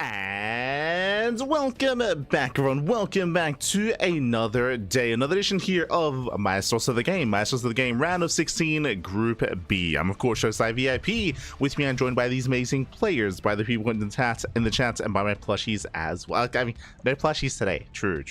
And welcome back, everyone. Welcome back to another day, another edition here of Maestros of the Game. Maestros of the Game, round of 16, Group B. I'm, of course, Showside VIP. With me, I'm joined by these amazing players, by the people in the chat, and by my plushies as well. I mean, no plushies today. True.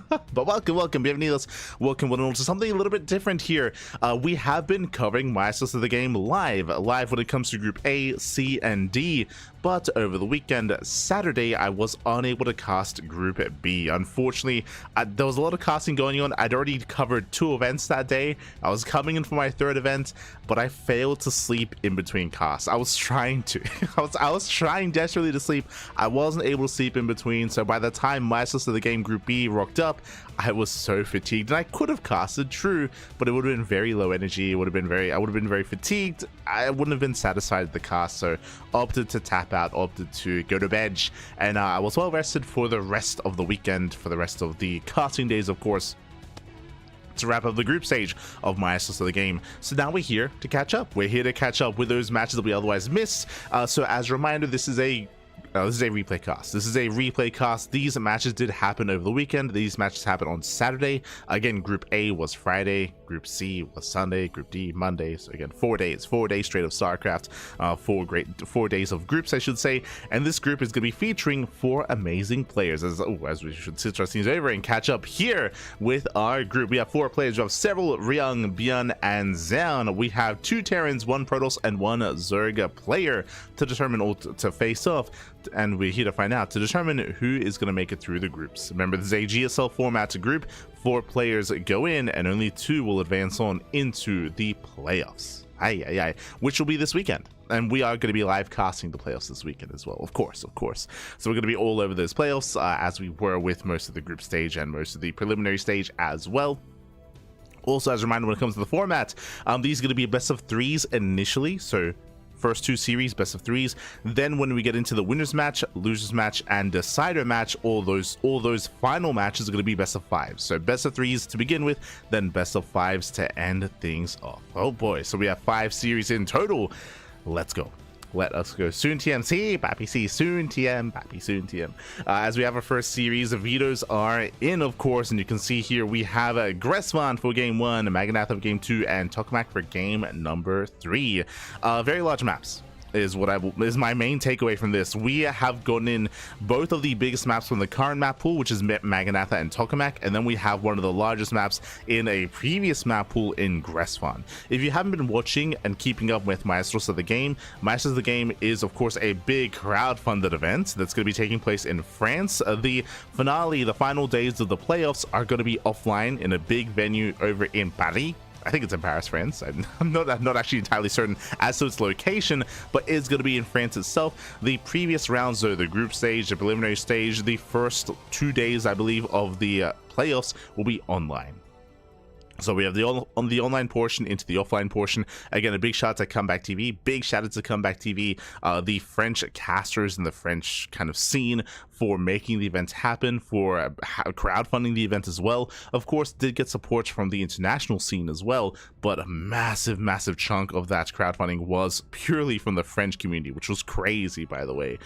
But welcome, bienvenidos. Welcome, one and all, to something a little bit different here. We have been covering Maestros of the Game live when it comes to Group A, C, and D. But over the weekend, Saturday, I was unable to cast Group B. Unfortunately, there was a lot of casting going on. I'd already covered 2 events that day. I was coming in for my 3rd event, but I failed to sleep in between casts. I was trying to. I was trying desperately to sleep. I wasn't able to sleep in between, so by the time Maestros of the Game Group B rocked up, I was so fatigued, and I could have casted, true, but it would have been very low energy. I would have been very fatigued. I wouldn't have been satisfied with the cast, so opted to tap out, opted to go to bed, and I was well rested for the rest of the weekend, for the rest of the casting days, of course, to wrap up the group stage of Maestros of the Game. So now we're here to catch up. We're here to catch up with those matches that we otherwise missed. So as a reminder, this is a replay cast. These matches did happen over the weekend. These matches happened on Saturday. Again, Group A was Friday, Group C was Sunday, Group D Monday. So again, 4 days straight of StarCraft, 4 days of groups, I should say. And this group is going to be featuring 4 amazing players. As we should switch our scenes over and catch up here with our group. We have 4 players. We have Serral, Ryung, ByuN, and Zoun. We have 2 Terrans, 1 Protoss, and 1 Zerg player to determine or to face off. And we're here to find out, to determine who is going to make it through the groups. Remember, this is a GSL format group. 4 players go in, and only 2 will advance on into the playoffs. Which will be this weekend. And we are going to be live casting the playoffs this weekend as well, of course. So we're going to be all over those playoffs, as we were with most of the group stage and most of the preliminary stage as well. Also, as a reminder, when it comes to the format, these are going to be best of 3s initially, so first 2 series, best of 3s. Then when we get into the winners match, losers match, and decider match, all those final matches are going to be best of 5s. So best of 3s to begin with, then best of 5s to end things off. Oh boy, so we have 5 series in total. Let's go. Let us go. Soon TMC, Pappy C, soon TM, Pappy soon TM. As we have our first series, the vetoes are in, of course, and you can see here we have Gressvan for game 1, Magnatha for game 2, and Tokamak for game number 3. Very large maps is my main takeaway from this. We have gotten in both of the biggest maps from the current map pool, which is Magnatha and Tokamak, and then we have one of the largest maps in a previous map pool in Gressvan. If you haven't been watching and keeping up with Maestros of the Game, Maestros of the Game is, of course, a big crowd-funded event that's going to be taking place in France. The finale, the final days of the playoffs, are going to be offline in a big venue over in Paris. I think it's in Paris, France. I'm not actually entirely certain as to its location, but it's going to be in France itself. The previous rounds, though, the group stage, the preliminary stage, the first 2 days, I believe, of the playoffs will be online. So we have the online portion into the offline portion. Again, a big shout out to Comeback TV. Big shout out to Comeback TV, the French casters and the French kind of scene for making the event happen, for crowdfunding the event as well. Of course, did get support from the international scene as well, but a massive chunk of that crowdfunding was purely from the French community, which was crazy, by the way.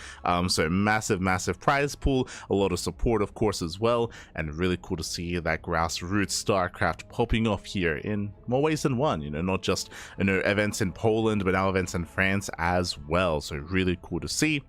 So massive prize pool, a lot of support, of course, as well, and really cool to see that grassroots StarCraft popping off here in more ways than one, not just events in Poland, but now events in France as well. So really cool to see.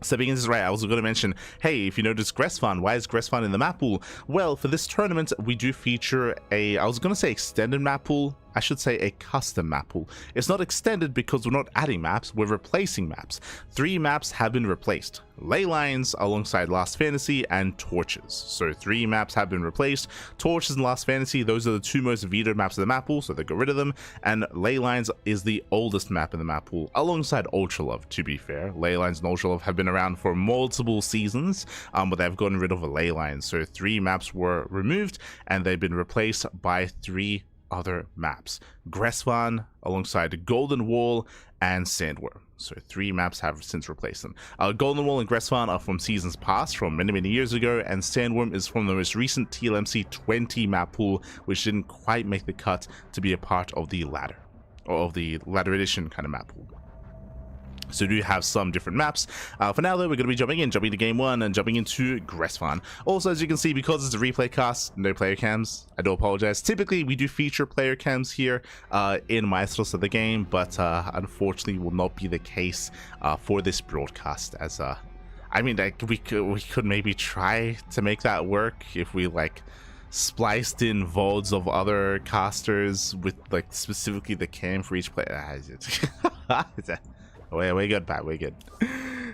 Stepping in this right, I was going to mention, hey, if you notice Gressvan, why is Gressvan in the map pool? Well, for this tournament, we do feature I was going to say extended map pool. I should say a custom map pool. It's not extended because we're not adding maps, we're replacing maps. 3 maps have been replaced. Ley Lines alongside Last Fantasy and Torches. So 3 maps have been replaced. Torches and Last Fantasy, those are the 2 most vetoed maps of the map pool, so they got rid of them. And Ley Lines is the oldest map in the map pool, alongside Ultralove, to be fair. Ley Lines and Ultralove have been around for multiple seasons, but they've gotten rid of a Ley Line. So 3 maps were removed, and they've been replaced by 3 other maps. Gressvan alongside Golden Wall and Sandworm. So 3 maps have since replaced them. Golden Wall and Gressvan are from seasons past, from many years ago, and Sandworm is from the most recent TLMC 20 map pool, which didn't quite make the cut to be a part of the ladder, or of the ladder edition kind of map pool. So we do have some different maps. For now, though, we're going to be jumping into game 1 and jumping into Gresvan. Also, as you can see, because it's a replay cast, no player cams. I do apologize. Typically, we do feature player cams here in Maestros of the game, but unfortunately, will not be the case for this broadcast. As I mean, like, we could maybe try to make that work if we like spliced in VODs of other casters with like specifically the cam for each player. We're good, Pat. We're good.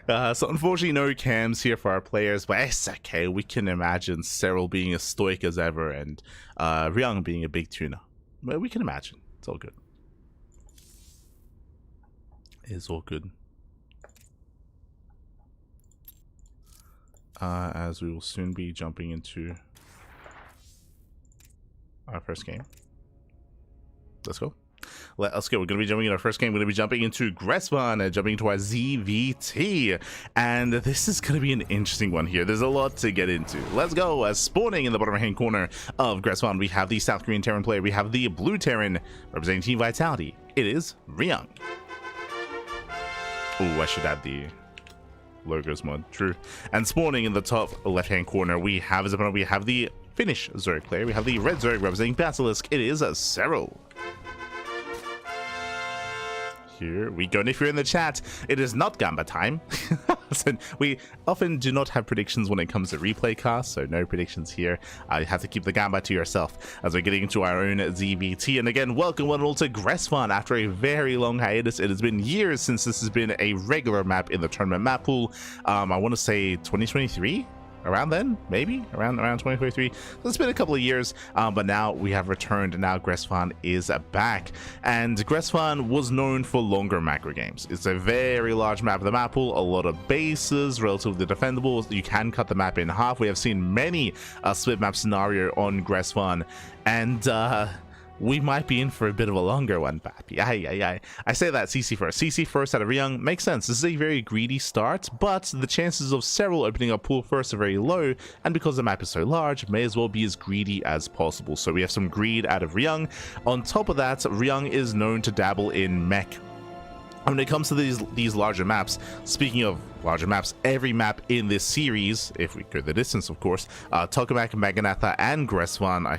So unfortunately, no cams here for our players, but it's okay. We can imagine Serral being as stoic as ever and Ryung being a big tuner. But we can imagine. It's all good. It's all good. As we will soon be jumping into our first game. Let's go. Let's go. We're going to be jumping in our first game. We're going to be jumping into Gresvan and jumping into our ZVT. And this is going to be an interesting one here. There's a lot to get into. Let's go. As spawning in the bottom right-hand corner of Gresvan, we have the South Korean Terran player. We have the blue Terran representing Team Vitality. It is Ryung. Oh, I should add the logos mod. True. And spawning in the top left-hand corner, we have as opponent, we have the Finnish Zerg player. We have the red Zerg representing Basilisk. It is Serral. Here we go. And if you're in the chat, it is not Gamba time. So we often do not have predictions when it comes to replay casts, so no predictions here. You have to keep the Gamba to yourself as we're getting into our own ZVT. And again, welcome one and all to Gresvan after a very long hiatus. It has been years since this has been a regular map in the tournament map pool. I want to say 2023. Around then, maybe around 2023. So it's been a couple of years, but now we have returned. Now Gresvan is back, and Gresvan was known for longer macro games. It's a very large map of the map pool, a lot of bases, relatively defendable. You can cut the map in half. We have seen many split map scenario on Gresvan, and we might be in for a bit of a longer one, Pappy. I say that CC first. CC first out of Ryung makes sense. This is a very greedy start, but the chances of Serral opening up pool first are very low, and because the map is so large, may as well be as greedy as possible. So we have some greed out of Ryung. On top of that, Ryung is known to dabble in mech. When it comes to these larger maps, speaking of larger maps, every map in this series, if we go the distance, of course, Tokamak, Maganatha, and Gresvan, I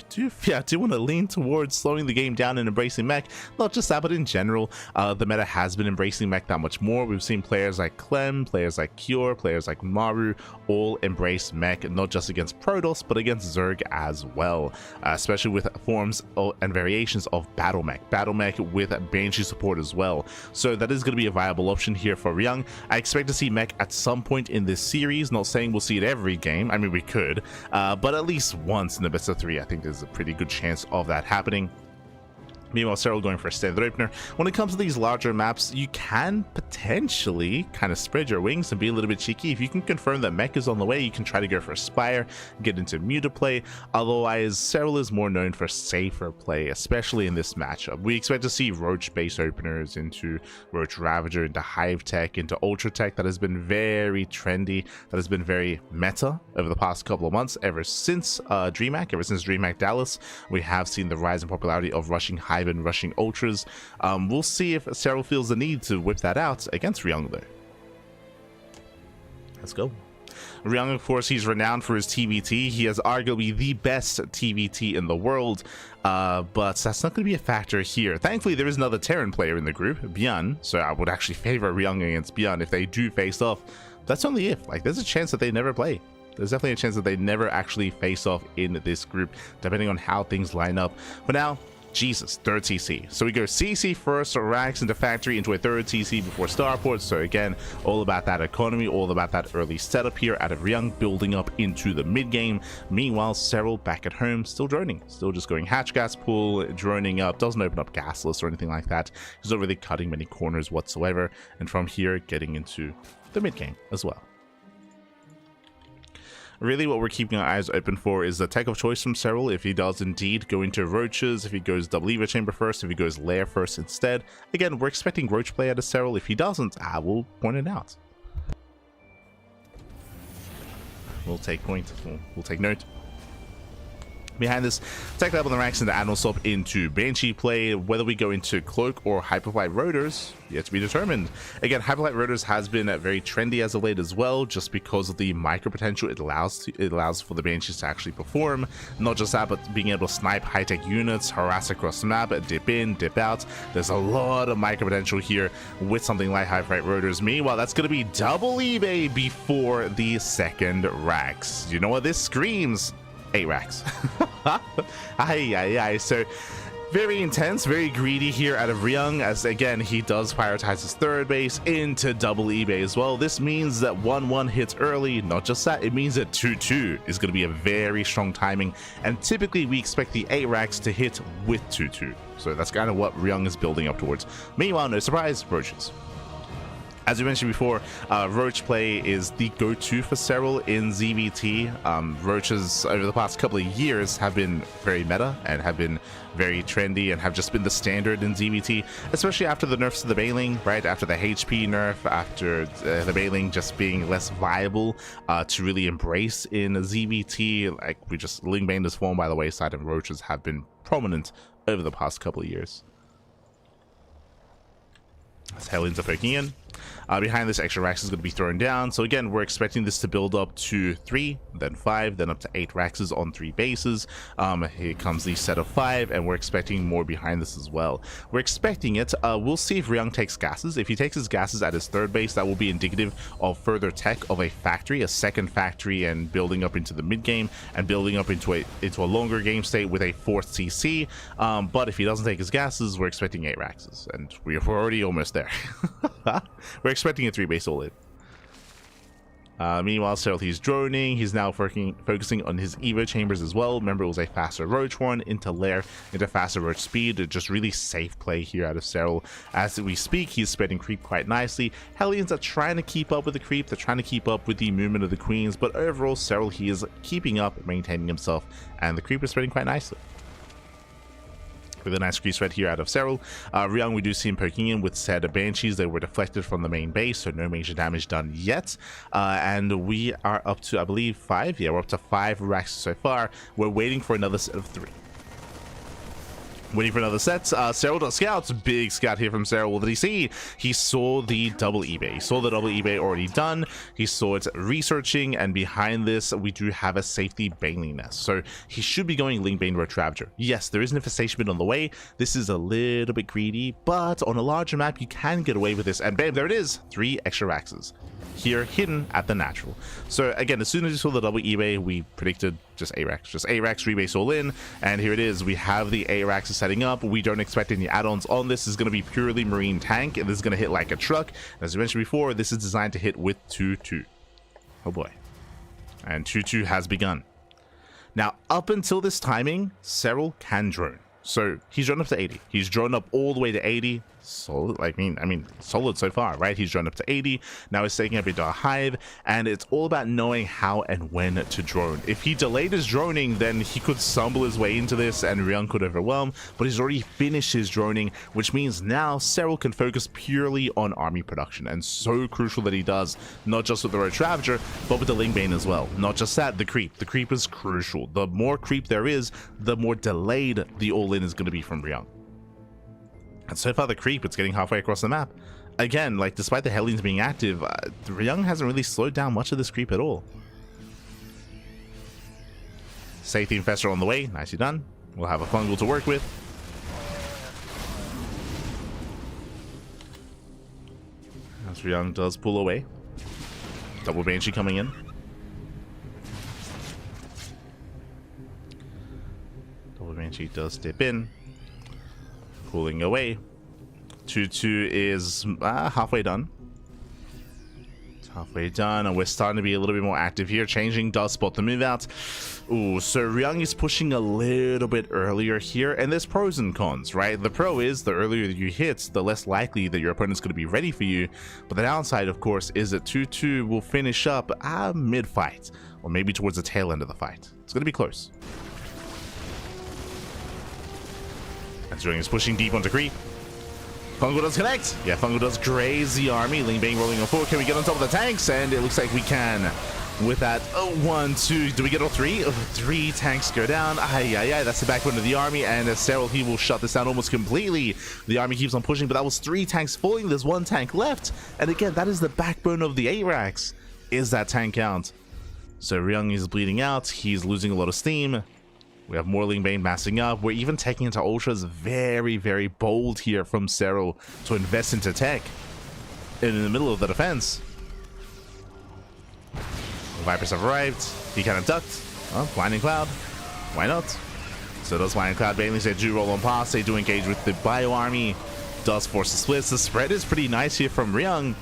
do want to lean towards slowing the game down and embracing mech. Not just that, but in general, the meta has been embracing mech that much more. We've seen players like Clem, players like Cure, players like Maru all embrace mech, not just against Protoss, but against Zerg as well, especially with forms and variations of Battle Mech with Banshee support as well. So that is going to be a viable option here for Ryung. I expect to see mech at some point in this series. Not saying we'll see it every game. I mean, we could, but at least once in the best of 3, I think there's a pretty good chance of that happening. Meanwhile, Serral going for a standard opener. When it comes to these larger maps, you can potentially kind of spread your wings and be a little bit cheeky. If you can confirm that mech is on the way, you can try to go for a Spire, get into Muta play. Otherwise, Serral is more known for safer play, especially in this matchup. We expect to see Roach base openers into Roach Ravager, into Hive Tech, into Ultra Tech. That has been very trendy. That has been very meta over the past couple of months. Ever since DreamHack Dallas, we have seen the rise in popularity of rushing Hive and rushing Ultras. We'll see if Serral feels the need to whip that out against Ryung though. Let's go. Ryung, of course, he's renowned for his TVT. He has arguably the best TVT in the world, but that's not going to be a factor here. Thankfully, there is another Terran player in the group, ByuN, so I would actually favor Ryung against ByuN if they do face off. That's only if. Like, there's a chance that they never play. There's definitely a chance that they never actually face off in this group, depending on how things line up. For now, Jesus, third CC. So we go CC first, racks into factory, into a third CC before starport. So again, all about that economy, all about that early setup here out of Ryung, building up into the mid game. Meanwhile, Serral back at home, still droning, still just going hatch gas pool, droning up, doesn't open up gasless or anything like that. He's not really cutting many corners whatsoever. And from here, getting into the mid game as well. Really what we're keeping our eyes open for is the tech of choice from Serral. If he does indeed go into Roaches, if he goes double Eva chamber first, if he goes lair first instead. Again, we're expecting Roach play out of Serral. If he doesn't, I will point it out. We'll take point. We'll take note. Behind this, tech level the ranks into Admiral swap into Banshee play. Whether we go into Cloak or Hyperflight Rotors, yet to be determined. Again, Hyperflight Rotors has been very trendy as of late as well, just because of the micro potential it allows for the Banshees to actually perform. Not just that, but being able to snipe high-tech units, harass across the map, dip in, dip out. There's a lot of micro potential here with something like Hyperflight Rotors. Meanwhile, that's going to be double eBay before the second racks. You know what this screams? 8 racks. So very intense, very greedy here out of Ryung, as again he does prioritize his third base into double eBay as well. This means that 1-1 hits early. Not just that, it means that 2-2 is going to be a very strong timing, and typically we expect the 8 racks to hit with 2-2. So that's kind of what Ryung is building up towards. Meanwhile, no surprise, Roaches. As we mentioned before, Roach play is the go-to for Serral in ZVT. Roaches over the past couple of years have been very meta and have been very trendy and have just been the standard in ZVT, especially after the nerfs to the Bailing, right? After the HP nerf, after the Bailing just being less viable to really embrace in ZVT. Like, we just, Lingbane has fallen by the wayside and Roaches have been prominent over the past couple of years. As Hellions are poking in. Behind this, extra racks is going to be thrown down. So again, we're expecting this to build up to 3, then 5, then up to 8 racks on 3 bases. Here comes the set of 5, and we're expecting more behind this as well. We're expecting it. We'll see if Ryung takes gases. If he takes his gases at his third base, that will be indicative of further tech of a factory, a second factory, and building up into the mid game and building up into a longer game state with a 4th CC. But if he doesn't take his gases, we're expecting 8 racks, and we're already almost there. We're expecting a 3 base all in. Meanwhile, Serral, he's droning. He's now focusing on his Evo chambers as well. Remember, it was a faster Roach one into Lair, into faster Roach speed. Just really safe play here out of Serral. As we speak, he's spreading creep quite nicely. Hellions are trying to keep up with the creep. They're trying to keep up with the movement of the queens. But overall, Serral, he is keeping up, maintaining himself. And the creep is spreading quite nicely. With a nice crease right here out of Serral. Ryung, we do see him poking in with said Banshees. They were deflected from the main base, so no major damage done yet. And we are up to, I believe, 5. Yeah, we're up to 5 racks so far. We're waiting for another set of 3. Waiting for another set. Serral does scouts. Big scout here from Serral. What did he see? He saw the double eBay. He saw the double eBay already done. He saw it researching, and behind this, we do have a safety Bailing nest. So he should be going Lingbane Roach Ravager. Yes, there is an infestation bit on the way. This is a little bit greedy, but on a larger map, you can get away with this. And bam, there it is. 3 extra racks here hidden at the natural. So again, as soon as you saw the double eBay, we predicted just 8 racks. Just 8 racks, rebase all in. And here it is. We have the 8 racks setting up. We don't expect any add-ons on this. This is going to be purely marine tank, and this is going to hit like a truck. As I mentioned before, this is designed to hit with 2-2. Oh boy. And 2-2 has begun. Now, up until this timing, Serral can drone. So he's drawn up to 80. He's drawn up all the way to 80. Solid, I mean, solid so far, right? He's drawn up to 80. Now he's taking up into a hive, and it's all about knowing how and when to drone. If he delayed his droning, then he could stumble his way into this, and Ryung could overwhelm. But he's already finished his droning, which means now Serral can focus purely on army production, and so crucial that he does, not just with the Roach Ravager, but with the Lingbane as well. Not just that, the creep. The creep is crucial. The more creep there is, the more delayed the all-in is going to be from Ryung. And so far the creep, it's getting halfway across the map. Again, like, despite the Hellions being active, Ryung hasn't really slowed down much of this creep at all. Safety Infestor on the way, nicely done. We'll have a fungal to work with. As Ryung does pull away. Double Banshee coming in. Double Banshee does dip in. Pulling away. 2-2 is halfway done. It's halfway done, and we're starting to be a little bit more active here. Changing does spot the move out. Ooh, so Ryung is pushing a little bit earlier here, and there's pros and cons, right? The pro is the earlier you hit, the less likely that your opponent's going to be ready for you. But the downside, of course, is that 2-2 will finish up mid-fight, or maybe towards the tail end of the fight. It's going to be close. Ryung is pushing deep onto creep. Fungal does connect. Yeah, Fungal does graze the army. Lingbane rolling on forward. Can we get on top of the tanks? And it looks like we can. with that. Oh, 1, 2. Do we get all 3? Oh, 3 tanks go down. That's the backbone of the army, and Serral, he will shut this down almost completely. The army keeps on pushing, but that was 3 tanks falling. There's 1 tank left, and again, that is the backbone of the 8 racks, is that tank count. So Ryung is bleeding out. He's losing a lot of steam. We have more Lingbane massing up. We're even taking into ultras. Very, very bold here from Serral to invest into tech in the middle of the defense. The Vipers have arrived. He kind of ducked. Oh, Blinding Cloud. Why not? So does Blinding Cloud. Banelings, they do roll on past. They do engage with the ByuN army. Does force the splits. The spread is pretty nice here from Ryung.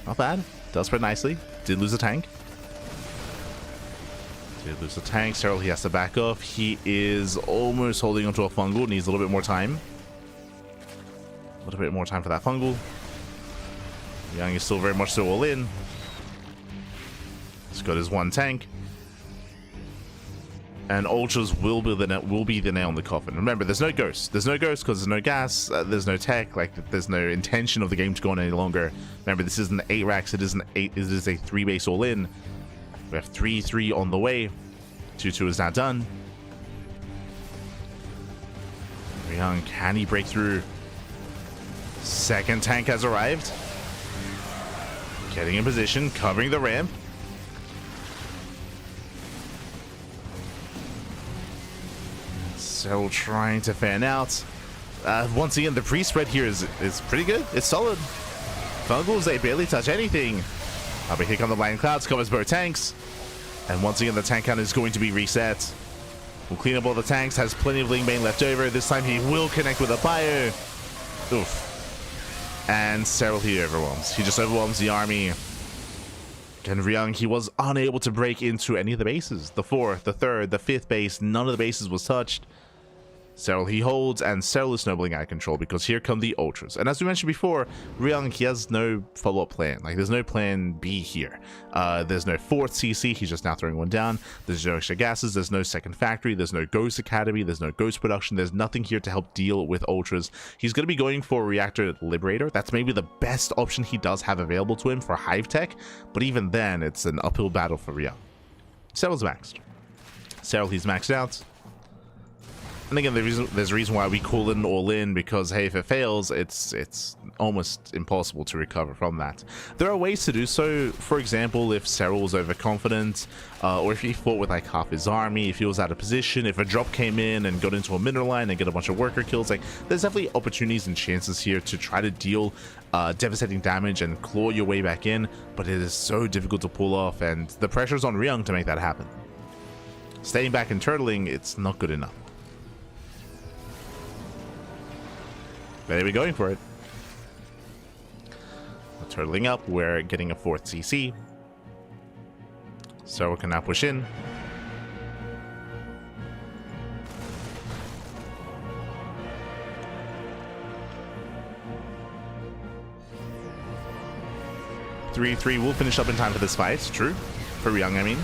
Not bad. Does spread nicely. Did lose a tank. Serral, he has to back off. He is almost holding onto a fungal. Needs a little bit more time. A little bit more time for that fungal. Ryung is still very much so all in. He's got his 1 tank. And ultras will be the nail in the coffin. Remember, there's no ghost. There's no ghost because there's no gas. There's no tech. Like, there's no intention of the game to go on any longer. Remember, this isn't 8 racks. It isn't 8. It is a 3 base all in. We have 3-3 on the way. 2-2 is now done. Ryung, can he break through? Second tank has arrived. Getting in position, covering the ramp. So trying to fan out. Once again, the pre-spread here is pretty good. It's solid. Fungals, they barely touch anything. But here come the Blinding Clouds, covers both tanks. And once again, the tank count is going to be reset. We'll clean up all the tanks, has plenty of Lingbane left over. This time he will connect with a fire. Oof. And Serral, he overwhelms. He just overwhelms the army. And Ryung, he was unable to break into any of the bases. The 4th, the 3rd, the 5th base, none of the bases was touched. Serral, he holds, and Serral is snowballing out of control because here come the ultras. And as we mentioned before, Ryung, he has no follow-up plan. Like, there's no plan B here. There's no 4th CC. He's just now throwing 1 down. There's no extra gases. There's no second factory. There's no Ghost Academy. There's no Ghost production. There's nothing here to help deal with ultras. He's going to be going for Reactor Liberator. That's maybe the best option he does have available to him for Hive Tech. But even then, it's an uphill battle for Ryung. Serral's maxed. Serral, he's maxed out. And again, there's a reason why we call it an all-in, because, hey, if it fails, it's almost impossible to recover from that. There are ways to do so. For example, if Serral was overconfident, or if he fought with like half his army, if he was out of position, if a drop came in and got into a mineral line and get a bunch of worker kills, like, there's definitely opportunities and chances here to try to deal devastating damage and claw your way back in, but it is so difficult to pull off, and the pressure's on Ryung to make that happen. Staying back and turtling, it's not good enough. But we're going for it. We're turtling up. We're getting a 4th CC. So we can now push in. Three will finish up in time for this fight. True. For Ryung, I mean.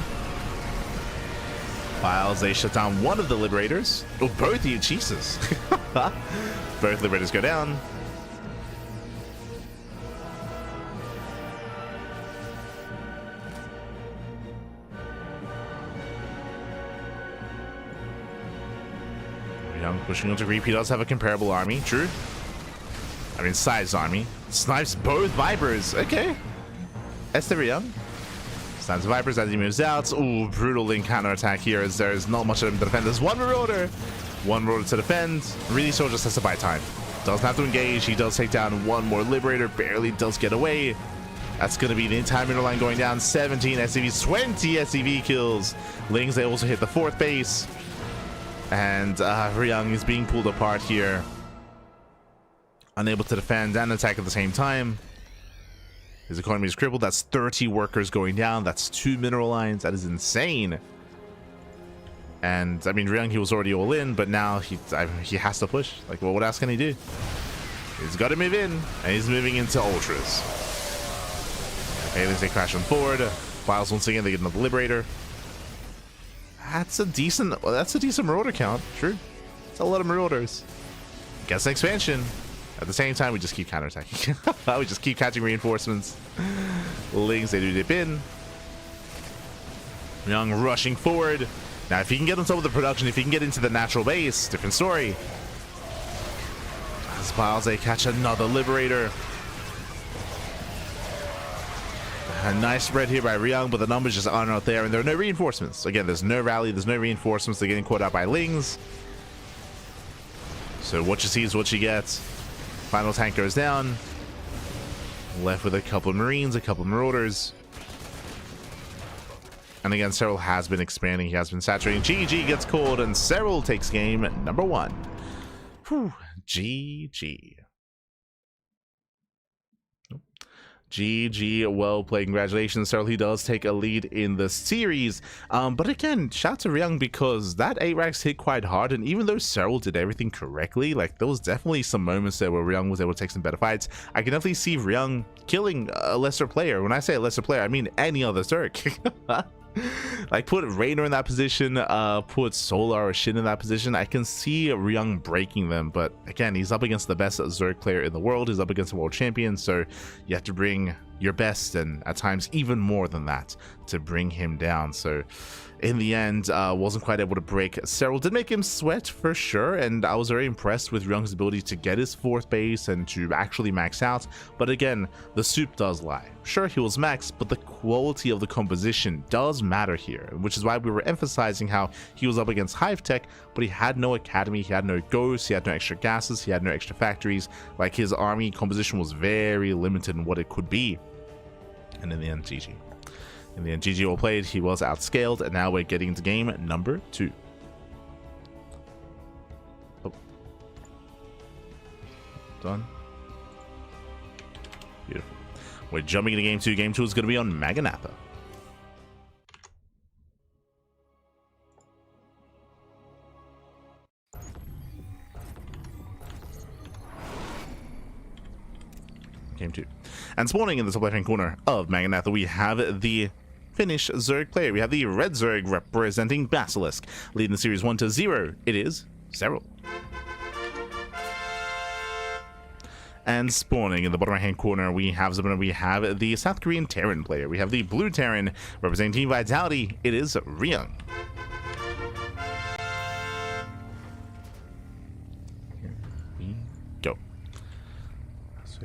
While they shut down one of the Liberators. Oh, both you, Jesus. Both Liberators go down. Ryung pushing onto Reap. He does have a comparable army. True. I mean, size army. Snipes both Vipers. Okay. Esther Ryung. Snipes Vipers as he moves out. Ooh, brutal link counter attack here, as there is not much of him to defend. There's one Marauder. One Marauder to defend. Really so just has to buy time. Doesn't have to engage. He does take down one more Liberator. Barely does get away. That's going to be the entire middle line going down. 17 SCVs, 20 SCV kills. Lings, they also hit the 4th base. And Ryung is being pulled apart here. Unable to defend and attack at the same time. His economy is crippled. That's 30 workers going down. That's 2 mineral lines. That is insane. And I mean, Ryung, he was already all in, but now he has to push. Like, well, what else can he do? He's got to move in, and he's moving into ultras. Aliens, they crash on forward. Files once again, they get another Liberator. That's a decent Marauder count. True. It's a lot of Marauders. Gets an expansion. At the same time, we just keep counterattacking. We just keep catching reinforcements. Lings, they do dip in. Ryung rushing forward. Now, if he can get on top of the production, if he can get into the natural base, different story. As ByuN catch another Liberator. A nice spread here by Ryung, but the numbers just aren't out there, and there are no reinforcements. Again, there's no rally, there's no reinforcements. They're getting caught out by Lings. So what you see is what you get. Final tank goes down. Left with a couple of Marines, a couple of Marauders. And again, Serral has been expanding. He has been saturating. GG gets called, and Serral takes game number 1. Whew. GG. GG, well played. Congratulations, Serral. He does take a lead in the series. But again, shout to Ryung, because that 8 racks hit quite hard, and even though Serral did everything correctly, like, there was definitely some moments there where Ryung was able to take some better fights. I can definitely see Ryung killing a lesser player. When I say a lesser player, I mean any other Zerg. Like, put Raynor in that position, put Solar or Shin in that position. I can see Ryung breaking them, but again, he's up against the best Zerg player in the world. He's up against a world champion, so you have to bring your best, and at times even more than that, to bring him down. So in the end, wasn't quite able to break Serral. Did make him sweat for sure, and I was very impressed with Ryung's ability to get his 4th base and to actually max out. But again, the soup does lie. Sure, he was maxed, but the quality of the composition does matter here, which is why we were emphasizing how he was up against Hive Tech, but he had no academy, he had no ghosts, he had no extra gases, he had no extra factories. Like, his army composition was very limited in what it could be. And in the end, GG. In the end, GG well played. He was outscaled, and now we're getting into game number 2. Oh. Done. Beautiful. We're jumping into game 2. Game 2 is going to be on Maganatha. Game 2. And spawning in the top left hand corner of Maganatha, we have the Finnish Zerg player. We have the red Zerg representing Basilisk. Leading the series 1-0, it is Serral. And spawning in the bottom right hand corner, we have the South Korean Terran player. We have the blue Terran representing Team Vitality, it is Ryung.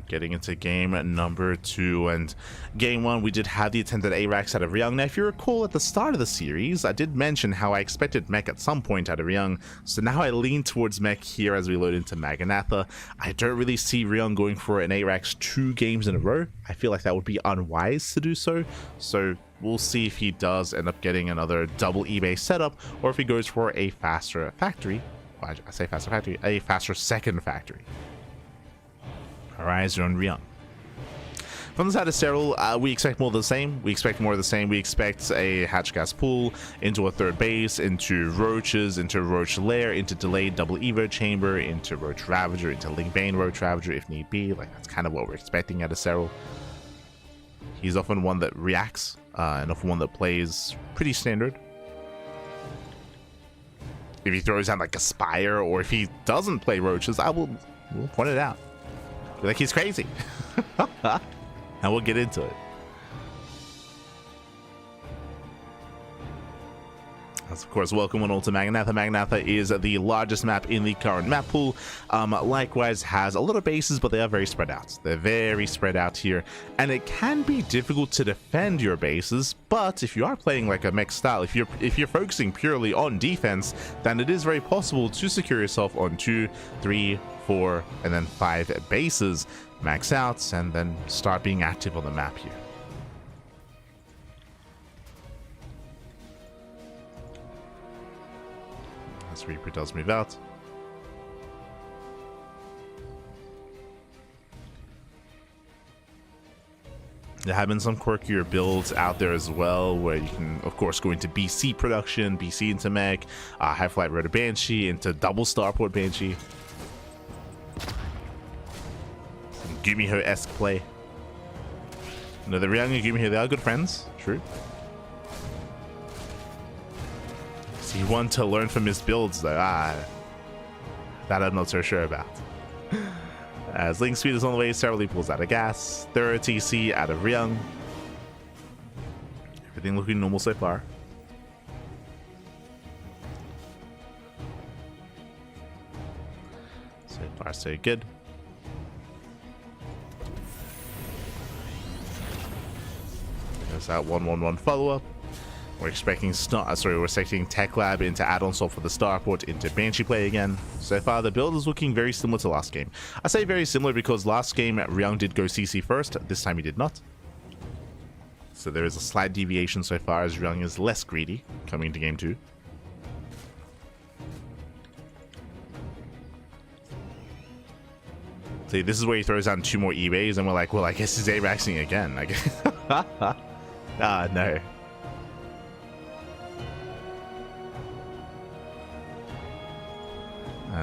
Getting into game number 2, and game 1 we did have the attempted A-Racks out of Ryung. Now, if you recall, at the start of the series I did mention how I expected mech at some point out of Ryung, so now I lean towards mech here as we load into Maganatha. I don't really see Ryung going for an A-Racks 2 games in a row. I feel like that would be unwise to do so, so we'll see if he does end up getting another double eBay setup, or if he goes for a faster factory. Well, I say faster factory, a faster second factory. Our eyes are on Ryung. From the side of Serral, we expect more of the same. We expect a hatch gas pool into a 3rd base, into roaches, into roach lair, into delayed double evo chamber, into roach ravager, into link bane roach ravager if need be. Like, that's kind of what we're expecting out of Serral. He's often one that reacts, and often one that plays pretty standard. If he throws out like a spire, or if he doesn't play roaches, we'll point it out. Like, he's crazy. And we'll get into it. Of course, welcome one all to Maganatha. Maganatha is the largest map in the current map pool. Likewise has a lot of bases, but they are very spread out. They're very spread out here, and it can be difficult to defend your bases. But if you are playing like a mech style, if you're focusing purely on defense, then it is very possible to secure yourself on 2, 3, 4, and then 5 bases, max out, and then start being active on the map here. As Reaper does move out. There have been some quirkier builds out there as well, where you can, of course, go into BC production, BC into mech, High Flight Rotor Banshee into double Starport Banshee. Some Gumiho-esque play. No, the Ryung and Gumiho, they are good friends, true. Is he one to learn from his builds, though? That I'm not so sure about. As Link Speed is on the way, Serral pulls out of gas. Third TC out of Ryung. Everything looking normal so far. So good. There's that 1-1-1 follow-up. We're expecting we're expecting Tech Lab into add-on swap for the Starport into Banshee play again. So far, the build is looking very similar to last game. I say very similar because last game Ryung did go CC first. This time he did not. So there is a slight deviation so far as Ryung is less greedy coming into game 2. See, this is where he throws down 2 more eBays and we're like, well, I guess he's A-Raxing again. I guess. Ah, no.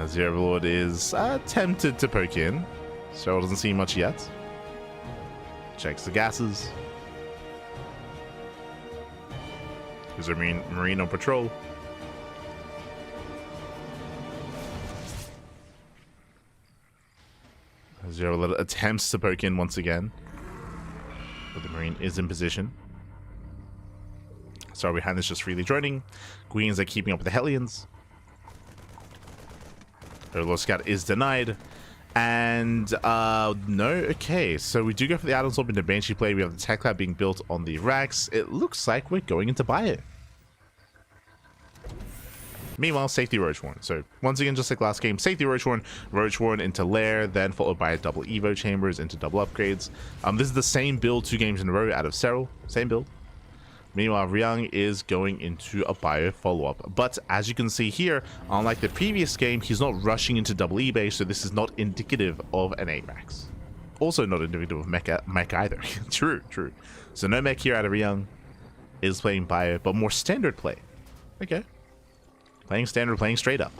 Zero Lord is tempted to poke in. Serral doesn't see much yet. Checks the gases. There's a Marine on patrol. Zero Lord attempts to poke in once again. But the Marine is in position. So behind this just freely droning. Queens are keeping up with the Hellions. Overlord Scout is denied. And no, okay. So we do go for the add-on swap into Banshee play. We have the Tech Lab being built on the racks. It looks like we're going into ByuN. Meanwhile, safety Roachhorn. So once again, just like last game, safety Roachhorn, Roachhorn into Lair, then followed by double Evo chambers into double upgrades. This is the same build 2 games in a row out of Serral. Same build. Meanwhile, Ryung is going into a ByuN follow-up. But as you can see here, unlike the previous game, he's not rushing into double eBay, so this is not indicative of an A-Rax. Also not indicative of mech either. True. So no mech here out of Ryung. Is playing ByuN, but more standard play. Okay. Playing standard, playing straight up.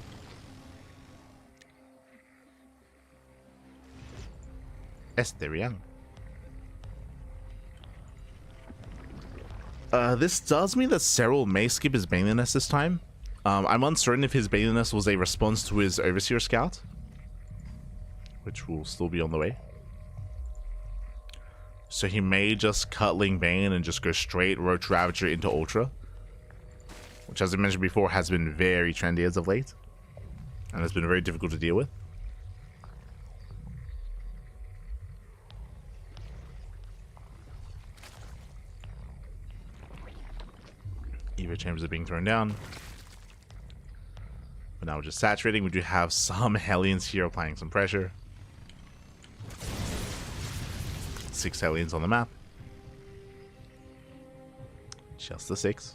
Ryung. This does mean that Serral may skip his Baneliness this time. I'm uncertain if his Baneliness was a response to his Overseer Scout, which will still be on the way. So he may just cut Ling Bane and just go straight Roach Ravager into Ultra, which, as I mentioned before, has been very trendy as of late, and has been very difficult to deal with. Evo chambers are being thrown down. But now we're just saturating. We do have some Hellions here applying some pressure. 6 Hellions on the map. Just the 6.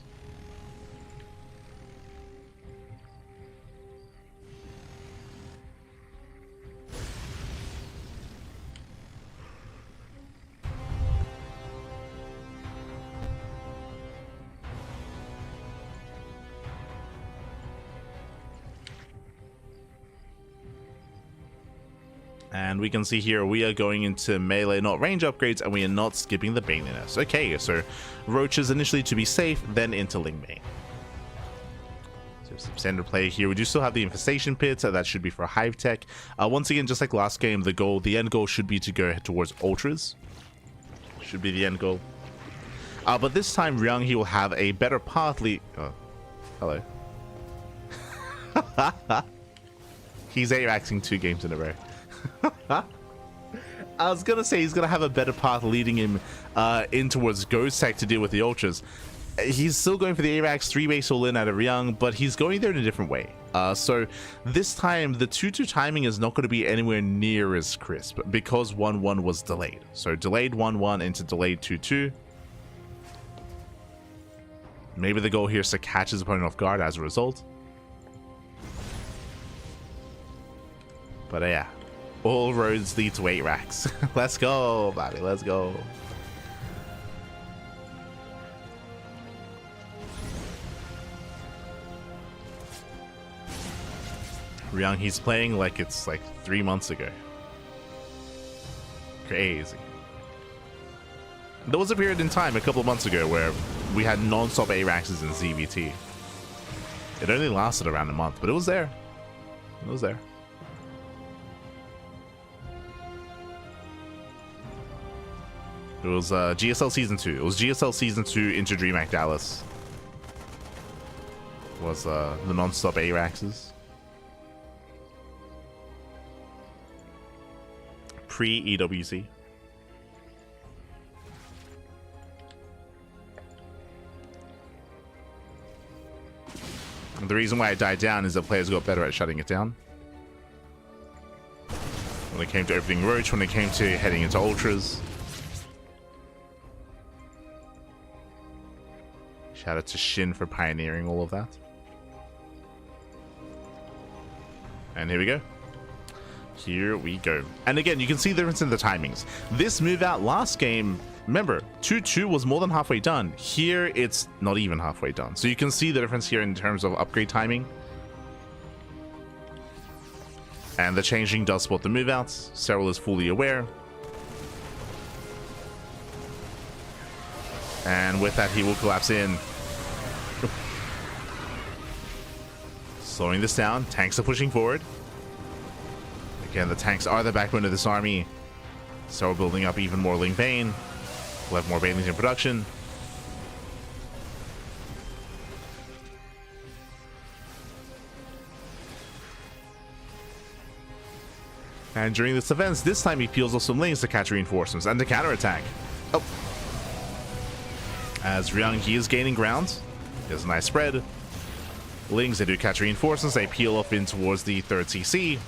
And we can see here we are going into melee, not range upgrades, and we are not skipping the Baneliness. Okay, so Roaches initially to be safe, then into Ling Bane. So some standard play here. We do still have the Infestation Pit, so that should be for Hive Tech. Once again, just like last game, the end goal should be to go towards Ultras. Should be the end goal. But this time, Ryung, he will have a better path lead. Oh, hello. He's A-Raxing 2 games in a row. I was gonna say he's gonna have a better path leading him in towards Ghost Tech to deal with the Ultras. He's still going for the A-Rax 3 base all in out of Ryung, but he's going there in a different way. So this time the 2-2 timing is not going to be anywhere near as crisp because 1-1 was delayed. So delayed 1-1 into delayed 2-2. Maybe the goal here is to catch his opponent off guard as a result. But yeah. All roads lead to 8 racks. Let's go, Bobby. Let's go. Ryung, he's playing like it's like 3 months ago. Crazy. There was a period in time a couple of months ago where we had non-stop A-Raxes in ZVT. It only lasted around a month, but it was there. It was there. It was GSL Season 2. It was GSL Season 2 into DreamHack Dallas. Was the non-stop A-Raxes. pre-EWC. And the reason why it died down is that players got better at shutting it down. When it came to opening Roach, when it came to heading into Ultras. Shout out to Shin for pioneering all of that. And here we go. Here we go. And again, you can see the difference in the timings. This move out last game, remember, 2-2 was more than halfway done. Here, it's not even halfway done. So you can see the difference here in terms of upgrade timing. And the changing does spot the move outs. Serral is fully aware. And with that, he will collapse in. Slowing this down. Tanks are pushing forward. Again, the tanks are the backbone of this army. So we're building up even more Ling Bane. We'll have more Banelings in production. And during this event, this time he peels off some Lings to catch reinforcements and to counterattack. Oh. As Ryung, he is gaining ground. There's a nice spread. Lings, they do catch reinforcements. They peel off in towards the 3rd CC.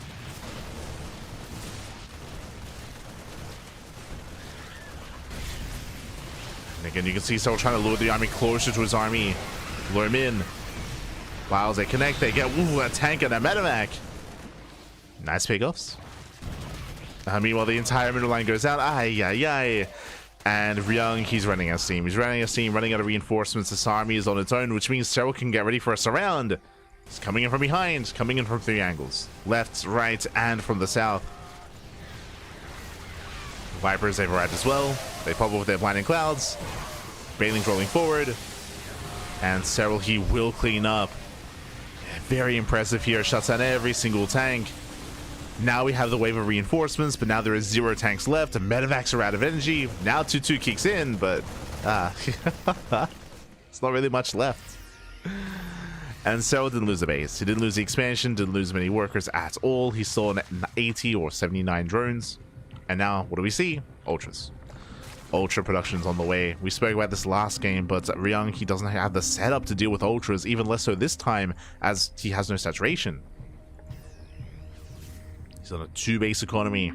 And again, you can see Serral trying to lure the army closer to his army. Lure him in. While they connect, they get a tank and a medevac. Nice pickoffs. Meanwhile, the entire middle line goes out. And Ryung, he's running out of steam. He's running out of steam, running out of reinforcements. This army is on its own, which means Serral can get ready for a surround. He's coming in from behind, coming in from 3 angles. Left, right, and from the south. Vipers, they've arrived as well. They pop up with their blinding clouds. Banelings rolling forward. And Serral, he will clean up. Very impressive here. Shuts down every single tank. Now we have the wave of reinforcements, but now there is 0 tanks left. The medevacs are out of energy. Now 2-2 kicks in, but it's not really much left. And Serral didn't lose the base. He didn't lose the expansion, didn't lose many workers at all. He saw 80 or 79 drones. And now, what do we see? Ultras. Ultra production's on the way. We spoke about this last game, but Ryung, he doesn't have the setup to deal with Ultras, even less so this time, as he has no saturation. He's on a 2-base economy.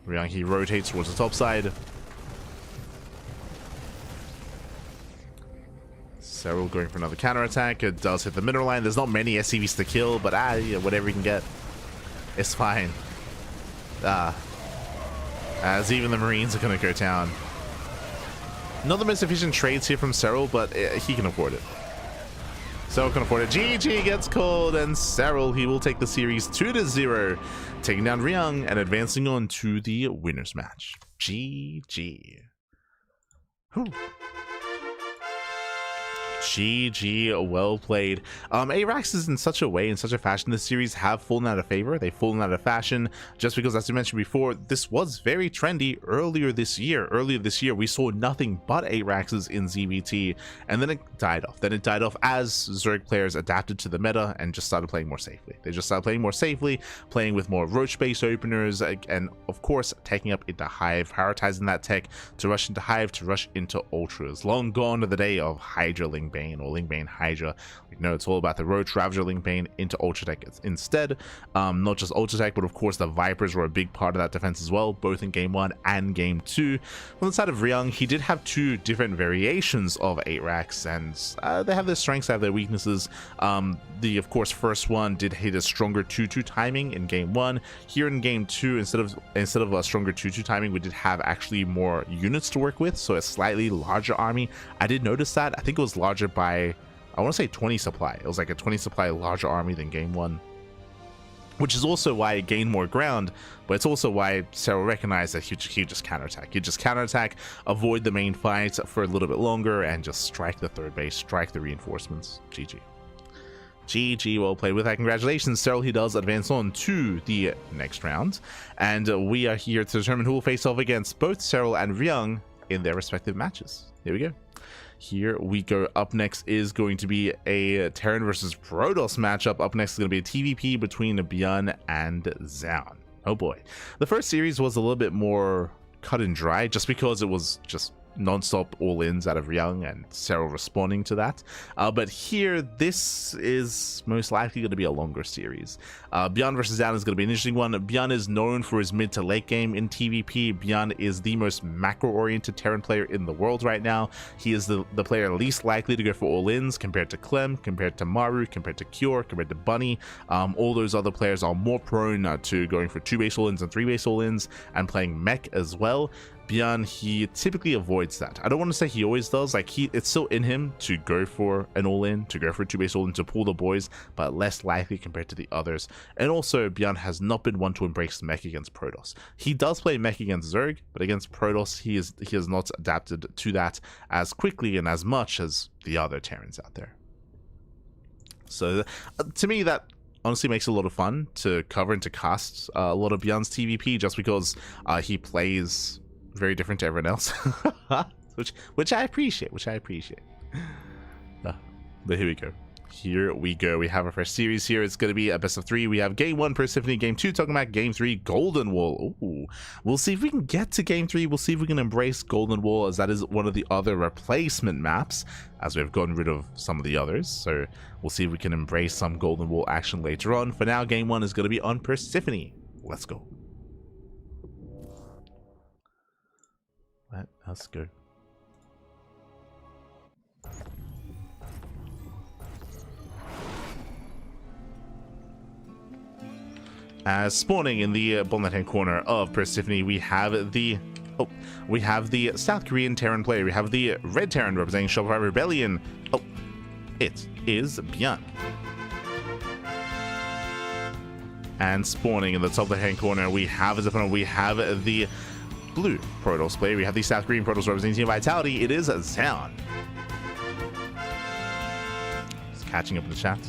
Ryung, he rotates towards the top side. Serral going for another counterattack. It does hit the middle line. There's not many SCVs to kill, but yeah, whatever he can get. It's fine. As even the Marines are going to go down. Not the most efficient trades here from Serral, but he can afford it. Serral can afford it. GG gets called, and Serral, he will take the series 2-0, taking down Ryung and advancing on to the winners match. GG. Whew. GG, well played. ARAX is in such a way, in such a fashion, this series have fallen out of favor. They've fallen out of fashion just because, as I mentioned before, this was very trendy earlier this year. Earlier this year, we saw nothing but ARAXs in ZVT, and then it died off. Then it died off as Zerg players adapted to the meta and just started playing more safely. They just started playing more safely, playing with more Roach-based openers, and of course, taking up into Hive, prioritizing that tech to rush into Hive, to rush into Ultras. Long gone are the day of Hydra Ling Bane or Ling Bane Hydra. Like, no, it's all about the Roach Ravager Ling Bane into Ultra Tech instead. Not just Ultra Tech, but of course the Vipers were a big part of that defense as well, both in game 1 and game 2. On the side of Ryung, he did have 2 different variations of 8 racks, and they have their strengths, they have their weaknesses. The, of course, first one did hit a stronger 2-2 timing in game 1. Here in game 2, instead of a stronger 2-2 timing, we did have actually more units to work with, so a slightly larger army. I did notice that. I think it was larger by, I want to say 20 supply. It was like a 20 supply larger army than game 1, which is also why it gained more ground, but it's also why Serral recognized that he just counterattack. You just counterattack, avoid the main fight for a little bit longer, and just strike the 3rd base, strike the reinforcements. GG. GG, well played. With that, congratulations, Serral. He does advance on to the next round, and we are here to determine who will face off against both Serral and Ryung in their respective matches. Here we go. Here we go. Up next is going to be a Terran versus Protoss matchup. Up next is going to be a TVP between ByuN and Zoun. Oh boy. The first series was a little bit more cut and dry just because it was just non-stop all-ins out of Ryung and Serral responding to that. But here, this is most likely going to be a longer series. ByuN versus Zoun is going to be an interesting one. ByuN is known for his mid to late game in TVP. ByuN is the most macro-oriented Terran player in the world right now. He is the player least likely to go for all-ins compared to Clem, compared to Maru, compared to Cure, compared to Bunny. All those other players are more prone to going for 2-base all-ins and 3-base all-ins and playing mech as well. ByuN, he typically avoids that. I don't want to say he always does, like it's still in him to go for an all-in, to go for a 2-base all-in, to pull the boys, but less likely compared to the others. And also, ByuN has not been one to embrace mech against Protoss. He does play mech against Zerg, but against Protoss, he has not adapted to that as quickly and as much as the other Terrans out there. So, to me, that honestly makes it a lot of fun to cover and to cast a lot of ByuN's TVP, just because he plays very different to everyone else, which I appreciate, but here we go. We have our first series here. It's going to be a best of 3. We have game 1 Persephone, game 2 talking about game 3 Golden Wall. Ooh, we'll see if we can get to game 3. We'll see if we can embrace Golden Wall, as that is one of the other replacement maps, as we've gotten rid of some of the others. So we'll see if we can embrace some Golden Wall action later on. For now, game 1 is going to be on Persephone. Let's go. Let us go. As spawning in the bottom left-hand corner of Persephone, we have the South Korean Terran player. We have the Red Terran representing Shopify Rebellion. Oh, it is ByuN. And spawning in the top left-hand corner, we have as opponent, we have the Blue Protoss player. We have the South Korean Protoss representing Team Vitality. It is Zoun. Just catching up in the chat.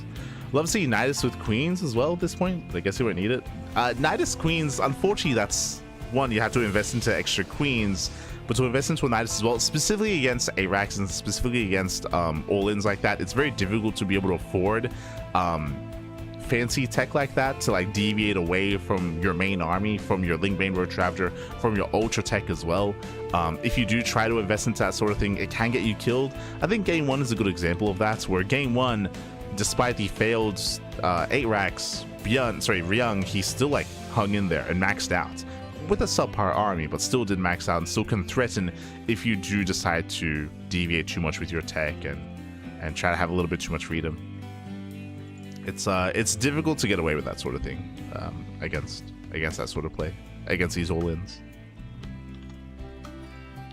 Love to see Nidus with Queens as well at this point, but I guess we won't need it. Nidus Queens, unfortunately, that's one, you have to invest into extra Queens, but to invest into a Nidus as well, specifically against ARAX and specifically against all-ins like that, it's very difficult to be able to afford fancy tech like that to like deviate away from your main army, from your Link Main Road Ravager, from your ultra tech as well. If you do try to invest into that sort of thing, it can get you killed. I think game 1 is a good example of that, where game 1, despite the failed 8-racks, Ryung, he still like hung in there and maxed out with a subpar army, but still did max out and still can threaten if you do decide to deviate too much with your tech and try to have a little bit too much freedom. It's difficult to get away with that sort of thing against that sort of play, against these all-ins.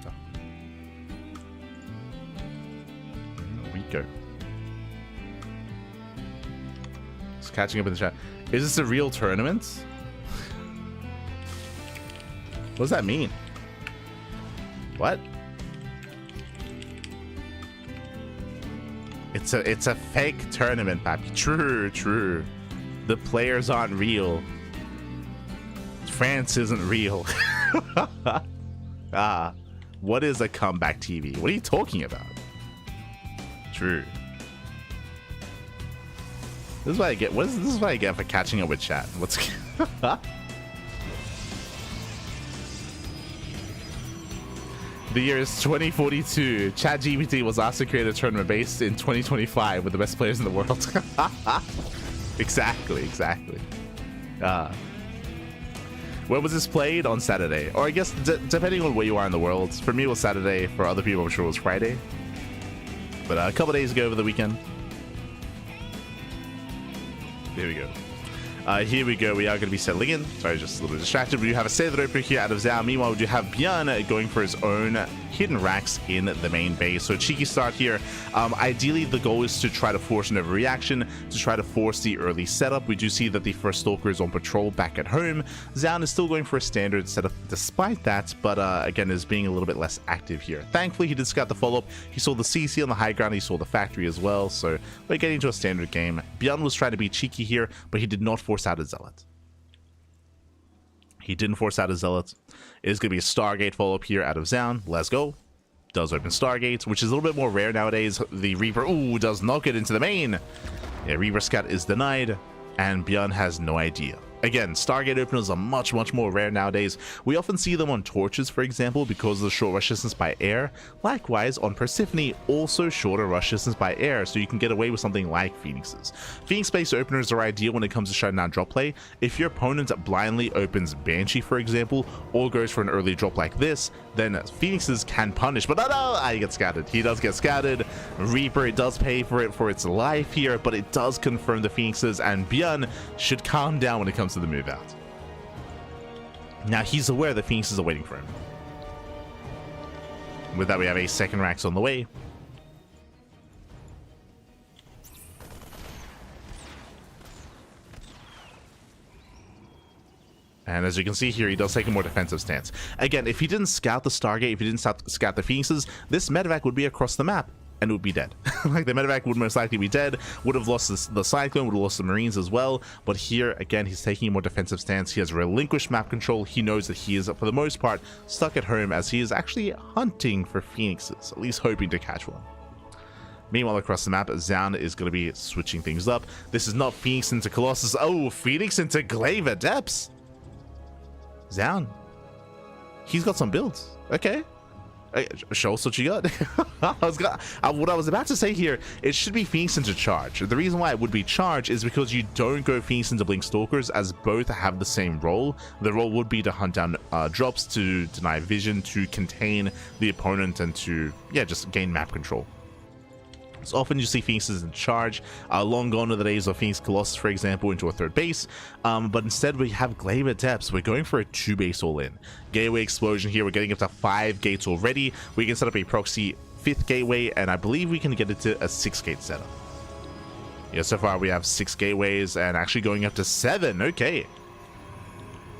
So. Here we go. Just catching up in the chat. Is this a real tournament? What does that mean? What? It's a fake tournament, Pappy. True. The players aren't real. France isn't real. What is a comeback TV? What are you talking about? True. This is what I get. This is what I get for catching up with chat. What's The year is 2042. ChatGPT was asked to create a tournament based in 2025 with the best players in the world. Exactly. When was this played? On Saturday. Or I guess depending on where you are in the world. For me it was Saturday. For other people I'm sure it was Friday. But a couple days ago over the weekend. There we go. Here we go. We are going to be settling in. Sorry, just a little bit distracted. We do have a Save the Roper here out of Zoun. Meanwhile, we do have ByuN going for his own hidden racks in the main base. So cheeky start here. Ideally, the goal is to try to force an overreaction, to try to force the early setup. We do see that the first Stalker is on patrol back at home. Zoun is still going for a standard setup despite that, but again, is being a little bit less active here. Thankfully, he did scout the follow-up. He saw the CC on the high ground. He saw the factory as well. So we're getting to a standard game. ByuN was trying to be cheeky here, but he did not force out a Zealot. He didn't force out a Zealot. It is going to be a Stargate follow-up here out of Zoun. Let's go. does open Stargate, which is a little bit more rare nowadays. The Reaper, ooh, does not get into the main. Yeah, Reaper Scout is denied, and ByuN has no idea. Again, Stargate openers are much more rare nowadays. We often see them on torches, for example, because of the short rush distance by air. Likewise, on Persephone, also shorter rush distance by air, so you can get away with something like Phoenixes. Phoenix-based openers are ideal when it comes to shutting down drop play. If your opponent blindly opens Banshee, for example, or goes for an early drop like this, then Phoenixes can punish. But no, he gets scattered. He does get scattered. Reaper, it does pay for it for its life here, but it does confirm the Phoenixes, and ByuN should calm down when it comes to the move out. Now he's aware the Phoenixes are waiting for him. With that, we have a second Rax on the way. And as you can see here, he does take a more defensive stance. Again, if he didn't scout the Stargate, if he didn't scout the Phoenixes, this medevac would be across the map and would be dead. Like, the medevac would most likely be dead, would have lost the Cyclone, would have lost the Marines as well. But here, again, he's taking a more defensive stance. He has relinquished map control. He knows that he is, for the most part, stuck at home, as he is actually hunting for Phoenixes, at least hoping to catch one. Meanwhile, across the map, Zoun is going to be switching things up. This is not Phoenix into Colossus. Oh, Phoenix into Glaive Adepts. Zoun. He's got some builds. Okay. Show us what you got. What I was about to say here, it should be Phoenix into Charge. The reason why it would be Charge is because you don't go Phoenix into Blink Stalkers, as both have the same role. The role would be to hunt down drops, to deny vision, to contain the opponent, and to, yeah, just gain map control. So often you see Phoenixes in Charge. Long gone are the days of Phoenix Colossus, for example, into a third base. But instead we have Glaive Adepts. We're going for a 2-base all-in. Gateway Explosion here. We're getting up to 5 gates already. We can set up a proxy 5th gateway, and I believe we can get it to a 6-gate setup. Yeah, so far we have 6 gateways and actually going up to 7. Okay.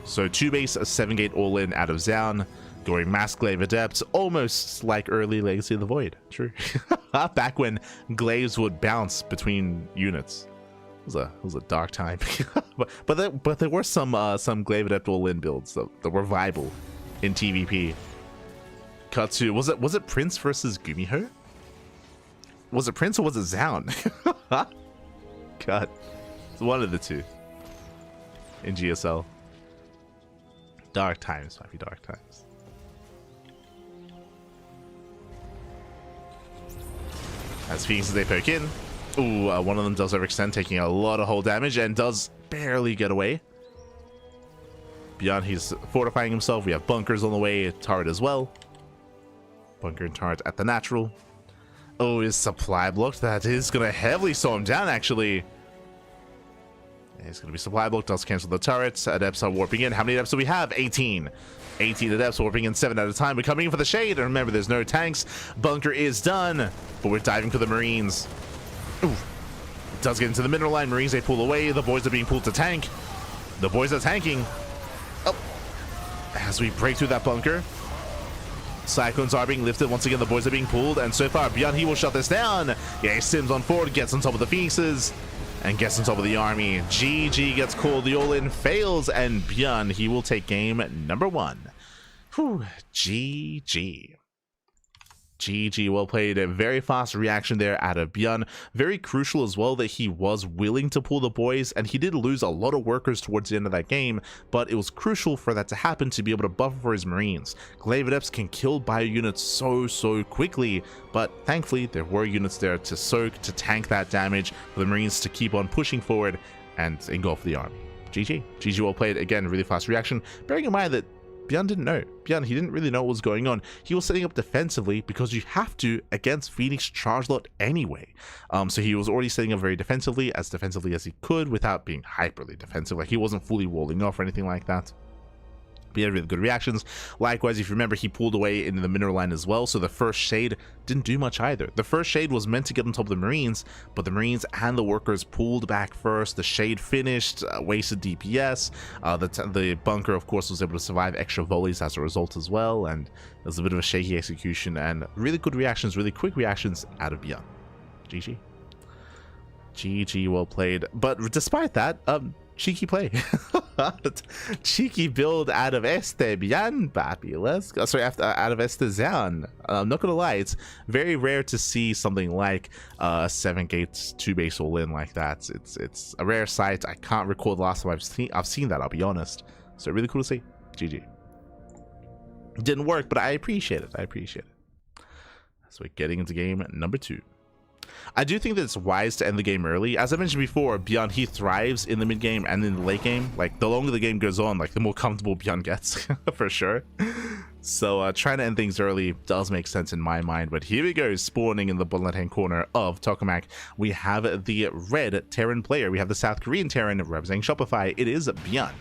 So 2-base, a 7-gate all-in out of Zoun. Going Mass Glaive Adepts, almost like early Legacy of the Void. True. Back when glaives would bounce between units. It was a dark time. but there were some Glaive Adept all-in builds that were viable in TVP. Cut to, was it Prince versus Gumiho? Was it Prince or was it Zoun? God, it's one of the two in GSL. Dark times, might be dark times. As Phoenixes, they poke in. Ooh, one of them does overextend, taking a lot of hull damage, and does barely get away. ByuN, he's fortifying himself. We have bunkers on the way, turret as well. Bunker and turret at the natural. Oh, his supply blocked. That is going to heavily slow him down, actually. Yeah, he's going to be supply blocked. Does cancel the turrets. Adepts are warping in. How many adepts do we have? 18. 18 adepts warping in 7 at a time. We're coming in for the shade. And remember, there's no tanks. Bunker is done. But we're diving for the Marines. Ooh. It does get into the mineral line. Marines, they pull away. The boys are being pulled to tank. The boys are tanking. Oh. As we break through that bunker. Cyclones are being lifted. Once again, the boys are being pulled. And so far, ByuN, he will shut this down. Yeah, he sims on forward. Gets on top of the Phoenixes. And gets on top of the army. GG gets called. The all-in fails. And ByuN, he will take game number 1. Whew. GG. GG, well played. A very fast reaction there out of ByuN. Very crucial as well that he was willing to pull the boys, and he did lose a lot of workers towards the end of that game, but it was crucial for that to happen to be able to buffer for his Marines. Glaive Adepts can kill bio units so quickly, but thankfully there were units there to soak, to tank that damage, for the Marines to keep on pushing forward and engulf the army. GG. GG, well played. Again, really fast reaction. Bearing in mind that ByuN didn't know. ByuN, he didn't really know what was going on. He was setting up defensively because you have to against Phoenix charge lot anyway. So he was already setting up very defensively as he could without being hyperly defensive. Like, he wasn't fully walling off or anything like that. But he had really good reactions. Likewise, if you remember, he pulled away into the mineral line as well, so the first shade didn't do much either. The first shade was meant to get on top of the Marines, but the Marines and the workers pulled back first. The shade finished, wasted DPS. The bunker, of course, was able to survive extra volleys as a result as well, and it was a bit of a shaky execution, and really good reactions, really quick reactions out of ByuN. GG. GG, well played. But despite that, cheeky play. Cheeky build out of ByuN, papi. Let's go. Sorry, out of Zoun. I'm not gonna lie, it's very rare to see something like 7 gates 2 base all in like that. It's a rare sight. I can't recall the last time I've seen that, I'll be honest. So really cool to see. GG. It didn't work, but I appreciate it. So we're getting into game number 2. I do think that it's wise to end the game early. As I mentioned before, ByuN, he thrives in the mid game and in the late game. Like, the longer the game goes on, like, the more comfortable ByuN gets, for sure. So trying to end things early does make sense in my mind. But here we go, spawning in the bottom left hand corner of Tokamak. We have the red Terran player. We have the South Korean Terran representing Shopify. It is ByuN.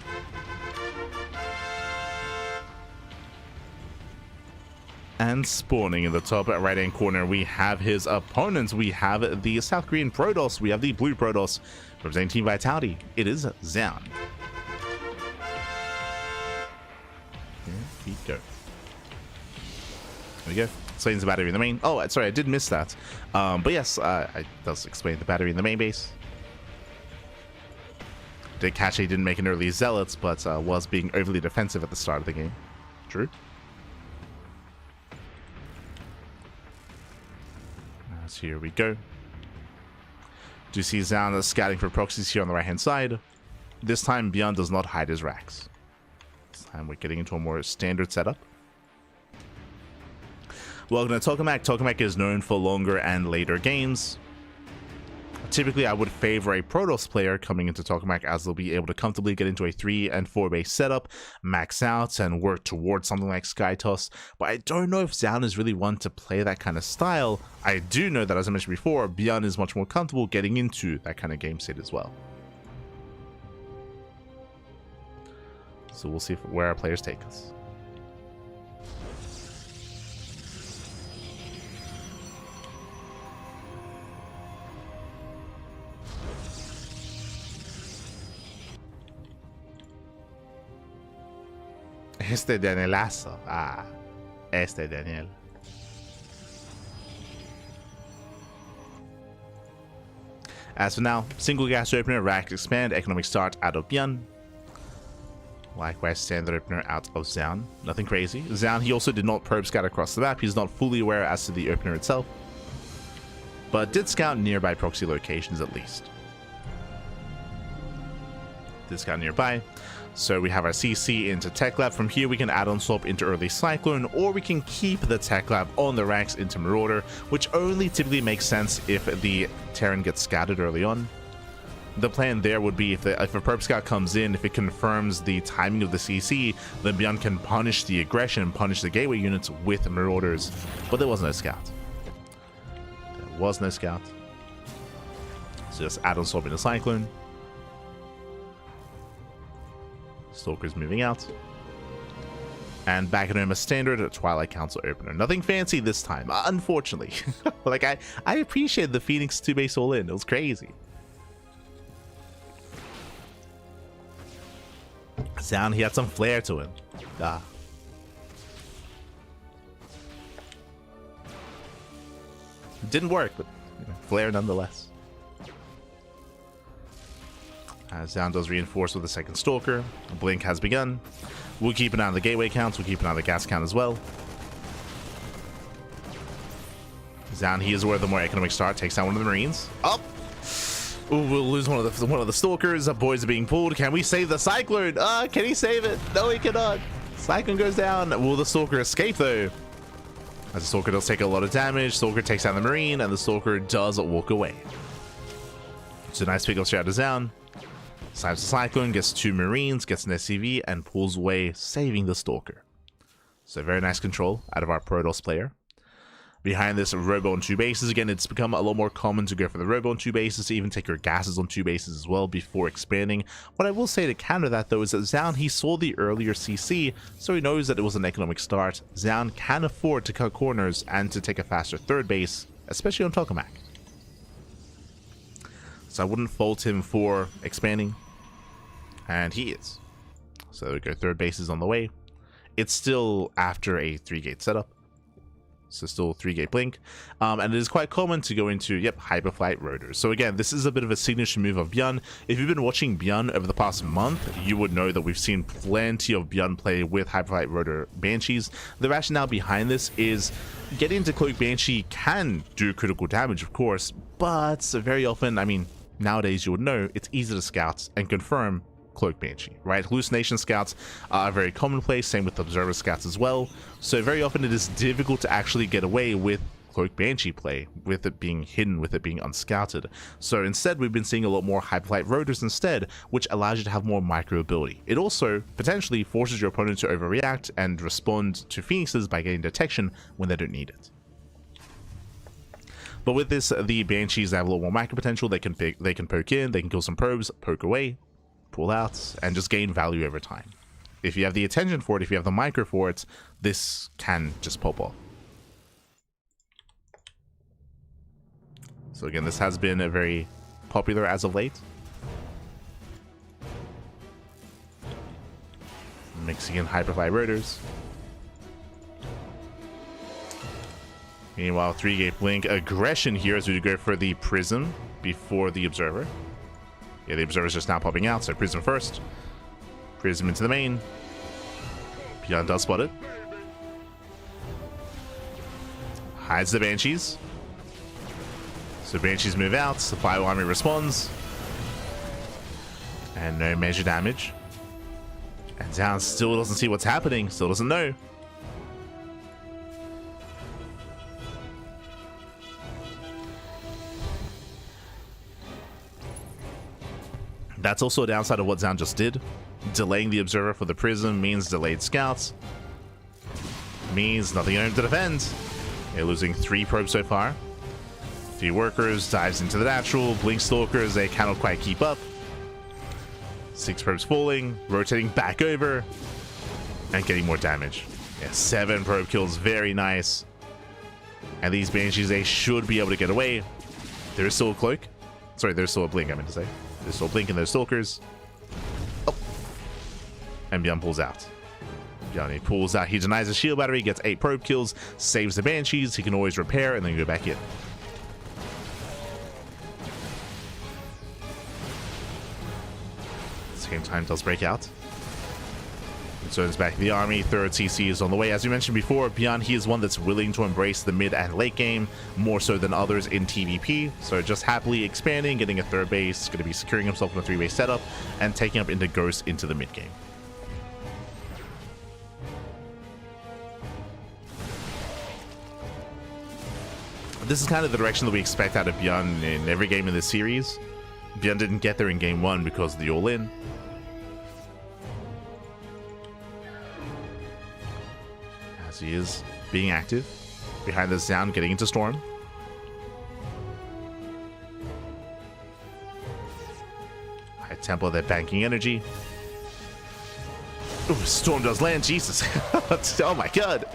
And spawning in the top right hand corner, we have his opponents. We have the South Korean Protoss. We have the blue Protoss representing Team Vitality. It is Zoun. Here we go. There we go. Explains the battery in the main. Oh, sorry, I did miss that. But yes, it does explain the battery in the main base. Did catch he didn't make an early Zealots, but was being overly defensive at the start of the game. True. Here we go. Do you see Zoun scouting for proxies here on the right hand side? This time ByuN does not hide his racks. This time we're getting into a more standard setup. Welcome to Tokamak. Tokamak is known for longer and later games. Typically, I would favor a Protoss player coming into Tokamak, as they'll be able to comfortably get into a 3 and 4 base setup, max out, and work towards something like Skytoss. But I don't know if Zoun is really one to play that kind of style. I do know that, as I mentioned before, ByuN is much more comfortable getting into that kind of game state as well. So we'll see where our players take us. Danielazo. Daniel. As for now, single gas opener, rack expand, economic start out of ByuN. Likewise, standard opener out of Zoun. Nothing crazy. Zoun, he also did not probe scout across the map. He's not fully aware as to the opener itself, but did scout nearby proxy locations at least. Did scout nearby. So we have our CC into Tech Lab. From here we can add on swap into early Cyclone, or we can keep the Tech Lab on the racks into Marauder, which only typically makes sense if the Terran gets scattered early on. The plan there would be if a Perp Scout comes in, if it confirms the timing of the CC, then ByuN can punish the aggression, punish the gateway units with Marauders. But there was no Scout. There was no Scout. So just add on swap into Cyclone. Stalker's moving out. And back at home a standard Twilight Council opener. Nothing fancy this time, unfortunately. Like, I appreciate the Phoenix 2 base all in. It was crazy. Zoun, he had some flair to him. It didn't work, but flair nonetheless. Zoun does reinforce with the second Stalker. Blink has begun. We'll keep an eye on the gateway counts. We'll keep an eye on the gas count as well. Zoun, he is aware of the more economic start. Takes down one of the Marines. Up. Ooh, we'll lose one of the Stalkers. Boys are being pulled. Can we save the Cyclone? Can he save it? No, he cannot. Cyclone goes down. Will the Stalker escape though? As the Stalker does take a lot of damage. Stalker takes down the Marine, and the Stalker does walk away. It's a nice pickup straight out of Zoun. Saves the Cyclone, gets 2 Marines, gets an SCV, and pulls away, saving the Stalker. So very nice control out of our Protoss player. Behind this, Robo on 2 bases. Again, it's become a lot more common to go for the Robo on 2 bases, to even take your gases on 2 bases as well before expanding. What I will say to counter that, though, is that Zoun, he saw the earlier CC, so he knows that it was an economic start. Zoun can afford to cut corners and to take a faster 3rd base, especially on Tokamak. So I wouldn't fault him for expanding. And he is. So there we go, 3rd base is on the way. It's still after a 3-gate setup. So still 3-gate blink. And it is quite common to go into, yep, Hyperflight Rotors. So again, this is a bit of a signature move of ByuN. If you've been watching ByuN over the past month, you would know that we've seen plenty of ByuN play with Hyperflight Rotor Banshees. The rationale behind this is getting into Cloak Banshee can do critical damage, of course, but very often, I mean, nowadays you would know, it's easy to scout and confirm Cloak Banshee, right? Hallucination scouts are very commonplace, same with Observer scouts as well. So very often it is difficult to actually get away with Cloak Banshee play, with it being hidden, with it being unscouted. So instead we've been seeing a lot more Hyperflight Rotors instead, which allows you to have more micro ability. It also potentially forces your opponent to overreact and respond to Phoenixes by getting detection when they don't need it. But with this, the Banshees have a lot more micro potential. They can poke in, they can kill some probes, poke away, pull out, and just gain value over time. If you have the attention for it, if you have the micro for it, this can just pop off. So again, this has been a very popular as of late. Mixing in Hyperflight Rotors. Meanwhile, 3-gate blink aggression here as we go for the Prism before the Observer. Yeah, the Observer's just now popping out, so Prism first. Prism into the main. ByuN does spot it. Hides the Banshees. So Banshees move out, the Bio Army responds. And no major damage. And Zoun still doesn't see what's happening, still doesn't know. That's also a downside of what Zoun just did. Delaying the Observer for the Prism means delayed scouts. Means nothing in him to defend. They're losing 3 probes so far. 3 workers, dives into the natural. Blink Stalkers, they cannot quite keep up. 6 probes falling, rotating back over, and getting more damage. Yeah, 7 probe kills, very nice. And these Banshees, they should be able to get away. There is still a cloak. Sorry, there's still a blink, I meant to say. There's still blinking those stalkers. Oh. And ByuN pulls out. ByuN, he pulls out. He denies the shield battery, gets 8 probe kills, saves the Banshees. He can always repair and then go back in. Same time does break out. So it's back to the army. 3rd CC is on the way. As we mentioned before, ByuN, he is one that's willing to embrace the mid and late game more so than others in TVP. So just happily expanding, getting a 3rd base, going to be securing himself in a 3-base setup, and taking up into Ghost into the mid game. This is kind of the direction that we expect out of ByuN in every game in this series. ByuN didn't get there in game 1 because of the all-in. He is being active behind the Zoun, getting into Storm. High tempo, they're banking energy. Ooh, Storm does land, Jesus. Oh my god.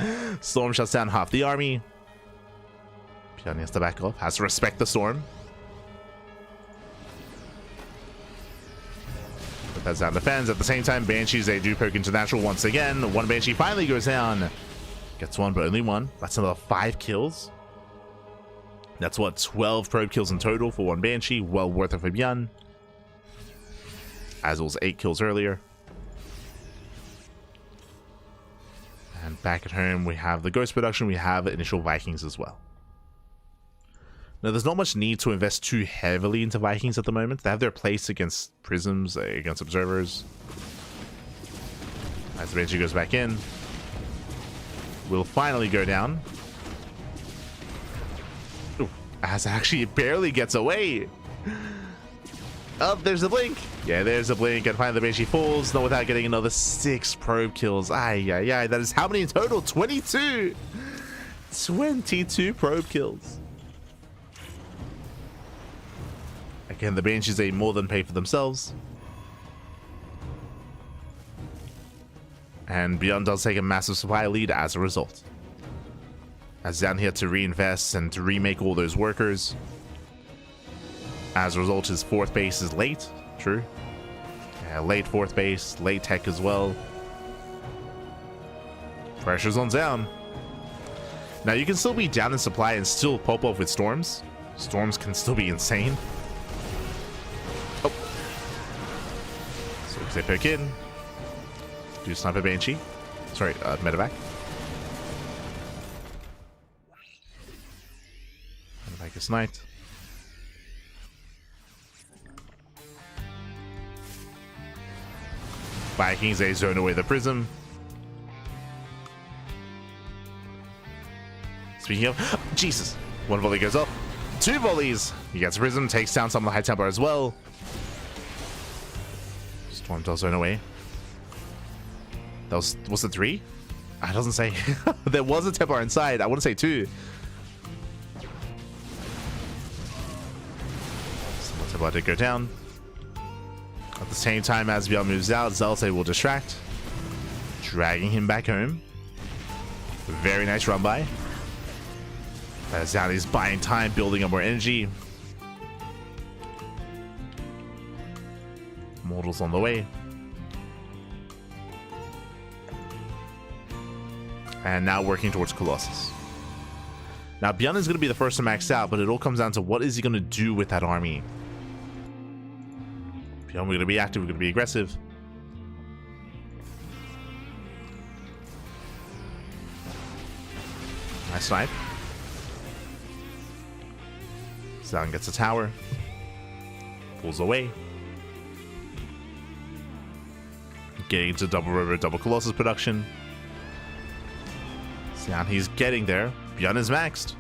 Storm shuts down half the army. ByuN has to back off, has to respect the Storm. But that Zoun defends. At the same time, Banshees, they do poke into natural once again. One Banshee finally goes down. Gets 1, but only 1. That's another 5 kills. That's what, 12 probe kills in total for 1 Banshee. Well worth it for ByuN. As was 8 kills earlier. And back at home, we have the Ghost production. We have initial Vikings as well. Now, there's not much need to invest too heavily into Vikings at the moment. They have their place against Prisms, against Observers. As the Banshee goes back in. Will finally go down. Ooh, as actually it barely gets away. Oh, there's a blink. Yeah, there's a blink. And finally the Banshee falls. Not without getting another 6 probe kills. Ay, ay, ay. That is how many in total? 22. 22 probe kills. Again, the Banshees, they more than pay for themselves. And ByuN does take a massive supply lead as a result. As Zoun here to reinvest and to remake all those workers. As a result, his 4th base is late. True. Yeah, late 4th base, late tech as well. Pressure's on Zoun. Now you can still be down in supply and still pop off with storms. Storms can still be insane. Oh. So they pick in. Do sniper banshee. Sorry, medevac. Medevac is sniped. Vikings, they zone away the prism. Speaking of, Jesus, one volley goes up, 2 volleys. He gets prism, takes down some of the high tempo as well. Storm does zone away. That was it 3? It doesn't say. There was a Templar inside. I want to say 2. Someone's about to go down. At the same time as ByuN moves out, Zealot's will distract, dragging him back home. Very nice run by. As Zoun is buying time, building up more energy. Mortals on the way. And now working towards Colossus. Now ByuN is going to be the first to max out, but it all comes down to what is he going to do with that army. ByuN, we're going to be active, we're going to be aggressive. Nice snipe. Zoun gets a tower. Pulls away. Getting into double river, double Colossus production. Zoun, he's getting there. ByuN is maxed.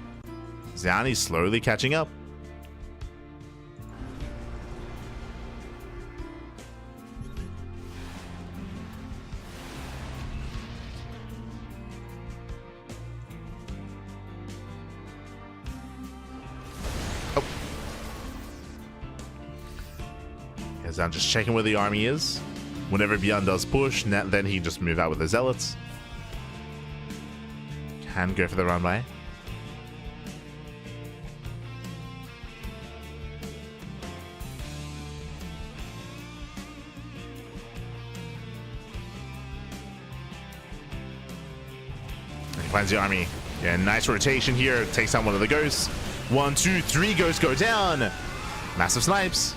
Zoun, he's slowly catching up. Oh. Yeah, Zoun just checking where the army is. Whenever ByuN does push, then he just move out with the Zealots. Can go for the run by. And he finds the army. Yeah, nice rotation here. Takes down one of the ghosts. 1, 2, 3 ghosts go down. Massive snipes.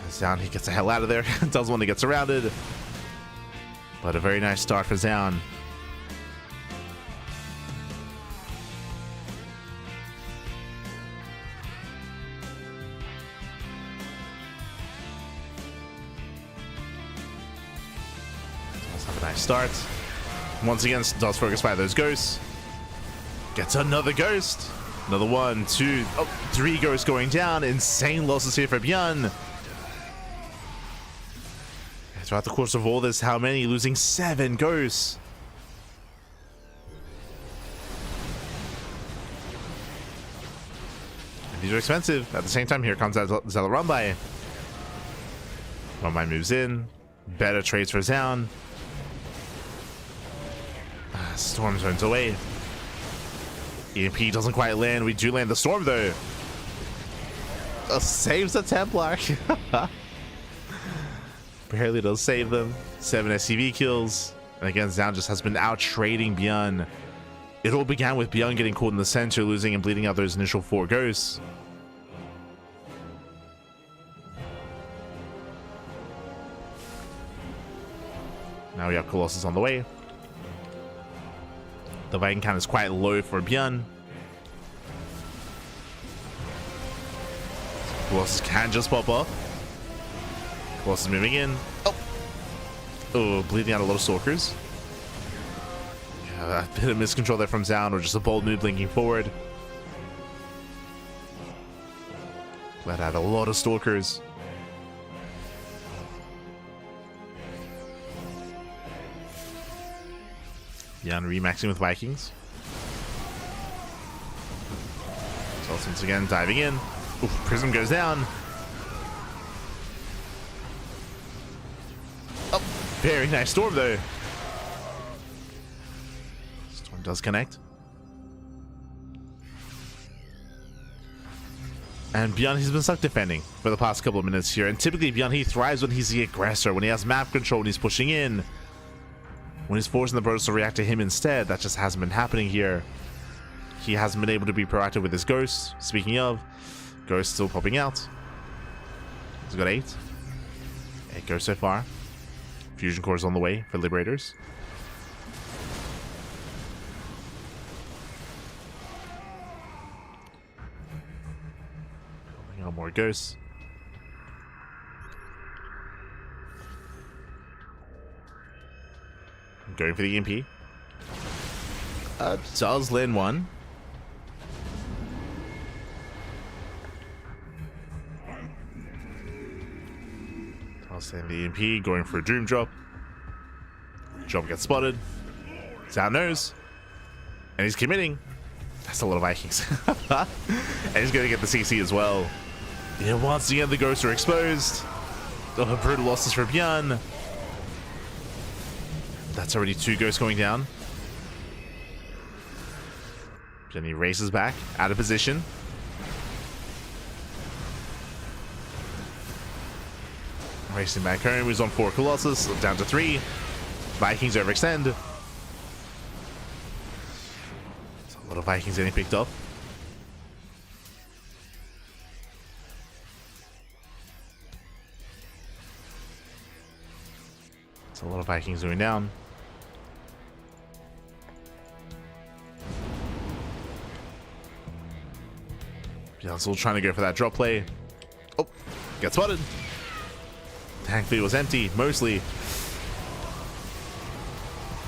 Zoun, he gets the hell out of there. Doesn't want to get surrounded. But a very nice start for Zoun. Does have a nice start. Once again, does focus by those ghosts. Gets another ghost. Another 1, 2, 3 ghosts going down. Insane losses here for ByuN. Throughout the course of all this, how many? Losing 7 ghosts. And these are expensive. At the same time, here comes that Zealot run by. Run by moves in. Better trades for Zoun. Storm zones away. EMP doesn't quite land. We do land the storm though. Saves the Templar. Barely does save them. 7 SCV kills. And again, Zoun just has been out trading ByuN. It all began with ByuN getting caught in the center, losing and bleeding out those initial 4 ghosts. Now we have Colossus on the way. The Viking count is quite low for ByuN. Colossus can just pop off. Colossus moving in. Oh, bleeding out a lot of Stalkers. Yeah, a bit of miscontrol there from Zoun, or just a bold move blinking forward. Let out a lot of Stalkers. ByuN remaxing with Vikings. So once again, diving in. Oof, Prism goes down. Oh, very nice Storm though. Storm does connect. And ByuN, he's been stuck defending for the past couple of minutes here. And typically ByuN, he thrives when he's the aggressor, when he has map control, when he's pushing in. when he's forcing the Protoss to react to him instead. That just hasn't been happening here. He hasn't been able to be proactive with his Ghost. Speaking of, Ghost still popping out. He's got 8. 8 Ghosts so far. Fusion Core is on the way for Liberators. Building out more Ghosts. Going for the EMP. Does land one. Does land the EMP. Going for a Doom Drop. Drop gets spotted. Zoun knows. And he's committing. That's a lot of Vikings. And he's going to get the CC as well. Yeah, once again, the Ghosts are exposed. Oh, brutal losses for ByuN. That's already 2 Ghosts going down. Jenny races back, out of position. Racing back home, he's on 4 Colossus, down to 3. Vikings overextend. There's a lot of Vikings getting picked up. There's a lot of Vikings going down. ByuN still trying to go for that drop play. Oh, gets spotted. Tank fleet was empty, mostly.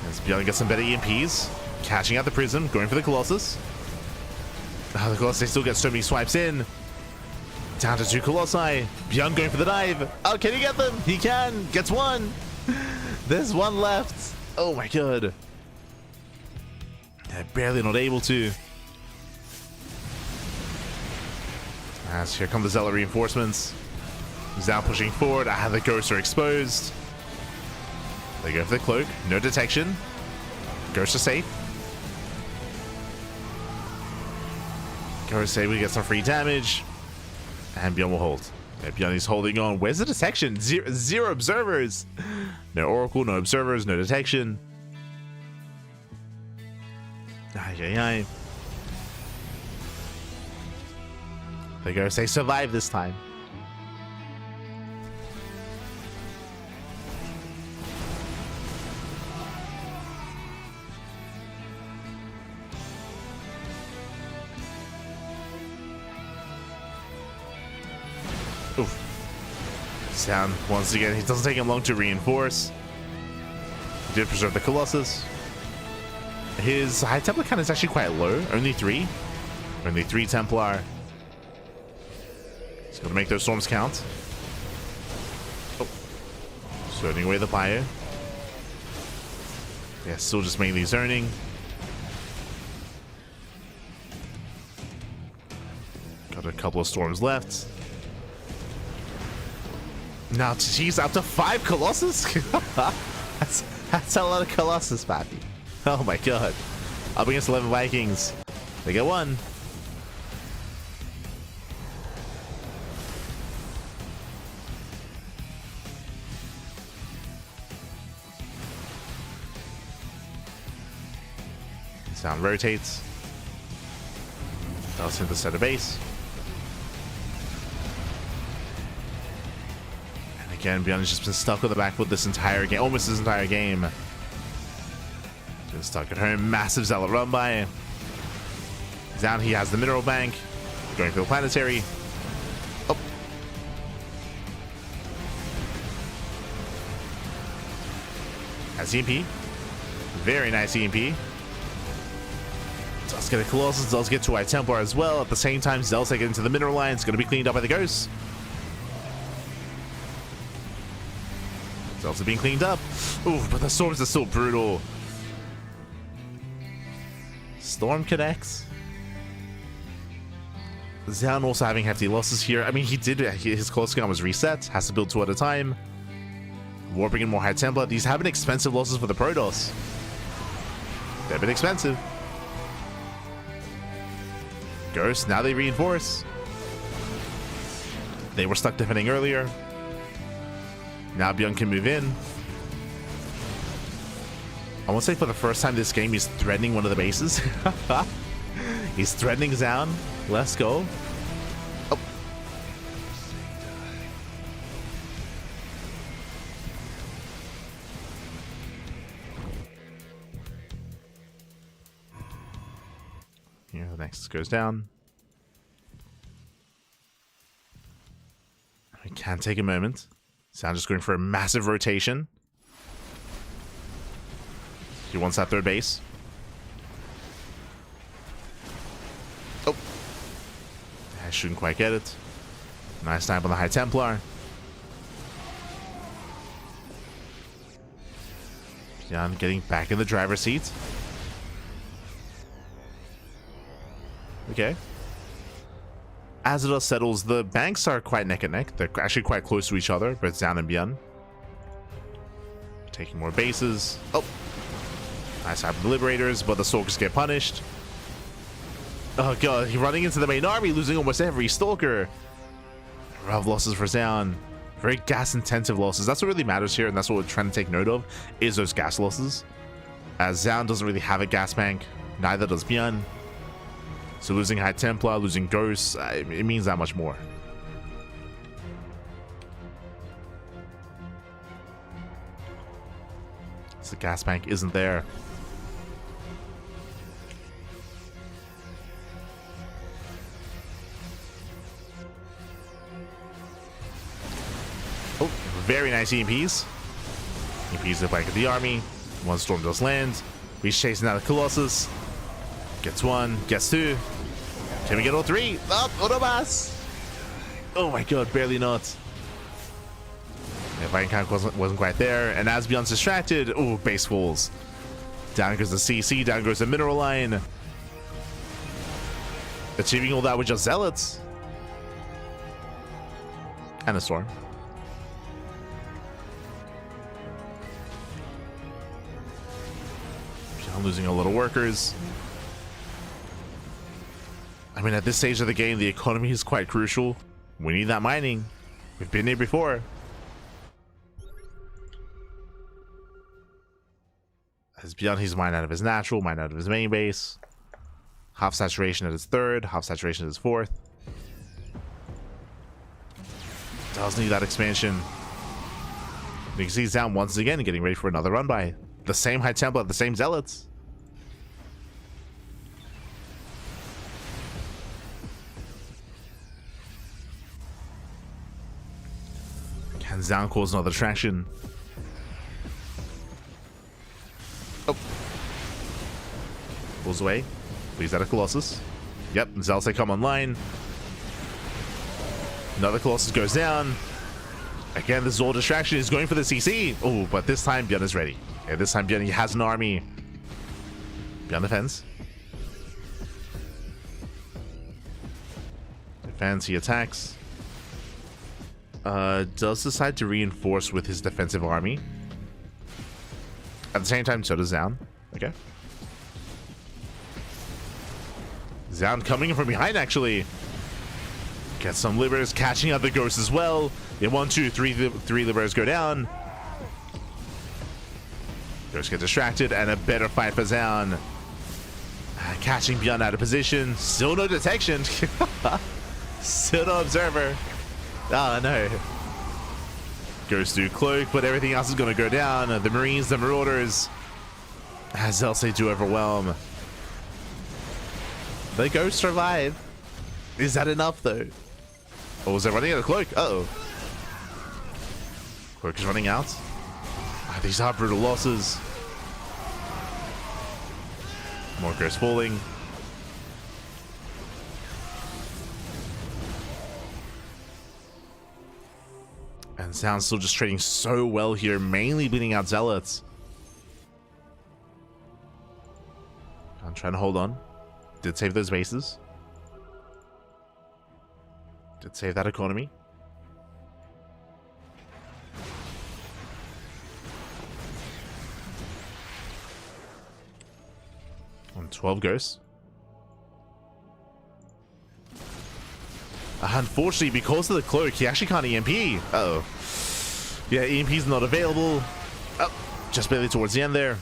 As ByuN gets some better EMPs. Catching out the Prism, going for the Colossus. The Colossus still gets so many swipes in. Down to 2 Colossi. ByuN going for the dive. Oh, can he get them? He can. Gets 1. There's 1 left. Oh my god. They're barely not able to. As here come the Zealot reinforcements. He's now pushing forward. The Ghosts are exposed. They go for the cloak. No detection. Ghosts are safe. Ghosts able to get some free damage. And ByuN will hold. Yeah, ByuN is holding on. Where's the detection? Zero observers. No Oracle, no observers, no detection. Ay. The Ghosts, they survive this time. Oof. Zoun, once again, it doesn't take him long to reinforce. He did preserve the Colossus. His high Templar count is actually quite low. Only 3. Only 3 Templar. He's going to make those storms count. Oh. Zoning away the Pyre. Yeah, still just mainly zoning. Got a couple of storms left. Now she's up to 5 Colossus. that's a lot of Colossus, Pappy. Oh my god. Up against 11 Vikings. They get 1. Zoun rotates. Does hit the center base. And again, ByuN has just been stuck with the back foot this entire game. Almost this entire game. Been stuck at home. Massive Zealot run by. Zoun, he has the mineral bank. Going for the planetary. Oh. Has EMP. Very nice EMP. Does get a Colossus, does get to White Templar as well. At the same time, Zel's get into the mineral line. It's going to be cleaned up by the Ghosts. Zel's being cleaned up. Ooh, but the storms are still brutal. Storm connects. Zoun also having hefty losses here. I mean, his Colossus gun was reset. Has to build 2 at a time. Warping in more High Templar. These have been expensive losses for the Protoss. They've been expensive. Ghosts, now they reinforce. They were stuck defending earlier. Now ByuN can move in. I won't say for the first time this game he's threatening one of the bases. He's threatening Zoun. Let's go. Oh. Here, the Nexus goes down. We can take a moment. Zoun just going for a massive rotation. He wants that third base. Oh. I shouldn't quite get it. Nice snipe on the High Templar. ByuN getting back in the driver's seat. Okay. As it all settles, the banks are quite neck and neck. They're actually quite close to each other, both Zoun and ByuN. Taking more bases. Oh. Nice snipe on the Liberators, but the Stalkers get punished. Oh god, he's running into the main army, losing almost every Stalker. Rough losses for Zoun. Very gas-intensive losses. That's what really matters here, and that's what we're trying to take note of, is those gas losses. As Zoun doesn't really have a gas bank, neither does ByuN. So losing High Templar, losing Ghosts, it means that much more. So the gas bank isn't there. Oh, very nice EMPs. EMPs are back at the army. One storm does land. He's chasing out the Colossus. Gets one, gets two. Can we get all three? Oh, Autobas! Oh my god, barely not. Yeah, Viking Count wasn't quite there. And as ByuN's distracted, oh, base falls. Down goes the CC, down goes the Mineral Line. Achieving all that with just Zealots. And a Storm. ByuN losing a lot of workers. I mean, at this stage of the game, the economy is quite crucial. We need that mining. We've been here before. As ByuN, he's mined out of his natural, mined out of his main base. Half saturation at his third, half saturation at his fourth. Does need that expansion. You can see he's down once again, getting ready for another run by. The same High Templar, the same Zealots. Can Zoun cause another distraction? Oh. Pulls away. Leaves out a Colossus. Yep, Zealots come online. Another Colossus goes down. Again, this Zol distraction is going for the CC. Oh, but this time ByuN is ready. Okay, this time ByuN, he has an army. ByuN defends. Defends, he attacks. Does decide to reinforce with his defensive army. At the same time, so does Zoun. Okay. Zoun coming from behind, actually. Gets some Liberators, catching out the Ghosts as well. Yeah, 1, 2, 3 Liberators go down. Ghosts get distracted, and a better fight for Zoun. Catching ByuN out of position. Still no detection. Still no observer. Oh no. Goes through Cloak, but everything else is going to go down. The Marines, the Marauders. As else they do overwhelm. The Ghosts survive. Is that enough though? Oh, is that running out of Cloak? Uh-oh. Cloak is running out. These are brutal losses. More Ghosts falling. And Zoun's still just trading so well here, mainly bleeding out Zealots. I'm trying to hold on. Did save those bases. Did save that economy. On 12 Ghosts. Unfortunately, because of the Cloak, he actually can't EMP. Uh-oh. Yeah, EMP's not available. Oh, just barely towards the end there.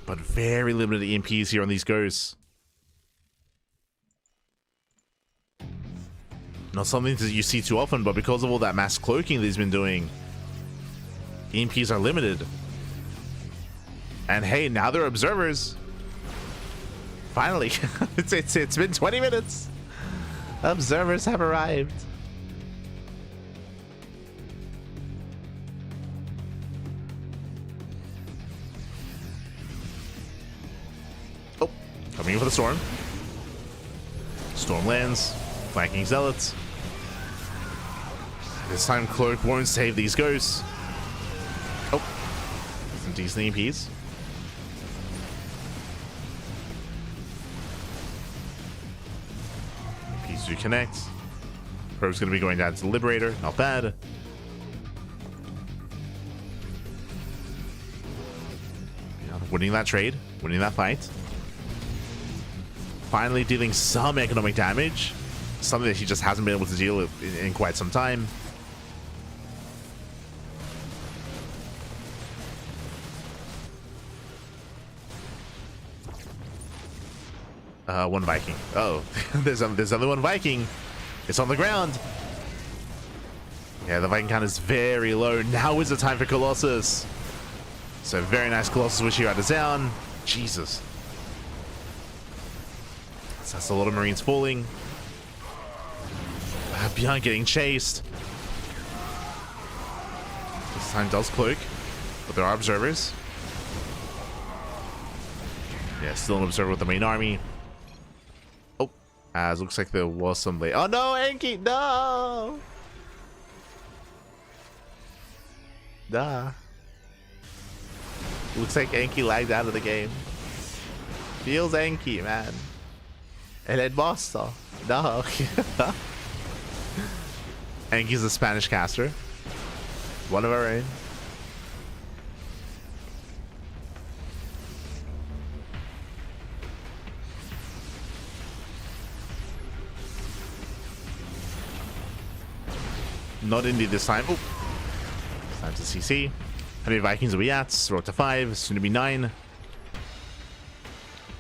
But very limited EMPs here on these ghosts. Not something that you see too often, but because of all that mass cloaking that he's been doing, EMPs are limited. And hey, now they're observers. Finally, it's been 20 minutes. Observers have arrived. Oh, coming in for the storm. Storm lands, flanking zealots. This time Cloak won't save these ghosts. Oh, some decent EMPs. EMPs do connect. Probe's going to be going down to the Liberator. Not bad. Winning that trade. Winning that fight. Finally dealing some economic damage. Something that he just hasn't been able to deal with in quite some time. One Viking. Oh, there's only one Viking. It's on the ground. Yeah, the Viking count is very low. Now is the time for Colossus. So very nice Colossus wish here out of Zoun. Jesus. So that's a lot of Marines falling. ByuN getting chased. This time does cloak, but there are observers. Yeah, still an observer with the main army. Oh, as looks like there was some late. Oh no, Enki, no! Duh. Looks like Enki lagged out of the game. Feels Enki, man. El Hermoso. No. Enki's a Spanish caster. One of our own. Not indeed this time. Oh. Time to CC. How many Vikings are we at? We're up to 5, soon to be 9.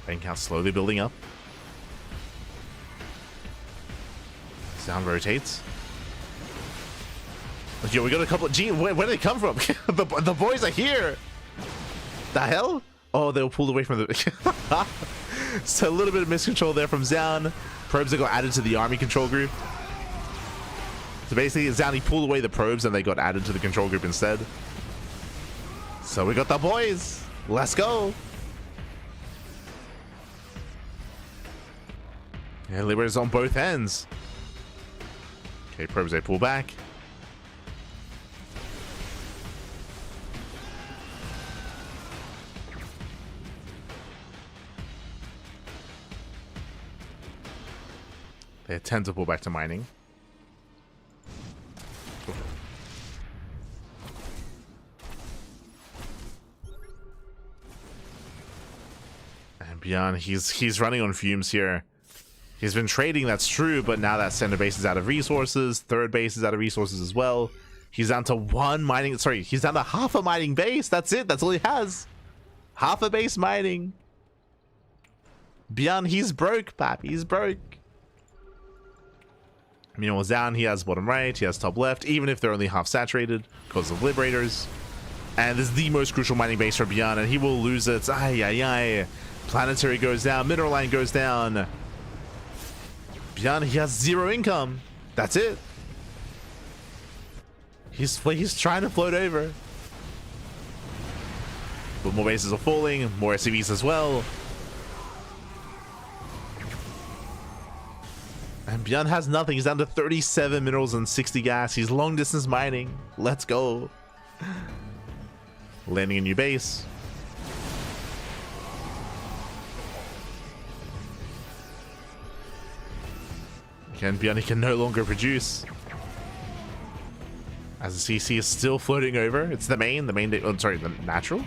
Bank count slowly building up. Zoun rotates. Yo, we got a couple of... Gee, where did they come from? the boys are here! The hell? Oh, they were pulled away from the... So a little bit of miscontrol there from Zoun. Probes that got added to the army control group. So basically, Zoun, he pulled away the probes and they got added to the control group instead. So we got the boys. Let's go. Yeah, Liberators on both ends. Okay, probes they pull back. They tend to pull back to mining. And ByuN, he's running on fumes here. He's been trading, that's true, but now that center base is out of resources, third base is out of resources as well. He's down to one mining, sorry, he's down to half a mining base. That's it, that's all he has. Half a base mining. ByuN, he's broke, pap, he's broke. Meanwhile, Zoun, he has bottom right, he has top left, even if they're only half saturated because of Liberators. And this is the most crucial mining base for ByuN, and he will lose it. Ay, ay, ay. Planetary goes down, mineral line goes down. ByuN, he has 0 income. That's it. He's trying to float over. But more bases are falling, more SCVs as well. And ByuN has nothing. He's down to 37 minerals and 60 gas. He's long distance mining. Let's go. Landing a new base. Again, ByuN can no longer produce. As the CC is still floating over. It's the main, oh, sorry, the natural?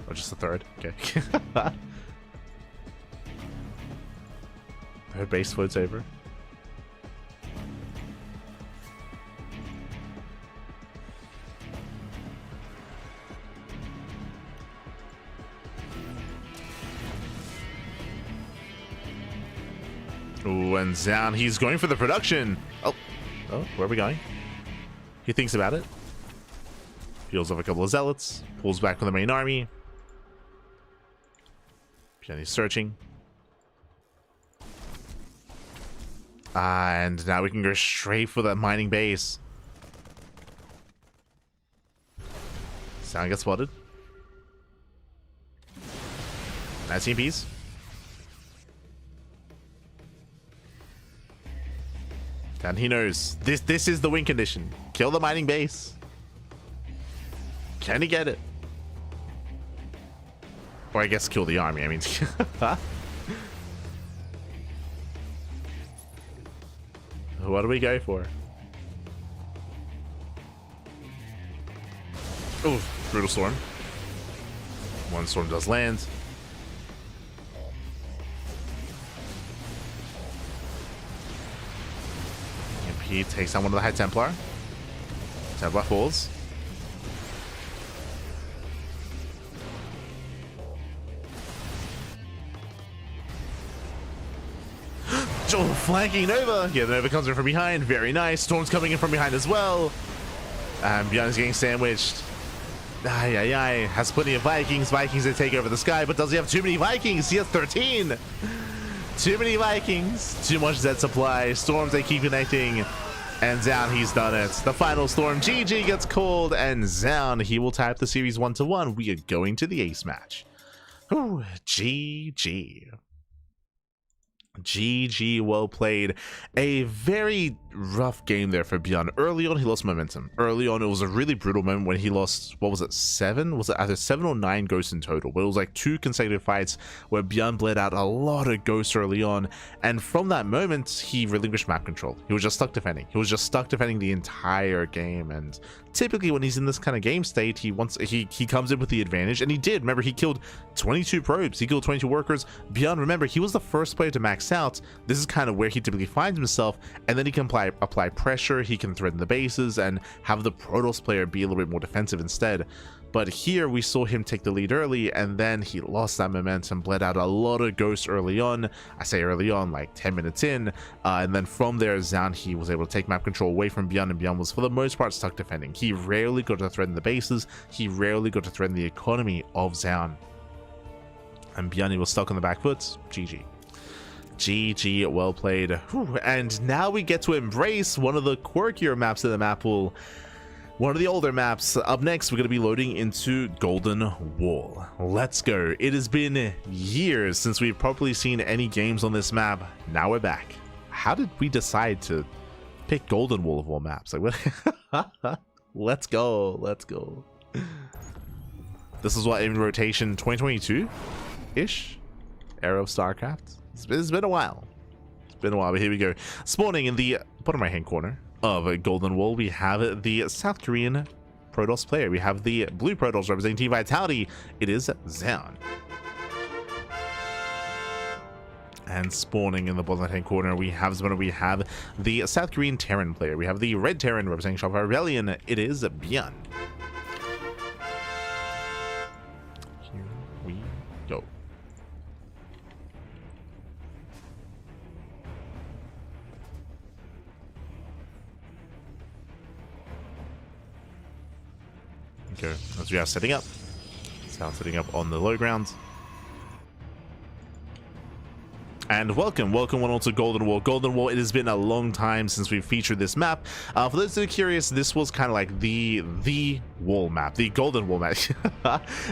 Or just the third? Okay. Third base floats over. Ooh, and Zoun, he's going for the production. Oh, where are we going? He thinks about it. Heals off a couple of zealots. Pulls back from the main army. ByuN is searching. And now we can go straight for that mining base. Zoun gets spotted. 19 piece. And he knows this is the win condition. Kill the mining base. Can he get it? Or I guess kill the army. I mean, what do we go for? Oh, brutal storm. One storm does land. He takes down one of the High Templar. Templar falls. Oh, flanking Nova. Yeah, the Nova comes in from behind. Very nice. Storm's coming in from behind as well. And ByuN is getting sandwiched. Ay. Has plenty of Vikings. Vikings that take over the sky, but does he have too many Vikings? He has 13. Too many Vikings. Too much Zed supply. Storms, they keep connecting. And Zoun, he's done it. The final storm, GG, gets called. And Zoun, he will tie up the series 1-1. We are going to the ace match. Ooh, GG. GG, well played. A very rough game there for ByuN. Early on, he lost momentum. Early on, it was a really brutal moment when he lost, what was it, 7? Was it either 7 or 9 ghosts in total? But it was like 2 consecutive fights where ByuN bled out a lot of ghosts early on. And from that moment, he relinquished map control. He was just stuck defending. He was just stuck defending the entire game. And typically when he's in this kind of game state, he comes in with the advantage, and he did. Remember, he killed 22 probes. He killed 22 workers. ByuN, remember, he was the first player to max out. This is kind of where he typically finds himself, and then he can apply pressure. He can threaten the bases and have the Protoss player be a little bit more defensive instead. But here we saw him take the lead early, and then he lost that momentum, bled out a lot of ghosts early on. I say early on, like 10 minutes in, and then from there, Zoun, he was able to take map control away from ByuN, and ByuN was for the most part stuck defending. He rarely got to threaten the bases. He rarely got to threaten the economy of Zoun. And ByuN, he was stuck on the back foot. GG. GG, well played. Whew. And now we get to embrace one of the quirkier maps in the map pool. One of the older maps. Up next, we're going to be loading into Golden Wall. Let's go. It has been years since we've properly seen any games on this map. Now we're back. How did we decide to pick Golden Wall of all maps? Like, what? Let's go. Let's go. This is what, in rotation 2022-ish? Era of StarCraft? It's been a while. It's been a while, but here we go. Spawning in the bottom right-hand corner of Golden Wall, we have the South Korean Protoss player. We have the blue Protoss representing Team Vitality. It is Zoun. And spawning in the bottom right-hand corner, we have the South Korean Terran player. We have the red Terran representing Shopify Rebellion. It is ByuN. Here we go. Okay, as we are setting up. Zoun setting up on the low ground. And welcome one all to Golden Wall. Golden Wall, it has been a long time since we've featured this map. For those that are curious, this was kind of like the wall map, the Golden Wall map.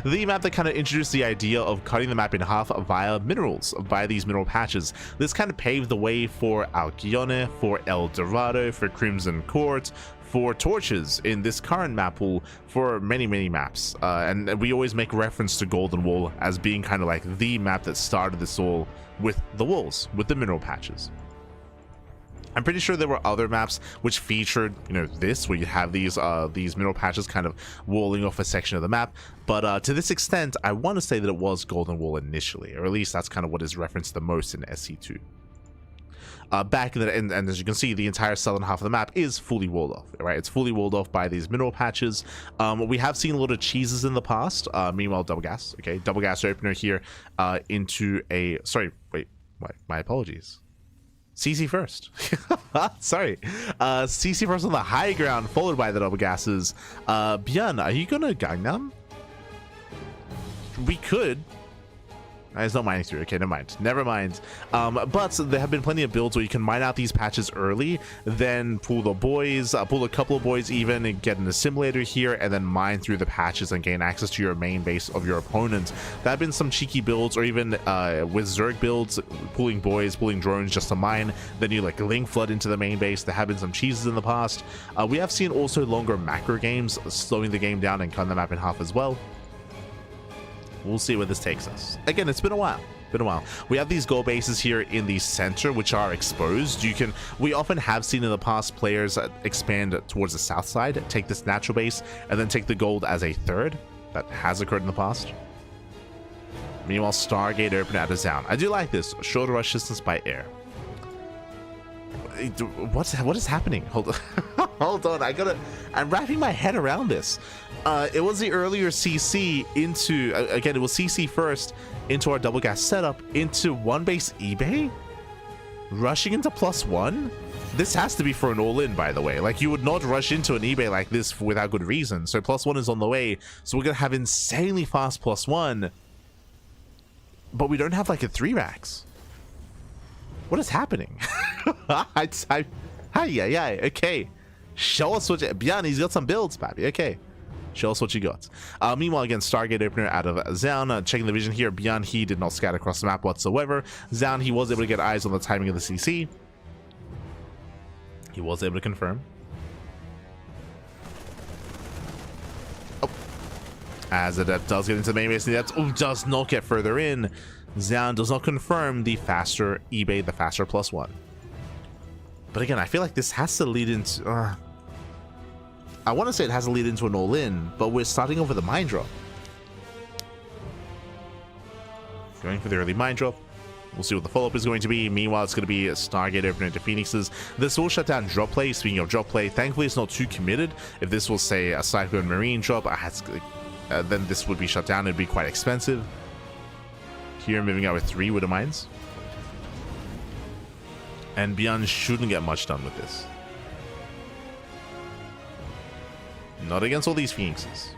The map that kind of introduced the idea of cutting the map in half via minerals, via these mineral patches. This kind of paved the way for Alkyone, for El Dorado, for Crimson Court, for torches in this current map pool, for many maps, and we always make reference to Golden Wall as being kind of like the map that started this all with the walls, with the mineral patches. I'm pretty sure there were other maps which featured, you know, this, where you have these mineral patches kind of walling off a section of the map, but to this extent, I want to say that it was Golden Wall initially, or at least that's kind of what is referenced the most in SC2. Back in the and as you can see, the entire southern half of the map is fully walled off, right? It's fully walled off by these mineral patches. We have seen a lot of cheeses in the past. Meanwhile, double gas, okay, double gas opener here into a, sorry, wait, my apologies. CC first. Sorry. CC first on the high ground, followed by the double gases. ByuN, are you gonna Gangnam? We could. It's not mining through. Okay, never mind. But there have been plenty of builds where you can mine out these patches early, then pull the boys, pull a couple of boys even, and get an assimilator here, and then mine through the patches and gain access to your main base of your opponent. There have been some cheeky builds, or even with Zerg builds, pulling boys, pulling drones just to mine, then you like link flood into the main base. There have been some cheeses in the past. We have seen also longer macro games, slowing the game down and cutting the map in half as well. We'll see where this takes us. Again, it's been a while. We have these gold bases here in the center, which are exposed. We often have seen in the past players expand towards the south side, take this natural base, and then take the gold as a third. That has occurred in the past. Meanwhile, Stargate open out of Zoun. I do like this. Shorter rush distance by air. What is happening? Hold on. Hold on. I'm wrapping my head around this. It was the earlier CC into, again, it was CC first into our double gas setup into one base eBay, rushing into +1. This has to be for an all-in, by the way. Like, you would not rush into an eBay like this without good reason. So +1 is on the way. So we're gonna have insanely fast +1, but we don't have like a 3 racks. What is happening? Okay. Show us what ByuN, he's got some builds, baby. Okay. Show us what you got. Meanwhile, again, Stargate opener out of Zoun. Checking the vision here, ByuN, he did not scatter across the map whatsoever. Zoun, he was able to get eyes on the timing of the CC. He was able to confirm. Oh. As Adept does get into the main base, the Adept does not get further in. Zoun does not confirm the faster eBay, the faster +1. But again, I feel like this has to lead into... I want to say it has to lead into an all-in, but we're starting over the mine drop. Going for the early mine drop. We'll see what the follow-up is going to be. Meanwhile, it's going to be a Stargate opener into Phoenixes. This will shut down drop play. Speaking of drop play, thankfully it's not too committed. If this was, say, a Cyclone Marine drop, then this would be shut down. It'd be quite expensive. Here, moving out with 3 Widow Mines. And ByuN shouldn't get much done with this. Not against all these Phoenixes.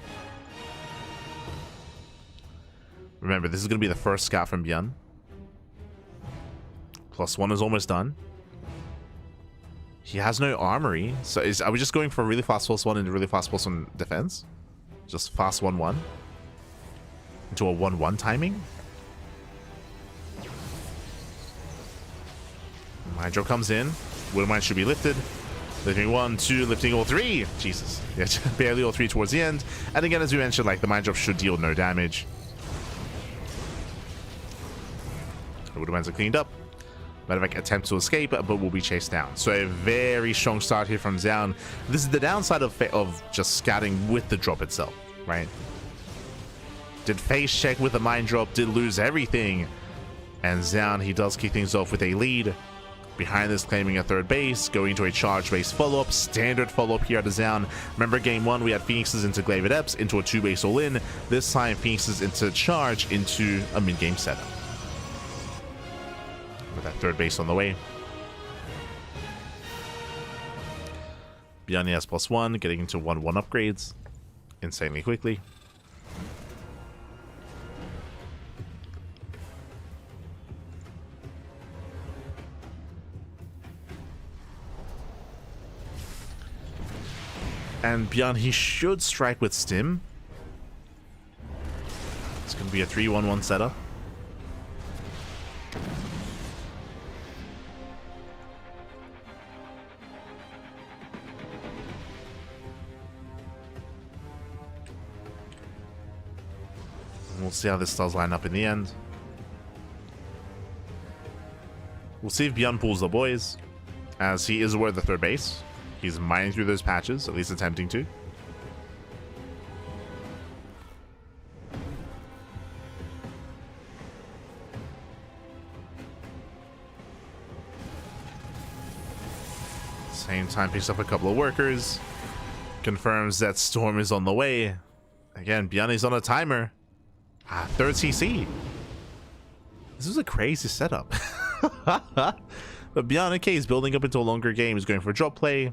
Remember, this is going to be the first scout from ByuN. +1 is almost done. He has no armory. So are we just going for really fast +1 into really fast +1 defense? Just fast 1-1? Into a 1-1 timing? Hydro comes in. Widow Mine should be lifted. Lifting 1, 2, lifting all 3. Jesus. Yeah, barely all 3 towards the end. And again, as we mentioned, like, the mine drop should deal no damage. The Widow Mines are cleaned up. Matter of fact, attempt to escape, but will be chased down. So a very strong start here from Zoun. This is the downside of just scouting with the drop itself, right? Did face check with the mine drop, did lose everything. And Zoun, he does kick things off with a lead. Behind this, claiming a third base, going to a charge-based follow-up, standard follow-up here at the Zoun. Remember, game 1, we had Phoenixes into Glaive Adepts, into a 2-base all-in. This time, Phoenixes into charge, into a mid-game setup. With that third base on the way. ByuN has +1, getting into 1-1 upgrades insanely quickly. And ByuN, he should strike with Stim. It's going to be a 3-1-1 setup. We'll see how this does line up in the end. We'll see if ByuN pulls the boys, as he is aware of the third base. He's mining through those patches, at least attempting to. Same time, picks up a couple of workers. Confirms that Storm is on the way. Again, ByuN is on a timer. Third CC. This was a crazy setup. But ByuN, okay, he's building up into a longer game. He's going for a drop play,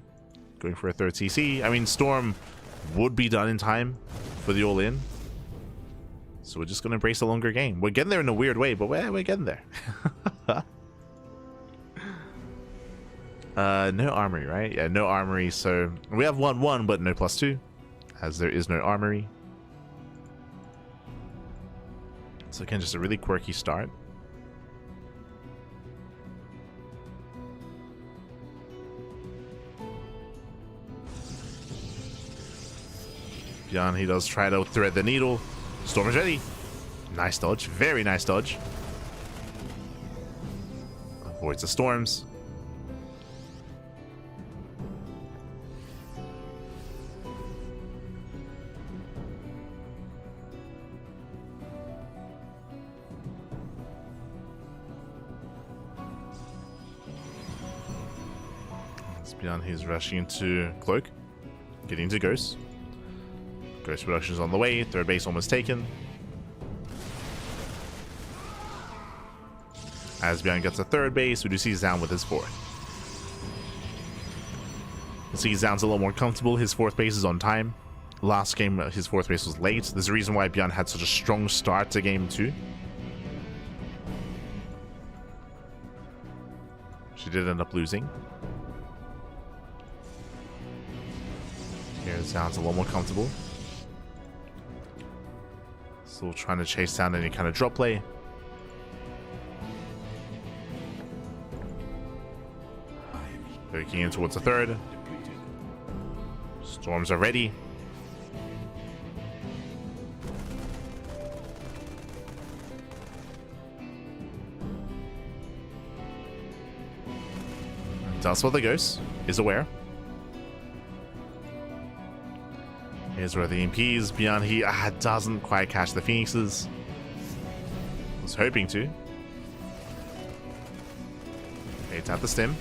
going for a third CC. I mean, Storm would be done in time for the all-in. So we're just going to embrace a longer game. We're getting there in a weird way, but we're getting there. No armory, right? Yeah, no armory. So we have 1-1, but no +2, as there is no armory. So again, just a really quirky start. ByuN, he does try to thread the needle. Storm is ready. Nice dodge. Very nice dodge. Avoids the storms. ByuN, he's rushing into Cloak, getting into Ghost. Ghost production is on the way. Third base almost taken. As ByuN gets a third base, we do see Zoun with his fourth. We'll see Zoun's a little more comfortable. His fourth base is on time. Last game, his fourth base was late. There's a reason why ByuN had such a strong start to game 2. She did end up losing. Here, Zoun's a little more comfortable. Still trying to chase down any kind of drop play. Poking in towards the third. Storms are ready. Does what the ghost is aware. Here's where the EMPs. ByuN, he doesn't quite catch the Phoenixes. Was hoping to. Okay, tap the stim.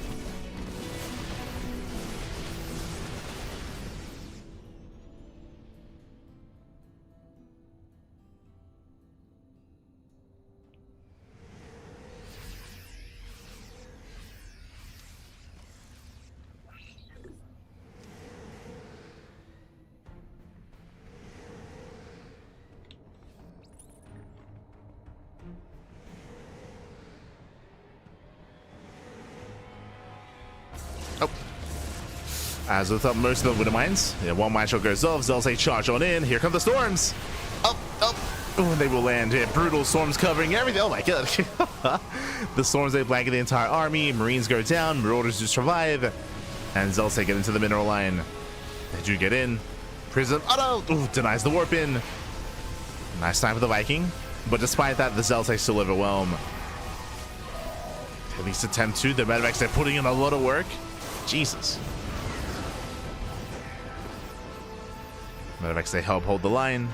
As with most of the Widow Mines, yeah, one mine shot goes off. Zelzay charge on in. Here come the storms. Up. Oh, they will land here. Brutal storms covering everything. Oh my god. The storms, they blanket the entire army. Marines go down. Marauders do survive. And Zelzay get into the mineral line. They do get in. Prism. Oh no. Ooh, denies the warp in. Nice time for the Viking. But despite that, the Zelzay still overwhelm. At least attempt to. The Medivacs, they're putting in a lot of work. Jesus. Medivacs, they help hold the line.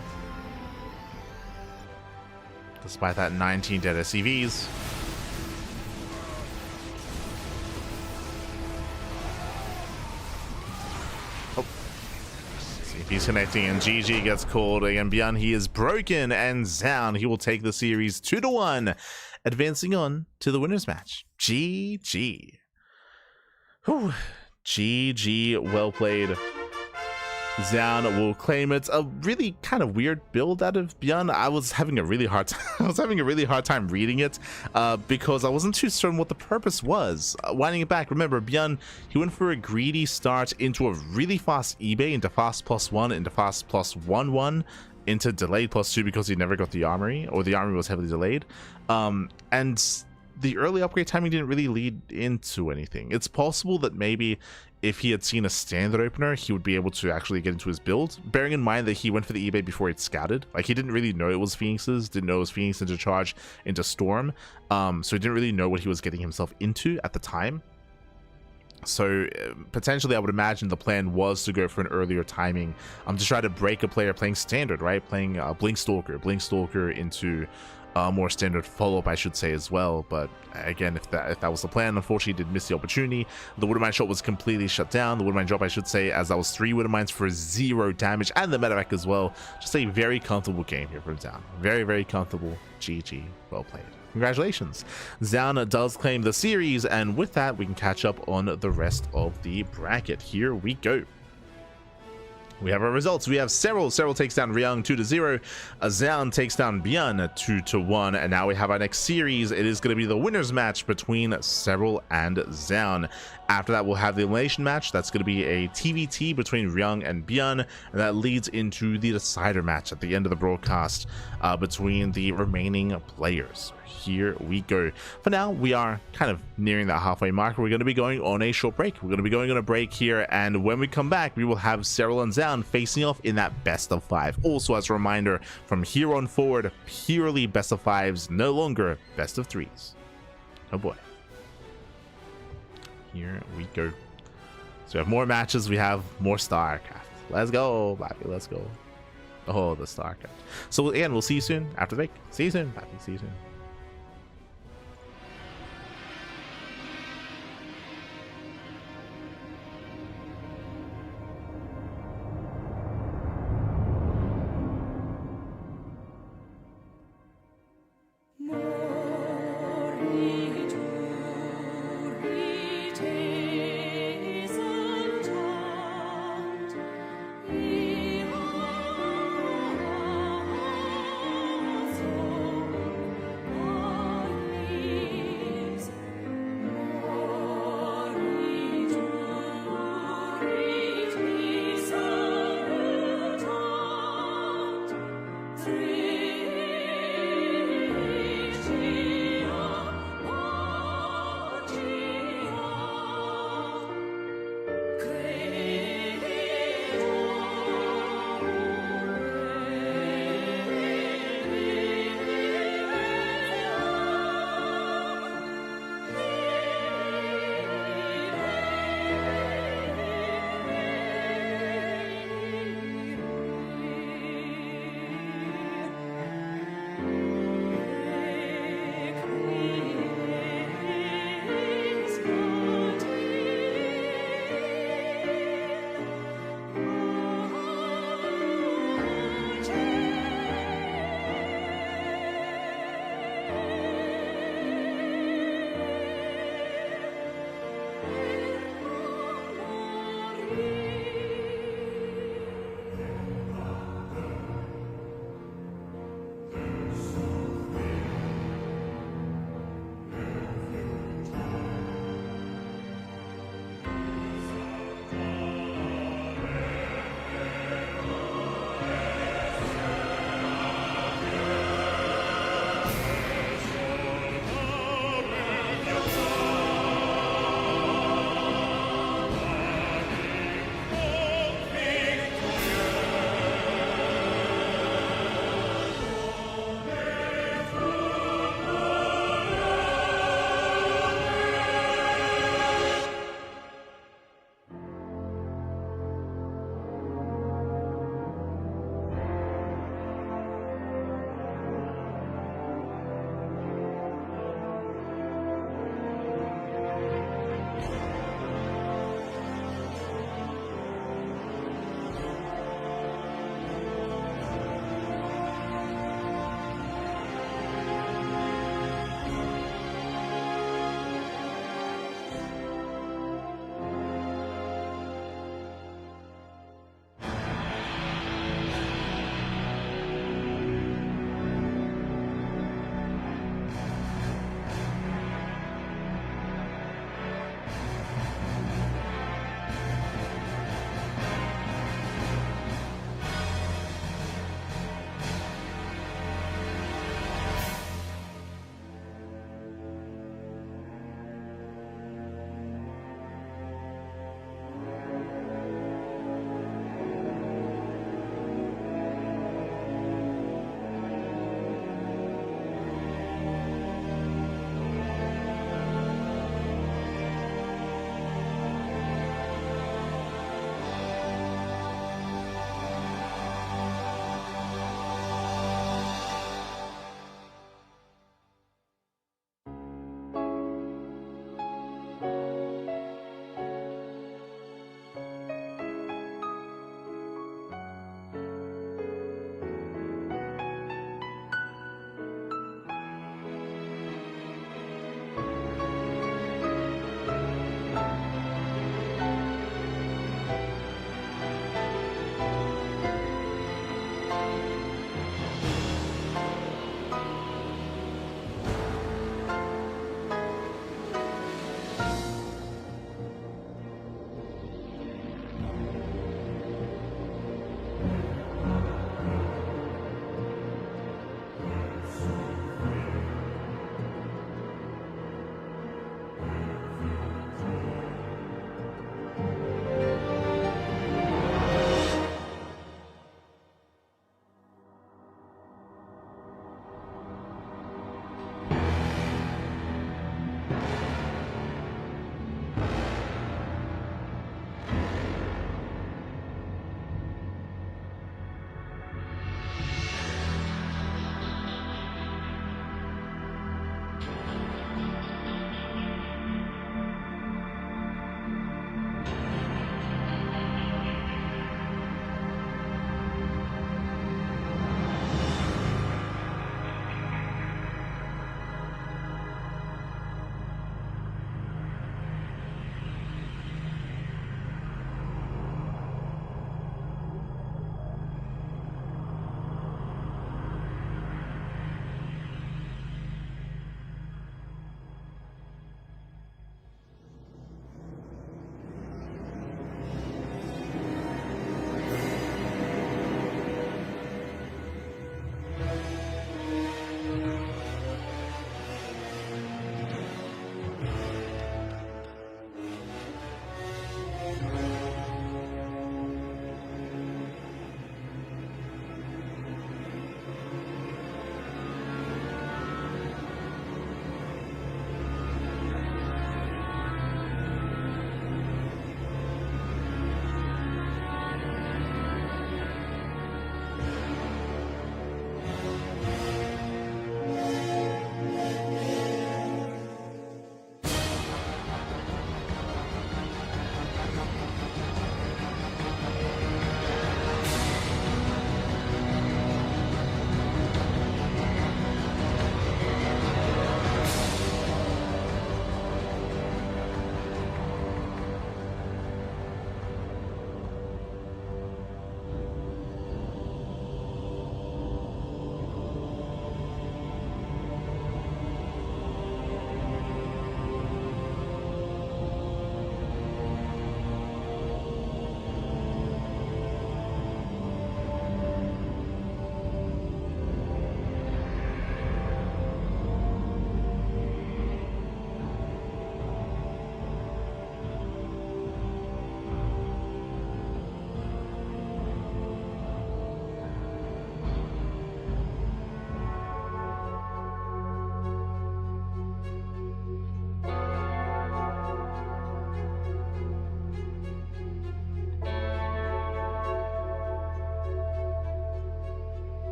Despite that, 19 dead SCVs. Oh. CP's connecting and GG gets called. Again, ByuN, he is broken, and Zoun, he will take the series 2-1, advancing on to the winners match. GG. Whew. GG, well played. Zoun will claim it. A really kind of weird build out of ByuN. I was having a really hard time reading it because I wasn't too certain what the purpose was. Winding it back, remember ByuN, he went for a greedy start into a really fast eBay, into fast +1, into fast +1-1, into delayed +2 because he never got the armory, or the armory was heavily delayed. And the early upgrade timing didn't really lead into anything. It's possible that maybe if he had seen a standard opener, he would be able to actually get into his build, bearing in mind that he went for the eBay before it scouted. Like, he didn't really know it was Phoenixes, didn't know it was Phoenix into charge into Storm, so he didn't really know what he was getting himself into at the time. So potentially I would imagine the plan was to go for an earlier timing, to try to break a player playing standard, right? Playing Blink Stalker into more standard follow-up, I should say, as well. But again, if that was the plan, unfortunately, he did miss the opportunity. The Widow Mine shot was completely shut down. The Widow Mine drop, I should say, as that was 3 Widow Mines for 0 damage, and the medevac as well. Just a very comfortable game here from Zoun. Very, very comfortable. GG. Well played. Congratulations. Zoun does claim the series, and with that, we can catch up on the rest of the bracket. Here we go. We have our results. We have Serral. Serral takes down Ryung 2-0. Zoun takes down ByuN 2-1. And now we have our next series. It is going to be the winners match between Serral and Zoun. After that, we'll have the elimination match. That's going to be a TVT between Ryung and ByuN. And that leads into the decider match at the end of the broadcast between the remaining players. Here we go. For now, we are kind of nearing that halfway mark. We're going to be going on a short break. We're going to be going on a break here, and when we come back, we will have Serral and Zoun facing off in that best of 5. Also, as a reminder, from here on forward, purely best of 5s, no longer best of 3s. Oh boy. Here we go. So we have more matches. We have more StarCraft. Let's go, Papi. Let's go. Oh, the StarCraft. So again, we'll see you soon after the break. See you soon, Papi. See you soon.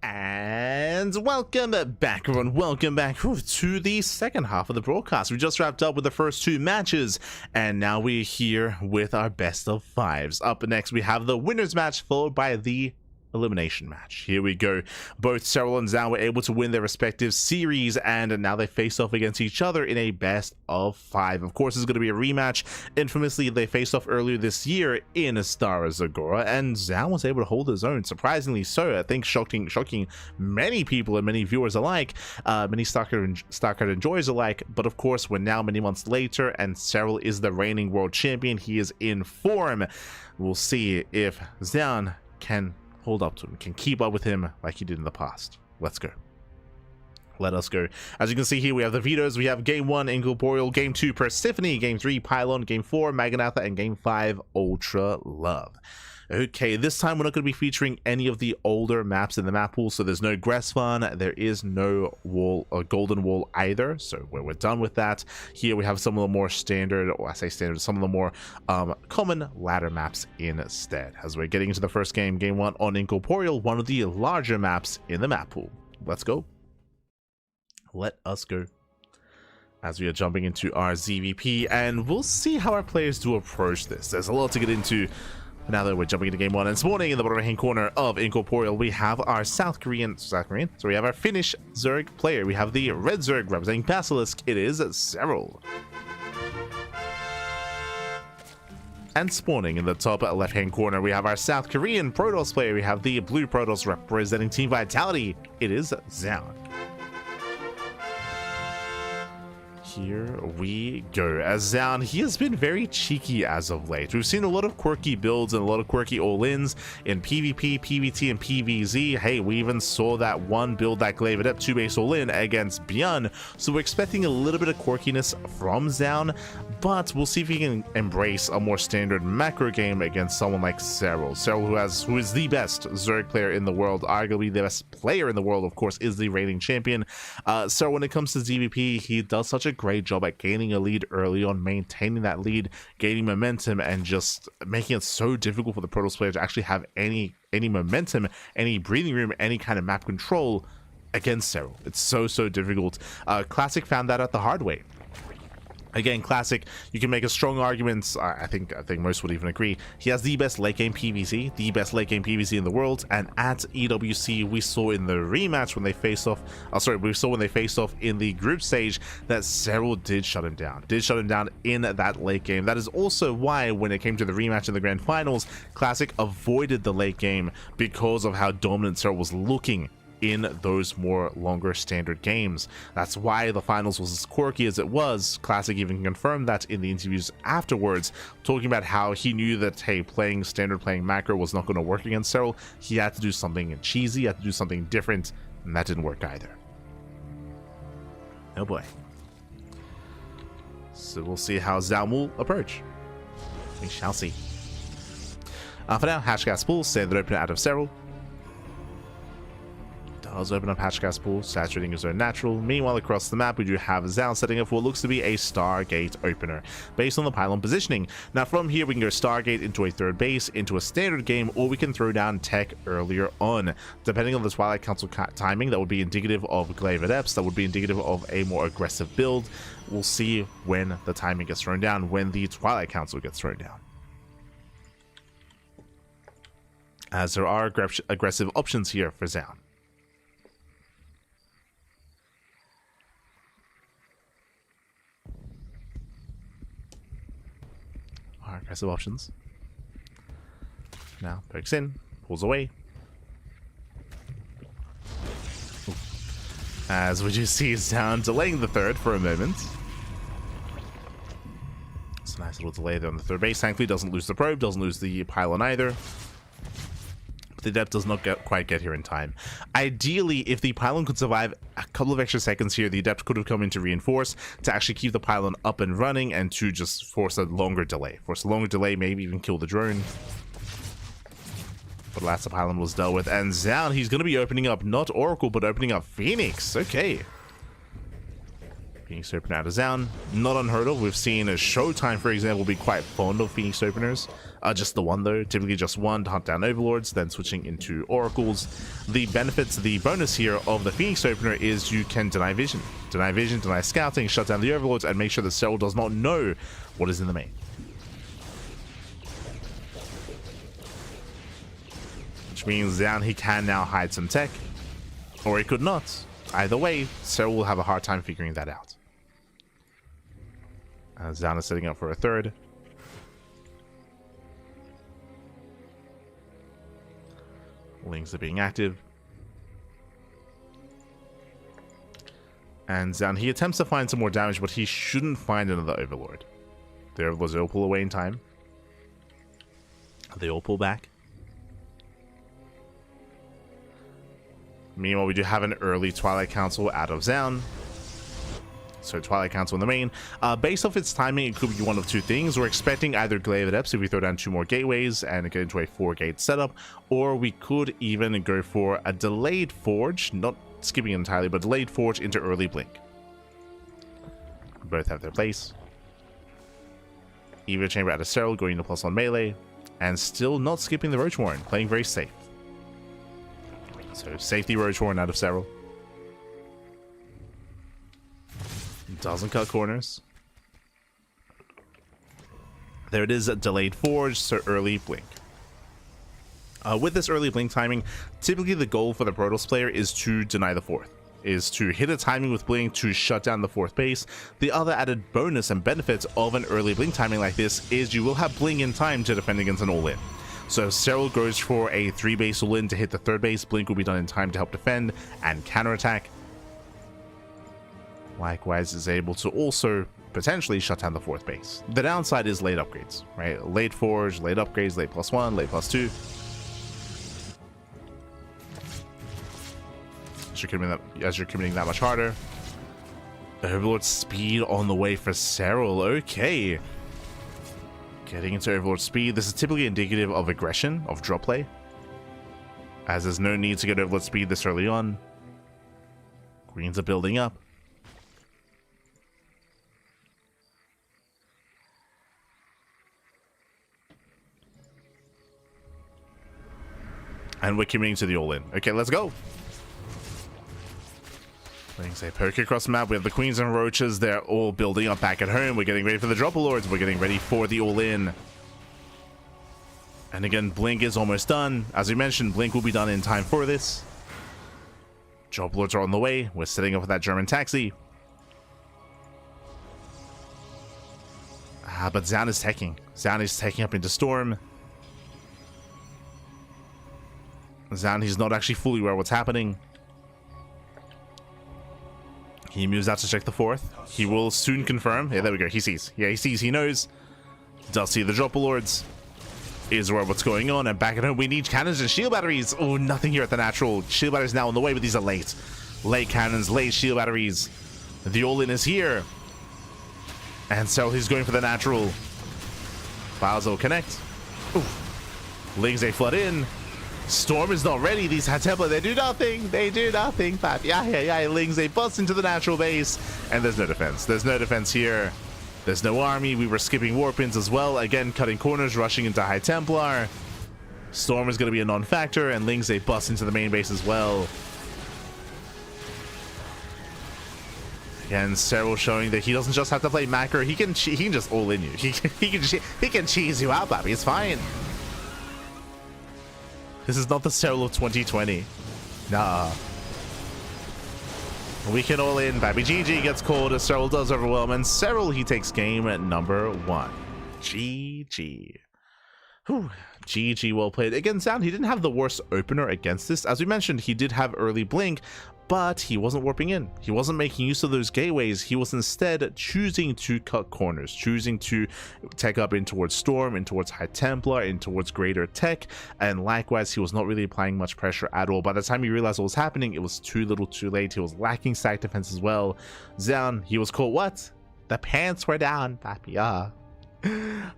And welcome back, everyone. Welcome back to the second half of the broadcast. We just wrapped up with the first two matches, and now we're here with our best of fives. Up next, we have the winners match, followed by the elimination match. Here we go. Both Serral and Zoun were able to win their respective series, and now they face off against each other in a best of five. Of course, it's going to be a rematch. Infamously, they faced off earlier this year in Star Zagora, and Zoun was able to hold his own, surprisingly so. I think shocking many people and many viewers alike, many StarCraft enjoyers alike. But of course, we're now many months later, and Serral is the reigning world champion. He is in form. We'll see if Zoun can hold up to him, can keep up with him like he did in the past. Let's go. Let us go. As you can see here, we have the vetoes. We have Game 1, Incorporeal, Game 2, Persephone, Game 3, Pylon, Game 4, Maganatha, and Game 5, Ultra Love. Okay, this time we're not going to be featuring any of the older maps in the map pool, so there's no Gressfan, there is no wall or Golden Wall either, so we're done with that. Here we have some of the more standard, or I say standard, some of the more common ladder maps instead. As we're getting into the first game, Game 1 on Incorporeal, one of the larger maps in the map pool. Let's go. Let us go. As we are jumping into our ZVP, and we'll see how our players do approach this. There's a lot to get into. Now that we're jumping into Game 1, and this morning in the bottom right-hand corner of Incorporeal, we have our so we have our Finnish Zerg player. We have the red Zerg representing Basilisk. It is Serral. And spawning in the top left-hand corner, we have our South Korean Protoss player. We have the blue Protoss representing Team Vitality. It is Zoun. Here we go. As Zoun, he has been very cheeky as of late. We've seen a lot of quirky builds and a lot of quirky all-ins in PvP, PvT, and PvZ. Hey, we even saw that one build that glaive up 2-base all-in against ByuN. So we're expecting a little bit of quirkiness from Zoun, but we'll see if he can embrace a more standard macro game against someone like Serral. Serral, who is the best Zerg player in the world, arguably the best player in the world, of course, is the reigning champion. So when it comes to ZVP, he does such a great job at gaining a lead early on, maintaining that lead, gaining momentum, and just making it so difficult for the Protoss player to actually have any momentum, any breathing room, any kind of map control against Serral. It's so difficult. Classic found that out the hard way. Again, Classic, you can make a strong argument. I think most would even agree. He has the best late game PvZ, the best late game PvZ in the world. And at EWC, we saw in the rematch when they faced off. We saw when they faced off in the group stage that Serral did shut him down. In that late game. That is also why when it came to the rematch in the grand finals, Classic avoided the late game because of how dominant Serral was looking in those more longer standard games. That's why the finals was as quirky as it was. Classic even confirmed that in the interviews afterwards, talking about how he knew that, hey, playing macro was not going to work against Serral. He had to do something cheesy, had to do something different, and that didn't work either. Oh boy. So we'll see how Zoun will approach. We shall see. For now, Hashgas Pool, standard opener out of Serral. Does open up Hashgas Pool, saturating his own natural. Meanwhile, across the map, we do have Zoun setting up what looks to be a Stargate opener based on the pylon positioning. Now, from here, we can go Stargate into a third base, into a standard game, or we can throw down tech earlier on. Depending on the Twilight Council timing, that would be indicative of glaive adepts, that would be indicative of a more aggressive build. We'll see when the timing gets thrown down, when the Twilight Council gets thrown down. As there are aggressive options here for Zoun. Aggressive options. Now pokes in, pulls away. Ooh. As we just see Zoun delaying the third for a moment. It's a nice little delay there on the third base. Thankfully doesn't lose the probe, doesn't lose the pylon either. But the Adept does not quite get here in time. Ideally, if the pylon could survive a couple of extra seconds here, the Adept could have come in to reinforce, to actually keep the pylon up and running, and to just force a longer delay. Maybe even kill the drone. But last the pylon was dealt with, and Zoun, he's going to be opening up not Oracle, but opening up Phoenix. Okay. Phoenix opener out of Zoun. Not unheard of. We've seen a Showtime, for example, be quite fond of Phoenix openers. Just the one, though. Typically just one to hunt down Overlords, then switching into Oracles. The benefits, the bonus here of the Phoenix opener is you can deny vision. Deny scouting, shut down the Overlords, and make sure the Serral does not know what is in the main. Which means Zoun, he can now hide some tech. Or he could not. Either way, Serral will have a hard time figuring that out. Zoun is setting up for a third. Lings are being active. And Zoun, he attempts to find some more damage, but he shouldn't find another Overlord. The Overlords all pull away in time. They all pull back. Meanwhile, we do have an early Twilight Council out of Zoun. So Twilight Council in the main. Based off its timing, it could be one of two things. We're expecting either Glaive Adepts if we throw down 2 more gateways and get into a 4-gate setup, or we could even go for a delayed Forge, not skipping entirely, but delayed Forge into early Blink. Both have their place. Evo Chamber out of Serral, going to +1 melee, and still not skipping the Roach Warren, playing very safe. So safety Roach Warren out of Serral. Doesn't cut corners. There it is, a delayed Forge, so early Blink. With this early Blink timing, typically the goal for the Protoss player is to deny the 4th. Is to hit a timing with Blink to shut down the 4th base. The other added bonus and benefits of an early Blink timing like this is you will have Blink in time to defend against an all-in. So if Serral goes for a 3-base all-in to hit the 3rd base, Blink will be done in time to help defend and counterattack. Likewise, is able to also potentially shut down the 4th base. The downside is late upgrades, right? Late Forge, late upgrades, late +1, late +2. As you're committing that much harder. Overlord speed on the way for Serral. Okay. Getting into Overlord speed. This is typically indicative of aggression, of drop play, as there's no need to get Overlord speed this early on. Greens are building up. And we're committing to the all-in. Okay, let's go. Let's say poke across the map. We have the Queens and Roaches. They're all building up back at home. We're getting ready for the Dropper Lords. We're getting ready for the all-in. And again, Blink is almost done. As we mentioned, Blink will be done in time for this. Dropper Lords are on the way. We're setting up with that German taxi. But Zoun is taking. Zoun is taking up into Storm. Zoun, he's not actually fully aware of what's happening. He moves out to check the 4th. He will soon confirm. Yeah, there we go. He sees. Yeah, he sees. He knows. Does see the Dropper Lords. Is aware of what's going on. And back at home, we need cannons and shield batteries. Oh, nothing here at the natural. Shield batteries now on the way, but these are late. Late cannons, late shield batteries. The all-in is here. And so he's going for the natural. Files will connect. Ooh. Lings, they flood in. Storm is not ready. These High Templar, they do nothing. They do nothing. But yeah. Lings, they bust into the natural base. And there's no defense. There's no defense here. There's no army. We were skipping warpins as well. Again, cutting corners, rushing into High Templar. Storm is going to be a non-factor. And Lings, they bust into the main base as well. Again, Serral showing that he doesn't just have to play macro. He can just all in you. He can cheese you out, Bobby. It's fine. This is not the Serral of 2020. Nah. We can all in. Baby GG gets called as Serral does overwhelm. And Serral, he takes game at number 1. GG. Whew. GG, well played. Again, Zoun, he didn't have the worst opener against this. As we mentioned, he did have early blink, but he wasn't warping in. He wasn't making use of those gateways. He was instead choosing to cut corners, choosing to tech up in towards Storm, in towards High Templar, in towards Greater Tech, and likewise, he was not really applying much pressure at all. By the time he realized what was happening, it was too little too late. He was lacking stack defense as well. Zoun, he was caught what? The pants were down, papi,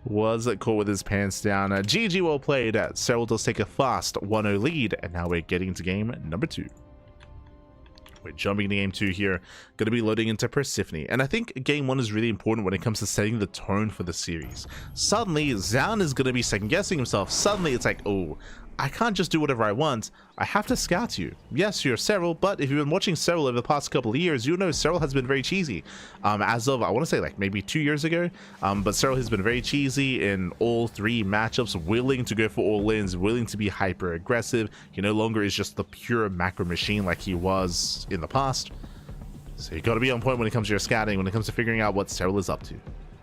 was caught with his pants down. GG, well played. Serral does take a fast 1-0 lead, and now we're getting to game number 2. We're jumping into game 2 here, going to be loading into Persephone, and I think game 1 is really important when it comes to setting the tone for the series. Suddenly, Zoun is going to be second guessing himself. Suddenly, it's like, oh, I can't just do whatever I want. I have to scout you. Yes, you're Serral, but if you've been watching Serral over the past couple of years, you know Serral has been very cheesy. As of, I want to say, like maybe 2 years ago, but Serral has been very cheesy in all 3 matchups, willing to go for all ins, willing to be hyper aggressive. He no longer is just the pure macro machine like he was in the past. So you got to be on point when it comes to your scouting, when it comes to figuring out what Serral is up to.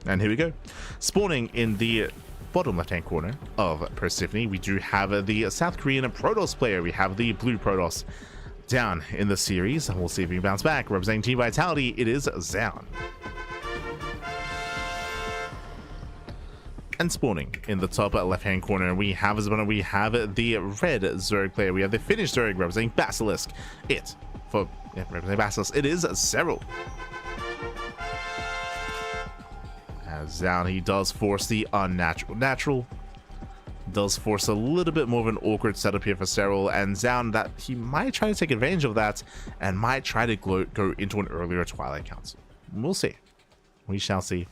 And here we go. Spawning in the bottom left hand corner of Persephone, we do have the South Korean Protoss player. We have the blue Protoss down in the series. We'll see if he can bounce back. Representing Team Vitality, it is Zoun. And spawning in the top left hand corner, we have the red Zerg player. We have the Finnish Zerg representing Basilisk. Representing Basilisk, it is Serral. Zoun, he does force the unnatural. Does force a little bit more of an awkward setup here for Serral, and Zoun, that he might try to take advantage of that and might try to go into an earlier Twilight Council. We'll see. We shall see.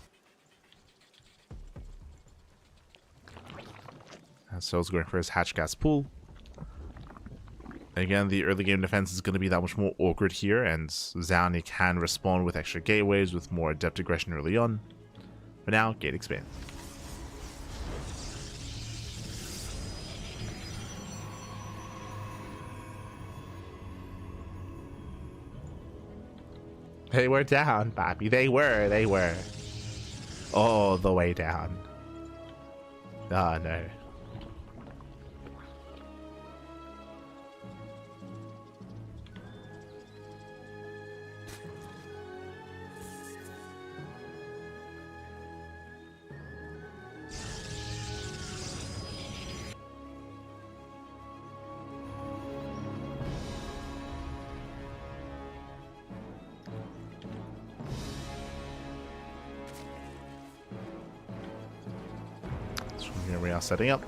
And Serral's going for his hatch gas pool. Again, the early game defense is going to be that much more awkward here, and Zoun, he can respond with extra gateways, with more adept aggression early on. But now, gate expands. They were down, Bobby. They were. All the way down. Oh, no. Here we are setting up.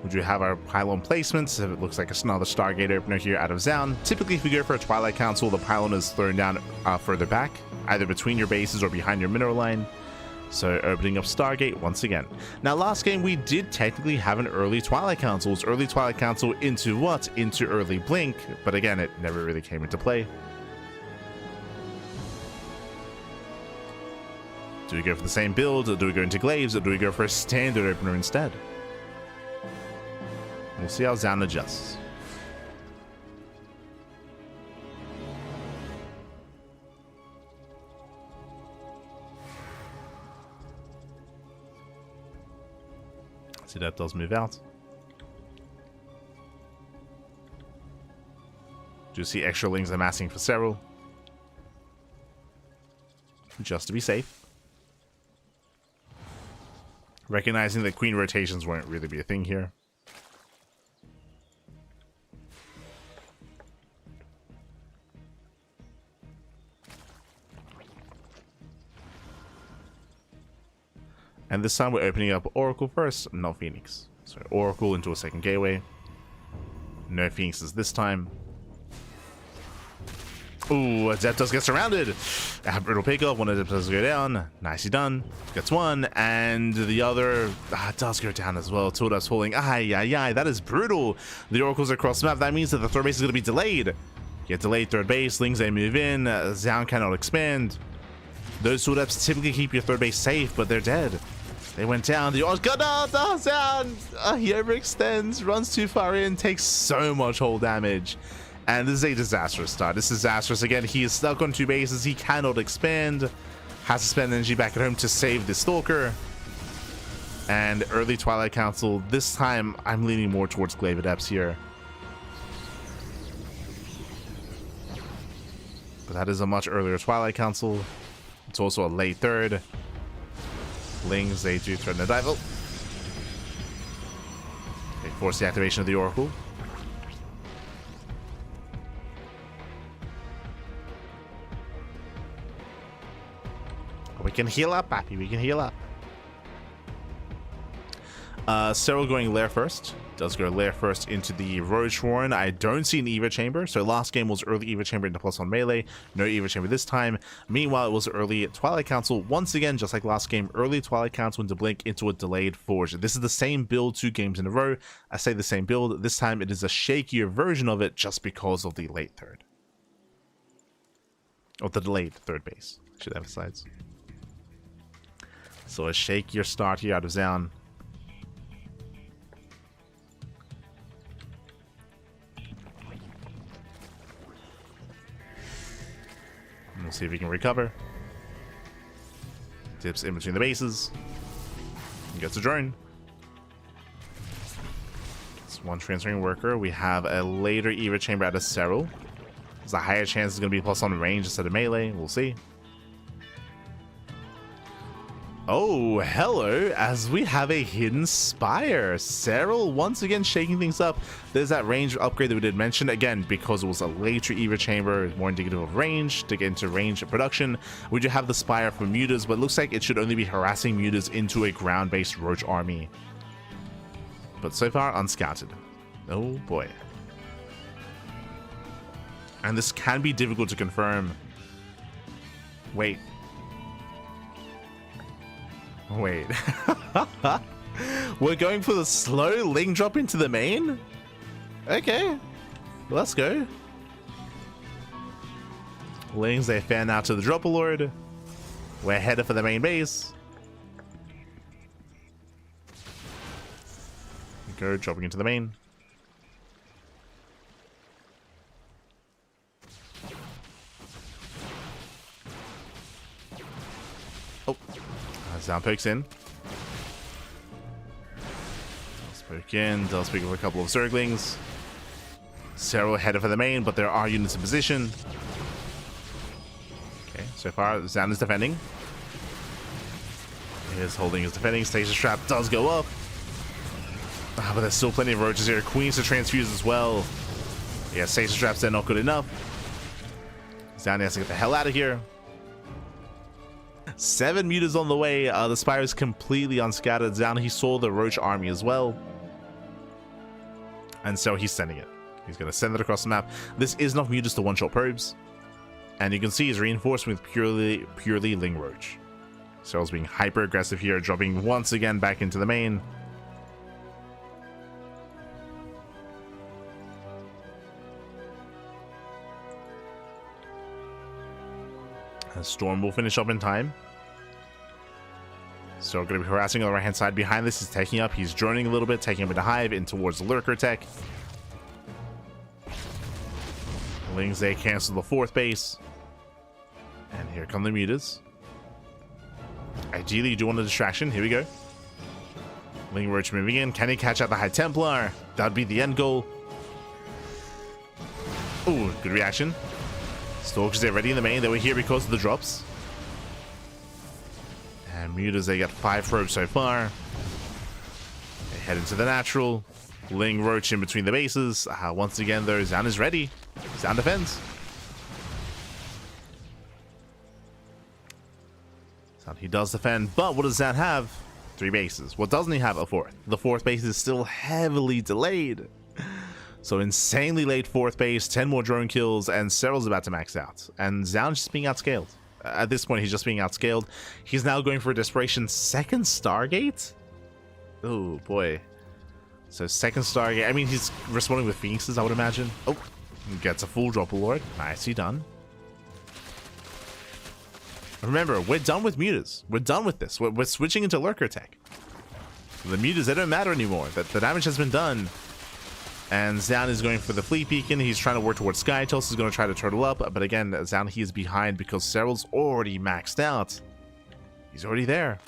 We do have our pylon placements. It looks like another Stargate opener here out of Zoun. Typically, if you go for a Twilight Council, the pylon is thrown down further back, either between your bases or behind your mineral line. So opening up Stargate once again. Now, last game we did technically have an early Twilight Council. It's early Twilight Council into what? Into early Blink. But again, it never really came into play. Do we go for the same build, or do we go into Glaives, or do we go for a standard opener instead? We'll see how Zoun adjusts. See, that does move out. Do you see extra lings amassing for Serral? Just to be safe. Recognizing that queen rotations won't really be a thing here. And this time we're opening up Oracle first, not Phoenix. So Oracle into a second gateway. No Phoenixes this time. Ooh, Adept does get surrounded. Brutal pickup. One Adept does go down. Nicely done. Gets one. And the other does go down as well. Two Adepts falling. Ay. That is brutal. The Oracles across the map. That means that the third base is going to be delayed. Get delayed third base. Lings, they move in. Zoun cannot expand. Those two Adepts typically keep your third base safe, but they're dead. They went down. The Oracles got down. Zoun. He overextends. Runs too far in. Takes so much whole damage. And this is a disastrous start. This is disastrous. Again, he is stuck on two bases. He cannot expand. Has to spend energy back at home to save the Stalker. And early Twilight Council. This time, I'm leaning more towards Glaive Adepts here. But that is a much earlier Twilight Council. It's also a late third. Lings, they do threaten a dive. They force the activation of the Oracle. We can heal up, Pappy. We can heal up. Serral going Lair first. Does go Lair first into the Ro16. I don't see an Eva Chamber. So last game was early Eva Chamber into +1 melee. No Eva Chamber this time. Meanwhile, it was early Twilight Council. Once again, just like last game, early Twilight Council into Blink into a delayed Forge. This is the same build 2 games in a row. I say the same build. This time it is a shakier version of it just because of the late third. Or the delayed third base, I should emphasize. So a shakier start here out of Zoun. We'll see if he can recover. Dips in between the bases. Gets a drone. It's one transferring worker. We have a later Eva Chamber out of Serral. There's a higher chance it's going to be +1 range instead of melee. We'll see. Oh, hello, as we have a hidden spire. Serral once again shaking things up. There's that range upgrade that we did mention. Again, because it was a later Eva Chamber, more indicative of range, to get into range production. We do have the spire for mutas, but it looks like it should only be harassing mutas into a ground-based roach army. But so far, unscouted. Oh boy. And this can be difficult to confirm. Wait. Wait. We're going for the slow Ling drop into the main? Okay. Let's go. Lings, they fan out to the Dropper Lord. We're headed for the main base. Go, dropping into the main. Oh. Zoun pokes in. Does poke in. Does pick up a couple of Zerglings. Serral headed for the main, but there are units in position. Okay, so far Zoun is defending. He is holding his defending. Stasis Trap does go up. But there's still plenty of roaches here. Queens to transfuse as well. Yeah, Stasis Traps, they're not good enough. Zoun has to get the hell out of here. 7 mutas on the way. The spire is completely unscattered. Zoun, he saw the roach army as well. And so he's sending it. He's going to send it across the map. This is not mutas to one-shot probes. And you can see he's reinforced with purely Ling Roach. Serral's being hyper aggressive here, dropping once again back into the main. Storm will finish up in time. So going to be harassing on the right hand side. Behind this, he's taking up. He's droning a little bit, taking up into Hive in towards the Lurker tech. Lings, they cancel the 4th base. And here come the mutas. Ideally, you do want a distraction. Here we go. Ling Roach moving in. Can he catch out the High Templar? That'd be the end goal. Ooh, good reaction. Stalkers, they're ready in the main. They were here because of the drops. And mutas, they got 5 probes so far. They head into the natural. Ling Roach in between the bases. Once again, though, Zoun is ready. Zoun defends. Zoun, he does defend, but what does Zoun have? 3 bases. What doesn't he have? A 4th. The 4th base is still heavily delayed. So insanely late 4th base, 10 more drone kills, and Serral's about to max out. And Zoun's just being outscaled. At this point, he's just being outscaled. He's now going for a desperation 2nd Stargate? Oh, boy. So 2nd Stargate. I mean, he's responding with Phoenixes, I would imagine. Oh, gets a full Dropper Lord. Nicely done. Remember, we're done with mutas. We're done with this. We're switching into Lurker tech. The mutas, they don't matter anymore. The damage has been done. And Zoun is going for the Fleet Beacon. He's trying to work towards Sky. Tulsa is going to try to turtle up. But again, Zoun, he is behind because Serral's already maxed out. He's already there.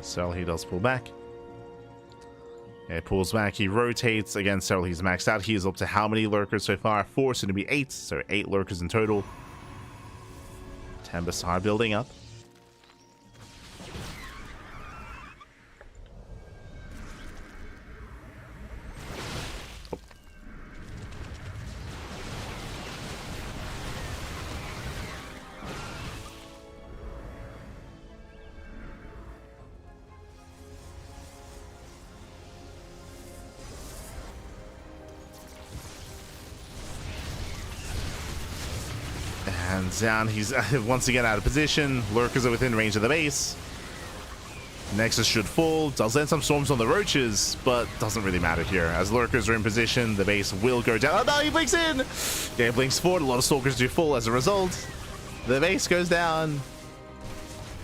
Serral, he does pull back. Yeah, he pulls back, he rotates. Again, Serral, he's maxed out. He is up to how many lurkers so far? 4, soon to be 8. So 8 lurkers in total. Tempest are building up. And Zoun, he's once again out of position. Lurkers are within range of the base. Nexus should fall. Does land some storms on the roaches, but doesn't really matter here. As lurkers are in position, the base will go down. Oh no, he blinks in! Yeah, he blinks forward. A lot of stalkers do fall as a result. The base goes down.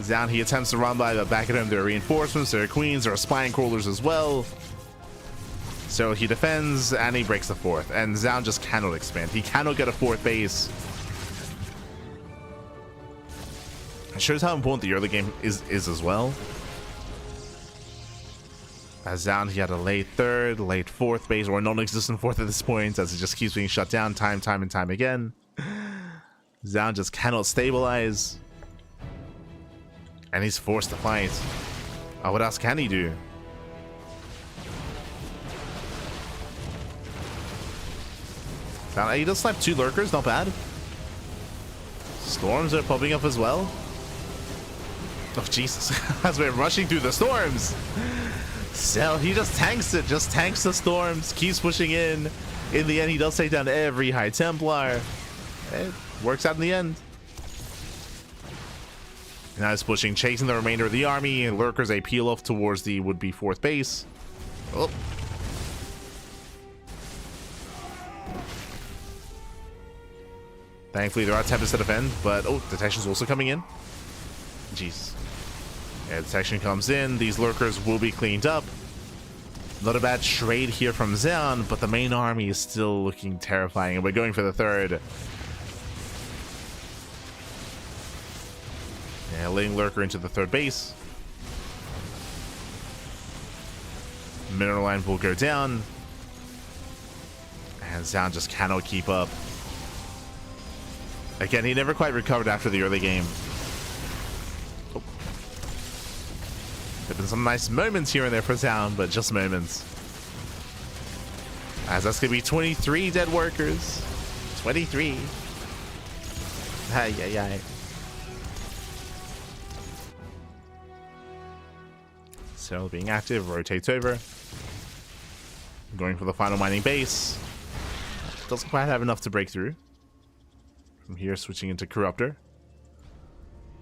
Zoun, he attempts to run by, but back at him there are reinforcements, there are queens, there are spine crawlers as well. So he defends, and he breaks the 4th. And Zoun just cannot expand. He cannot get a 4th base. It shows how important the early game is as well. As Zoun, he had a late 3rd, late 4th base, or a non-existent 4th at this point, as it just keeps being shut down time and time again. Zoun just cannot stabilize. And he's forced to fight. Oh, what else can he do? He does snipe 2 lurkers, not bad. Storms are popping up as well. Oh, Jesus. As we're rushing through the storms. Serral, he just tanks it. Just tanks the storms. Keeps pushing in. In the end, he does take down every High Templar. It works out in the end. Now he's pushing, chasing the remainder of the army. Lurkers, they peel off towards the would-be 4th base. Oh. Thankfully, there are Tempests to defend, but... Oh, detection's also coming in. Jeez. Yeah, detection comes in. These lurkers will be cleaned up. Not a bad trade here from Zoun, but the main army is still looking terrifying, and we're going for the 3rd. Yeah, letting lurker into the 3rd base. Mineral line will go down. And Zoun just cannot keep up. Again, he never quite recovered after the early game. Oh. There have been some nice moments here and there for Zoun, but just moments. As that's going to be 23 dead workers. 23. Ay, ay, ay. Serral being active, rotates over. Going for the final mining base. Doesn't quite have enough to break through. From here, switching into Corruptor.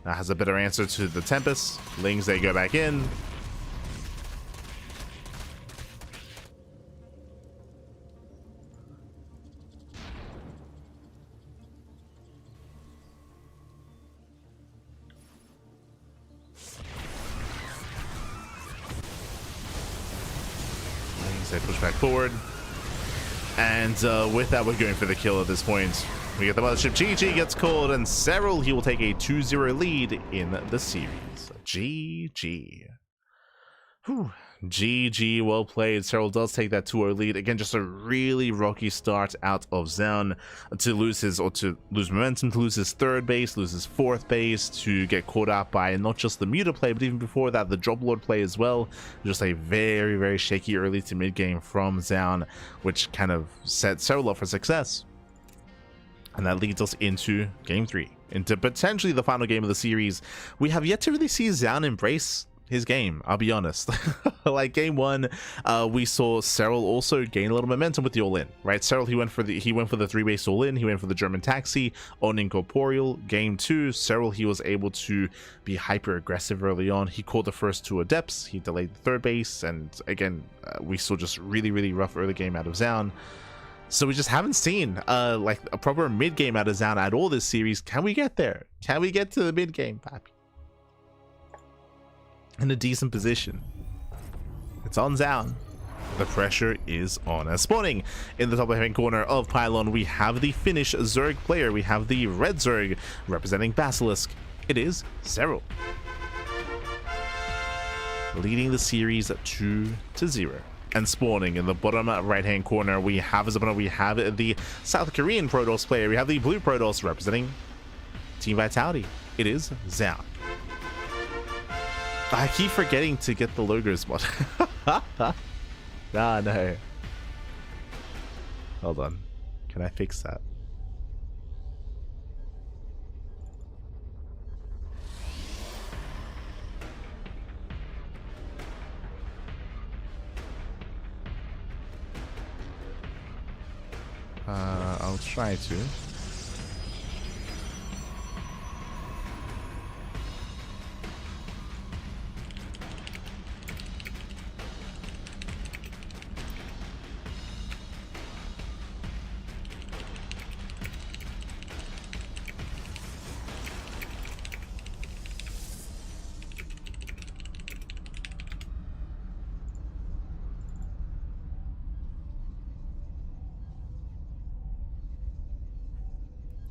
That has a better answer to the Tempest. Lings, they go back in. Lings, they push back forward. And with that, we're going for the kill at this point. We get the mothership. GG gets called, and Serral, he will take a 2-0 lead in the series. GG. Whew. GG, well played. Serral does take that 2-0 lead. Again, just a really rocky start out of Zoun to lose momentum, to lose his 3rd base, lose his 4th base, to get caught out by not just the Muta play, but even before that, the Drop Lord play as well. Just a very, very shaky early to mid game from Zoun, which kind of set Serral up for success. And that leads us into Game 3, into potentially the final game of the series. We have yet to really see Zoun embrace his game, I'll be honest. Like game one, we saw Serral also gain a little momentum with the all-in, right? Serral, he went for the 3-base all-in, he went for the German taxi on Incorporeal. Game two, Serral, he was able to be hyper aggressive early on. He caught the first 2 adepts, he delayed the 3rd base, and again, we saw just really rough early game out of Zoun. So we just haven't seen like a proper mid game out of Zoun at all this series. Can we get there? Can we get to the mid game, Pappy? In a decent position. It's on Zoun. The pressure is on. And spawning in the top left hand corner of Pylon, we have the Finnish Zerg player. We have the red Zerg representing Basilisk. It is Serral, leading the series 2-0. And spawning in the bottom right hand corner, we have as opponent, we have the South Korean Protoss player. We have the blue Protoss representing Team Vitality. It is Zoun. I keep forgetting to get the logos mod. Nah, no. Hold on. Can I fix that? I'll try to.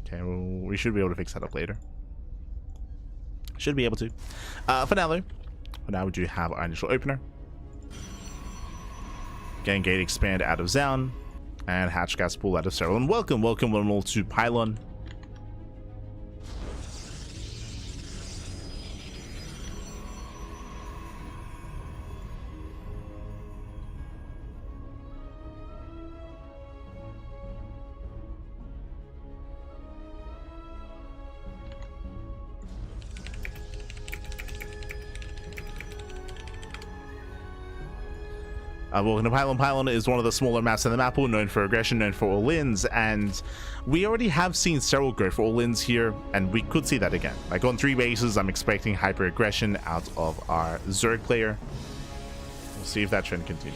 Okay, well, we should be able to fix that up later. Should be able to. For now, though, we do have our initial opener. Getting gate expand out of Zoun, and hatch gas pool out of Serral. And welcome one all to Pylon. Welcome to Pylon. Pylon is one of the smaller maps in the map pool, known for aggression, known for all-ins, and we already have seen Serral go for all-ins here, and we could see that again. Like on 3 bases, I'm expecting hyper-aggression out of our Zerg player. We'll see if that trend continues.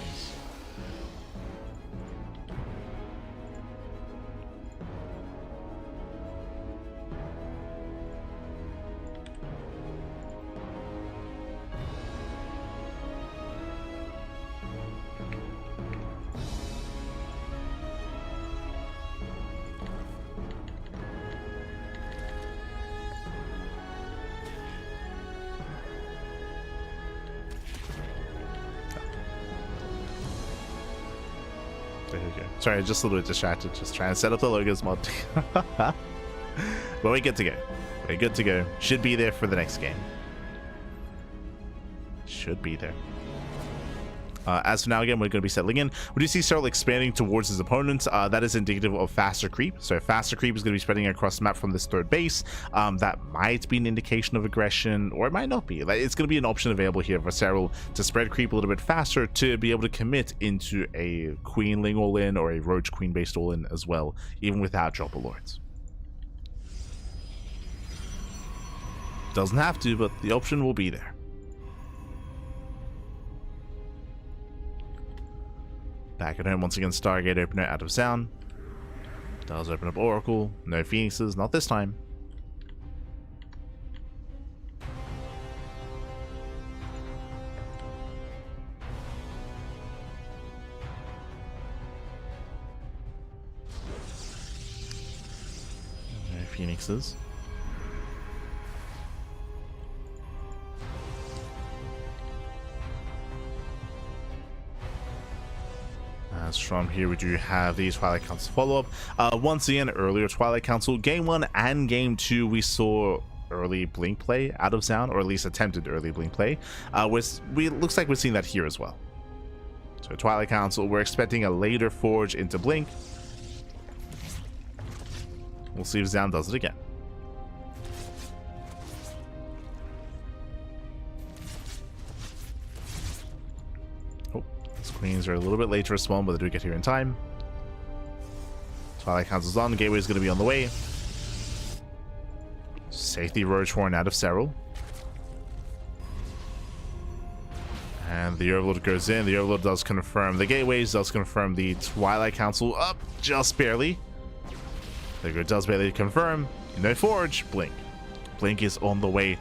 There we go. Sorry, just a little bit distracted, just trying to set up the logos mod. But we're good to go. We're good to go. Should be there for the next game. Should be there. As for now, again, we're going to be settling in. We do see Serral expanding towards his opponents. That is indicative of faster creep. So faster creep is going to be spreading across the map from this 3rd base. That might be an indication of aggression, or it might not be. Like, it's going to be an option available here for Serral to spread creep a little bit faster to be able to commit into a Queenling all-in or a Roach Queen based all-in as well, even without Dropper Lords. Doesn't have to, but the option will be there. Back at home once again, Stargate opener out of Zoun. Does open up Oracle. No Phoenixes, not this time. No Phoenixes. As from here, we do have the Twilight Council follow-up. Once again, earlier Twilight Council, Game 1 and Game 2, we saw early blink play out of Zoun, or at least attempted early blink play. Looks like we're seeing that here as well. So Twilight Council, we're expecting a later forge into blink. We'll see if Zoun does it again. These queens are a little bit late to respond, but they do get here in time. Twilight Council's on. Gateway is going to be on the way. Safety Roach Horn out of Serral. And the Overlord goes in. The Overlord does confirm the gateways, does confirm the Twilight Council up just barely. There go, does barely confirm. No Forge. Blink. Blink is on the way.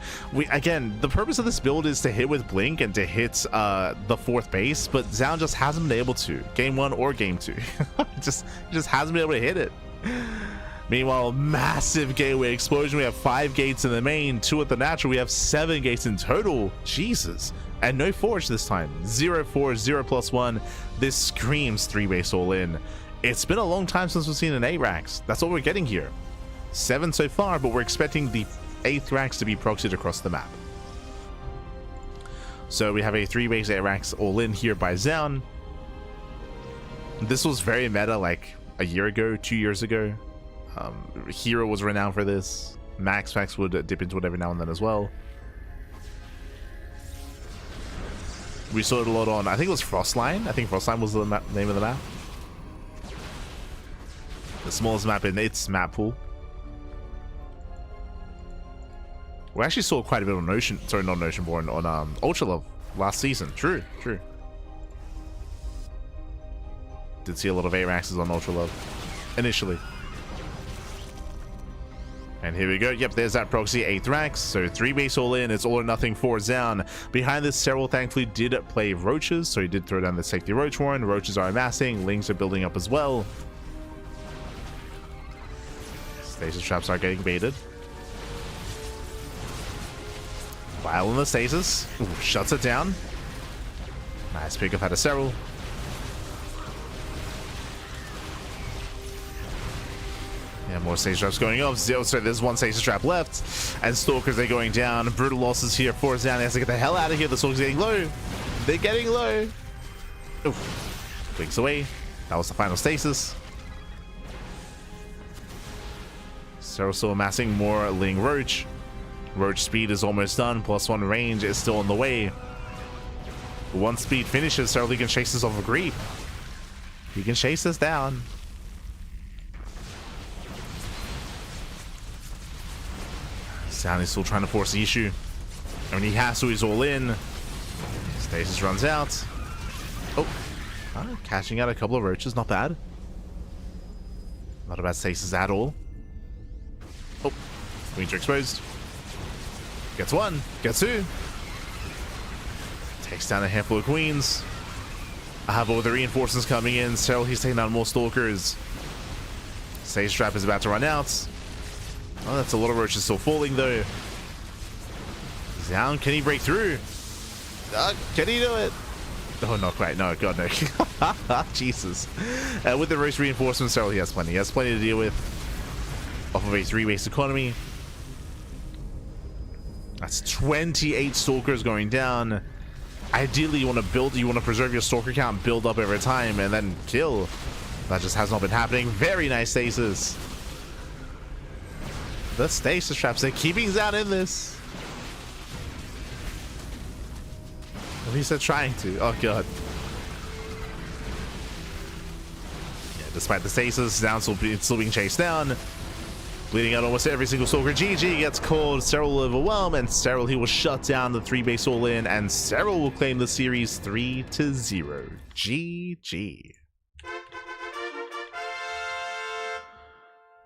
Again, the purpose of this build is to hit with Blink and to hit the 4th base, but Zoun just hasn't been able to. Game 1 or Game 2. just hasn't been able to hit it. Meanwhile, massive gateway explosion. We have 5 gates in the main, 2 at the natural. We have 7 gates in total. Jesus. And no Forge this time. 0 Forge, 0 +1. This screams 3 base all in. It's been a long time since we've seen an 8 racks. That's what we're getting here. 7 so far, but we're expecting the 8th racks to be proxied across the map. So we have a 3 base 8 racks all in here by Zoun. This was very meta like a year ago, 2 years ago. Hero was renowned for this. Max would dip into it every now and then as well. We saw it a lot on, I think it was Frostline. I think Frostline was the name of the map. The smallest map in its map pool. We actually saw quite a bit on Ocean, sorry, not Oceanborn, on Ultra Love last season. True. Did see a lot of 8 racks on Ultra Love initially. And here we go. Yep, there's that proxy 8th racks. So 3 base all in. It's all or nothing for Zoun. Behind this, Serral thankfully did play Roaches, so he did throw down the safety Roach Warren. Roaches are amassing. Lings are building up as well. Stasis traps are getting baited. While in the stasis. Ooh, shuts it down. Nice pickup out of Serral. Yeah, more stasis traps going up. So there's 1 stasis trap left. And Stalkers are going down. Brutal losses here for Zoun. He has to get the hell out of here. The Stalkers are getting low. They're getting low. Oof. Blinks away. That was the final stasis. Serral still amassing more Ling Roach. Roach speed is almost done. +1 range is still on the way. 1 speed finishes. Serral can chase this off a creep. He can chase this down. Zoun is still trying to force the issue. And when he has to, he's all in. Stasis runs out. Oh, catching out a couple of roaches. Not bad. Not a bad stasis at all. Oh, queens are exposed. Gets 1, gets 2. Takes down a handful of queens. I have all the reinforcements coming in. Serral, he's taking down more stalkers. Stasis trap is about to run out. Oh, that's a lot of roaches still falling though. Zoun, can he break through? Can he do it? Oh, not quite. No, God, no. Jesus. With the roach reinforcements, Serral, he has plenty. He has plenty to deal with. Off of a 3 base economy. That's 28 stalkers going down. Ideally, you want to preserve your stalker count, build up over time, and then kill. That just has not been happening. Very nice stasis. The stasis traps, they're keeping Zoun in this. At least they're trying to. Oh, God. Yeah, despite the stasis, Zoun's still being chased down. Bleeding out almost every single stalker. GG gets called. Serral will overwhelm, and Serral, he will shut down the 3 base all in, and Serral will claim the series 3-0. GG.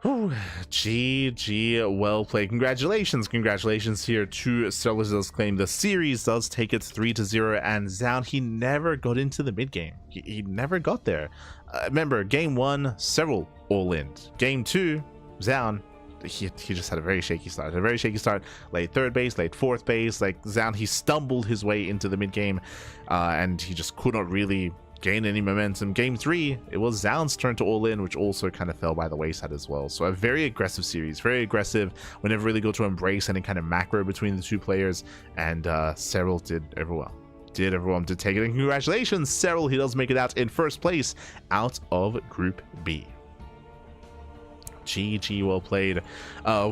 Whew. GG, well played. Congratulations here to Serral, does claim the series, does take it 3-0, and Zoun, he never got into the mid game. He never got there. Remember, game 1, Serral all in. Game 2, Zoun, he just had a very shaky start. Late 3rd base, late 4th base. Like Zoun, he stumbled his way into the mid game, and he just could not really gain any momentum. Game 3, it was Zoun's turn to all in, which also kind of fell by the wayside as well. So a very aggressive series, very aggressive. We never really got to embrace any kind of macro between the 2 players, and Serral did overwhelm. Did take it, and congratulations, Serral, he does make it out in 1st place out of Group B. GG, well played.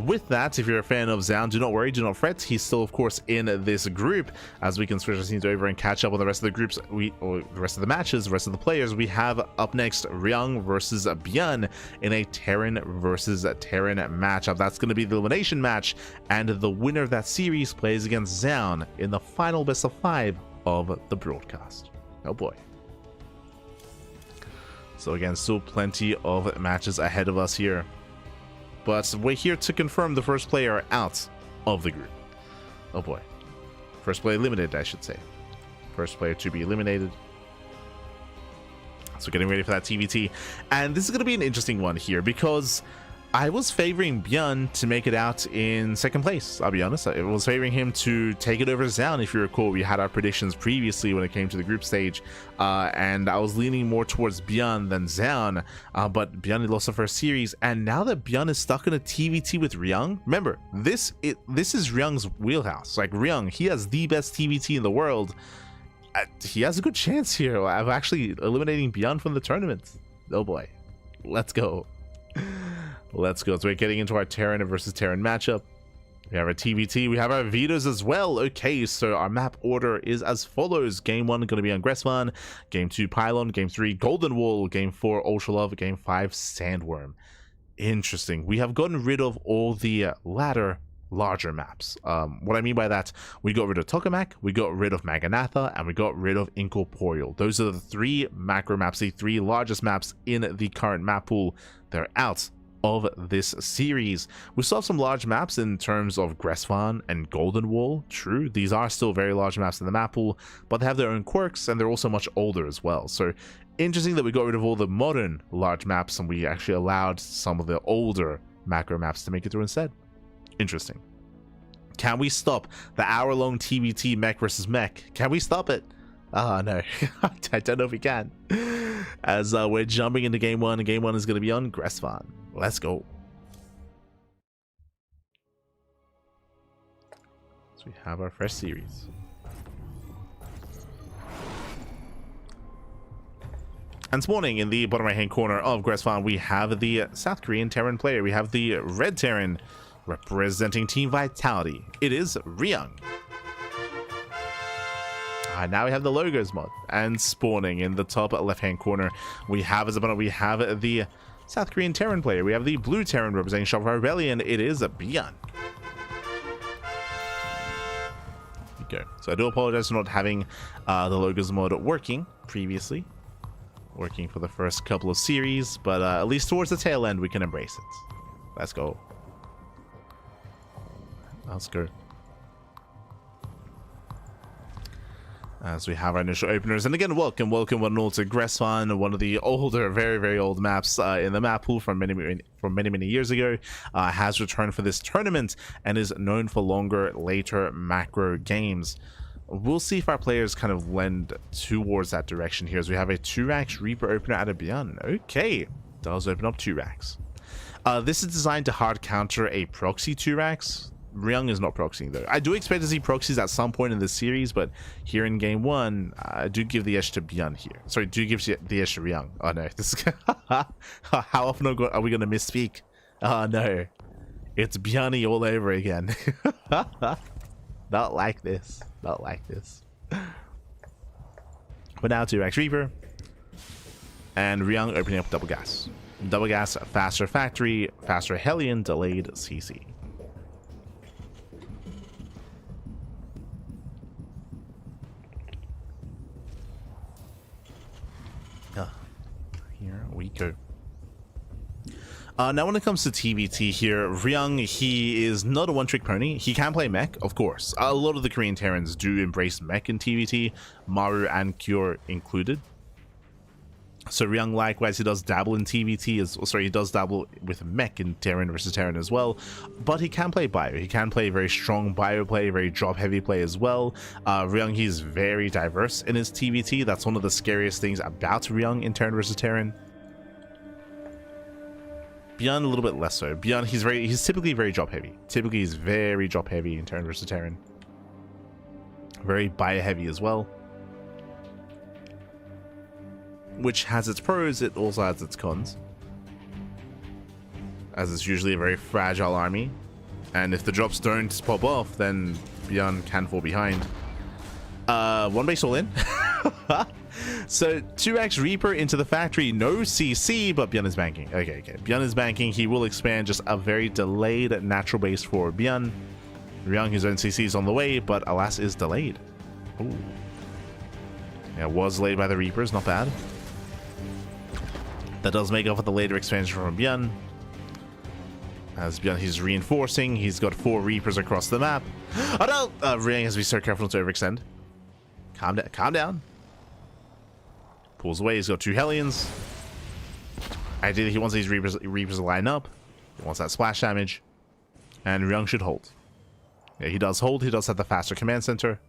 With that, if you're a fan of Zoun, do not worry, do not fret. He's still, of course, in this group. As we can switch our scenes over and catch up on the rest of the groups, or the rest of the matches, the rest of the players, we have up next Ryung versus ByuN in a Terran versus Terran matchup. That's going to be the elimination match, and the winner of that series plays against Zoun in the final best of 5 of the broadcast. Oh boy. So again, still plenty of matches ahead of us here. But we're here to confirm the first player out of the group. Oh boy. First player eliminated, I should say. First player to be eliminated. So getting ready for that TVT. And this is going to be an interesting one here because I was favoring ByuN to make it out in second place. I'll be honest. I was favoring him to take it over Zoun. If you recall, we had our predictions previously when it came to the group stage. And I was leaning more towards ByuN than Zoun. But ByuN lost the first series. And now that ByuN is stuck in a TVT with Ryung, remember, this is Ryung's wheelhouse. Like Ryung, he has the best TVT in the world. He has a good chance here of actually eliminating ByuN from the tournament. Oh boy. Let's go. Let's go. So we're getting into our Terran versus Terran matchup. We have our TVT. We have our vetoes as well. Okay, so our map order is as follows. Game 1 going to be on Gressvan. Game 2, Pylon. Game 3, Golden Wall. Game 4, Ultra Love. Game 5, Sandworm. Interesting. We have gotten rid of all the latter larger maps. What I mean by that, we got rid of Tokamak, we got rid of Maganatha, and we got rid of Incorporeal. Those are the 3 macro maps, the 3 largest maps in the current map pool. They're out of this series. We still have some large maps in terms of Gressvan and Golden Wall. True, these are still very large maps in the map pool, but they have their own quirks and they're also much older as well. So interesting that we got rid of all the modern large maps and we actually allowed some of the older macro maps to make it through instead. Interesting. Can we stop the hour-long TBT mech versus mech? Can we stop it? Oh no, I don't know if we can. As we're jumping into game 1, and game 1 is going to be on Gressvan. Let's go. So we have our fresh series. And spawning in the bottom right-hand corner of Gressvan, we have the South Korean Terran player. We have the Red Terran representing Team Vitality. It is Ryung. Now we have the logos mod. And spawning in the top left-hand corner, we have as opponent, we have the South Korean Terran player. We have the Blue Terran representing Shopify Rebellion. It is ByuN. Okay, so I do apologize for not having the logos mod working previously. Working for the first couple of series, but at least towards the tail end we can embrace it. Let's go. Let's go. As we have our initial openers, and again, welcome one and all to Gressvan, one of the older, very old maps in the map pool from many years ago, has returned for this tournament and is known for longer, later macro games. We'll see if our players kind of lend towards that direction here, as we have a 2-racks Reaper opener out of ByuN. Okay, does open up 2 racks. This is designed to hard counter a proxy 2-racks. Ryung is not proxying though. I do expect to see proxies at some point in this series, but here in game 1, I do give the edge to ByuN here. Sorry, do give the edge to Ryung. Oh no, this is how often are we going to misspeak? Oh no, it's ByuN all over again. Not like this. Not like this. But now 2-racks Reaper. And Ryung opening up double gas. Double gas, faster factory, faster Hellion, delayed CC. Here we go. Now when it comes to TVT here, Ryung, he is not a one-trick pony. He can play mech, of course. A lot of the Korean Terrans do embrace mech in TVT, Maru and Kyor included. So Ryung, likewise, he does dabble in TVT, he does dabble with mech in Terran versus Terran as well, but he can play bio. He can play very strong bio play, very drop heavy play as well. Ryung, he's very diverse in his TVT. That's one of the scariest things about Ryung in Terran versus Terran. ByuN a little bit less so. ByuN, he's typically very drop heavy. Typically he's very drop heavy in Terran versus Terran. Very bio heavy as well. Which has its pros, it also has its cons. as it's usually a very fragile army. And if the drops don't pop off, then ByuN can fall behind. One base all in. So 2x Reaper into the factory, no CC, but ByuN is banking. Okay. ByuN is banking. He will expand, just a very delayed natural base for ByuN. Ryung, his own CC is on the way, but alas is delayed. Ooh. Yeah, was delayed by the Reapers, not bad. That does make up for the later expansion from ByuN. As ByuN, he's reinforcing. He's got 4 Reapers across the map. Oh no! Ryung has to be so careful not to overextend. Calm down. Pulls away. He's got 2 Hellions. Ideally, he wants these Reapers to line up. He wants that splash damage. And Ryung should hold. Yeah, he does hold. He does have the faster command center.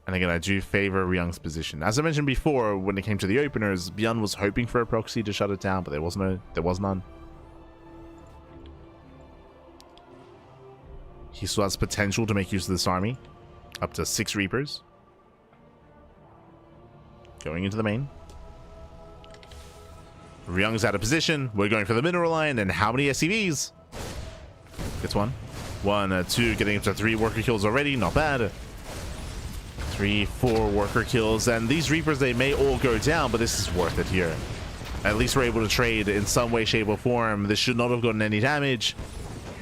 And again, I do favor Ryung's position. As I mentioned before, when it came to the openers, ByuN was hoping for a proxy to shut it down, but there was none. He still has potential to make use of this army. Up to 6 Reapers. Going into the main. Ryung's out of position. We're going for the mineral line. And how many SCVs? Gets 1. 1, 2, getting up to 3 worker kills already. Not bad. 3, 4 worker kills. And these Reapers, they may all go down, but this is worth it here. At least we're able to trade in some way, shape, or form. This should not have gotten any damage.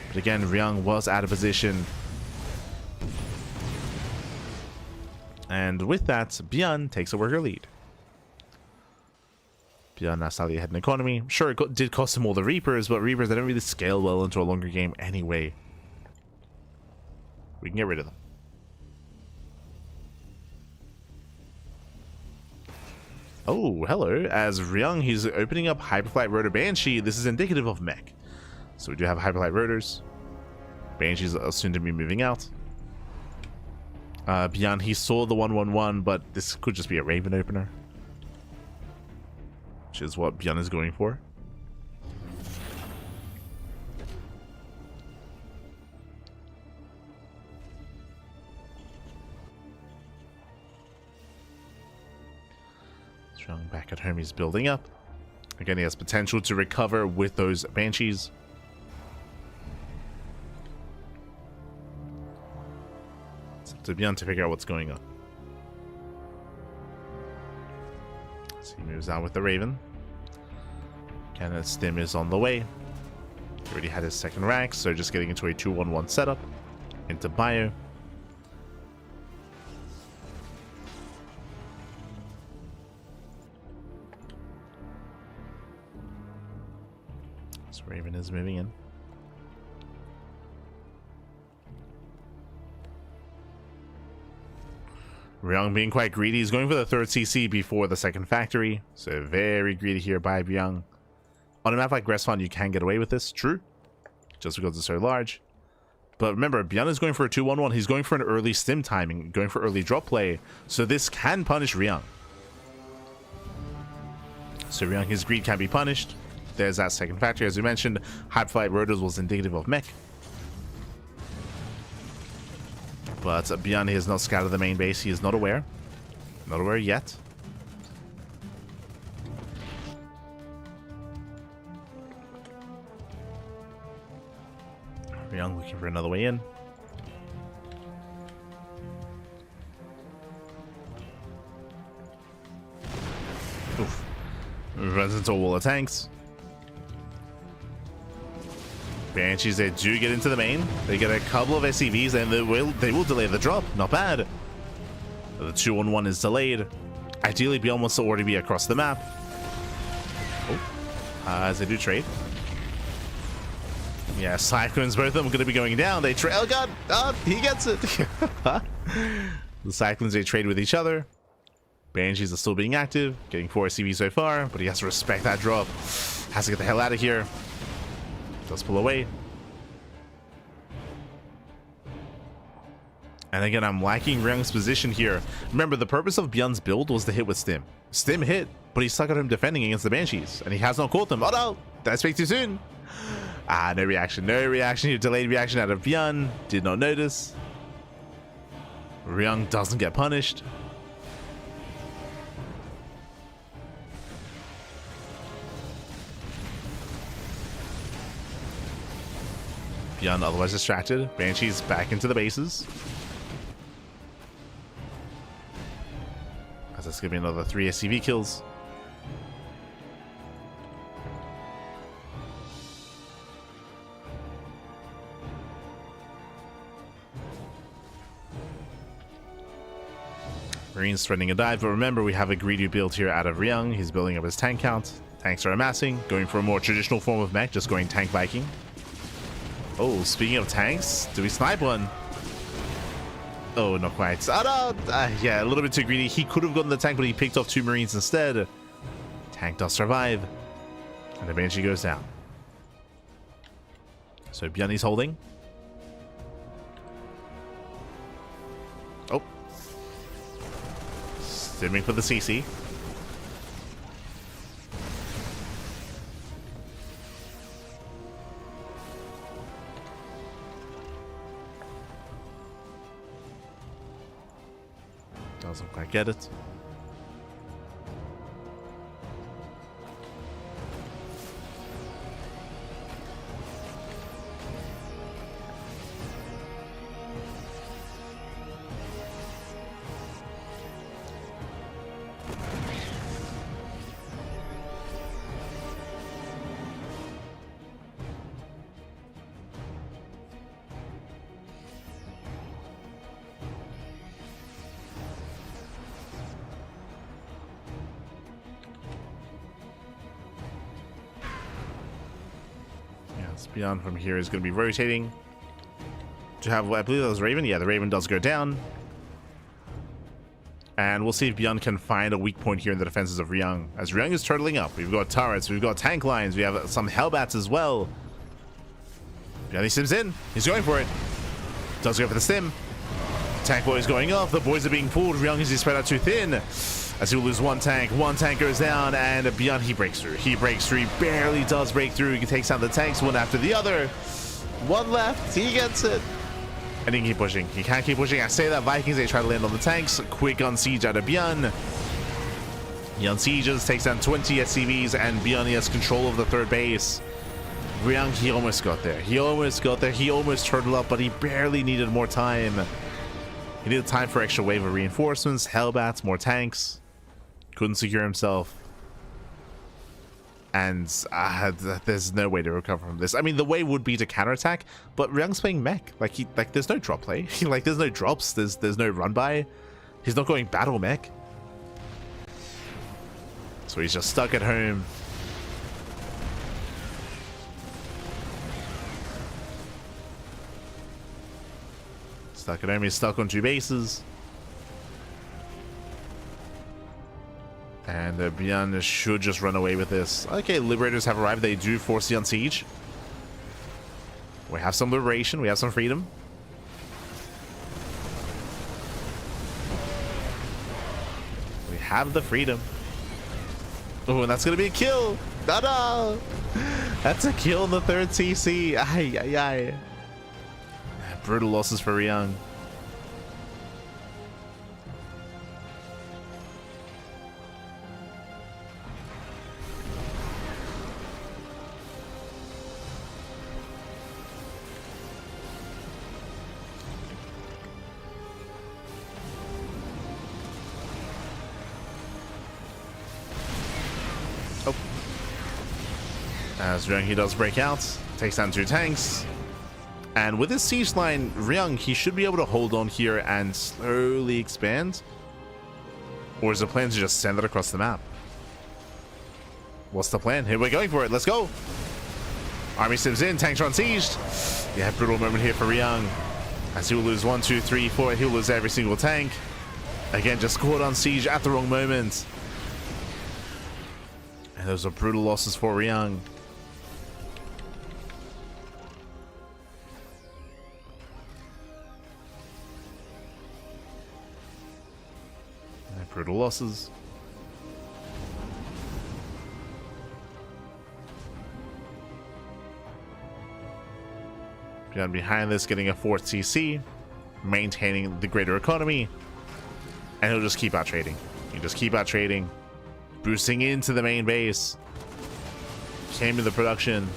But again, Ryung was out of position. And with that, ByuN takes a worker lead. ByuN now slightly ahead in economy. Sure, it did cost him all the Reapers, but Reapers, they don't really scale well into a longer game anyway. We can get rid of them. Oh, hello. As Ryung, he's opening up Hyperflight Rotor Banshee. This is indicative of mech. So we do have Hyperflight Rotors. Banshees are soon to be moving out. ByuN, he saw the 111, but this could just be a Raven opener. Which is what ByuN is going for. Strong back at home, he's building up. Again, he has potential to recover with those Banshees. It's up to ByuN to figure out what's going on. So he moves out with the Raven. Canada Stim is on the way. He already had his second rack, so just getting into a 2-1-1 setup. Into ByuN. So Raven is moving in. Ryung being quite greedy. He's going for the 3rd CC before the 2nd factory. So very greedy here by Ryung. On a map like Gressfond, you can get away with this. True. Just because it's so large. But remember, ByuN is going for a 2-1-1. He's going for an early stim timing. Going for early drop play. So this can punish Ryung. So Ryung, his greed can be punished. There's that 2nd factory. As we mentioned, Hyperflight Rotors was indicative of mech. But ByuN, he has not scouted the main base. He is not aware. Not aware yet. Ryung looking for another way in. Oof. Runs into a wall of tanks. Banshees, they do get into the main. They get a couple of SCVs and they will delay the drop. Not bad. The 2-1-1 is delayed. Ideally, ByuN wants to already be across the map. Oh. As they do trade. Yeah, Cyclones, both of them are going to be going down. They trade. Oh god! Oh, he gets it! The Cyclones, they trade with each other. Banshees are still being active. Getting 4 SCVs so far, but he has to respect that drop. Has to get the hell out of here. Does pull away. And again, I'm liking Ryung's position here. Remember, the purpose of ByuN's build was to hit with Stim. Stim hit, but he's stuck at him defending against the Banshees, and he has not caught them. Oh no! Did I speak too soon? Ah, no reaction. No reaction. Delayed reaction out of ByuN. Did not notice. Ryung doesn't get punished. ByuN otherwise distracted. Banshee's back into the bases. As that's gonna be another 3 SCV kills. Marine's threatening a dive, but remember we have a greedy build here out of Ryung. He's building up his tank count. Tanks are amassing, going for a more traditional form of mech, just going tank Viking. Oh, speaking of tanks, do we snipe one? Oh, not quite. Oh no! Yeah, a little bit too greedy. He could have gotten the tank, but he picked off 2 Marines instead. Tank does survive. And the Banshee goes down. So ByuN is holding. Oh. Stimming for the CC. Doesn't quite get it. ByuN from here is going to be rotating to have, I believe that was Raven. Yeah, the Raven does go down. And we'll see if ByuN can find a weak point here in the defenses of Ryung. As Ryung is turtling up, we've got turrets, we've got tank lines, we have some Hellbats as well. ByuN sims in. He's going for it. Does go for the stim. Tank boy is going off. The boys are being pulled. Ryung is spread out too thin. As he will lose one tank goes down, and ByuN, he breaks through. He barely does break through. He takes out the tanks one after the other. One left, he gets it. And he can keep pushing. He can't keep pushing. I say that Vikings, they try to land on the tanks. Quick on siege out of ByuN. He unsieges, takes down 20 SCVs, and ByuN has control of the 3rd base. Ryung, he almost got there. He almost turtled up, but he barely needed more time. He needed time for extra wave of reinforcements, Hellbats, more tanks. Couldn't secure himself. And there's no way to recover from this. I mean, the way would be to counterattack, but Ryung's playing mech. Like there's no drop play. There's no drops. There's no run by. He's not going battle mech. So he's just stuck at home. Stuck at home. He's stuck on 2 bases. And ByuN should just run away with this. Okay, Liberators have arrived. They do force the unsiege. We have some liberation. We have some freedom. We have the freedom. Oh, and that's going to be a kill. No. That's a kill in the 3rd CC. Ay. Brutal losses for Ryung. As Ryung, he does break out, takes down 2 tanks. And with his siege line, Ryung, he should be able to hold on here and slowly expand. Or is the plan to just send it across the map? What's the plan? Here, we're going for it. Let's go. Army sims in, tanks are unsieged. Yeah, brutal moment here for Ryung. As he will lose 1, 2, 3, 4. He'll lose every single tank. Again, just caught on siege at the wrong moment. And those are brutal losses for Ryung. Brutal losses. ByuN behind this, getting a 4th CC, maintaining the greater economy, and he'll just keep out trading. He just keep out trading, boosting into the main base, came to the production.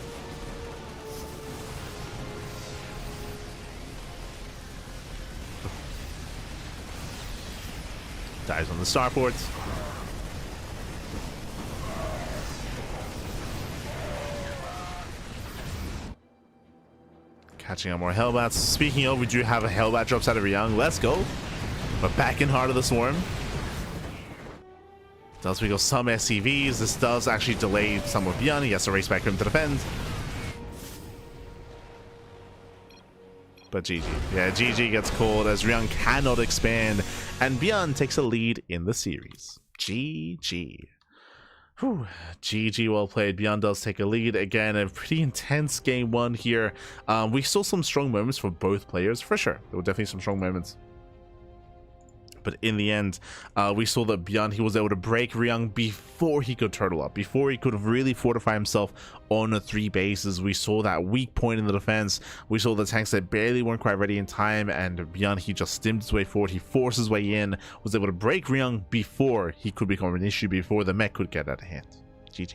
Dies on the starport. Catching up more Hellbats. Speaking of, we do have a Hellbat drops out of Ryung. Let's go. But back in Heart of the Swarm. Does we go some SCVs. This does actually delay some of ByuN. He has to race back home to defend. But GG. Yeah, GG gets called as Ryung cannot expand. And ByuN takes a lead in the series. GG. Whew. GG, well played. ByuN does take a lead. Again, a pretty intense game one here. We saw some strong moments for both players, for sure. There were definitely some strong moments. But in the end, we saw that ByuN, he was able to break Ryung before he could turtle up, before he could really fortify himself on the 3 bases. We saw that weak point in the defense. We saw the tanks that barely weren't quite ready in time, and ByuN, he just stimmed his way forward. He forced his way in, was able to break Ryung before he could become an issue, before the mech could get out of hand. GG.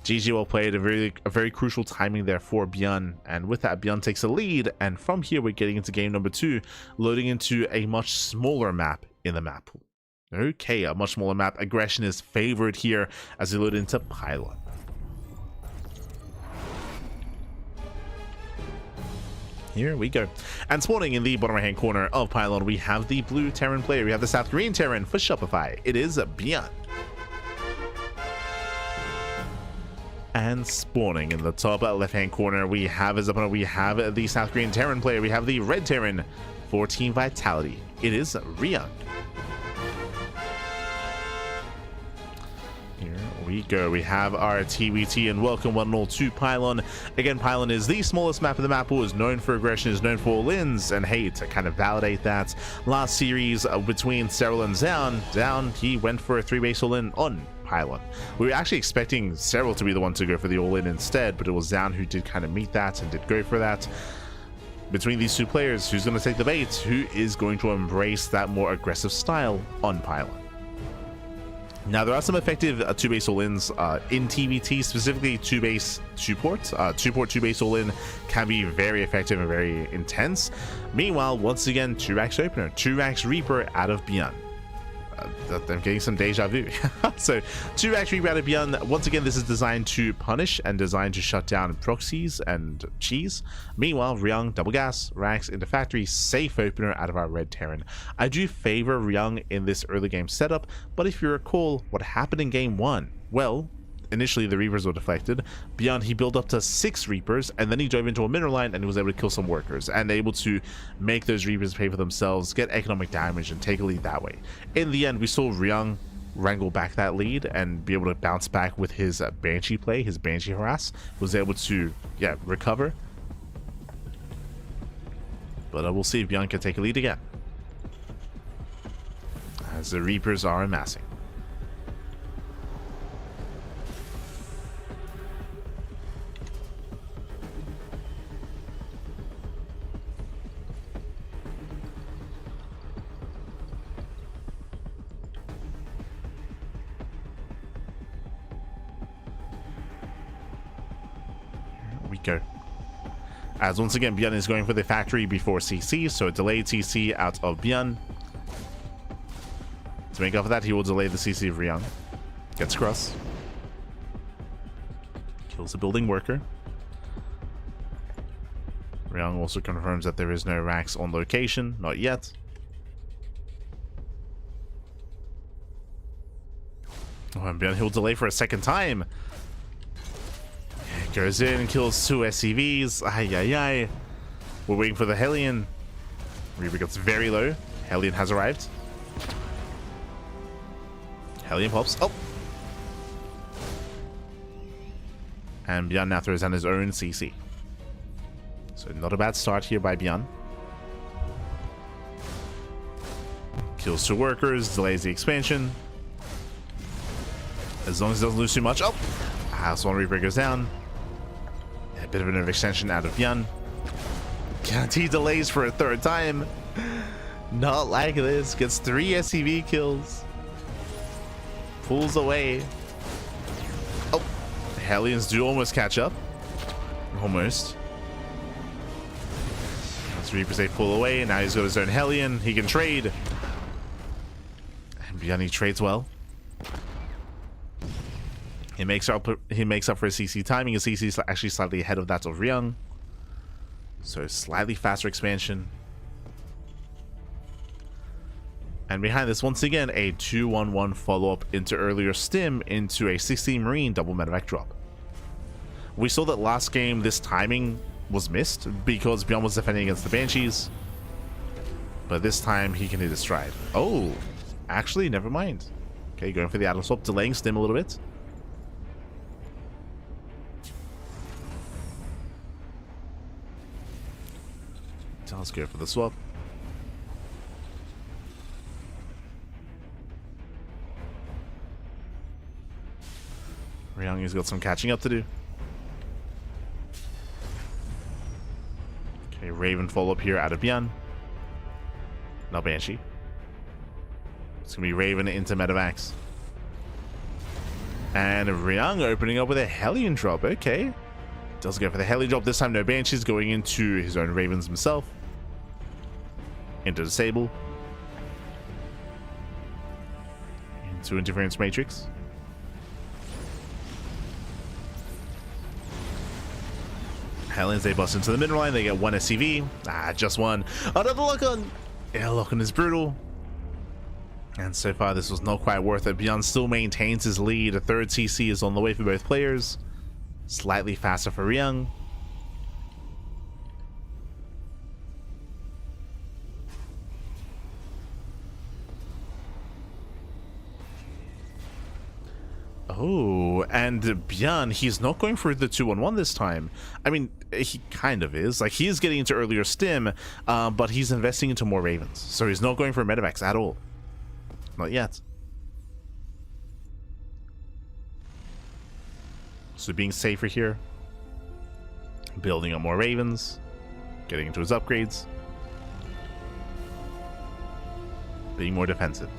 GG, well played. A very crucial timing there for ByuN, and with that, ByuN takes a lead. And from here, we're getting into game number 2, loading into a much smaller map in the map pool. Okay, a much smaller map. Aggression is favored here as we load into Pylon. Here we go. And spawning in the bottom right hand corner of Pylon, we have the blue Terran player. We have the South Korean Terran for Shopify. It is ByuN. And spawning in the top left-hand corner, we have as opponent, we have the South Korean Terran player. We have the red Terran for Team Vitality. It is Ryung. Here we go. We have our TVT, and welcome one and all to Pylon. Again, Pylon is the smallest map in the map pool, is known for aggression, is known for all-ins, and hey, to kind of validate that, last series between Serral and Zoun, he went for a 3-base all-in on Pylon. We were actually expecting Serral to be the one to go for the all-in instead, but it was Zoun who did kind of meet that and did go for that. Between these two players, who's going to take the bait? Who is going to embrace that more aggressive style on Pylon? Now, there are some effective 2-base all-ins in TVT, specifically 2-base 2-port. 2-port 2-base all-in can be very effective and very intense. Meanwhile, once again, 2-Rax opener, 2-Rax Reaper out of ByuN. I'm getting some deja vu. So 2-Rax Reaper out of ByuN. Once again, this is designed to punish and designed to shut down proxies and cheese. Meanwhile, Ryung, double gas, Rax into factory, safe opener out of our red Terran. I do favor Ryung in this early game setup, but if you recall what happened in game 1, well, initially the Reapers were deflected. ByuN, he built up to 6 Reapers, and then he drove into a mineral line and he was able to kill some workers and able to make those Reapers pay for themselves, get economic damage, and take a lead that way. In the end, we saw Ryung wrangle back that lead and be able to bounce back with his Banshee play, his Banshee harass, was able to, yeah, recover. But we'll see if ByuN can take a lead again, as the Reapers are amassing. Go. As once again, ByuN is going for the factory before CC, so a delayed CC out of ByuN. To make up for that, he will delay the CC of Ryung. Gets cross. Kills a building worker. Ryung also confirms that there is no Rax on location, not yet. Oh, and ByuN, he'll delay for a second time. Goes in and kills 2 SCVs. Ay. We're waiting for the Hellion. Reaper gets very low. Hellion has arrived. Hellion pops. Oh! And ByuN now throws down his own CC. So not a bad start here by ByuN. Kills 2 workers, delays the expansion. As long as it doesn't lose too much. Oh! House 1 Reaper goes down. A bit of an overextension out of ByuN. Guaranteed delays for a 3rd time. Not like this. Gets 3 SCV kills. Pulls away. Oh, the Hellions do almost catch up. Almost. As Reapers, they pull away. Now he's got his own Hellion. He can trade. ByuN trades well. He makes up for his CC timing. His CC is actually slightly ahead of that of Ryung. So slightly faster expansion. And behind this, once again, a 2-1-1 follow-up into earlier stim into a 16 Marine double medevac drop. We saw that last game this timing was missed because ByuN was defending against the Banshees. But this time he can hit his stride. Oh, actually, never mind. Okay, going for the Atom swap, delaying stim a little bit. Let's go for the swap. Ryung has got some catching up to do. Okay, Raven follow up here out of ByuN. No Banshee. It's gonna be Raven into medevacs. And Ryung opening up with a Hellion drop. Okay. Does go for the Hellion drop. This time no Banshees, going into his own Ravens himself. Into disable. Into interference matrix. Hellions, they bust into the middle line. They get one SCV. Just one. Another lock on. Yeah, lock on is brutal. And so far, this was not quite worth it. ByuN still maintains his lead. A third CC is on the way for both players. Slightly faster for Ryung. Oh, and ByuN, he's not going for the 2-1-1 this time. I mean, he kind of is. Like, he is getting into earlier stim, but he's investing into more Ravens. So he's not going for medevacs at all. Not yet. So being safer here. Building up more Ravens. Getting into his upgrades. Being more defensive.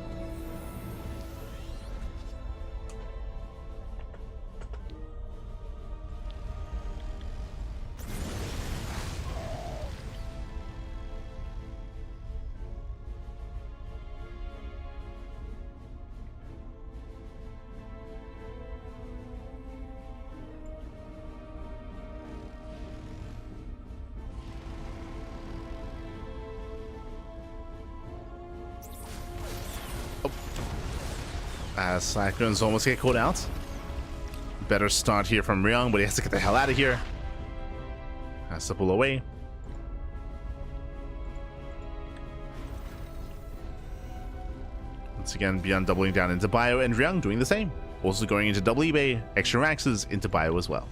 Cyclones almost get caught out. Better start here from Ryung, but he has to get the hell out of here. Has to pull away. Once again, ByuN doubling down into Bio, and Ryung doing the same. Also going into double eBay, extra maxes into Bio as well.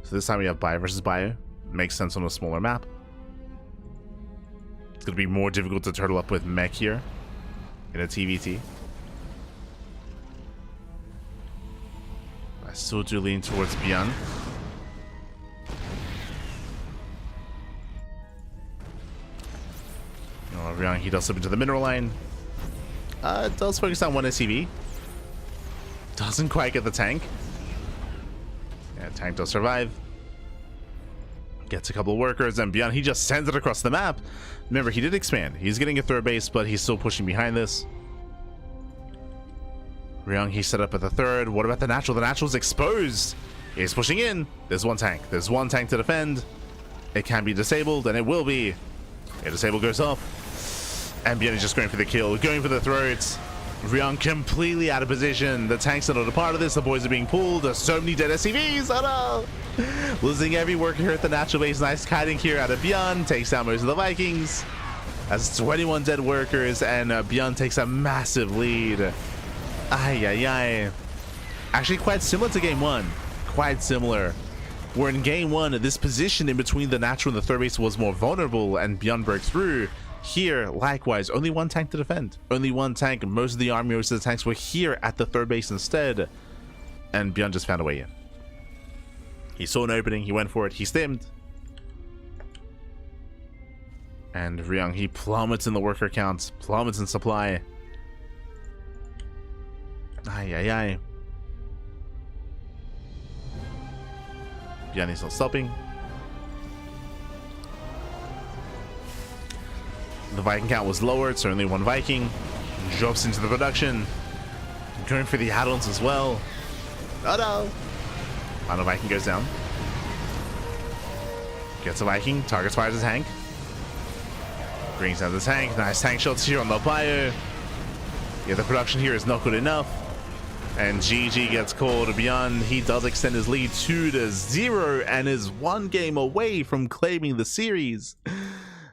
So this time we have Bio versus Bio. Makes sense on a smaller map. It's going to be more difficult to turtle up with mech here in a TVT. I still do lean towards ByuN. Ryung, he does slip into the mineral line. Does focus on one SCV. Doesn't quite get the tank. Yeah, tank does survive. Gets a couple of workers, and ByuN, he just sends it across the map. Remember, he did expand. He's getting a third base, but he's still pushing behind this. Ryung, he set up at the third. What about the natural? The natural's exposed. He's pushing in. There's one tank. There's one tank to defend. It can be disabled, and it will be. A disable goes off. And ByuN is just going for the kill. Going for the throats. Ryung completely out of position. The tanks are not a part of this. The boys are being pulled. There's so many dead SCVs. Oh no. Losing every worker here at the natural base. Nice kiting here out of ByuN. Takes down most of the Vikings. That's 21 dead workers, and ByuN takes a massive lead. Ay, ay, ay. Actually, quite similar to game one. Quite similar. Where in game one, this position in between the natural and the third base was more vulnerable, and ByuN broke through. Here, likewise, only one tank to defend. Only one tank. Most of the army, most of the tanks were here at the third base instead. And ByuN just found a way in. He saw an opening. He went for it. He stimmed. And Ryung, he plummets in the worker counts. Plummets in supply. Ay, ay, ay. ByuN is still stopping. The Viking count was lowered, so only one Viking. Drops into the production. Going for the add-ons as well. Oh no! Final Viking goes down. Gets a Viking. Targets fires his tank. Brings down the tank. Nice tank shots here on the ByuN. Yeah, the production here is not good enough. And GG gets called. ByuN, he does extend his lead 2-0 and is 1 game away from claiming the series.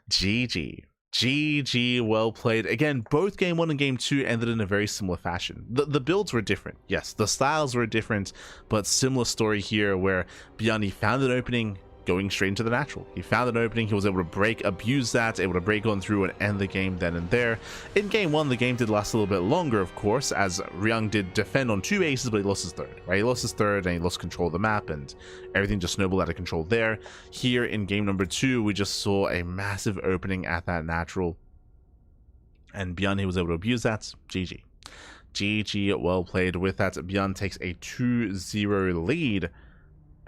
GG. GG, well played. Again, both game 1 and game 2 ended in a very similar fashion. The builds were different. Yes, the styles were different, but similar story here where ByuN, he found an opening, going straight into the natural. He found an opening, he was able to break, abuse that, able to break on through and end the game then and there. In game 1, the game did last a little bit longer, of course, as Ryung did defend on 2 aces, but he lost his third, right? He lost his third and he lost control of the map and everything just snowballed out of control there. Here in game number 2, we just saw a massive opening at that natural. And ByuN, he was able to abuse that. GG. GG, well played. With that, ByuN takes a 2-0 lead.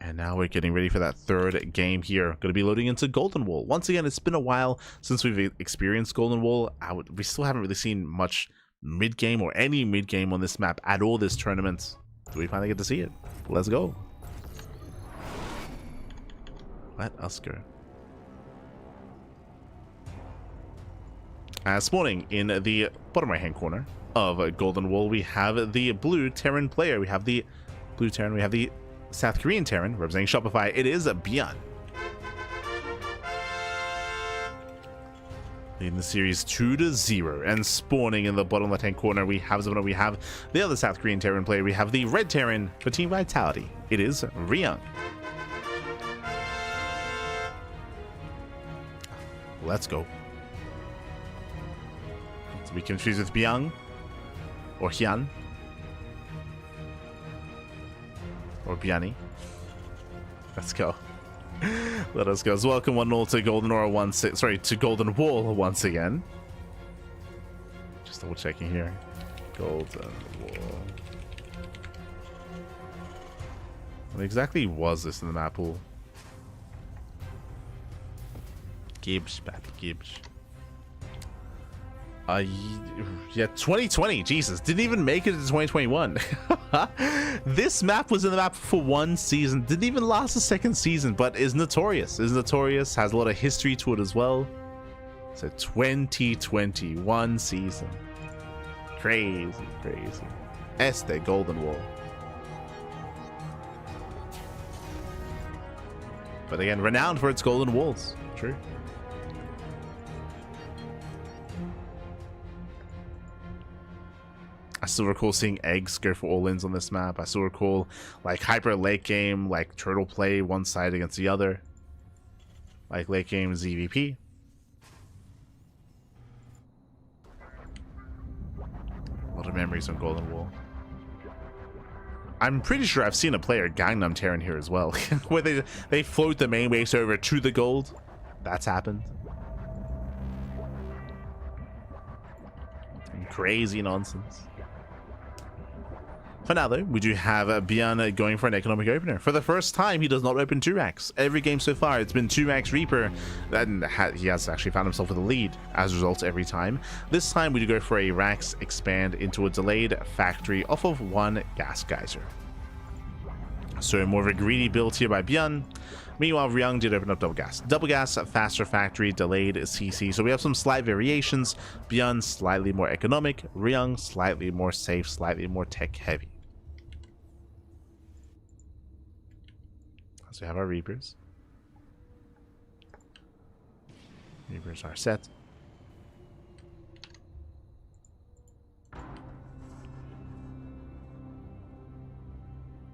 And now we're getting ready for that third game here. Going to be loading into Golden Wall. Once again, it's been a while since we've experienced Golden Wall. We still haven't really seen much mid-game or any mid-game on this map at all this tournament. Do we finally get to see it? Let's go. Let us go. Spawning in the bottom right-hand corner of Golden Wall, we have the blue Terran player. We have the blue Terran. We have the South Korean Terran representing Shopify. It is ByuN. In the series 2-0, and spawning in the bottom left hand corner, we have Zoun. We have the other South Korean Terran player. We have the red Terran for Team Vitality. It is Ryung. Let's go. To be confused with ByuN or Hyun. Or ByuN. Let's go. Let us go. Welcome 1-0 to Golden Aura to Golden Wall once again. Just double checking here. Golden Wall. What exactly was this in the map pool? Gibbs, Pappy Gibbs. Yeah, 2020. Jesus, didn't even make it to 2021. This map was in the map for 1 season, didn't even last a 2nd season, but is notorious. Has a lot of history to it as well. So 2021 season. Crazy. Este Golden Wall. But again, renowned for its golden walls. True. I still recall seeing eggs go for all-ins on this map. I still recall like hyper late game, like turtle play one side against the other. Like late game ZVP. A lot of memories on Golden Wall. I'm pretty sure I've seen a player Gangnam Terran here as well. Where they float the main base over to the gold. That's happened. Crazy nonsense. For now, though, we do have ByuN going for an economic opener. For the first time, he does not open 2 racks. Every game so far, it's been 2 racks Reaper, and he has actually found himself with a lead as a result every time. This time, we do go for a racks expand into a delayed factory off of 1 gas geyser. So more of a greedy build here by ByuN. Meanwhile, Ryung did open up double gas. Double gas, faster factory, delayed CC. So we have some slight variations. ByuN slightly more economic. Ryung slightly more safe, slightly more tech heavy. So we have our Reapers. Reapers are set.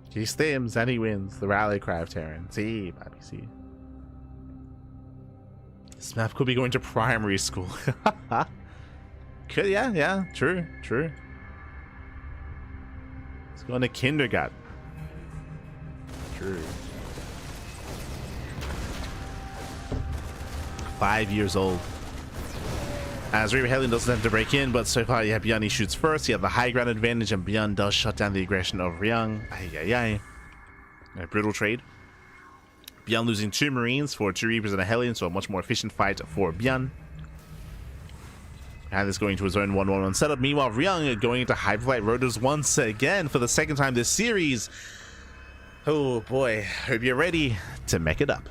He stims and he wins the rally cry of Terran. See, baby, see. This map could be going to primary school. Could, yeah, true. It's going to kindergarten. True. 5 years old. As Reaper Hellion doesn't have to break in, but so far, yeah, ByuN shoots first. He had the high ground advantage, and ByuN does shut down the aggression of Ryung. A brutal trade. ByuN losing 2 Marines for 2 Reapers and a Hellion, so a much more efficient fight for ByuN. And this going to his own 1-1-1 setup. Meanwhile, Ryung going into Hyperflight Rotors once again for the second time this series. Oh boy, hope you're ready to mech it up.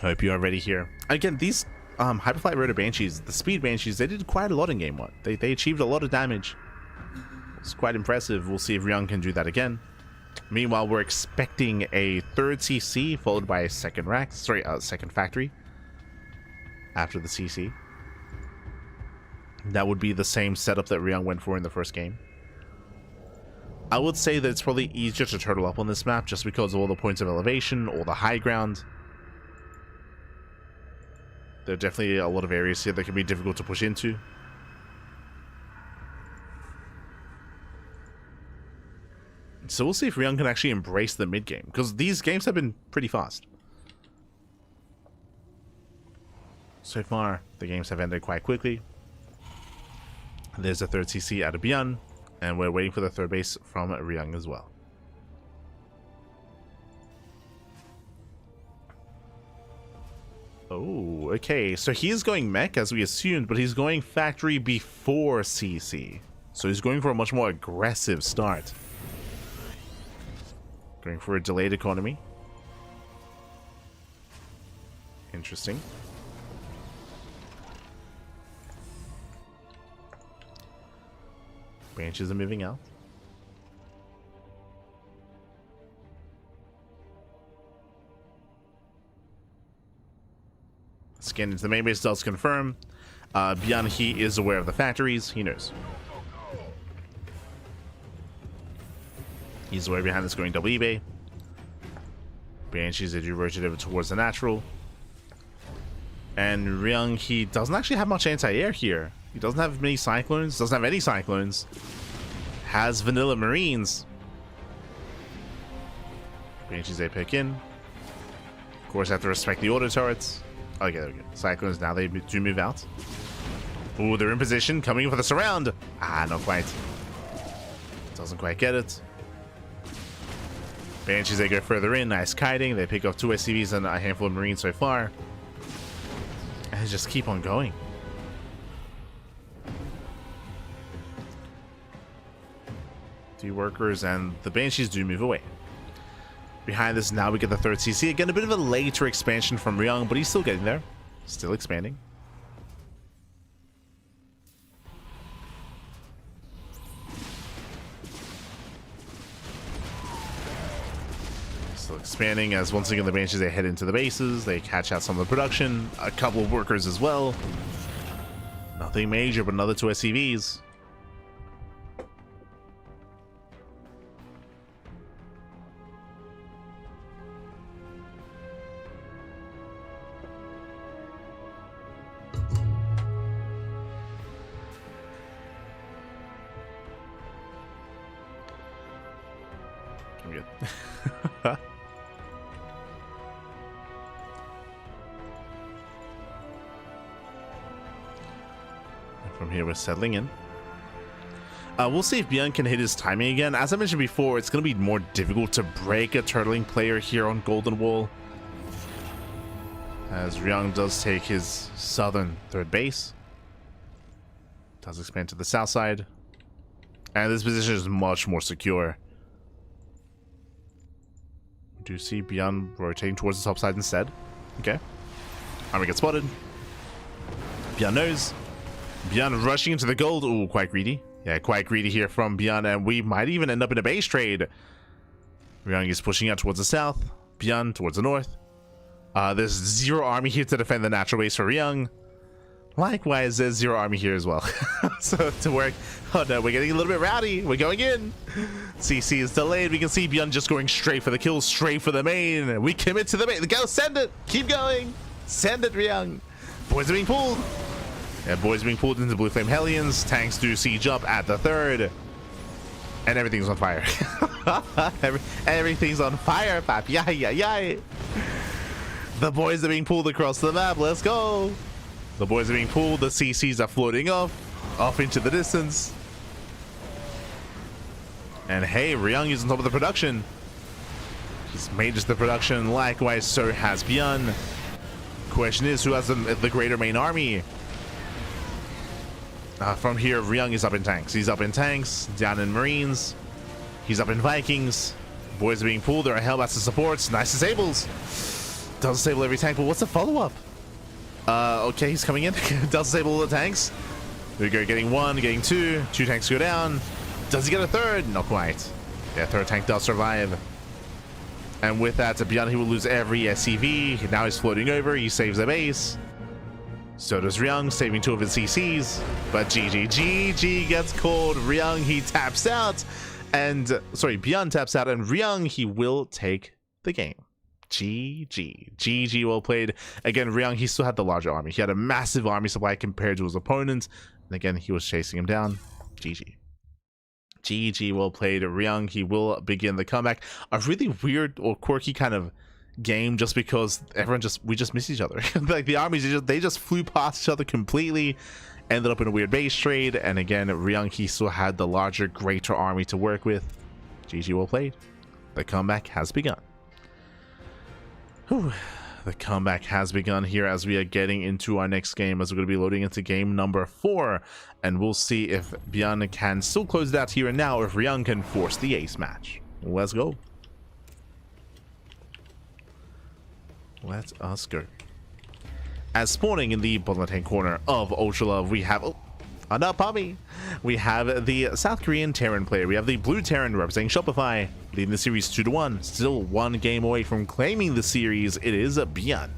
Hope you are ready here. Again, these Hyperflight Rotor Banshees, the Speed Banshees, they did quite a lot in game 1. They achieved a lot of damage. It's quite impressive. We'll see if Ryung can do that again. Meanwhile, we're expecting a third CC followed by a second rack. Sorry, second factory after the CC. That would be the same setup that Ryung went for in the first game. I would say that it's probably easier to turtle up on this map just because of all the points of elevation, all the high ground. There are definitely a lot of areas here that can be difficult to push into. So we'll see if Ryung can actually embrace the mid game, because these games have been pretty fast. So far, the games have ended quite quickly. There's a third CC out of ByuN, and we're waiting for the third base from Ryung as well. Oh, okay. So he's going mech as we assumed, but he's going factory before CC. So he's going for a much more aggressive start. Going for a delayed economy. Interesting. Branches are moving out. Scan into the main base does confirm. ByuN, he is aware of the factories. He knows. He's aware behind this going double eBay. Banshees, they do rotate over towards the natural. And Ryung, he doesn't actually have much anti-air here. He doesn't have many cyclones, doesn't have any cyclones. Has vanilla marines. Banshees, they pick in. Of course, have to respect the auto turrets. Okay, there we go. Cyclones, now they do move out. Ooh, they're in position, coming in for the surround. Ah, not quite. Doesn't quite get it. Banshees, they go further in. Nice kiting. They pick up 2 SCVs and a handful of marines so far. And they just keep on going. Two workers, and the Banshees do move away. Behind this, now we get the third CC. Again, a bit of a later expansion from Ryung, but he's still getting there. Still expanding. Still expanding as once again the Banshees, they head into the bases. They catch out some of the production. A couple of workers as well. Nothing major, but another 2 SCVs. Good. From here, we're settling in. We'll see if ByuN can hit his timing again. As I mentioned before, it's going to be more difficult to break a turtling player here on Golden Wall, as Ryung does take his southern third base. Does expand to the south side. And this position is much more secure. We do see ByuN rotating towards the top side instead. Okay. Army gets spotted. ByuN knows. ByuN rushing into the gold. Ooh, quite greedy. Yeah, quite greedy here from ByuN, and we might even end up in a base trade. Ryung is pushing out towards the south. ByuN towards the north. There's 0 army here to defend the natural base for Ryung. Likewise, there's 0 army here as well. So to work. Oh no, we're getting a little bit rowdy. We're going in. CC is delayed. We can see ByuN just going straight for the kill, straight for the main. We commit to the main. Go, send it. Keep going. Send it, Ryung. Boys are being pulled. Yeah, boys being pulled into Blue Flame Hellions. Tanks do siege up at the third. And everything's on fire. Everything's on fire, pap. Yay. The boys are being pulled across the map. Let's go. The boys are being pulled. The CCs are floating off into the distance. And hey, Ryung is on top of the production. He's made just the production. Likewise, so has ByuN. Question is, who has the greater main army? From here, Ryung is up in tanks. He's up in tanks, down in Marines. He's up in Vikings. Boys are being pulled. There are Hellbats and supports. Nice disables. Does disable every tank, but what's the follow-up? Okay, he's coming in. Does disable all the tanks. There we go, getting one, getting two. Two tanks go down. Does he get a third? Not quite. Yeah, third tank does survive. And with that, ByuN, he will lose every SCV. Now he's floating over. He saves the base. So does Ryung, saving 2 of his CCs. But GG gets called. Ryung, he taps out. And, sorry, ByuN taps out. And Ryung, he will take the game. GG, well played. Again, Ryung, he still had the larger army. He had a massive army supply compared to his opponent. And again, he was chasing him down. GG, well played. Ryung, he will begin the comeback. A really weird or quirky kind of game, just because we just missed each other. Like the armies, they just flew past each other completely. Ended up in a weird base trade. And again, Ryung, he still had the larger, greater army to work with. GG, well played. The comeback has begun. Whew. The comeback has begun here as we are getting into our next game, as we're going to be loading into game number 4, and we'll see if ByuN can still close it out here and now, or if Ryung can force the ace match. Let's go. Let us go. As spawning in the bottom left-hand corner of Ultra Love, we have... Oh, another puppy! We have the South Korean Terran player. We have the blue Terran representing Shopify, leading the series 2-1. Still one game away from claiming the series. It is ByuN.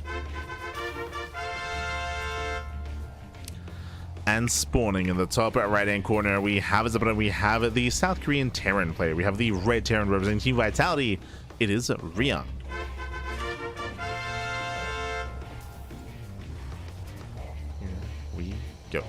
And spawning in the top right-hand corner, we have the South Korean Terran player. We have the red Terran representing Team Vitality. It is Ryung. Go.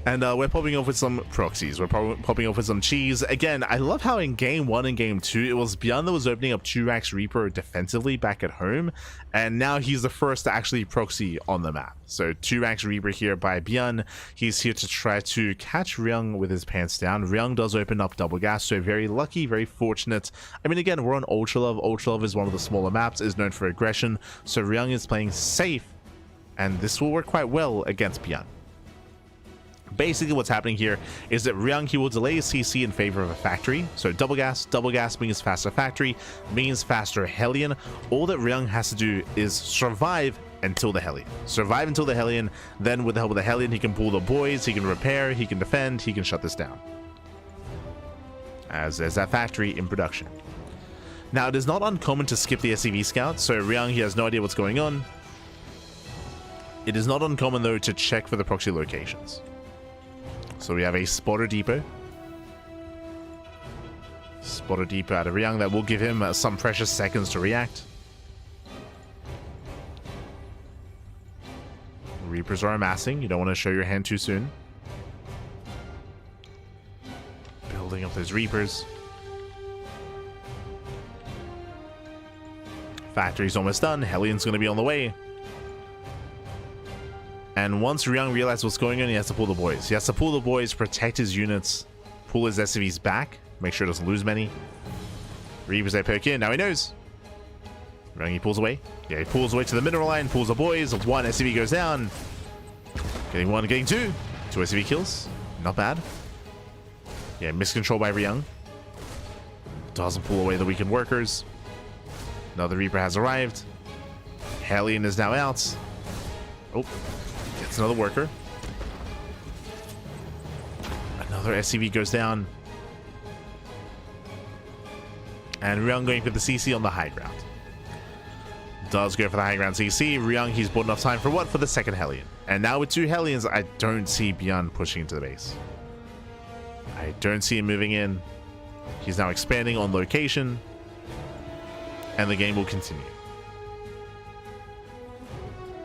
And we're popping off with some proxies. We're popping off with some cheese. Again, I love how in game 1 and game 2, it was ByuN that was opening up 2-Rax Reaper defensively back at home. And now he's the first to actually proxy on the map. So 2-Rax Reaper here by ByuN. He's here to try to catch Ryung with his pants down. Ryung does open up double gas, so very lucky, very fortunate. I mean, again, we're on Ultra Love. Ultra Love is one of the smaller maps, is known for aggression. So Ryung is playing safe, and this will work quite well against ByuN. Basically what's happening here is that Ryung, he will delay his CC in favor of a factory. So double gas means faster factory, means faster Hellion. All that Ryung has to do is survive until the Hellion. Survive until the Hellion, then with the help of the Hellion, he can pull the boys, he can repair, he can defend, he can shut this down. As there's that factory in production. Now, it is not uncommon to skip the SCV scout, so Ryung, he has no idea what's going on. It is not uncommon, though, to check for the proxy locations. So we have a spotter depot. Spotter depot out of Ryung that will give him some precious seconds to react. Reapers are amassing. You don't want to show your hand too soon. Building up those Reapers. Factory's almost done. Hellion's going to be on the way. And once Ryung realizes what's going on, he has to pull the boys. He has to pull the boys, protect his units, pull his SCVs back, make sure he doesn't lose many. Reapers, they poke in. Now he knows. Ryung, he pulls away. Yeah, he pulls away to the mineral line, pulls the boys. One SCV goes down. Getting one, getting two. 2 SCV kills. Not bad. Yeah, miscontrol by Ryung. Doesn't pull away the weakened workers. Another Reaper has arrived. Hellion is now out. Oh. Gets another worker. Another SCV goes down. And Ryung going for the CC on the high ground. Does go for the high ground CC. Ryung, he's bought enough time for what? For the second Hellion. And now with 2 Hellions, I don't see ByuN pushing into the base. I don't see him moving in. He's now expanding on location. And the game will continue.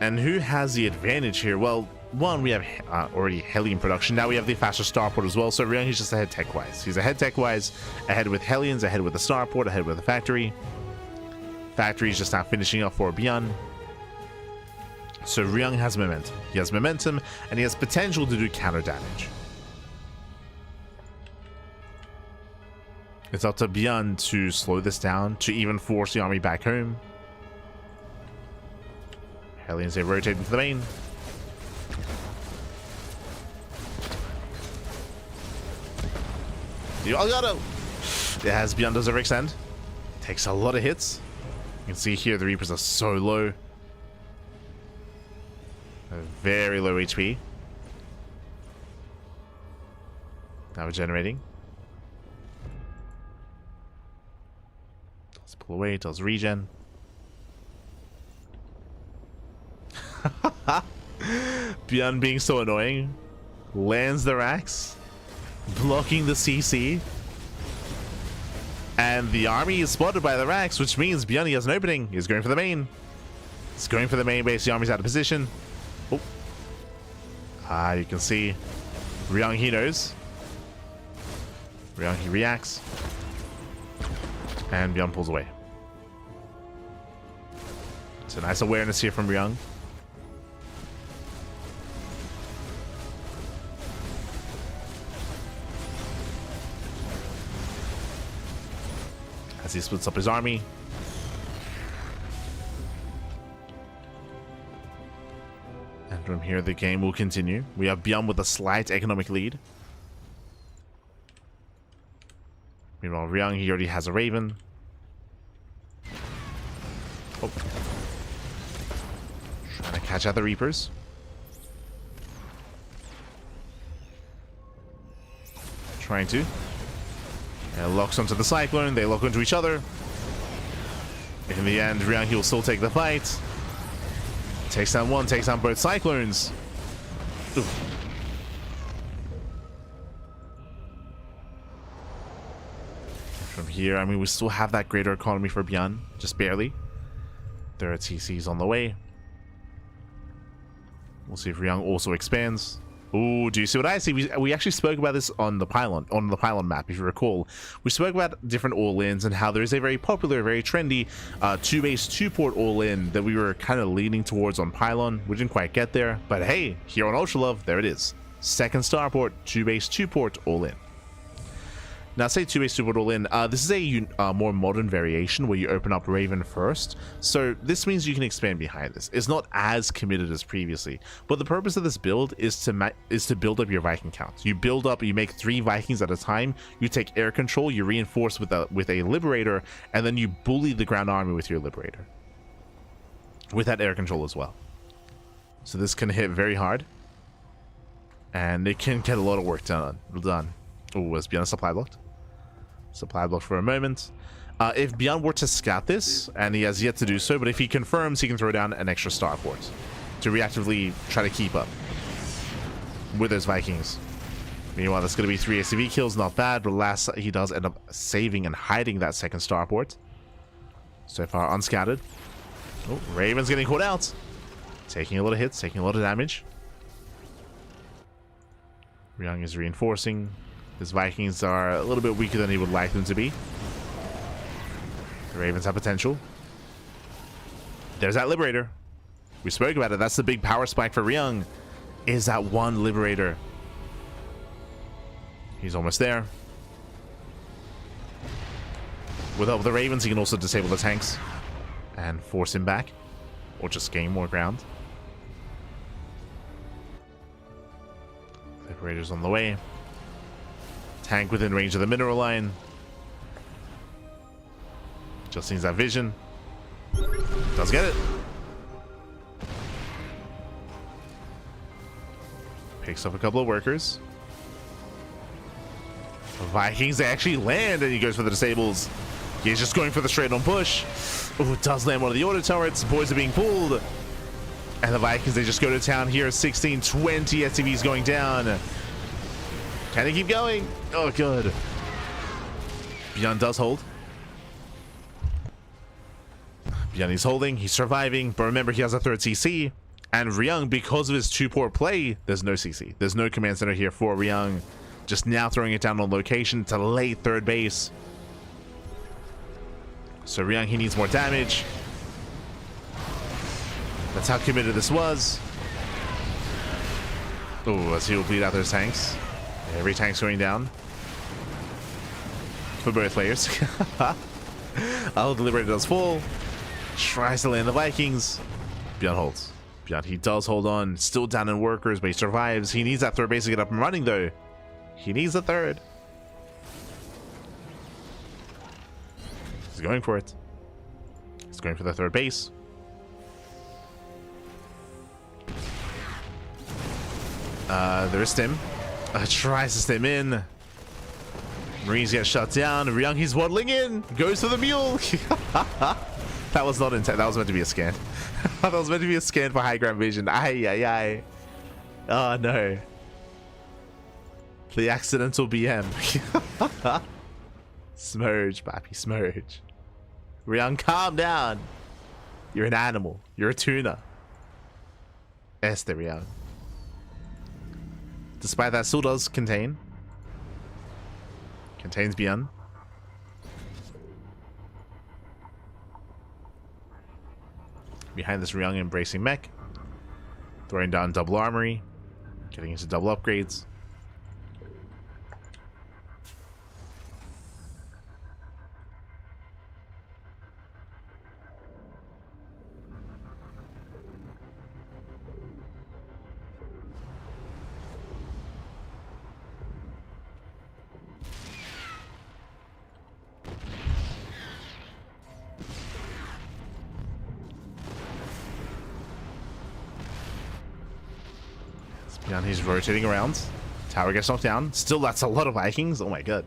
And who has the advantage here? Well, one, we have already Hellion production. Now we have the faster starport as well. So Ryung, he's just ahead tech-wise. He's ahead tech-wise, ahead with Hellions, ahead with the starport, ahead with the factory. Factory is just now finishing up for ByuN. So Ryung has momentum. He has momentum, and he has potential to do counter damage. It's up to ByuN to slow this down, to even force the army back home. Hellions, they rotate into the main. Oh, got him! It has ByuN does overextend. Takes a lot of hits. You can see here the Reapers are so low. Very low HP. Now we're generating. Does pull away, does regen. ByuN being so annoying. Lands the Rax. Blocking the CC. And the army is spotted by the Rax, which means ByuN has an opening. He's going for the main. He's going for the main base. The army's out of position. Oh. You can see Ryung, he knows. Ryung, he reacts. And ByuN pulls away. It's a nice awareness here from Ryung. As he splits up his army. And from here, the game will continue. We have ByuN with a slight economic lead. Meanwhile, Ryung, he already has a Raven. Oh. Trying to catch out the Reapers. Trying to. And locks onto the Cyclone. They lock onto each other. In the end, Ryung, he will still take the fight. Takes down one, takes down both Cyclones. Oof. From here, I mean, we still have that greater economy for ByuN, just barely. There are TCs on the way. We'll see if Ryung also expands. Ooh, do you see what I see? We actually spoke about this on the pylon map, if you recall. We spoke about different all-ins and how there's a very popular, very trendy 2-base, 2-port all-in that we were kind of leaning towards on pylon. We didn't quite get there, but hey, here on Ultra Love, there it is. Second starport, 2-base, 2-port all-in. Now, say 2-base 2-port all-in, this is a more modern variation where you open up Raven first. So this means you can expand behind this. It's not as committed as previously, but the purpose of this build is to build up your Viking count. You build up, you make 3 Vikings at a time. You take air control, you reinforce with a Liberator, and then you bully the ground army with your Liberator. With that air control as well. So this can hit very hard, and it can get a lot of work done. Oh, was ByuN supply blocked? Supply block for a moment. If ByuN were to scout this, and he has yet to do so, but if he confirms, he can throw down an extra starport to reactively try to keep up with those Vikings. Meanwhile, that's going to be 3 ACV kills, not bad, but last he does end up saving and hiding that second starport. So far, unscouted. Oh, Raven's getting caught out. Taking a lot of hits, taking a lot of damage. Ryung is reinforcing. His Vikings are a little bit weaker than he would like them to be. The Ravens have potential. There's that Liberator. We spoke about it. That's the big power spike for Ryung. Is that one Liberator. He's almost there. With help of the Ravens, he can also disable the tanks and force him back, or just gain more ground. Liberator's on the way. Tank within range of the mineral line. Just needs that vision. Does get it. Picks up a couple of workers. The Vikings, they actually land, and he goes for the disables. He's just going for the straight on push. Oh, does land one of the auto turrets. Boys are being pulled. And the Vikings, they just go to town here. 16, 20 SCVs going down. Can he keep going? Oh, good. ByuN does hold. ByuN is holding. He's surviving. But remember, he has a 3rd CC. And Ryung, because of his 2-port play, there's no CC. There's no command center here for Ryung. Just now throwing it down on location. It's a late 3rd base. So Ryung, he needs more damage. That's how committed this was. Oh, as he will bleed out those tanks. Every tank's going down. For both players. Oh, the Liberator does fall. Tries to land the Vikings. ByuN holds. ByuN, he does hold on. Still down in workers, but he survives. He needs that third base to get up and running, though. He needs the third. He's going for it. He's going for the third base. There is Stim. Tries to stim in. Marines get shut down. Ryung, he's waddling in. Goes for the mule. That was not intent. That was meant to be a scan. That was meant to be a scan for high ground vision. Ay, ay, ay. Oh, no. The accidental BM. Smurge, papi, smurge. Ryung, calm down. You're an animal. You're a tuna. Este Ryung. Despite that, still does contain. Contains ByuN. Behind this Ryung embracing mech. Throwing down double armory. Getting into double upgrades. ByuN, he's rotating around. Tower gets knocked down. Still, that's a lot of Vikings. Oh my god.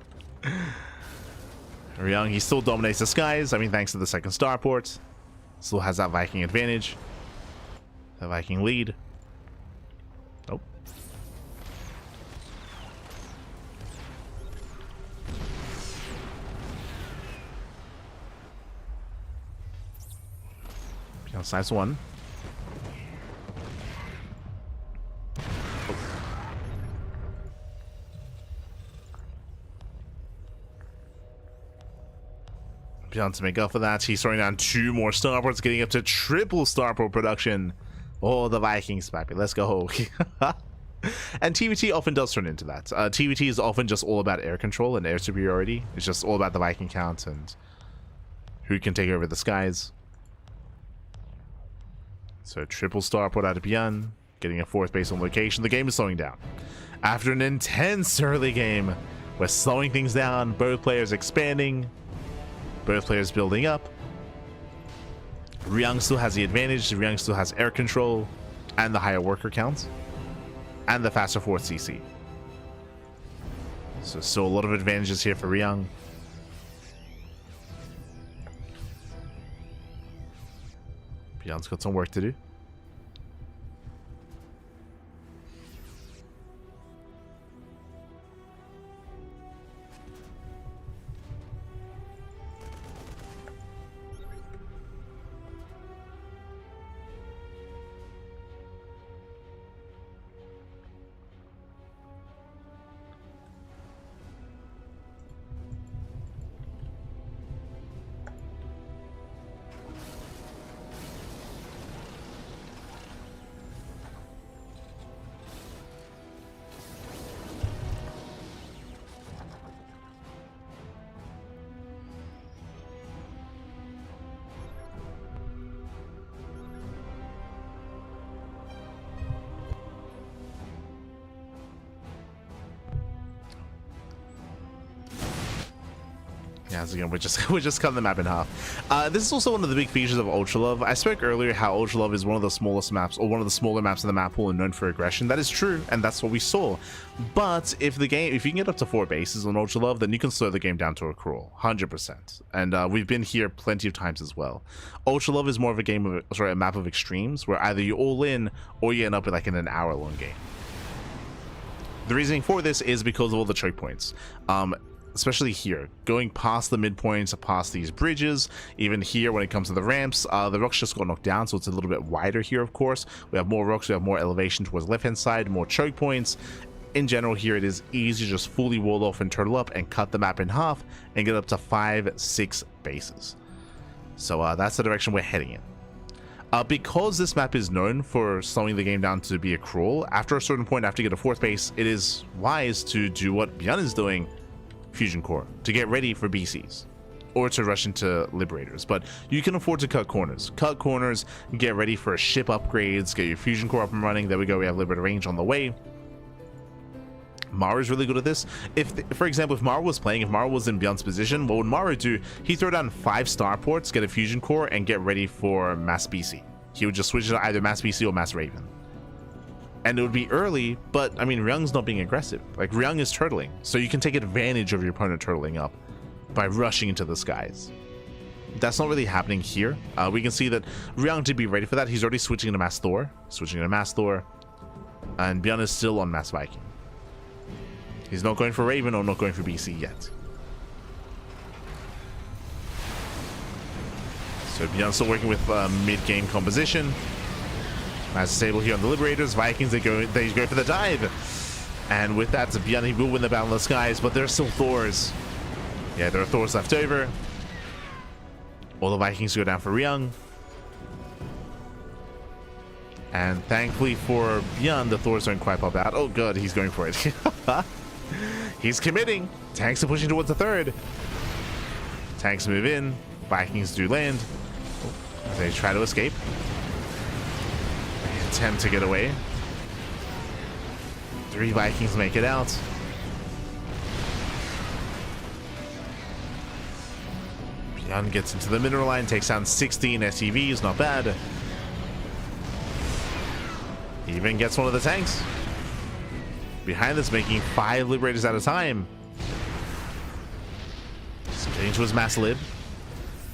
Ryung, he still dominates the skies. I mean, thanks to the second starport. Still has that Viking advantage. The Viking lead. Nope. ByuN size one. ByuN to make up for that. He's throwing down 2 more starports, getting up to triple starport production. Oh, the Vikings, papi. Let's go. And TVT often does turn into that. TVT is often just all about air control and air superiority. It's just all about the Viking count and who can take over the skies. So triple starport out of ByuN, getting a 4th base on location. The game is slowing down. After an intense early game, we're slowing things down. Both players expanding. Both players building up. Ryung still has the advantage. Ryung still has air control and the higher worker count and the faster 4th CC. So still a lot of advantages here for Ryung. ByuN's got some work to do. Yeah, so again, we're just cutting the map in half. This is also one of the big features of Ultra Love. I spoke earlier how Ultra Love is one of the smallest maps, or one of the smaller maps in the map pool and known for aggression. That is true, and that's what we saw. But if you can get up to 4 bases on Ultra Love, then you can slow the game down to a crawl, 100%. And we've been here plenty of times as well. Ultra Love is more of a map of extremes, where either you all in or you end up in an hour-long game. The reasoning for this is because of all the choke points. Especially here, going past the midpoints, past these bridges, even here when it comes to the ramps, the rocks just got knocked down, so it's a little bit wider here, of course. We have more rocks, we have more elevation towards the left-hand side, more choke points. In general, here it is easy to just fully wall off and turtle up and cut the map in half and get up to 5-6 bases. So that's the direction we're heading in. Because this map is known for slowing the game down to be a crawl, after a certain point, after you get a 4th base, it is wise to do what ByuN is doing, Fusion Core, to get ready for BCs or to rush into Liberators, but you can afford to cut corners. Cut corners, get ready for ship upgrades, get your fusion core up and running. There we go, we have Liberator range on the way. Maru's really good at this. For example, if Maru was playing, if Maru was in ByuN's position, what would Maru do? He'd throw down 5 starports, get a fusion core, and get ready for Mass BC. He would just switch to either Mass BC or Mass Raven. And it would be early, but I mean, Ryung's not being aggressive. Like, Ryung is turtling, so you can take advantage of your opponent turtling up by rushing into the skies. That's not really happening here. We can see that Ryung did be ready for that. He's already switching into Mass Thor, and ByuN is still on Mass Viking. He's not going for Raven or not going for BC yet. So ByuN's still working with mid-game composition. Mass Disable here on the Liberators. Vikings, they go for the dive. And with that, ByuN, he will win the Battle of the Skies, but there's still Thors. Yeah, there are Thors left over. All the Vikings go down for Ryung. And thankfully for ByuN, the Thors don't quite pop out. Oh, good, he's going for it. He's committing. Tanks are pushing towards the third. Tanks move in. Vikings do land. They try to escape. They attempt to get away. 3 Vikings make it out. ByuN gets into the mineral line, takes down 16 SCVs, not bad. He even gets one of the tanks. Behind this, making 5 Liberators at a time. Just getting to his Mass Lib.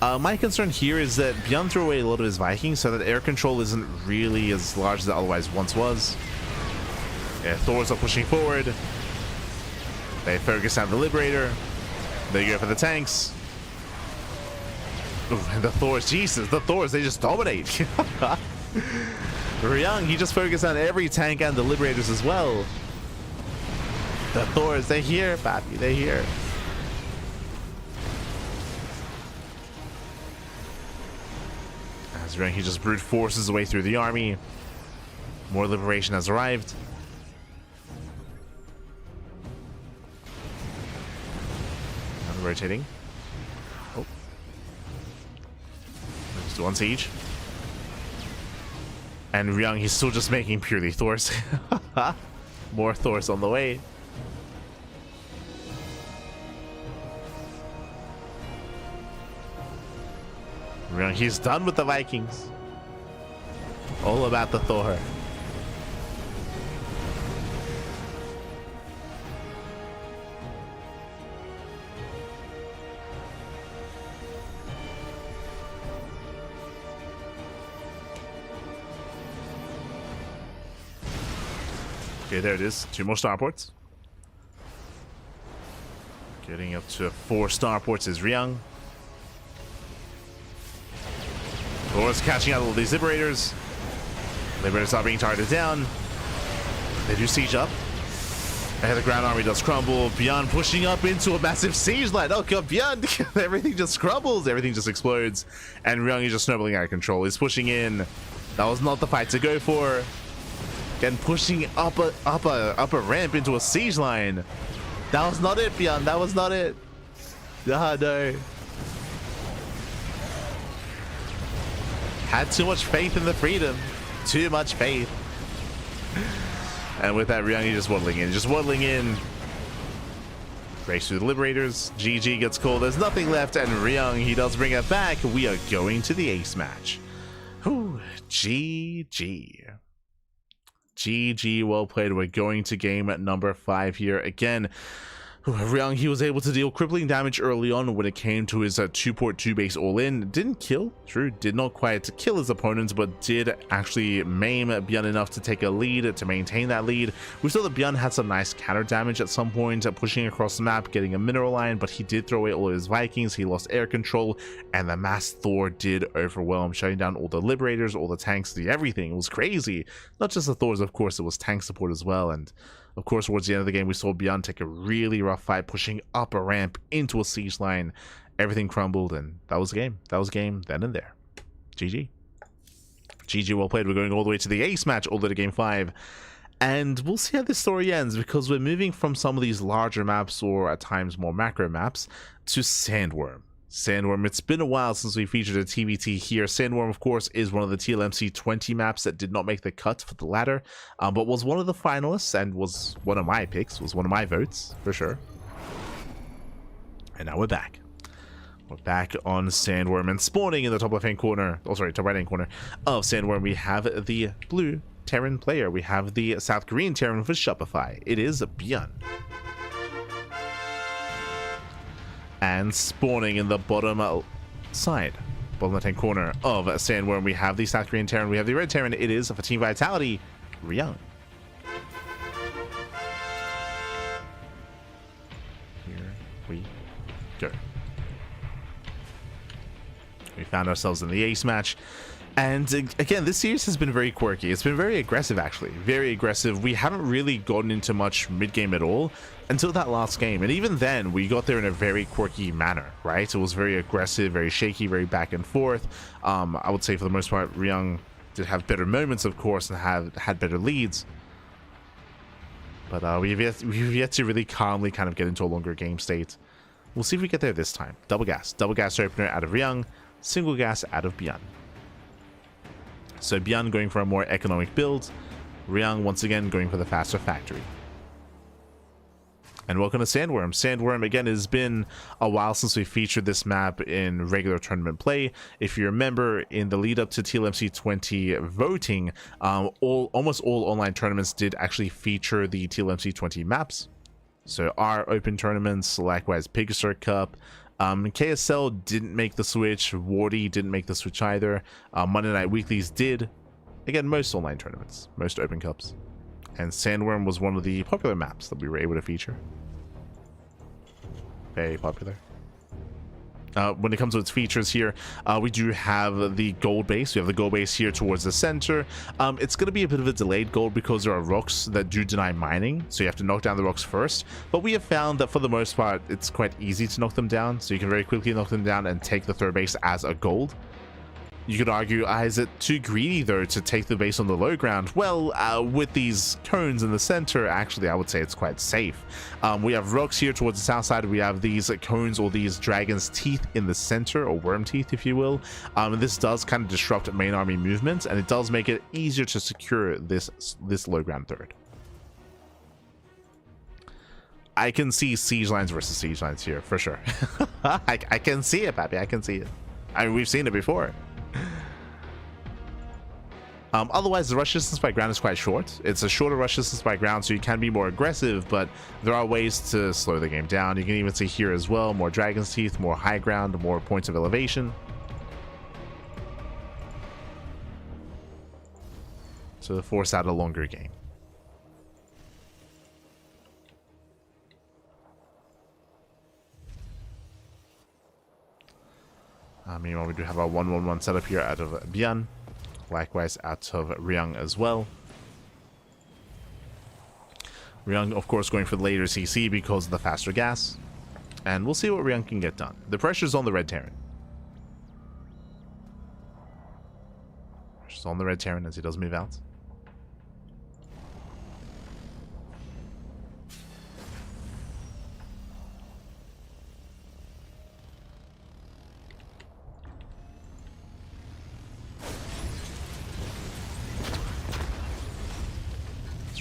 My concern here is that ByuN threw away a lot of his Vikings, so that air control isn't really as large as it otherwise once was. Yeah, Thors are pushing forward. They focus on the Liberator. They go for the tanks. Ooh, and the Thors, Jesus, the Thors, they just dominate. Ryung, he just focused on every tank and the Liberators as well. The Thors, they're here, Pappy, they're here. As Ryung, he just brute forces his way through the army. More liberation has arrived. And rotating. Oh. Just one siege. And Ryung, he's still just making purely Thors. More Thors on the way. Ryung, he's done with the Vikings. All about the Thor. Okay, there it is. 2 more starports. Getting up to 4 starports is Ryung. Thor's catching out all these Liberators. Liberators are being targeted down. They do siege up. And the ground army does crumble. ByuN pushing up into a massive siege line. Oh god, ByuN! Everything just crumbles. Everything just explodes. And Ryung is just snowballing out of control. He's pushing in. That was not the fight to go for. Again, pushing up a ramp into a siege line. That was not it, ByuN. That was not it. Ah, no. Had too much faith in the freedom. Too much faith. And with that, Ryung just waddling in. Just waddling in. Breaks through the Liberators. GG gets called. There's nothing left. And Ryung, he does bring it back. We are going to the ace match. Whew. GG. GG, well played. We're going to game at number 5 here. Again, Ryung, he was able to deal crippling damage early on when it came to his 2-port 2-base all-in. Didn't kill, true, did not quite kill his opponents, but did actually maim ByuN enough to take a lead, to maintain that lead. We saw that ByuN had some nice counter damage at some point, pushing across the map, getting a mineral line, but he did throw away all of his Vikings. He lost air control, and the Mass Thor did overwhelm, shutting down all the Liberators, all the tanks, the everything. It was crazy. Not just the Thors, of course, it was tank support as well. And of course, towards the end of the game, we saw ByuN take a really rough fight, pushing up a ramp into a siege line. Everything crumbled, and that was the game. That was game then and there. GG. GG, well played. We're going all the way to the ace match, all the way to game 5. And we'll see how this story ends, because we're moving from some of these larger maps, or at times more macro maps, to Sandworm. Sandworm, it's been a while since we featured a TBT here. Sandworm, of course, is one of the TLMC 20 maps that did not make the cut for the ladder, but was one of the finalists and was one of my picks, was one of my votes, for sure. And now we're back. We're back on Sandworm, and spawning in the top left-hand corner, oh sorry, top right-hand corner of Sandworm, we have the blue Terran player. We have the South Korean Terran for Shopify. It is ByuN. And spawning in the bottom side, bottom left-hand corner of Sandworm, we have the South Korean Terran, we have the red Terran. It is for Team Vitality, Ryung. Here we go. We found ourselves in the ace match. And again, this series has been very quirky. It's been very aggressive, actually. Very aggressive. We haven't really gotten into much mid-game at all until that last game. And even then, we got there in a very quirky manner, right? It was very aggressive, very shaky, very back and forth. I would say for the most part, Ryung did have better moments, of course, and had better leads. But we've yet to really calmly kind of get into a longer game state. We'll see if we get there this time. Double gas opener out of Ryung, single gas out of ByuN. So ByuN going for a more economic build, Ryung once again going for the faster factory. And welcome to Sandworm. Sandworm, again, has been a while since we featured this map in regular tournament play. If you remember, in the lead up to TLMC 20 voting, almost all online tournaments did actually feature the TLMC 20 maps. So our open tournaments, likewise Pigasus Cup, KSL didn't make the switch, Wardy didn't make the switch either, Monday Night Weeklies did, again, most online tournaments, most open cups. And Sandworm was one of the popular maps that we were able to feature. Very popular. When it comes to its features here, we do have the gold base. We have the gold base here towards the center. It's going to be a bit of a delayed gold because there are rocks that do deny mining, so you have to knock down the rocks first. But we have found that for the most part, it's quite easy to knock them down, so you can very quickly knock them down and take the third base as a gold. You could argue, is it too greedy though to take the base on the low ground? Well, with these cones in the center, actually I would say it's quite safe. We have rocks here towards the south side. We have these cones, or these dragon's teeth in the center, or worm teeth if you will. And this does kind of disrupt main army movements, and it does make it easier to secure this low ground third. I can see siege lines versus siege lines here for sure. I can see it, Pappy. I can see it. I mean, we've seen it before. Otherwise, the rush distance by ground is quite short. It's a shorter rush distance by ground, so you can be more aggressive, but there are ways to slow the game down. You can even see here as well, more dragon's teeth, more high ground, more points of elevation. So force out a longer game. Meanwhile, we do have our 1-1-1 setup here out of ByuN. Likewise out of Ryung as well. Ryung, of course, going for the later CC because of the faster gas. And we'll see what Ryung can get done. The pressure's on the red Terran. Pressure's on the red Terran as he does move out.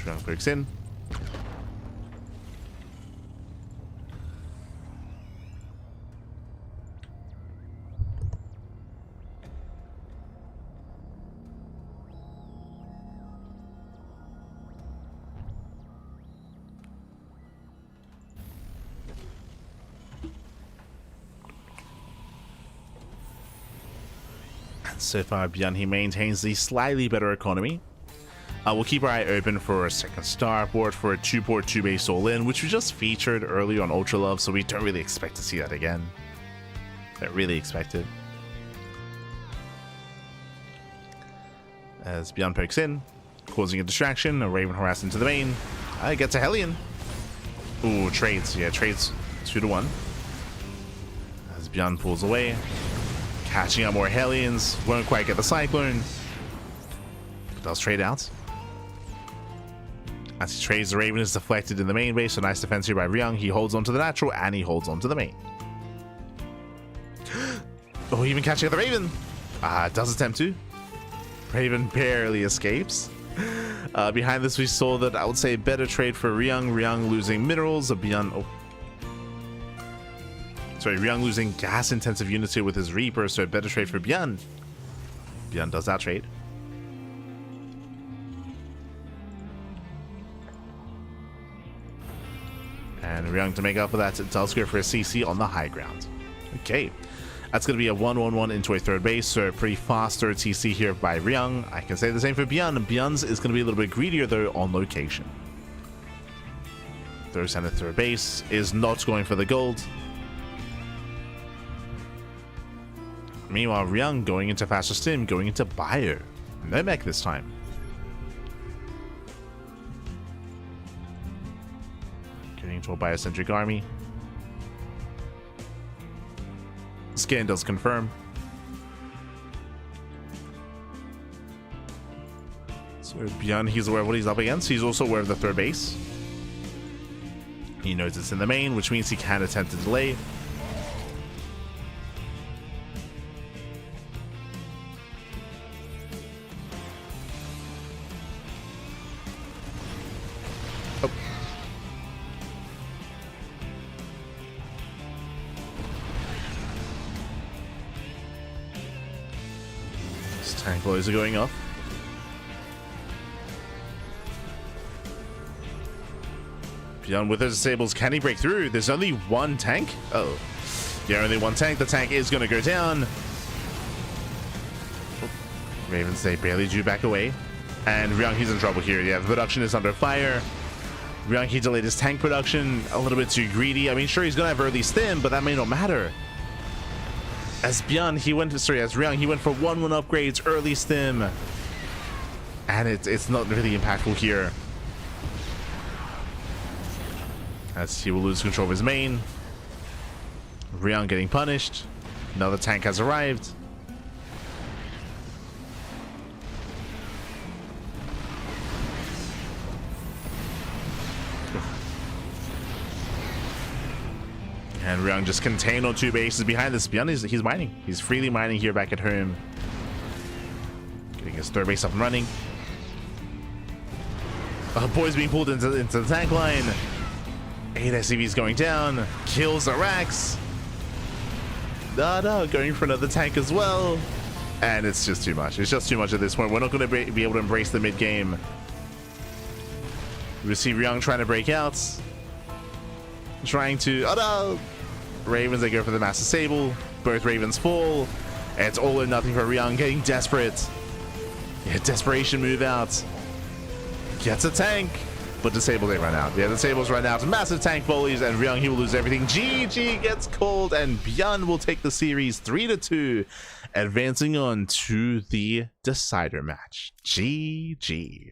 Ryung clicks in. And so far, ByuN, he maintains the slightly better economy. We'll keep our eye open for a second starboard, for a 2-port 2-base all-in, which we just featured earlier on Ultra Love, so we don't really expect to see that again. Don't really expect it. As ByuN pokes in, causing a distraction, a Raven harass into the main. Gets a Hellion. Ooh, trades. Yeah, trades 2-1. As ByuN pulls away, catching up more Hellions. Won't quite get the Cyclone. But does trade out. As he trades, the Raven is deflected in the main base, so nice defense here by Ryung. He holds onto the natural, and he holds onto the main. Oh, even catching the Raven. Does attempt to. Raven barely escapes. Behind this, we saw that I would say better trade for Ryung. Ryung losing minerals. ByuN. Sorry, Ryung losing gas-intensive units here with his Reaper, so a better trade for ByuN. ByuN does that trade. And Ryung to make up for that, does go for a CC on the high ground. Okay, that's going to be a 1-1-1 into a third base, so a pretty fast third CC here by Ryung. I can say the same for ByuN. ByuN's is going to be a little bit greedier though on location. Third center third base is not going for the gold. Meanwhile, Ryung going into faster stim, going into ByuN. No mech this time. Getting into a biocentric army. Scan does confirm. So ByuN, he's aware of what he's up against. He's also aware of the third base. He knows it's in the main, which means he can attempt to delay. Tank blows are going off. ByuN with his disables, can he break through? There's only one tank? Oh. Yeah, only one tank. The tank is going to go down. Ravens, they barely drew back away. And Ryung, he's in trouble here. Yeah, the production is under fire. Ryung, he delayed his tank production a little bit too greedy. I mean, sure, he's going to have early stim, but that may not matter. As ByuN, as Ryung, he went for 1-1 upgrades, early stim. And it's not really impactful here. As he will lose control of his main. Ryung getting punished. Another tank has arrived. And Ryung just contained on two bases behind this. ByuN, he's mining. He's freely mining here back at home. Getting his third base up and running. Boys being pulled into the tank line. 8 SCVs going down. Kills the Rax. No, going for another tank as well. And it's just too much. It's just too much at this point. We're not going to be able to embrace the mid game. We see Ryung trying to break out. Trying to... Oh no! Ravens, they go for the Master Sable. Both Ravens fall. It's all or nothing for Ryung, getting desperate. Yeah, desperation move out. Gets a tank. But disables, they run out. Yeah, disables run out. Massive tank volleys, and Ryung, he will lose everything. GG gets called, and ByuN will take the series 3-2, advancing on to the decider match. GG.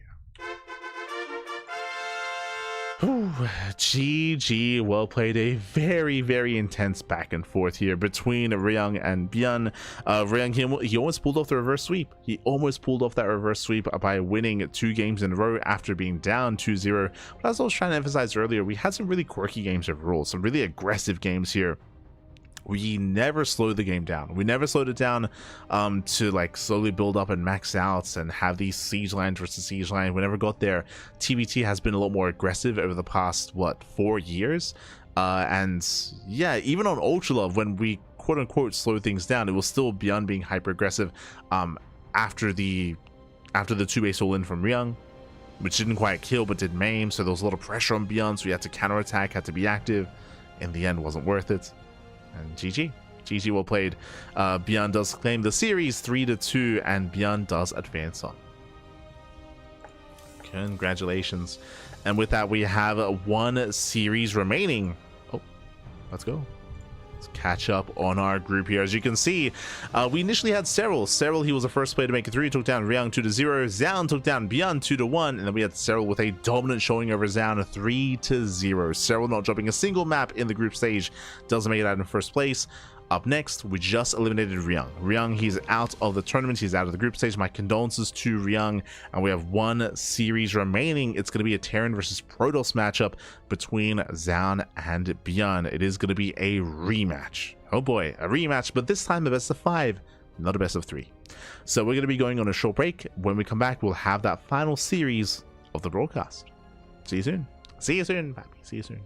Whew, GG, well played. A very, very intense back and forth here between Ryung and ByuN. Ryung, he almost pulled off the reverse sweep. He almost pulled off that reverse sweep by winning 2 games in a row after being down 2-0. But as I was trying to emphasize earlier, we had some really quirky games overall, some really aggressive games here. We never slowed the game down. We never slowed it down to like slowly build up and max out and have these siege line versus siege line. We never got there. TBT has been a lot more aggressive over the past, what, 4 years? And yeah, even on Ultra Love, when we quote unquote slow things down, it was still ByuN being hyper aggressive after the 2-base all in from Ryung, which didn't quite kill but did maim. So there was a lot of pressure on ByuN, so we had to counterattack, had to be active. In the end, wasn't worth it. And GG well played. ByuN does claim the series 3-2, and ByuN does advance on. Congratulations. And with that, we have 1 series remaining. Oh, let's go. Let's catch up on our group here. As you can see, we initially had Serral. Serral, he was the first player to make it through. He took down Ryung 2-0. Zoun took down ByuN 2-1. And then we had Serral with a dominant showing over Zoun 3-0. Serral not dropping a single map in the group stage. Doesn't make it out in first place. Up next, we just eliminated Ryung. Ryung, he's out of the tournament. He's out of the group stage. My condolences to Ryung. And we have one series remaining. It's going to be a Terran versus Protoss matchup between Zoun and ByuN. It is going to be a rematch. Oh boy, a rematch, but this time a best of 5, not a best of 3. So we're going to be going on a short break. When we come back, we'll have that final series of the broadcast. See you soon. See you soon, Pappy. See you soon.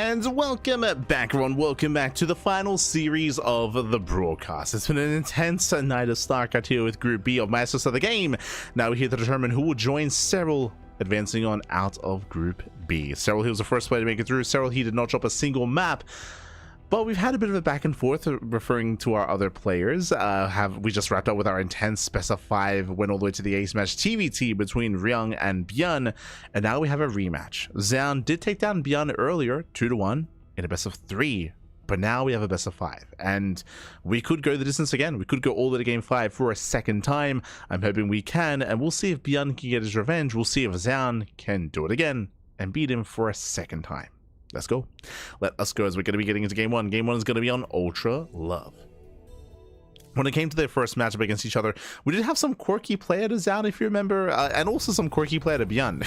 And welcome back, everyone. Welcome back to the final series of the broadcast. It's been an intense night of StarCraft here with Group B of Masters of the Game. Now we're here to determine who will join Serral, advancing on out of Group B. Serral, he was the first player to make it through. Serral, he did not drop a single map. But we've had a bit of a back and forth referring to our other players. We just wrapped up with our intense best of 5, went all the way to the Ace match TVT between Ryung and ByuN, and now we have a rematch. Zoun did take down ByuN earlier, 2-1 in a best of 3, but now we have a best of 5, and we could go the distance again. We could go all the way to game 5 for a second time. I'm hoping we can, and we'll see if ByuN can get his revenge. We'll see if Zoun can do it again and beat him for a second time. Let's go. Let us go, as we're going to be getting into game 1. Game 1 is going to be on Ultra Love. When it came to their first matchup against each other, we did have some quirky play to Zoun, if you remember, and also some quirky play to ByuN.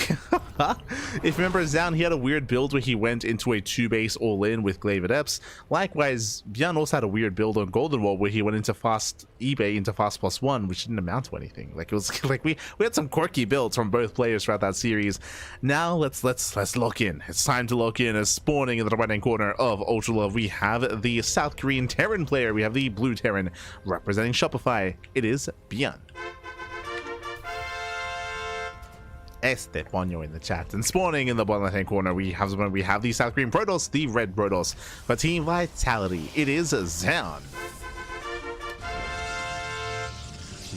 If you remember, Zoun, he had a weird build where he went into a 2-base all-in with Glaive Adepts. Likewise, ByuN also had a weird build on Golden Wall where he went into fast eBay into fast +1, which didn't amount to anything. Like, it was like we had some quirky builds from both players throughout that series. Now let's lock in. It's time to lock in. As spawning in the right-hand corner of Ultra Love, we have the South Korean Terran player. We have the blue Terran representing Shopify. It is ByuN. Este Ponyo in the chat. And spawning in the bottom left hand corner, we have the South Korean Protoss, the red Protoss. For Team Vitality, it is Zoun.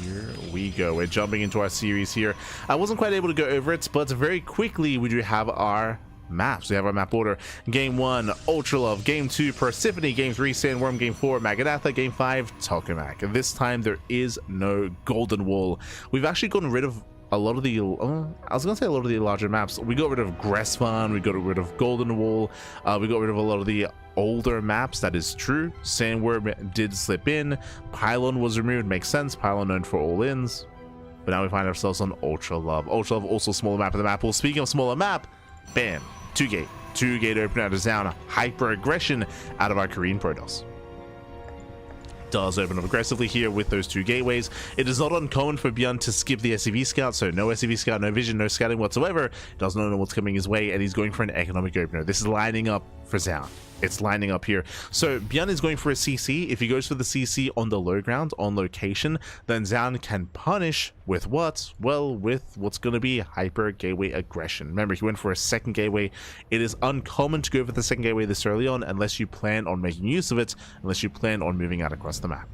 Here we go. We're jumping into our series here. I wasn't quite able to go over it, but very quickly we do have our maps. We have our map order. Game 1, Ultra Love. Game 2, Persephone. Game 3, Sandworm. Game 4, Magadatha. Game 5, Tokamak. This time there is no Golden Wall. We've actually gotten rid of a lot of the, I was gonna say a lot of the larger maps. We got rid of Gressfan, we got rid of Golden Wall, we got rid of a lot of the older maps. That is true. Sandworm did slip in. Pylon was removed. Makes sense. Pylon known for all-ins. But now we find ourselves on Ultra Love. Ultra Love, also smaller map of the map. Well, speaking of smaller map, bam, 2-gate opener out of Zoun. Hyper aggression out of our Korean Protoss. Does open up aggressively here with those 2 gateways. It is not uncommon for ByuN to skip the SCV scout, so no SCV scout, no vision, no scouting whatsoever. Does not know what's coming his way, and he's going for an economic opener. This is lining up for Zoun. It's lining up here. So ByuN is going for a CC. If he goes for the CC on the low ground, on location, then Zoun can punish with what? Well, with what's going to be hyper gateway aggression. Remember, he went for a second gateway. It is uncommon to go for the second gateway this early on unless you plan on making use of it, unless you plan on moving out across the map.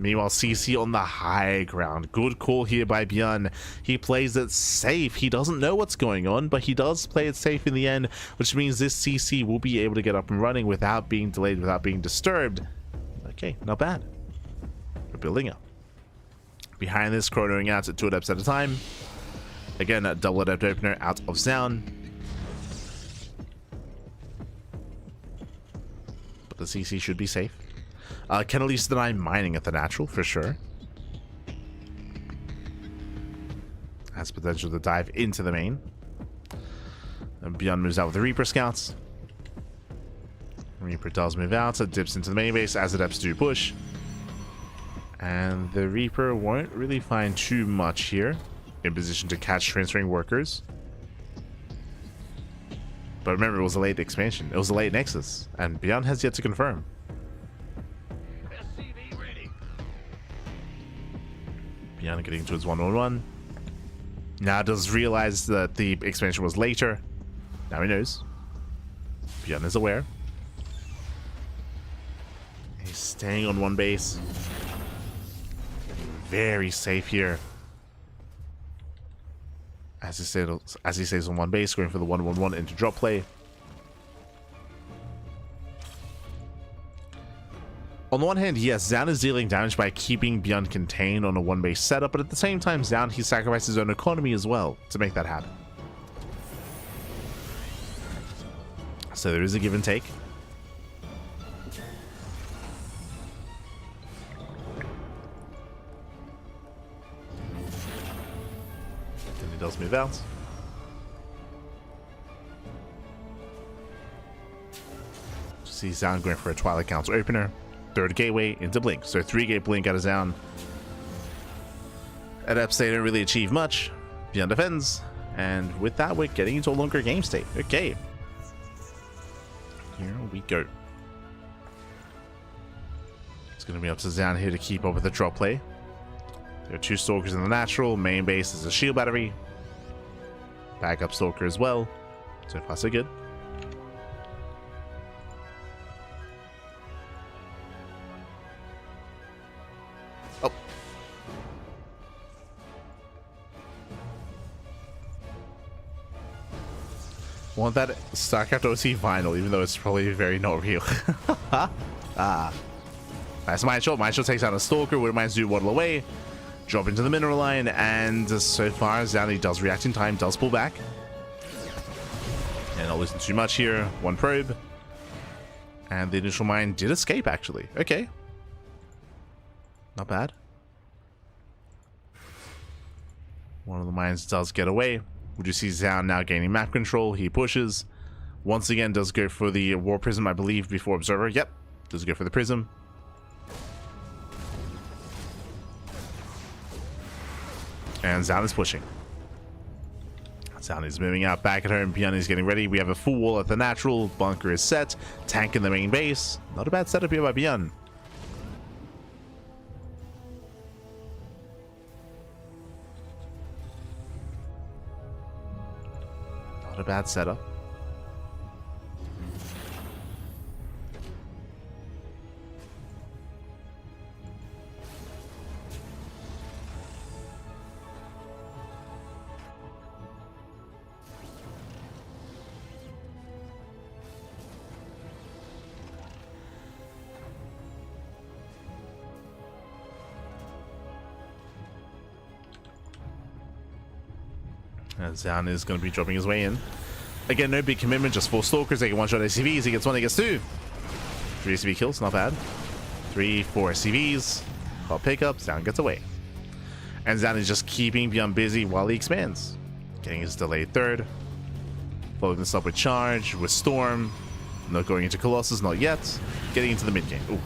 Meanwhile, CC on the high ground. Good call here by ByuN. He plays it safe. He doesn't know what's going on, but he does play it safe in the end, which means this CC will be able to get up and running without being delayed, without being disturbed. Okay, not bad. We're building up. Behind this, chronoing out at 2 adepts at a time. Again, a double adept opener out of Zoun. But the CC should be safe. Can at least deny mining at the natural, for sure. Has potential to dive into the main. And ByuN moves out with the Reaper scouts. Reaper does move out, so it dips into the main base as adepts do push. And the Reaper won't really find too much here. In position to catch transferring workers. But remember, it was a late expansion. It was a late Nexus. And ByuN has yet to confirm. ByuN getting towards 1-1-1. Now does realize that the expansion was later. Now he knows. ByuN is aware. He's staying on one base. Very safe here. As he stays on one base, going for the 1-1-1 into drop play. On the one hand, yes, Zoun is dealing damage by keeping ByuN contained on a one-base setup, but at the same time, Zoun, he sacrificed his own economy as well to make that happen. So there is a give and take. And he does move out. See Zoun going for a Twilight Council opener. Third gateway into Blink. So 3-gate Blink out of Zoun. Adepts, they don't really achieve much. ByuN defends. And with that, we're getting into a longer game state. Okay. Here we go. It's going to be up to Zoun here to keep up with the drop play. There are 2 Stalkers in the natural. Main base is a shield battery. Backup Stalker as well. So far, so good. Oh. Want that StarCraft OC vinyl, even though it's probably very not real. Ah. Nice Maestro. Maestro takes out a Stalker. Wouldn't mind Zoun waddle away. Drop into the mineral line. And so far, Zoun does react in time, does pull back. And not losing too much here. 1 probe. And the initial mine did escape, actually. Okay. Not bad. One of the mines does get away. We do see Zoun now gaining map control. He pushes. Once again, does go for the War Prism, I believe, before Observer. Yep. Does go for the Prism. And Zoun is pushing. Zoun is moving out back at home. ByuN is getting ready. We have a full wall at the natural. Bunker is set. Tank in the main base. Not a bad setup here by ByuN. Not a bad setup. And Zoun is going to be dropping his way in. Again, no big commitment, just 4 Stalkers. They can one-shot SCVs. He gets 1, he gets 2. 3 SCV kills, not bad. 3, 4 SCVs. Pop pickup, Zoun gets away. And Zoun is just keeping ByuN busy while he expands. Getting his delayed 3rd. Following this up with Charge, with Storm. Not going into Colossus, not yet. Getting into the mid-game. Ooh.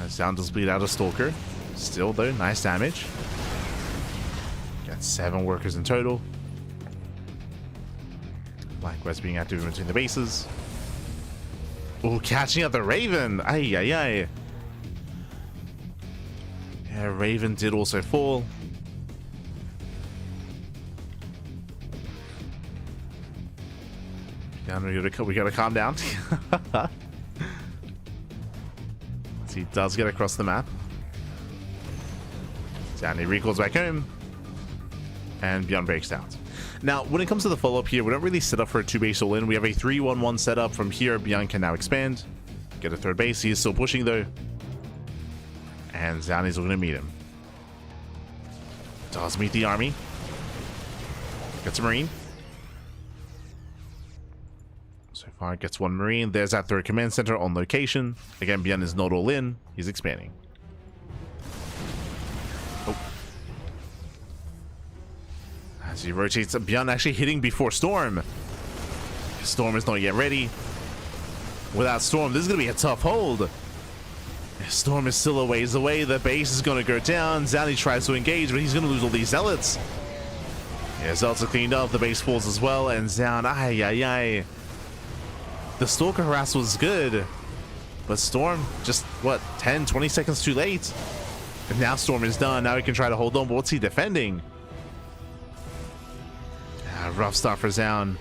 Zoun does bleed out a Stalker. Still, though, nice damage. 7 workers in total. Likewise being active in between the bases. Oh, catching up the Raven. Ay, ay, ay. Yeah, Raven did also fall. We gotta calm down. He does get across the map. Down he recalls back home. And ByuN breaks out. Now, when it comes to the follow-up here, we don't really set up for a 2-base all-in. We have a 3-1-1 setup. From here, ByuN can now expand. Get a 3rd base. He is still pushing, though. And Zoun is going to meet him. Does meet the army. Gets a Marine. So far, gets 1 Marine. There's that 3rd command center on location. Again, ByuN is not all-in. He's expanding. As he rotates, ByuN actually hitting before Storm. Storm is not yet ready. Without Storm, this is going to be a tough hold. Storm is still a ways away. The base is going to go down. Zoun tries to engage, but he's going to lose all these Zealots. Yeah, Zealots are cleaned up. The base falls as well. And Zoun, ay, ay, ay. The Stalker harass was good. But Storm, just, what, 10, 20 seconds too late. And now Storm is done. Now he can try to hold on, but what's he defending? Rough start for Zoun.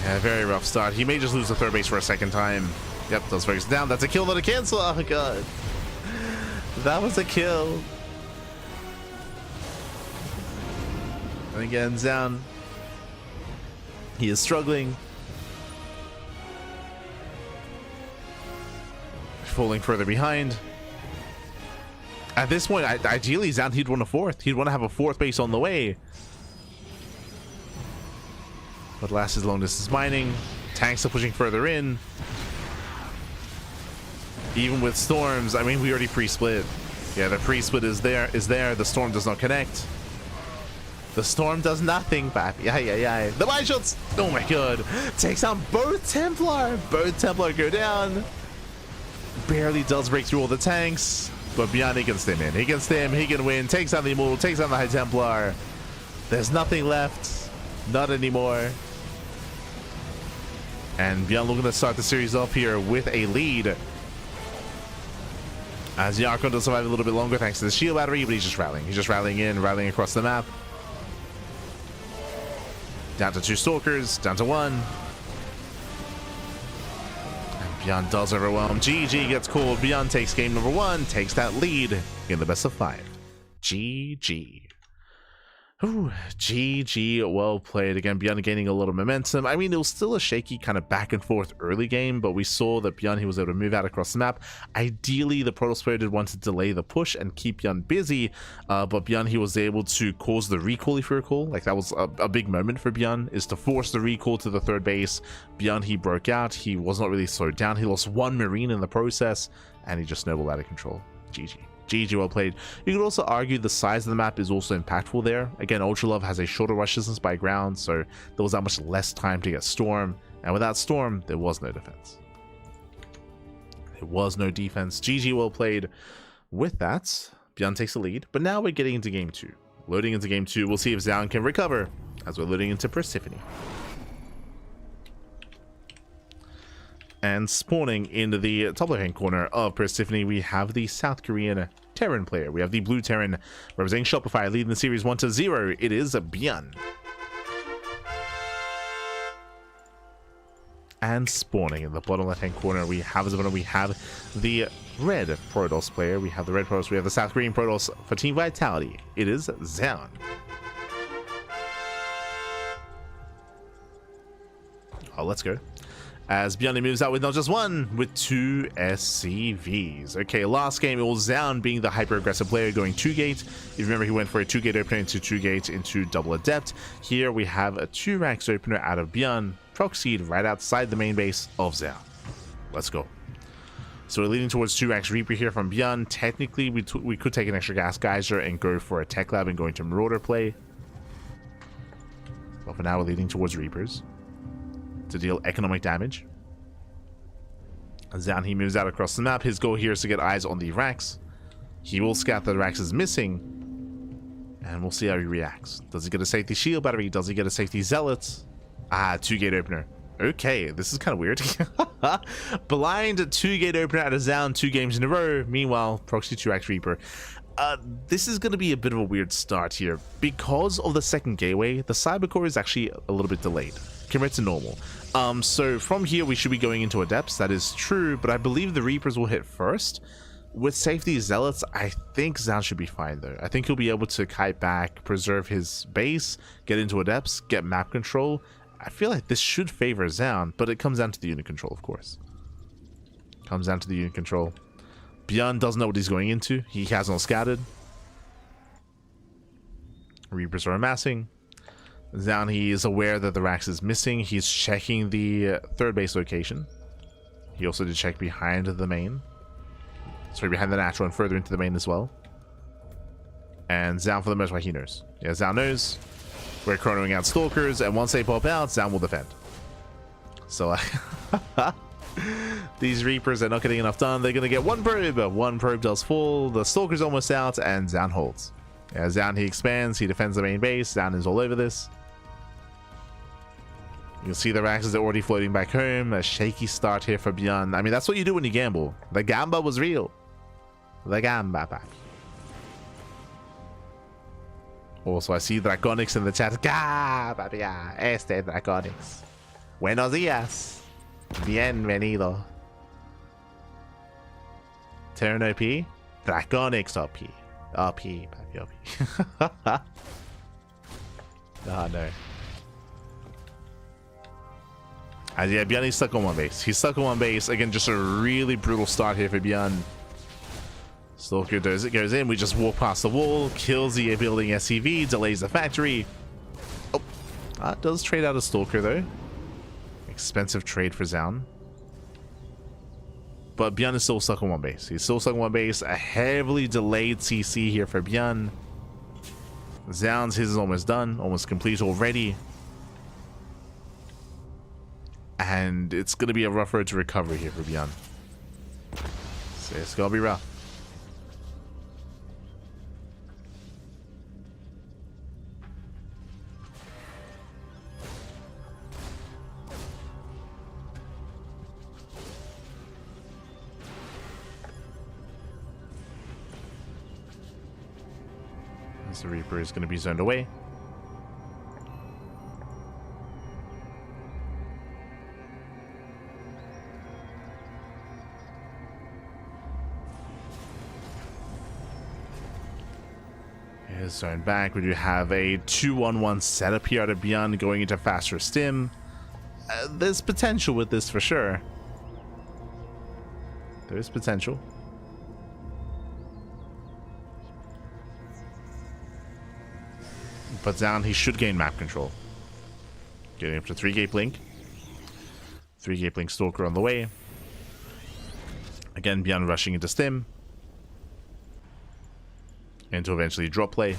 Yeah, very rough start. He may just lose the 3rd base for a 2nd time. Yep, does focus down. That's a kill, not a cancel. Oh, God. That was a kill. And again, Zoun. He is struggling. Falling further behind. At this point, ideally, Zoun, he'd want a fourth. He'd want to have a fourth base on the way. But last is long distance mining. Tanks are pushing further in. Even with storms, I mean, we already pre-split. Yeah, the pre-split is there. The storm does not connect. The storm does nothing, papi. Yeah. The mine shots. Oh my god. Takes down both Templar. Both Templar go down. Barely does break through all the tanks. But ByuN, he can stim in. He can stim. He can win. Takes down the Immortal. Takes down the High Templar. There's nothing left. Not anymore. And ByuN looking to start the series off here with a lead. As Yarko does survive a little bit longer thanks to the shield battery, but he's just rallying. He's just rallying in, rallying across the map. Down to 2 Stalkers, down to 1. And ByuN does overwhelm. GG gets called. ByuN takes game number 1, takes that lead in the best of 5. GG. Ooh, GG, well played. Again, ByuN gaining a little momentum. I mean, it was still a shaky kind of back and forth early game, but we saw that ByuN, he was able to move out across the map. Ideally, the Protoss player did want to delay the push and keep ByuN busy, but ByuN, he was able to cause the recall, if you recall. Like, that was a big moment for ByuN, is to force the recall to the third base. ByuN, he broke out. He was not really slowed down. He lost 1 Marine in the process, and he just snowballed out of control. GG. GG, well played. You could also argue the size of the map is also impactful there. Again, Ultralove has a shorter rush distance by ground, so there was that much less time to get Storm. And without Storm, there was no defense. There was no defense. GG, well played. With that, ByuN takes the lead. But now we're getting into game 2. Loading into game 2, we'll see if Zoun can recover as we're loading into Persephone. And spawning into the top left-hand corner of Persephone, we have the South Korean Terran player. We have the blue Terran representing Shopify, leading the series 1-0. It is ByuN. And spawning in the bottom left-hand corner, we have the red Protoss player. We have the red Protoss. We have the South Korean Protoss for Team Vitality. It is Zoun. Oh, let's go. As ByuN moves out with not just 1, with 2 SCVs. Okay, last game it was Zoun being the hyper-aggressive player going 2-gate. If you remember, he went for a 2-gate opener into 2-gate into double adept. Here we have a 2-racks opener out of ByuN, proxied right outside the main base of Zoun. Let's go. So we're leading towards 2-racks Reaper here from ByuN. Technically, we could take an extra gas geyser and go for a tech lab and go into Marauder play. But for now, we're leading towards Reapers to deal economic damage. Zoun, he moves out across the map. His goal here is to get eyes on the racks. He will scout that racks is missing, and we'll see how he reacts. Does he get a safety shield battery? Does he get a safety zealot? Ah, 2-gate opener. Okay, this is kind of weird. Blind 2-gate opener out of Zoun 2 games in a row. Meanwhile, proxy 2-racks Reaper. This is going to be a bit of a weird start here. Because of the second gateway, the Cybercore is actually a little bit delayed compared to normal. So from here we should be going into Adepts, that is true, but I believe the Reapers will hit first. With safety Zealots, I think Zoun should be fine though. I think he'll be able to kite back, preserve his base, get into Adepts, get map control. I feel like this should favor Zoun, but it comes down to the unit control, of course. Comes down to the unit control. ByuN doesn't know what he's going into. He has not scouted. Reapers are amassing. Zoun, he is aware that the racks is missing. He's checking the third base location. He also did check behind the main. Sorry, behind the natural and further into the main as well. And Zoun, for the most part, he knows. Yeah, Zoun knows. We're chronoing out Stalkers, and once they pop out, Zoun will defend. So, these Reapers are not getting enough done. They're going to get 1 probe. 1 probe does fall. The Stalker's almost out, and Zoun holds. Yeah, Zoun, he expands. He defends the main base. Zoun is all over this. You can see the racks are already floating back home. A shaky start here for ByuN. I mean, that's what you do when you gamble. The gamba was real. The gamba back. Also, I see Draconics in the chat. Gamba, este Draconics. Buenos días. Bienvenido. Terran OP. Draconics OP. OP, papi, OP. Oh no. And yeah, ByuN is stuck on 1 base. He's stuck on 1 base. Again, just a really brutal start here for ByuN. Stalker goes in. We just walk past the wall, kills the building SCV, delays the factory. Oh, does trade out a Stalker though. Expensive trade for Zoun. But ByuN is still stuck on one base. He's still stuck on one base. A heavily delayed CC here for ByuN. Zoun's his is almost done, almost complete already. And it's going to be a rough road to recovery here for ByuN. So it's going to be rough. As the Reaper is going to be zoned away. Here's zoned back. We do have a 2-1-1 setup here out of ByuN going into faster stim. There's potential with this for sure. There is potential. But Zoun, he should gain map control. Getting up to 3-gate blink. 3-gate blink Stalker on the way. Again, ByuN rushing into stim. Into eventually drop play.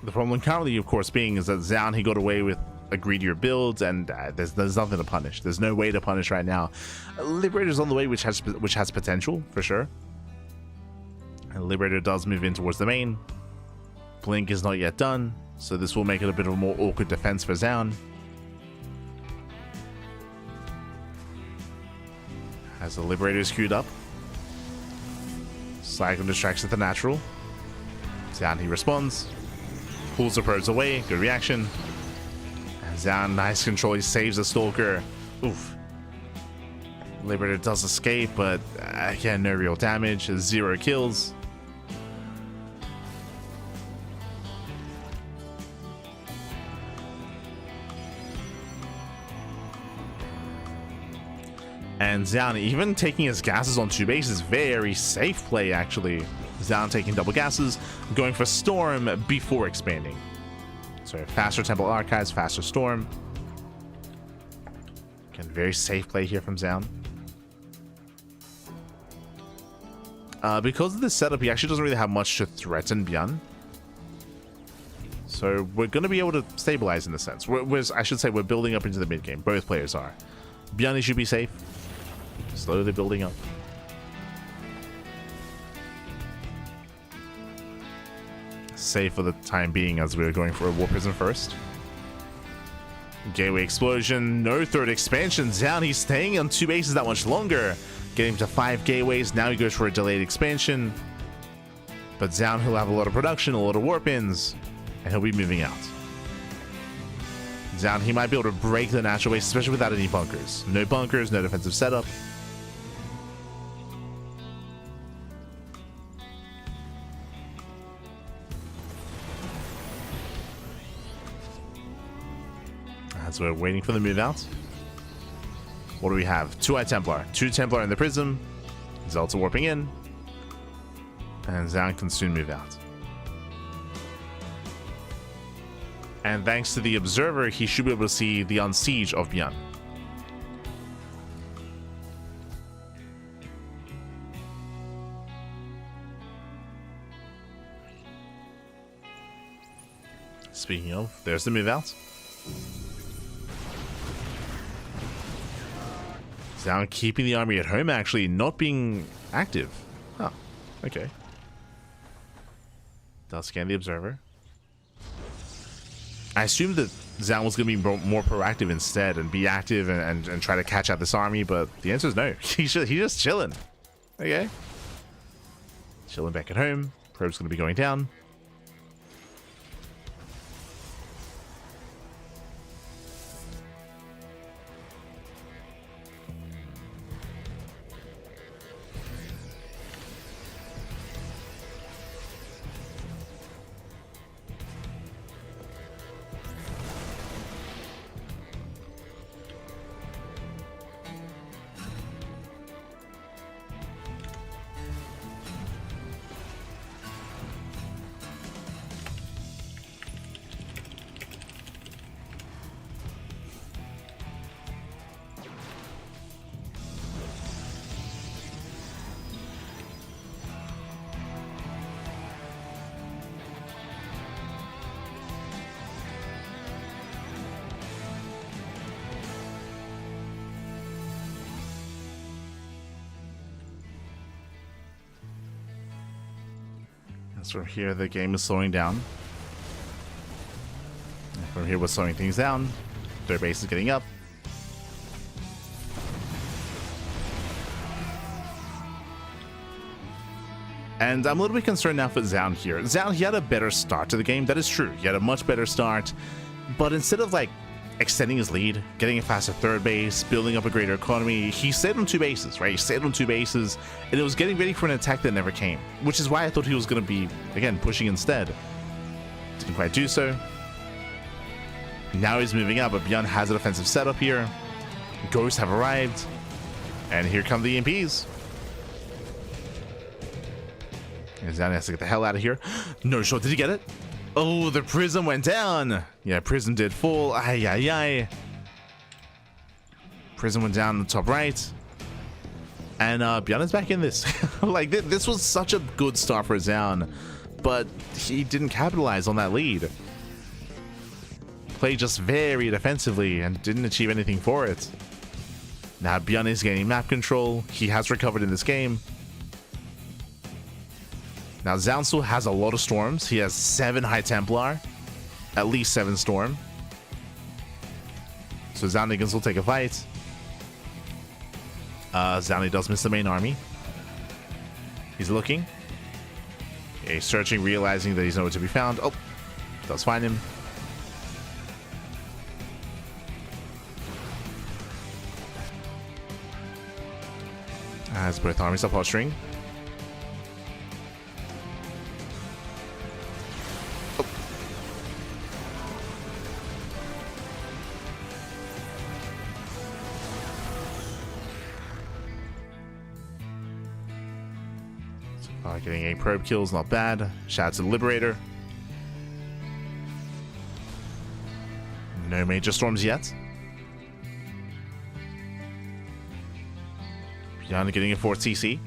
The problem currently, of course, being is that Zoun, he got away with a greedier build, and there's nothing to punish. There's no way to punish right now. Liberator's on the way, which has potential for sure. And Liberator does move in towards the main. Blink is not yet done, so this will make it a bit of a more awkward defense for Zoun. As the Liberator is queued up, Cyclone distracts at the natural. Zoun, he responds, pulls the probes away. Good reaction. Zoun, nice control. He saves the Stalker. Oof. Liberator does escape, but again, no real damage. 0 kills. And Zoun, even taking his gases on 2 bases, very safe play actually. Zoun taking double gases, going for Storm before expanding. So faster Temple Archives, faster Storm. Again, very safe play here from Zoun. Because of this setup, he actually doesn't really have much to threaten ByuN. So we're going to be able to stabilize in a sense. I should say we're building up into the mid game. Both players are. ByuN should be safe. Slowly building up. Safe for the time being as we're going for a War Prison first. Gateway explosion, no third expansion. Zoun, he's staying on 2 bases that much longer. Getting to 5 gateways. Now he goes for a delayed expansion. But Zoun, he'll have a lot of production, a lot of warp ins, and he'll be moving out. Zoun, he might be able to break the natural base, especially without any bunkers. No bunkers, no defensive setup. As we're waiting for the move out. What do we have? 2 Eye Templar. 2 Templar in the Prism. Zelta warping in. And Zoun can soon move out. And thanks to the Observer, he should be able to see the Unsiege of ByuN. Speaking of, there's the move out. Zoun keeping the army at home, actually not being active. Oh, okay. Does scan the Observer. I assumed that Zoun was going to be more proactive instead and be active and try to catch out this army, but the answer is no. He's just chilling. Okay. Chilling back at home. Probe's going to be going down. As from here, the game is slowing down. And from here, we're slowing things down. Third base is getting up. And I'm a little bit concerned now for Zoun here. Zoun, he had a better start to the game. That is true. He had a much better start. But instead of like extending his lead, getting a faster third base, building up a greater economy, he stayed on 2 bases, right? He stayed on 2 bases, and it was getting ready for an attack that never came, which is why I thought he was going to be, again, pushing instead. Didn't quite do so. Now he's moving up, but ByuN has an offensive setup here. Ghosts have arrived, and here come the EMPs. And Zoun has to get the hell out of here. No shot, did he get it? Oh, the prism went down. Yeah, prism did fall. Ay, ay, ay. Prism went down in the top right. And ByuN is back in this. Like, this was such a good start for Zoun, but he didn't capitalize on that lead. Played just very defensively and didn't achieve anything for it. Now ByuN is gaining map control. He has recovered in this game. Now Zoun still has a lot of storms. He has 7 High Templar, at least 7 storm. So Zoun can still take a fight. Zoun does miss the main army. He's looking. Yeah, he's searching, realizing that he's nowhere to be found. Oh, does find him. As both armies are posturing. Getting 8 probe kills, not bad. Shout out to the Liberator. No major storms yet. ByuN getting a 4th CC.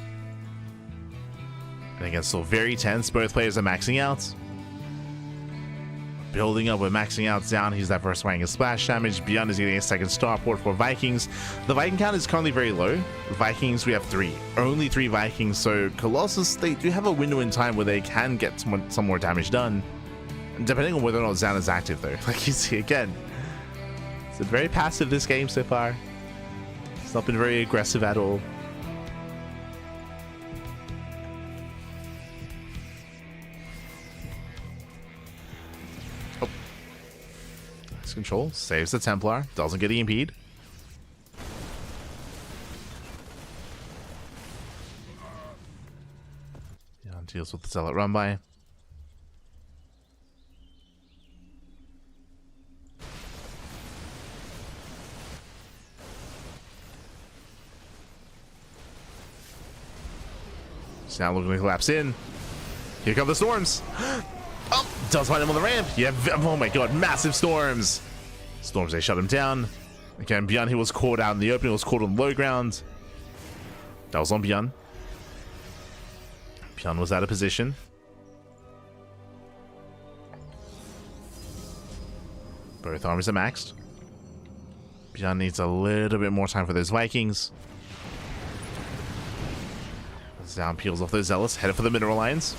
And again, still very tense. Both players are maxing out. Building up with maxing out Zoun. He's diversifying his splash damage. ByuN is getting a 2nd starport for Vikings. The Viking count is currently very low. Vikings, we have 3. Only 3 Vikings. So Colossus, they do have a window in time where they can get some more damage done. Depending on whether or not Zoun is active though. Like you see again. It's been very passive this game so far. It's not been very aggressive at all. Control saves the Templar, doesn't get EMP'd. ByuN deals with the Zealot run by. It's now looking to collapse in. Here come the storms. Oh, does find him on the ramp. Yeah, oh my god, massive storms. Storms, they shut him down. Again, ByuN, he was caught out in the open. He was caught on low ground. That was on ByuN. ByuN was out of position. Both armies are maxed. ByuN needs a little bit more time for those Vikings. Zoun peels off those Zealots, headed for the mineral lines.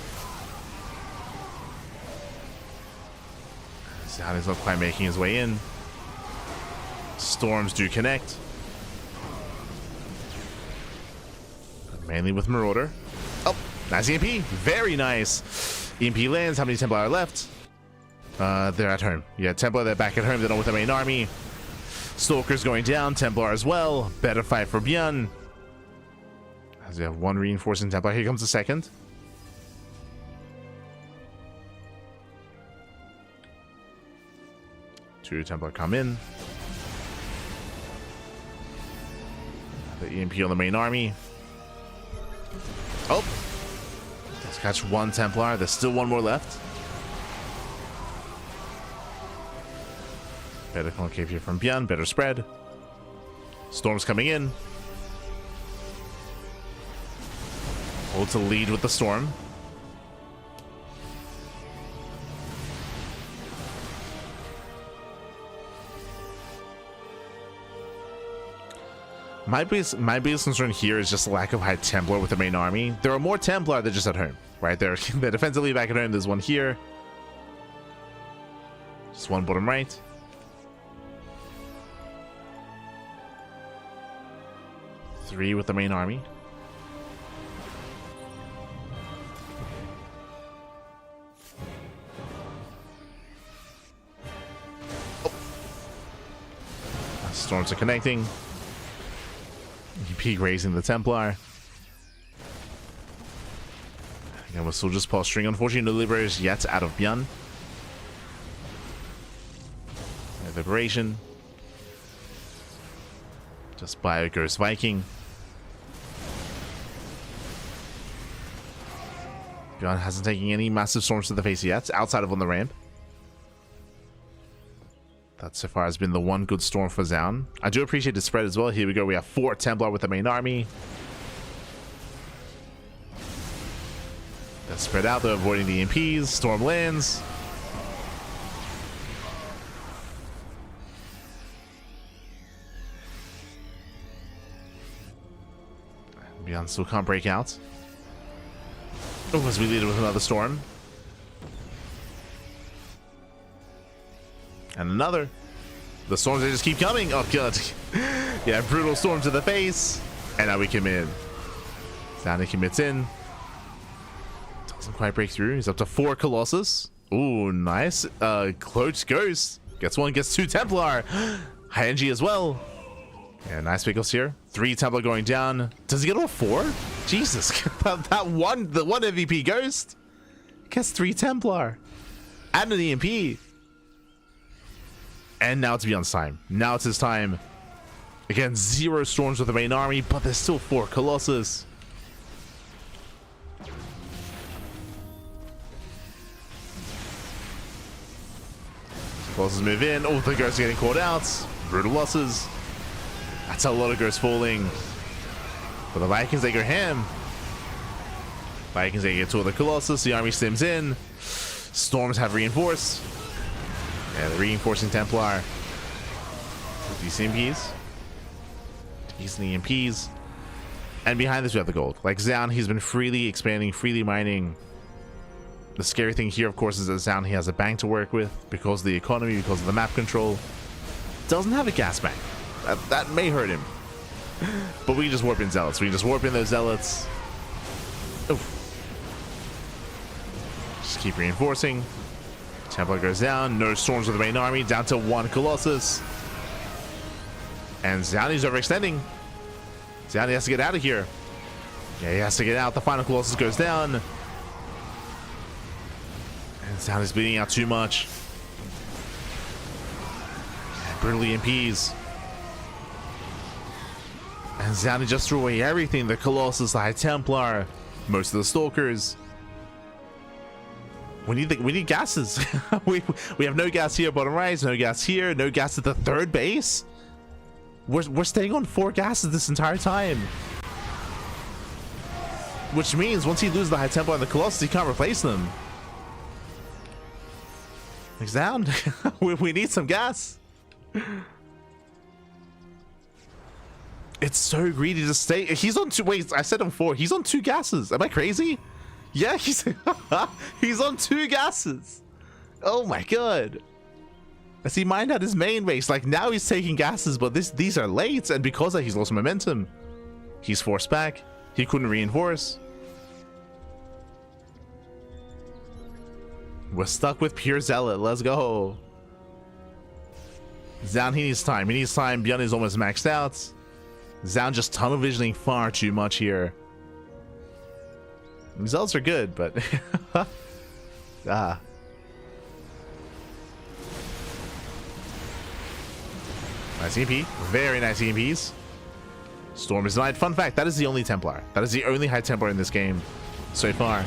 Zoun is not quite making his way in. Storms do connect. Mainly with Marauder. Oh, nice EMP. Very nice. EMP lands. How many Templar are left? They're at home. Yeah, Templar, they're back at home. They're not with the main army. Stalker's going down. Templar as well. Better fight for ByuN. As we have 1 reinforcing Templar. Here comes the 2nd. Two Templar come in. The EMP on the main army. Oh! Let's catch 1 Templar. There's still 1 more left. Better concave here from ByuN. Better spread. Storm's coming in. Hold to lead with the storm. My biggest concern here is just the lack of High Templar with the main army. There are more Templar, they're just at home. right there. They're defensively back at home. There's one here. Just one bottom right. Three with the main army. Storms are connecting. EP raising the Templar. And we're still just posturing. Unfortunately, no liberators yet out of ByuN. No liberation. Just Bio Ghost Viking. ByuN hasn't taken any massive storms to the face yet, outside of on the ramp. That so far has been the one good storm for Zoun. I do appreciate the spread as well. Here we go. We have 4 Templar with the main army. They're spread out. They're avoiding the EMPs. Storm lands. ByuN still can't break out. Oh, as we lead it with another storm. And another. The storms, they just keep coming. Oh, God. Yeah, brutal storm to the face. And now we commit. Zoun commits in. Doesn't quite break through. He's up to 4 Colossus. Ooh, nice. Cloaked Ghost. Gets 1, gets 2 Templar. High NG as well. Yeah, nice pickups here. 3 Templar going down. Does he get all 4? Jesus. the one MVP Ghost gets 3 Templar. And an EMP. And now it's ByuN's time. Now it's his time. Again, 0 storms with the main army, but there's still 4 Colossus. Colossus move in. Oh, the ghosts are getting caught out. Brutal losses. That's a lot of ghosts falling. But the Vikings, they go ham. Vikings, they get 2 of the Colossus. The army stims in. Storms have reinforced. Yeah, the reinforcing Templar. These EMPs. These EMPs. And behind this we have the gold. Like Zoun, he's been freely expanding, freely mining. The scary thing here, of course, is that Zoun, he has a bank to work with because of the economy, because of the map control. Doesn't have a gas bank. That may hurt him. But we can just warp in Zealots. We can just warp in those Zealots. Oof. Just keep reinforcing. Templar goes down. No storms with the main army. Down to 1 Colossus. And Zoun is overextending. Zoun has to get out of here. Yeah, he has to get out. The final Colossus goes down. And Zoun is bleeding out too much. And brutally EMPs. And Zoun just threw away everything. The Colossus, the High Templar, most of the Stalkers. We need gases. we have no gas here, bottom right, no gas here, no gas at the 3rd base. We're staying on 4 gases this entire time. Which means once he loses the High Templar and the Colossus, he can't replace them. He's down. we need some gas. It's so greedy to stay. He's on 2. Wait, I said on 4. He's on 2 gases. Am I crazy? Yeah, he's on 2 gases. Oh my God. As he mined out his main base, like now he's taking gases, but these are late, and because of that, he's lost momentum. He's forced back. He couldn't reinforce. We're stuck with pure Zealot. Let's go. Zoun, he needs time. He needs time. ByuN is almost maxed out. Zoun just tunnel visioning far too much here. Results are good, but nice EMP. Very nice EMPs. Storm is denied. Fun fact, that is the only Templar. That is the only High Templar in this game so far.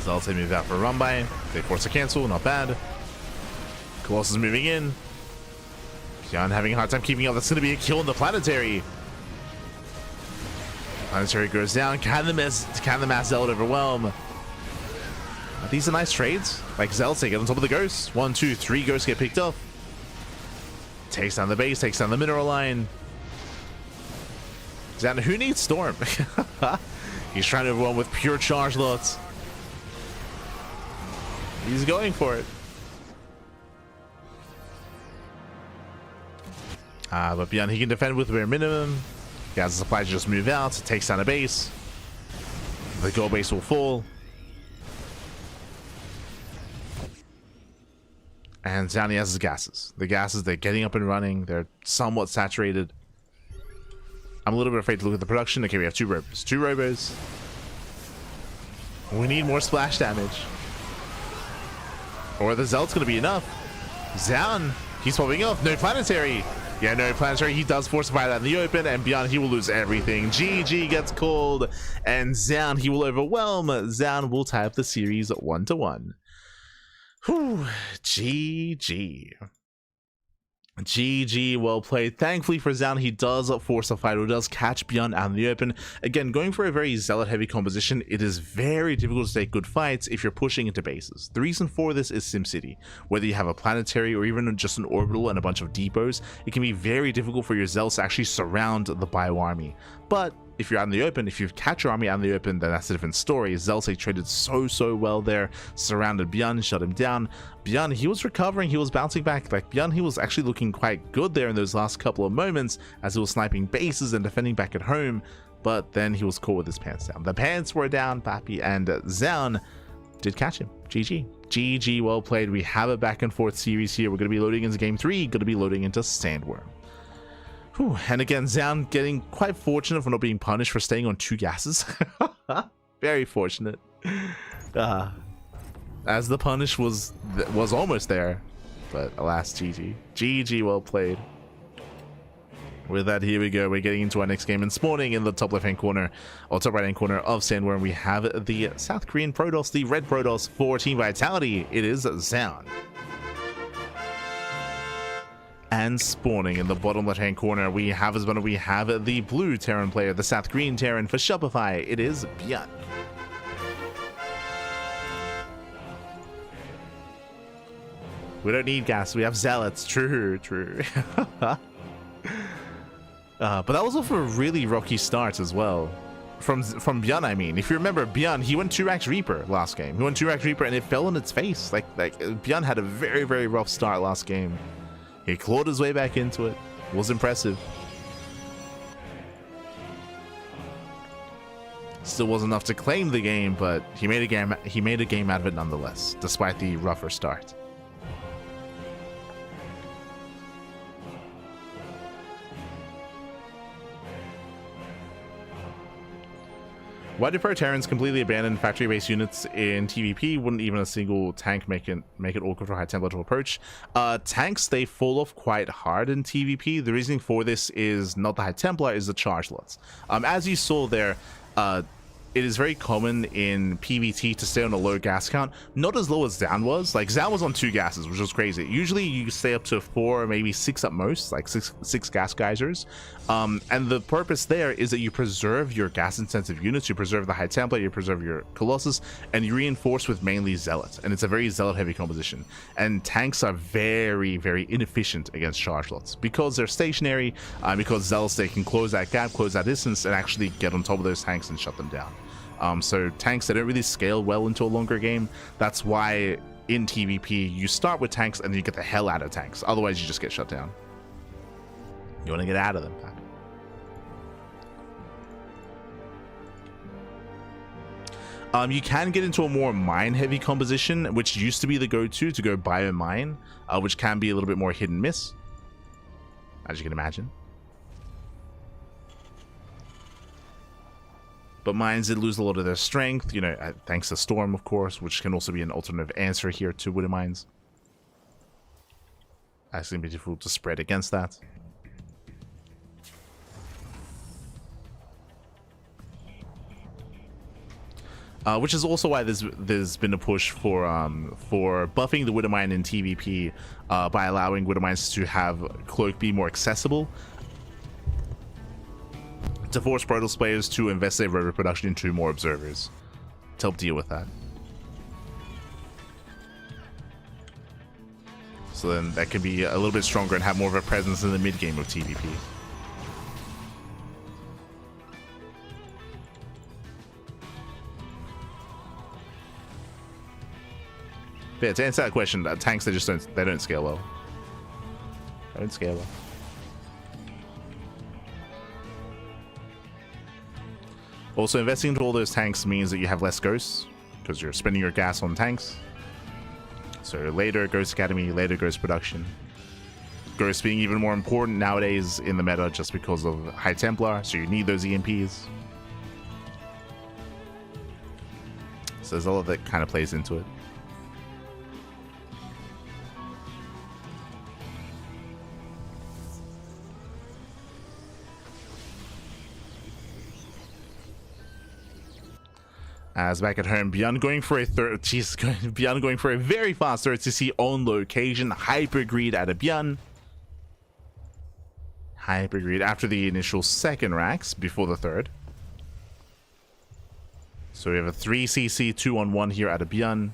Zealots, they move out for a run by. They force a cancel, not bad. Colossus moving in. ByuN having a hard time keeping up. That's going to be a kill in the Planetary. Planetary goes down. Can the mass Zealot overwhelm? These are nice trades. Like Zealots, they get on top of the ghosts. 1, 2, 3 ghosts get picked up. Takes down the base, takes down the mineral line. Zoun, who needs Storm? He's trying to run with pure charge lots. He's going for it. But ByuN, he can defend with bare minimum. He has the supply to just move out, takes down a base. The gold base will fall. And Zoun, he has his gases. The gases, they're getting up and running. They're somewhat saturated. I'm a little bit afraid to look at the production. Okay, we have 2 robos. 2 robos. We need more splash damage. Or the Zealot's going to be enough. Zoun, he's popping off. No planetary. Yeah, no planetary. He does fortify that in the open, and ByuN, he will lose everything. GG gets called, and Zoun, he will overwhelm. Zoun will tie up the series 1-1. Whew. GG. GG, well played. Thankfully for Zoun, he does force a fight, or does catch ByuN out in the open. Again, going for a very Zealot heavy composition, it is very difficult to take good fights if you're pushing into bases. The reason for this is SimCity. Whether you have a planetary or even just an orbital and a bunch of depots, it can be very difficult for your Zealots to actually surround the ByuN army. But if you're out in the open, if you catch your army out in the open, then that's a different story. Zealots, they traded so well there, surrounded ByuN, shut him down. ByuN, he was recovering, he was bouncing back. Like ByuN, he was actually looking quite good there in those last couple of moments as he was sniping bases and defending back at home. But then he was caught with his pants down. The pants were down, Pappy, and Zoun did catch him. GG. GG, well played. We have a back and forth series here. We're going to be loading into game 3, going to be loading into Sandworm. Whew. And again, Zoun getting quite fortunate for not being punished for staying on 2 gases. Very fortunate. As the punish was almost there, but alas, GG. GG, well played. With that, here we go. We're getting into our next game, and spawning in the top left-hand corner, or top right-hand corner of Sandworm, we have the South Korean Protoss, the red Protoss for Team Vitality. It is Zoun. And spawning in the bottom left-hand corner, we have the blue Terran player, the South Green Terran for Shopify. It is ByuN. We don't need gas. We have Zealots. True. But that was off a really rocky start as well. From ByuN, I mean. If you remember, ByuN, he went 2-Rax Reaper last game. He went 2-Rax Reaper and it fell on its face. Like ByuN had a very rough start last game. He clawed his way back into it. It was impressive. Still wasn't enough to claim the game, but he made a game out of it nonetheless, despite the rougher start. Why do Pro-Terrans completely abandon factory-based units in TvP? Wouldn't even a single tank make it awkward for High Templar to approach? Tanks, they fall off quite hard in TvP. The reasoning for this is not the High Templar, is the charge lots. As you saw there, it is very common in PvT to stay on a low gas count, not as low as Zoun was. Like Zoun was on 2 gases, which was crazy. Usually you stay up to 4, maybe 6 at most, like six gas geysers. And the purpose there is that you preserve your gas intensive units, you preserve the High Templar, you preserve your Colossus, and you reinforce with mainly Zealot. And it's a very Zealot heavy composition. And tanks are very inefficient against charge lots because they're stationary, because Zealots, they can close that gap, close that distance, and actually get on top of those tanks and shut them down. So tanks, they don't really scale well into a longer game. That's why in TvP you start with tanks and you get the hell out of tanks. Otherwise you just get shut down. You want to get out of them, Pat. You can get into a more mine heavy composition, which used to be the go-to to go ByuN mine, which can be a little bit more hit and miss, as you can imagine. But mines did lose a lot of their strength, you know, thanks to Storm, of course, which can also be an alternative answer here to Wooden Mines. It's going to be difficult to spread against that. Which is also why there's been a push for buffing the Wooden Mine in TvP by allowing Wooden Mines to have Cloak be more accessible, to force Protoss players to invest their rover production into more observers to help deal with that. So then that can be a little bit stronger and have more of a presence in the mid game of TVP. But yeah, to answer that question, tanks they don't scale well. They don't scale well. Also, investing into all those tanks means that you have less ghosts because you're spending your gas on tanks. So later Ghost Academy, later Ghost Production. Ghost being even more important nowadays in the meta just because of High Templar, so you need those EMPs. So there's a lot that kind of plays into it. As back at home, ByuN going for a ByuN going for a very fast third CC on location. Hyper greed out of ByuN. Hyper greed after the initial second racks before the third. So we have a 3cc 2-on-1 here out of ByuN.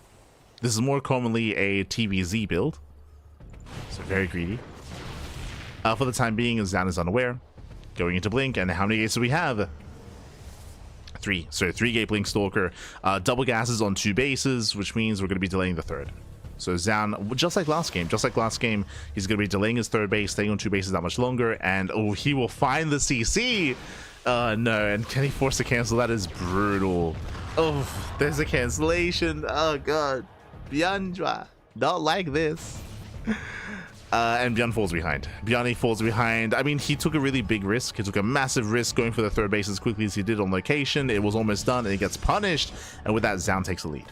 This is more commonly a TVZ build. So very greedy. For the time being, Zoun is unaware. Going into Blink, and how many gates do we have? 3. So 3-gate Blink Stalker, double gases on 2 bases, which means we're going to be delaying the third. So Zoun, just like last game, he's going to be delaying his third base, staying on 2 bases that much longer, and oh, he will find the CC. No, and can he force a cancel? That is brutal. Oh, there's a cancellation. Oh god, ByuN, not like this. And ByuN falls behind. ByuN falls behind. I mean, he took a really big risk. He took a massive risk going for the third base as quickly as he did on location. It was almost done, and he gets punished. And with that, Zoun takes the lead.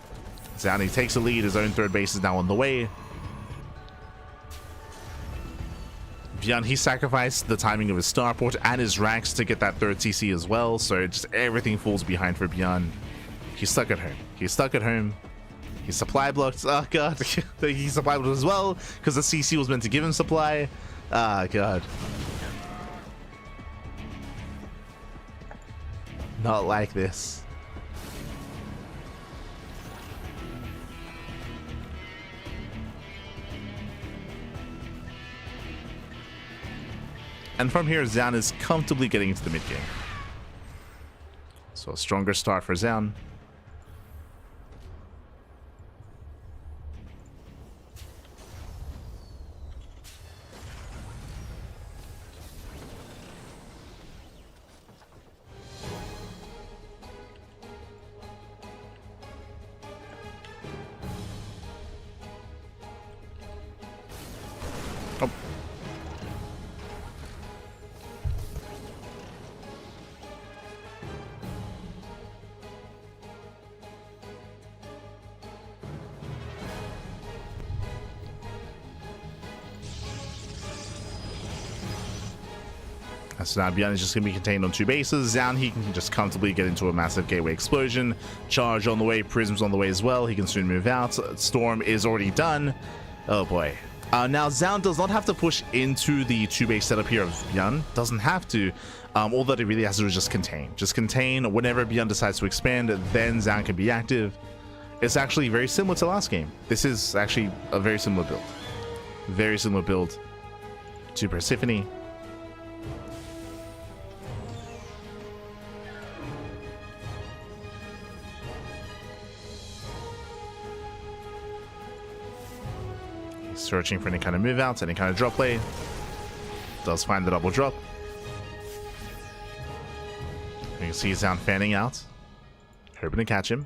Zoun, he takes the lead. His own third base is now on the way. ByuN, he sacrificed the timing of his starport and his racks to get that third CC as well. So just everything falls behind for ByuN. He's stuck at home. He's stuck at home. He's supply blocked. Oh god. He's supply blocked as well because the CC was meant to give him supply. Ah god. Not like this. And from here, Zoun is comfortably getting into the mid game. So a stronger start for Zoun. So now ByuN is just going to be contained on 2 bases. Zoun, he can just comfortably get into a massive gateway explosion. Charge on the way, Prism's on the way as well. He can soon move out. Storm is already done. Oh boy. Now Zoun does not have to push into the 2-base setup here of ByuN. Doesn't have to. All that he really has to do is just contain. Just contain. Whenever ByuN decides to expand, then Zoun can be active. It's actually very similar to last game. This is actually a very similar build. Very similar build to Persephone. Searching for any kind of move out, any kind of drop play. Does find the double drop. You can see Zoun fanning out, hoping to catch him.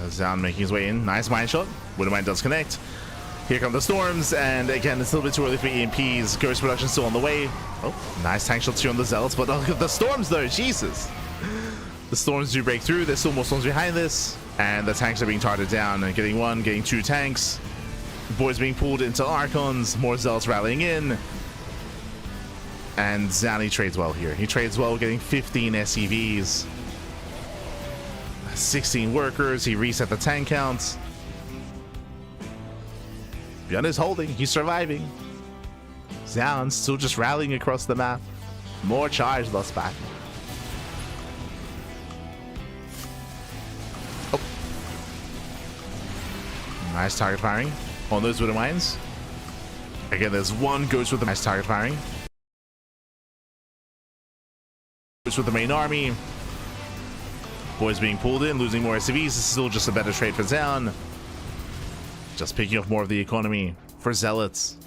Zoun making his way in. Nice mine shot. Widowmine does connect. Here come the storms, and again, it's a little bit too early for EMPs. Ghost production still on the way. Oh, nice tank shot too on the Zealots, but look at the storms though, Jesus. The storms do break through. There's still more storms behind this, and the tanks are being targeted down and getting 1, getting 2 tanks. Boys being pulled into Archons. More Zealots rallying in. And Zoun, he trades well here. He trades well, getting 15 SCVs. 16 workers. He reset the tank counts. ByuN is holding. He's surviving. Zoun still just rallying across the map. More charge lost back. Oh. Nice target firing on those widow mines. Again, there's one goes with the nice target firing. Goes with the main army. Boys being pulled in, losing more SCVs. This is still just a better trade for Zoun. Just picking up more of the economy for Zealots.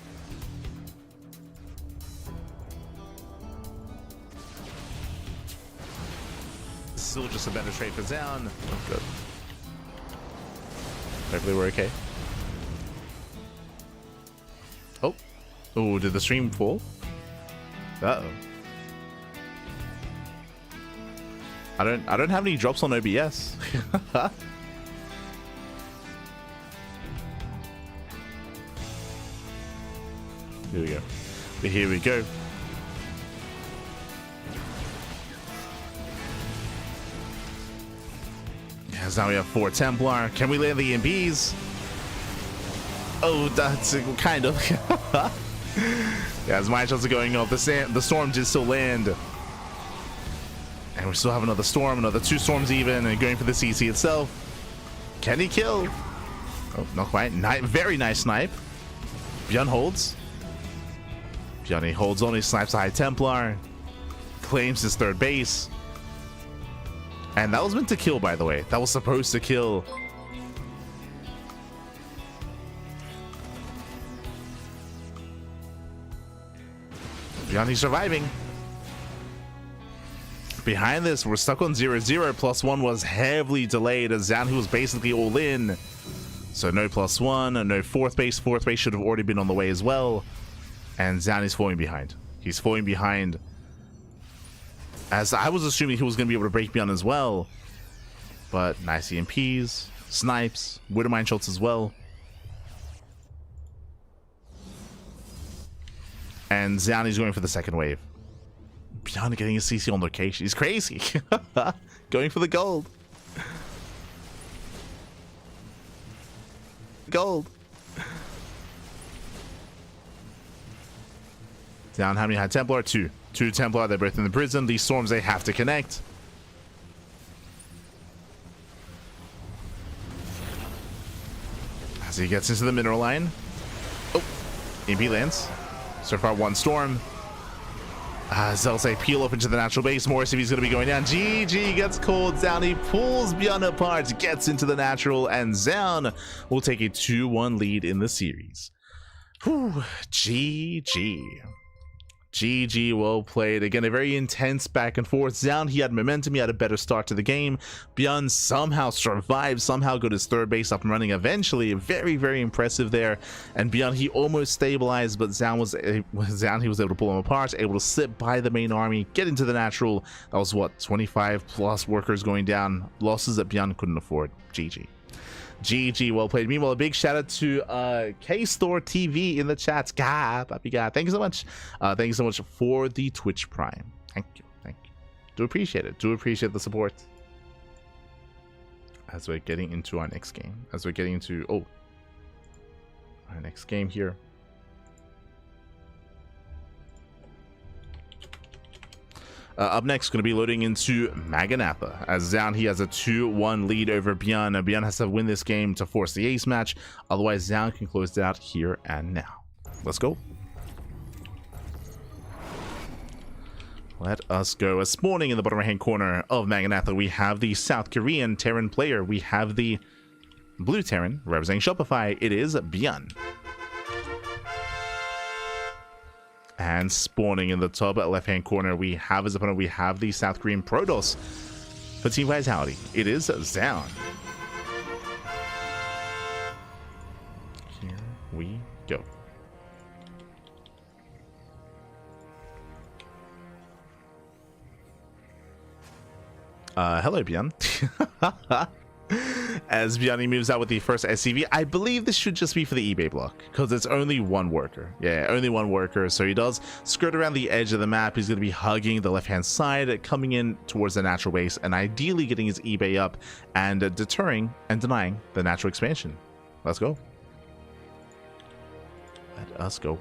Still just a better trade for Zoun. Oh, good. Hopefully we're okay. Oh. Oh, did the stream fall? Uh-oh. I don't have any drops on OBS. Here we go. Here we go. Yes, now we have 4 Templar. Can we land the EMPs? Oh, that's kind of. Yeah, as my shots are going off, the storm did still land. And we still have another storm, another 2 storms even, and going for the CC itself. Can he kill? Oh, not quite. Very nice snipe. ByuN holds. ByuN, he holds on, he snipes a High Templar. Claims his 3rd base. And that was meant to kill, by the way. That was supposed to kill. ByuN, he's surviving. Behind this, we're stuck on 0-0. +1 was heavily delayed as Zoun, who was basically all in. So no +1, no 4th base. 4th base should have already been on the way as well. And Zoun is falling behind. He's falling behind. As I was assuming he was going to be able to break ByuN as well. But nice EMPs, snipes, Widowmine shots as well. And Zoun is going for the 2nd wave. ByuN getting a CC on location. He's crazy. Going for the gold. Gold. Zoun, how many High Templar? 2. 2 Templar. They're both in the prison. These storms, they have to connect. As he gets into the mineral line. Oh, EMP lands. So far, 1 storm. Zealots peel up into the natural base. More SCV's going to be going down. GG gets called down. He pulls ByuN apart, gets into the natural, and Zoun will take a 2-1 lead in the series. Whew, GG. GG, well played. Again, a very intense back and forth. Zoun, he had momentum. He had a better start to the game. ByuN somehow survived, somehow got his 3rd base up and running eventually. Very, very impressive there. And ByuN, he almost stabilized, but Zoun, he was able to pull him apart, able to slip by the main army, get into the natural. That was, what, 25 plus workers going down. Losses that ByuN couldn't afford. GG. GG, well played. Meanwhile, a big shout out to K-Store TV in the chat. Papi God, thank you so much. Thank you so much for the Twitch Prime. Thank you, thank you. Do appreciate it. Do appreciate the support. As we're getting into our next game, as we're getting into our next game here. Up next, going to be loading into Maganatha. As Zoun, he has a 2-1 lead over ByuN. ByuN has to win this game to force the ace match. Otherwise, Zoun can close it out here and now. Let's go. Let us go. As spawning in the bottom right-hand corner of Maganatha, we have the South Korean Terran player. We have the blue Terran representing Shopify. It is ByuN. And spawning in the top left-hand corner, we have as opponent, we have the South Korean Protoss. For Team Vitality, it is Zoun. Here we go. Hello, ByuN. As ByuN moves out with the first SCV. I believe this should just be for the eBay block, because it's only one worker. Yeah, only one worker. So he does skirt around the edge of the map. He's going to be hugging the left-hand side, coming in towards the natural base, and ideally getting his eBay up and deterring and denying the natural expansion. Let's go. Let us go.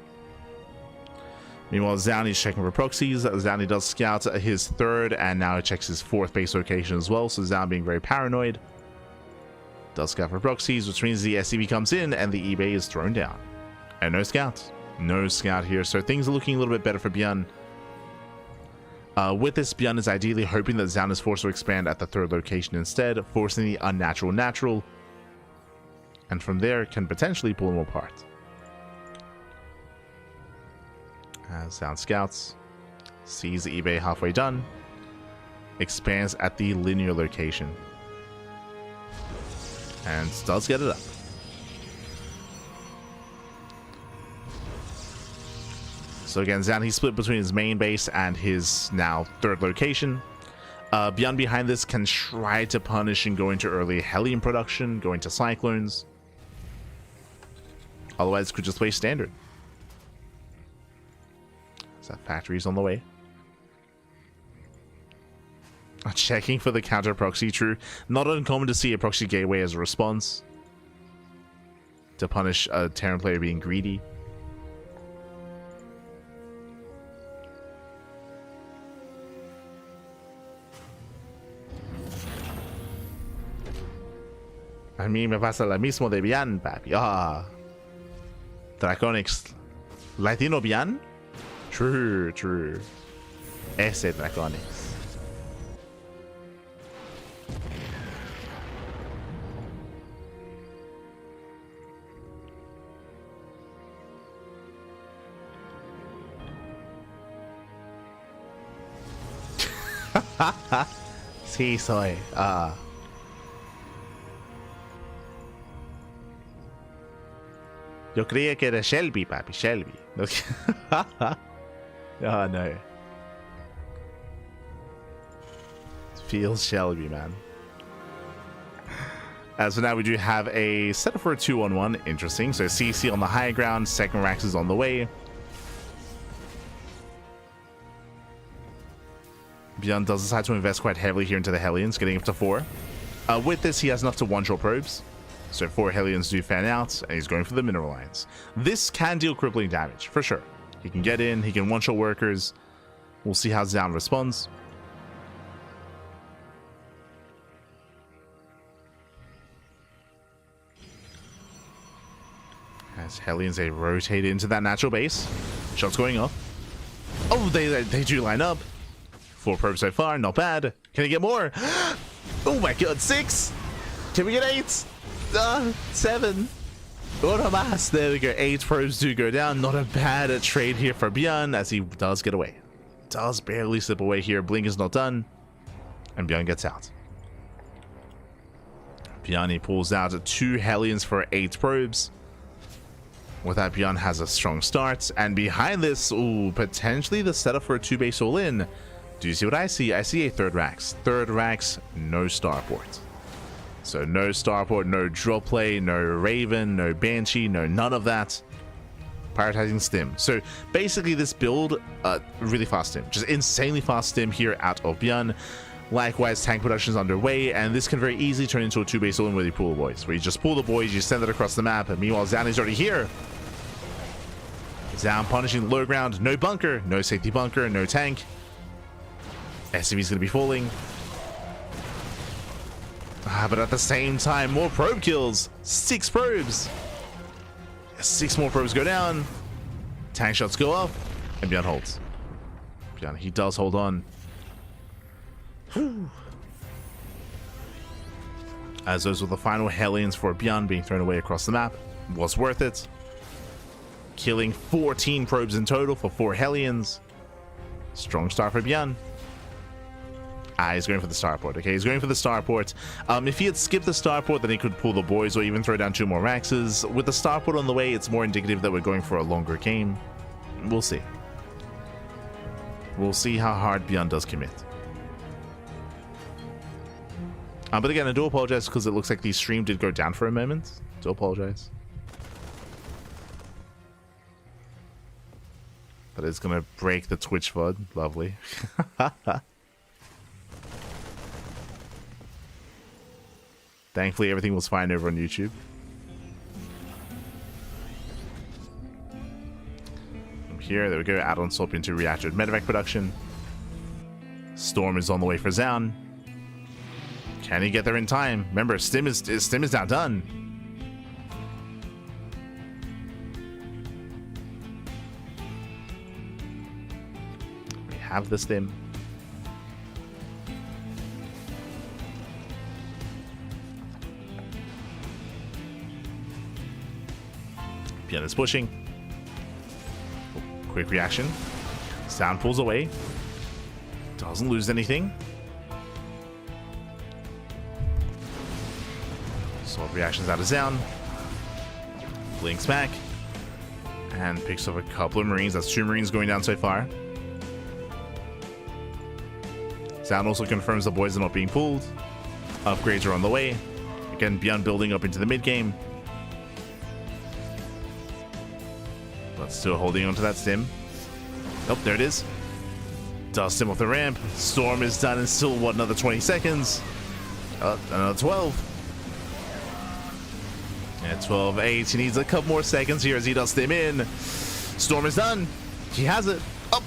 Meanwhile, Zoun is checking for proxies. Zoun does scout his third, and now he checks his fourth base location as well. So Zoun being very paranoid. Does scout for proxies, which means the SCV comes in and the eBay is thrown down. And no scout. No scout here. So things are looking a little bit better for ByuN. With this, ByuN is ideally hoping that Zoun is forced to expand at the third location instead, forcing the unnatural natural. And from there, can potentially pull him apart. As Zoun scouts, sees the eBay halfway done, expands at the linear location, and does get it up. So again, Zoun, he's split between his main base and his now third location. ByuN behind this can try to punish and go into early Hellion production, go into Cyclones. Otherwise, could just play standard. So that factory's on the way. Checking for the counter proxy, true. Not uncommon to see a proxy gateway as a response to punish a Terran player being greedy. A mí me pasa lo mismo de ByuN, papi. Ah. Draconics. Latino ByuN? True, true. Ese Draconics. Sí, soy. Ah. Yo creía que era Shelby, papi. Shelby. Oh, no. Feels Shelby, man. So now we do have a setup for a 2-on-1. Interesting. So CC on the high ground. Second Rax is on the way. ByuN does decide to invest quite heavily here into the Hellions, getting up to 4. With this, he has enough to one-shot probes. So 4 Hellions do fan out, and he's going for the mineral lines. This can deal crippling damage, for sure. He can get in, he can one-shot workers. We'll see how Zoun responds. As Hellions, they rotate into that natural base. Shots going off. Oh, they do line up. 4 probes so far, not bad. Can he get more? Oh my god, 6! Can we get 8? 7. Uno más. There we go. 8 probes do go down. Not a bad trade here for ByuN as he does get away. Does barely slip away here. Blink is not done. And ByuN gets out. ByuN, he pulls out 2 Hellions for 8 probes. With that, ByuN has a strong start. And behind this, ooh, potentially the setup for a 2-base all-in. Do you see what I see? I see a third Rax. Third Rax, no starport. So no starport, no drop play, no Raven, no Banshee, no none of that. Prioritizing stim. So basically this build, really fast stim. Just insanely fast stim here out of ByuN. Likewise, tank production is underway, and this can very easily turn into a 2-base all-in where you pull the boys. Where you just pull the boys, you send it across the map, and meanwhile Zoun is already here. Zoun punishing the low ground. No bunker, no safety bunker, no tank. SCV is going to be falling. But at the same time, more probe kills. 6 probes. 6 more probes go down. Tank shots go up. And ByuN holds. ByuN, he does hold on. Whew. As those were the final Hellions for ByuN being thrown away across the map. Was worth it. Killing 14 probes in total for 4 Hellions. Strong start for ByuN. He's going for the starport. Okay, he's going for the starport. If he had skipped the starport, then he could pull the boys or even throw down 2 more Raxes. With the starport on the way, it's more indicative that we're going for a longer game. We'll see. We'll see how hard ByuN does commit. But again, I do apologize because it looks like the stream did go down for a moment. Do apologize. But it's going to break the Twitch VOD. Lovely. Thankfully, everything was fine over on YouTube. From here, there we go. Add-on swap into reactor medevac production. Storm is on the way for Zoun. Can he get there in time? Remember, Stim is now done. We have the Stim. ByuN is pushing. Quick reaction. Zoun pulls away. Doesn't lose anything. Swap reactions out of Zoun. Blinks back. And picks up a couple of Marines. That's 2 Marines going down so far. Zoun also confirms the boys are not being pulled. Upgrades are on the way. Again, ByuN building up into the mid game. But still holding onto that Stim. Oh, there it is. Does Stim off the ramp. Storm is done in still, what, another 20 seconds? Another 12. Yeah, 12-8. He needs a couple more seconds here as he does Stim in. Storm is done. He has it. Oh,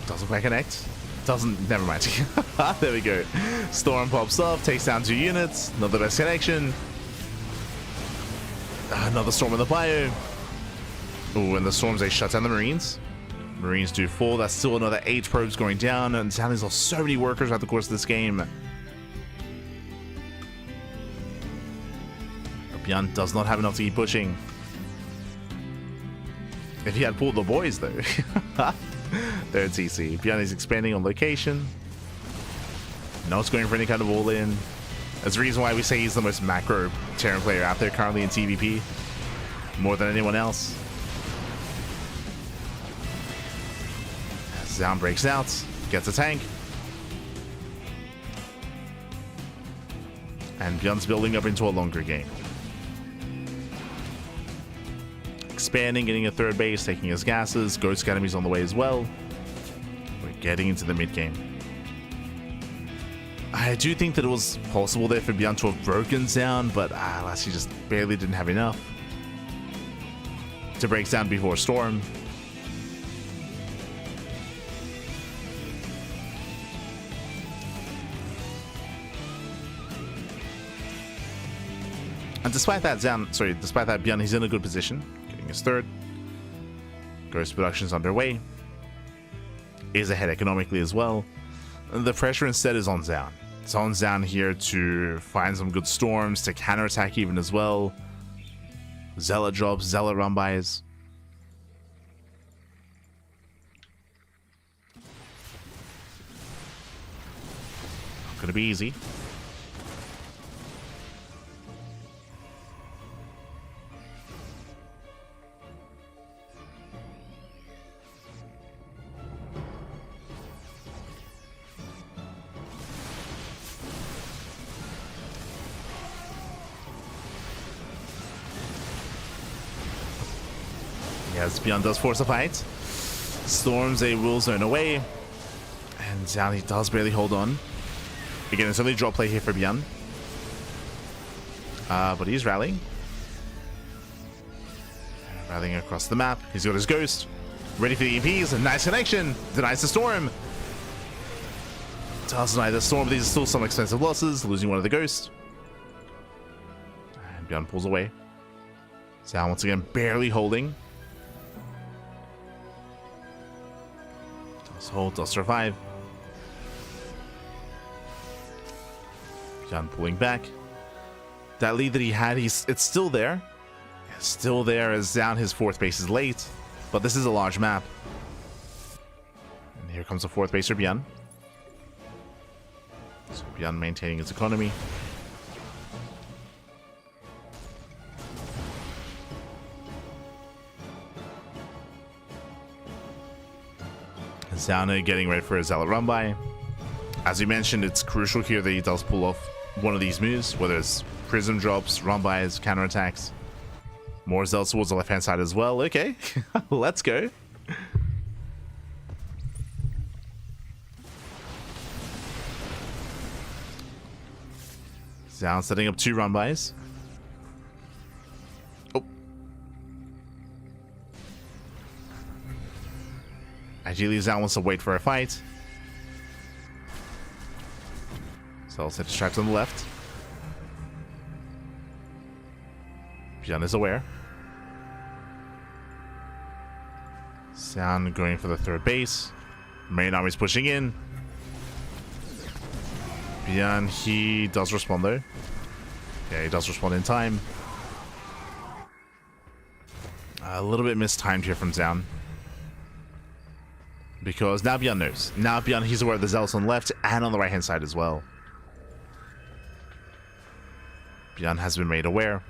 doesn't quite connect. Doesn't, never mind. There we go. Storm pops off, takes down 2 units. Not the best connection. Another Storm in the bio. Oh, and the Storms, they shut down the Marines. Marines do fall. That's still another 8 probes going down. And Zoun lost so many workers throughout the course of this game. ByuN does not have enough to keep pushing. If he had pulled the boys, though. There at TC. ByuN is expanding on location. Not going for any kind of all-in. That's the reason why we say he's the most macro Terran player out there currently in TVP. More than anyone else. As Zoun breaks out. Gets a tank. And ByuN's building up into a longer game. Expanding, getting a 3rd base, taking his gases. Ghost Academy's on the way as well. We're getting into the mid game. I do think that it was possible there for ByuN to have broken Zoun, but alas, he just barely didn't have enough to break Zoun before Storm. And despite that, ByuN, he's in a good position. Getting his 3rd. Ghost production's underway. Is ahead economically as well. The pressure instead is on Zoun. It's on Zoun here to find some good Storms, to counterattack even as well. Zealot drops, Zealot run-bys. Not gonna be easy. Yes, ByuN does force a fight. Storms a will zone away. And Zoun, he does barely hold on. Again, it's only drop play here for ByuN. But he's rallying. Rallying across the map. He's got his Ghost. Ready for the EMPs. A nice connection. Denies the Storm. Does deny the Storm, but these are still some expensive losses. Losing one of the Ghosts. And ByuN pulls away. Zoun once again barely holding. Does hold, does survive. ByuN pulling back. That lead that he had, it's still there. It's still there as Zoun, his 4th base is late. But this is a large map. And here comes the 4th base for ByuN. So ByuN maintaining its economy. Zoun getting ready for a Zealot run-by. As we mentioned, it's crucial here that he does pull off one of these moves, whether it's prism drops, run-bys, counterattacks. More Zells towards the left-hand side as well. Okay, let's go. Zoun setting up 2 run-bys. Oh. Ideally, Zoun wants to wait for a fight. So I'll set distract on the left. ByuN is aware. Zoun going for the 3rd base. Main army's pushing in. ByuN, he does respond though. Yeah, he does respond in time. A little bit mistimed here from Zoun. Because now ByuN knows. Now ByuN, he's aware of the Zealots on the left and on the right hand side as well. ByuN has been made aware.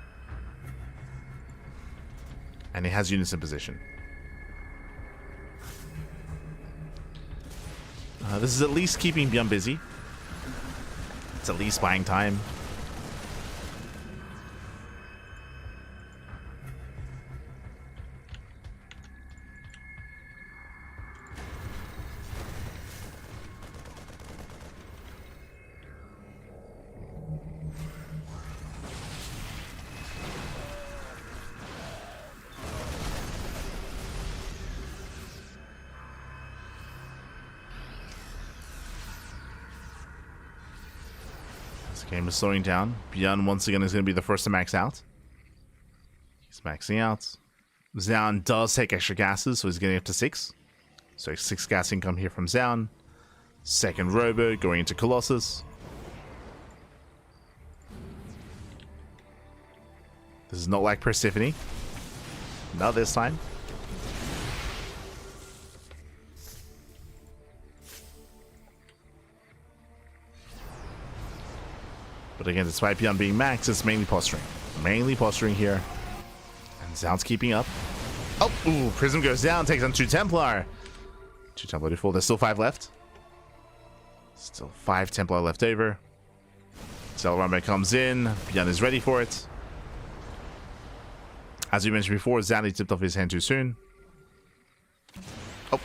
And he has units in position. This is at least keeping ByuN busy. It's at least buying time. Game is slowing down. ByuN once again is going to be the first to max out. He's maxing out. Zoun does take extra gases, so he's getting up to 6. So 6 gas income here from Zoun. Second Robo going into Colossus. This is not like Persephone. Not this time. But again, despite ByuN being maxed, it's mainly posturing. Mainly posturing here. And Zoun's keeping up. Oh, ooh, Prism goes down, takes on 2 Templar. 2 Templar to fall. There's still 5 left. Still 5 Templar left over. Zelrama comes in. ByuN is ready for it. As we mentioned before, Zoun tipped off his hand too soon. Oh.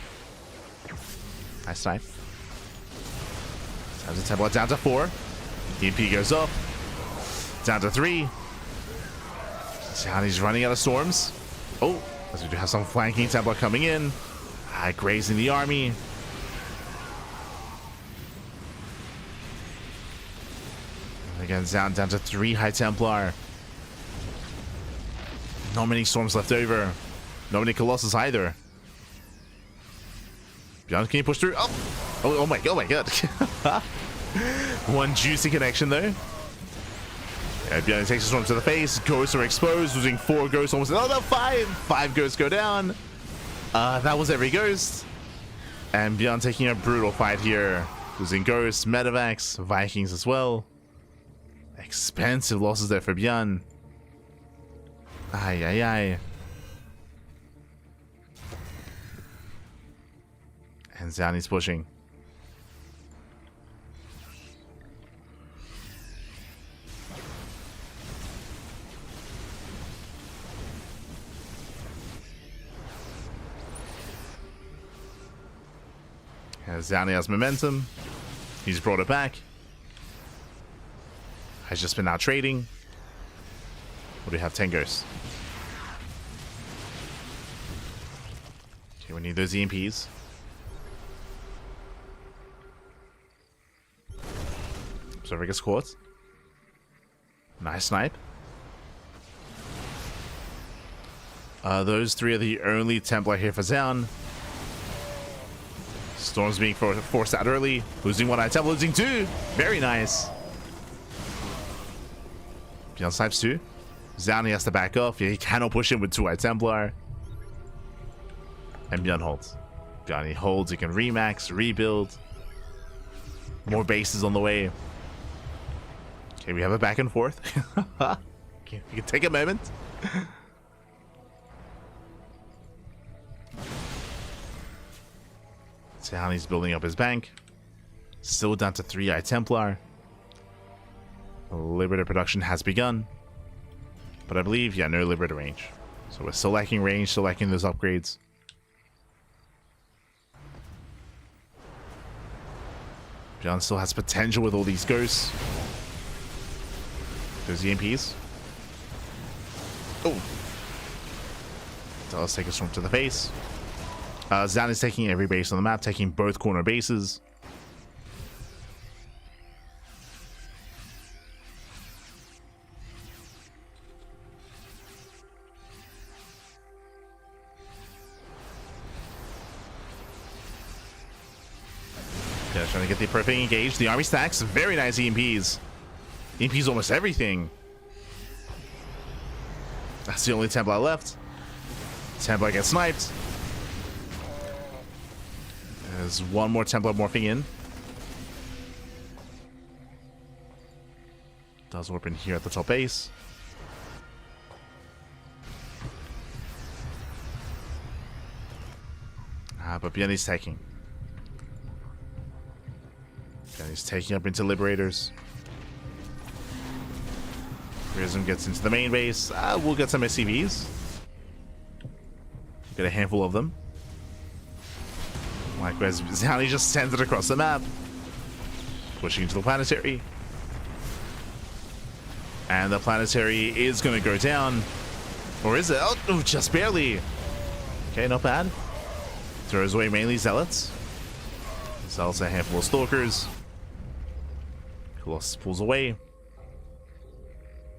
Nice snipe. Has a Templar down to 4. EMP goes up. Down to 3. Zoun is running out of storms. Oh, as we do have some flanking Templar coming in. Grazing the army. And again, Zoun down to 3 High Templar. Not many storms left over. Not many Colossus either. ByuN, can you push through? Oh my god. One juicy connection though. Yeah, ByuN takes a storm to the face. Ghosts are exposed, losing 4 ghosts almost. Oh no, 5! 5 ghosts go down. That was every ghost. And ByuN taking a brutal fight here. Losing ghosts, medevacs, Vikings as well. Expensive losses there for ByuN. Ay. And Zoun is pushing. Zoun has momentum. He's brought it back. Has just been out trading. What do we have? 10 ghosts. Okay, we need those EMPs. Observer gets caught. Nice snipe. Those 3 are the only Templar here for Zoun. Storm's being forced out early. Losing 1 Templar, losing 2. Very nice. ByuN snipes 2. Zoun, he has to back off. Yeah, he cannot push him with 2 Templar. And ByuN holds. ByuN, he holds. He can remax, rebuild. More bases on the way. Okay, we have a back and forth. Okay, you can take a moment. Zoun, he's building up his bank. Still down to 3 Templar. Liberator production has begun. But I believe, yeah, no Liberator range. So we're still lacking range, still lacking those upgrades. ByuN still has potential with all these ghosts. Those EMPs. Oh. Does take a storm to the face. Zoun is taking every base on the map, taking both corner bases. Yeah, trying to get the perfect engage. The army stacks, very nice EMPs. EMPs almost everything. That's the only Templar left. Templar gets sniped. There's one more Templar morphing in. Does warp in here at the top base. But ByuN is taking. ByuN is taking up into Liberators. Prism gets into the main base. We'll get some SCVs. Get a handful of them. Likewise, Zoun just sends it across the map. Pushing into the planetary. And the planetary is going to go down. Or is it? Oh, just barely. Okay, not bad. Throws away mainly Zealots. Zealots a handful of Stalkers. Colossus pulls away.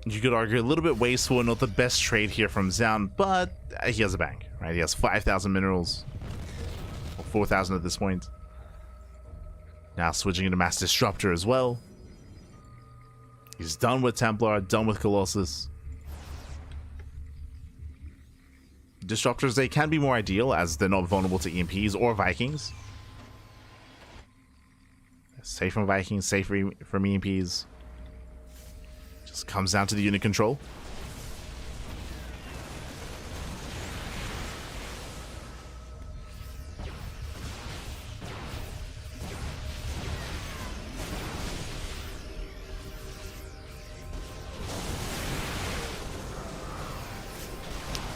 You could argue a little bit wasteful, not the best trade here from Zoun, but he has a bank, right? He has 5,000 minerals. Or 4,000 at this point. Now switching into Mass Disruptor as well. He's done with Templar, done with Colossus. Disruptors, they can be more ideal as they're not vulnerable to EMPs or Vikings. Safe from Vikings, safe from EMPs. Just comes down to the unit control.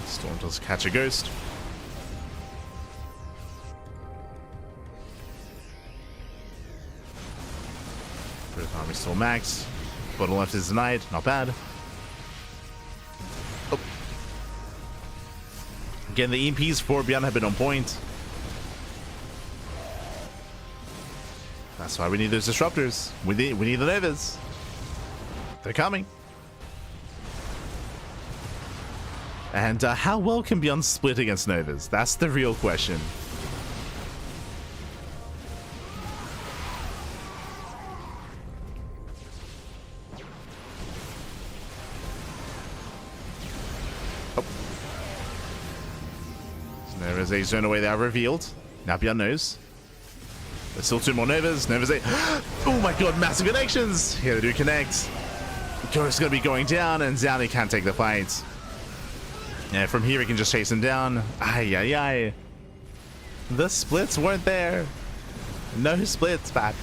Storm does catch a ghost. British Army still maxed. Bottom left is denied. Not bad. Oh. Again, the EMPs for ByuN have been on point. That's why we need those disruptors. We need the Novas. They're coming. And how well can ByuN split against Novas? That's the real question. Oh. So there is a zone away there revealed. Now ByuN knows. There's still two more Novas. Novas a... Oh my god, massive connections! Here they do connect. Ghost gonna be going down, and Zoun can't take the fight. Yeah, from here we can just chase him down. Ay, ay, ay. The splits weren't there. No splits, papi.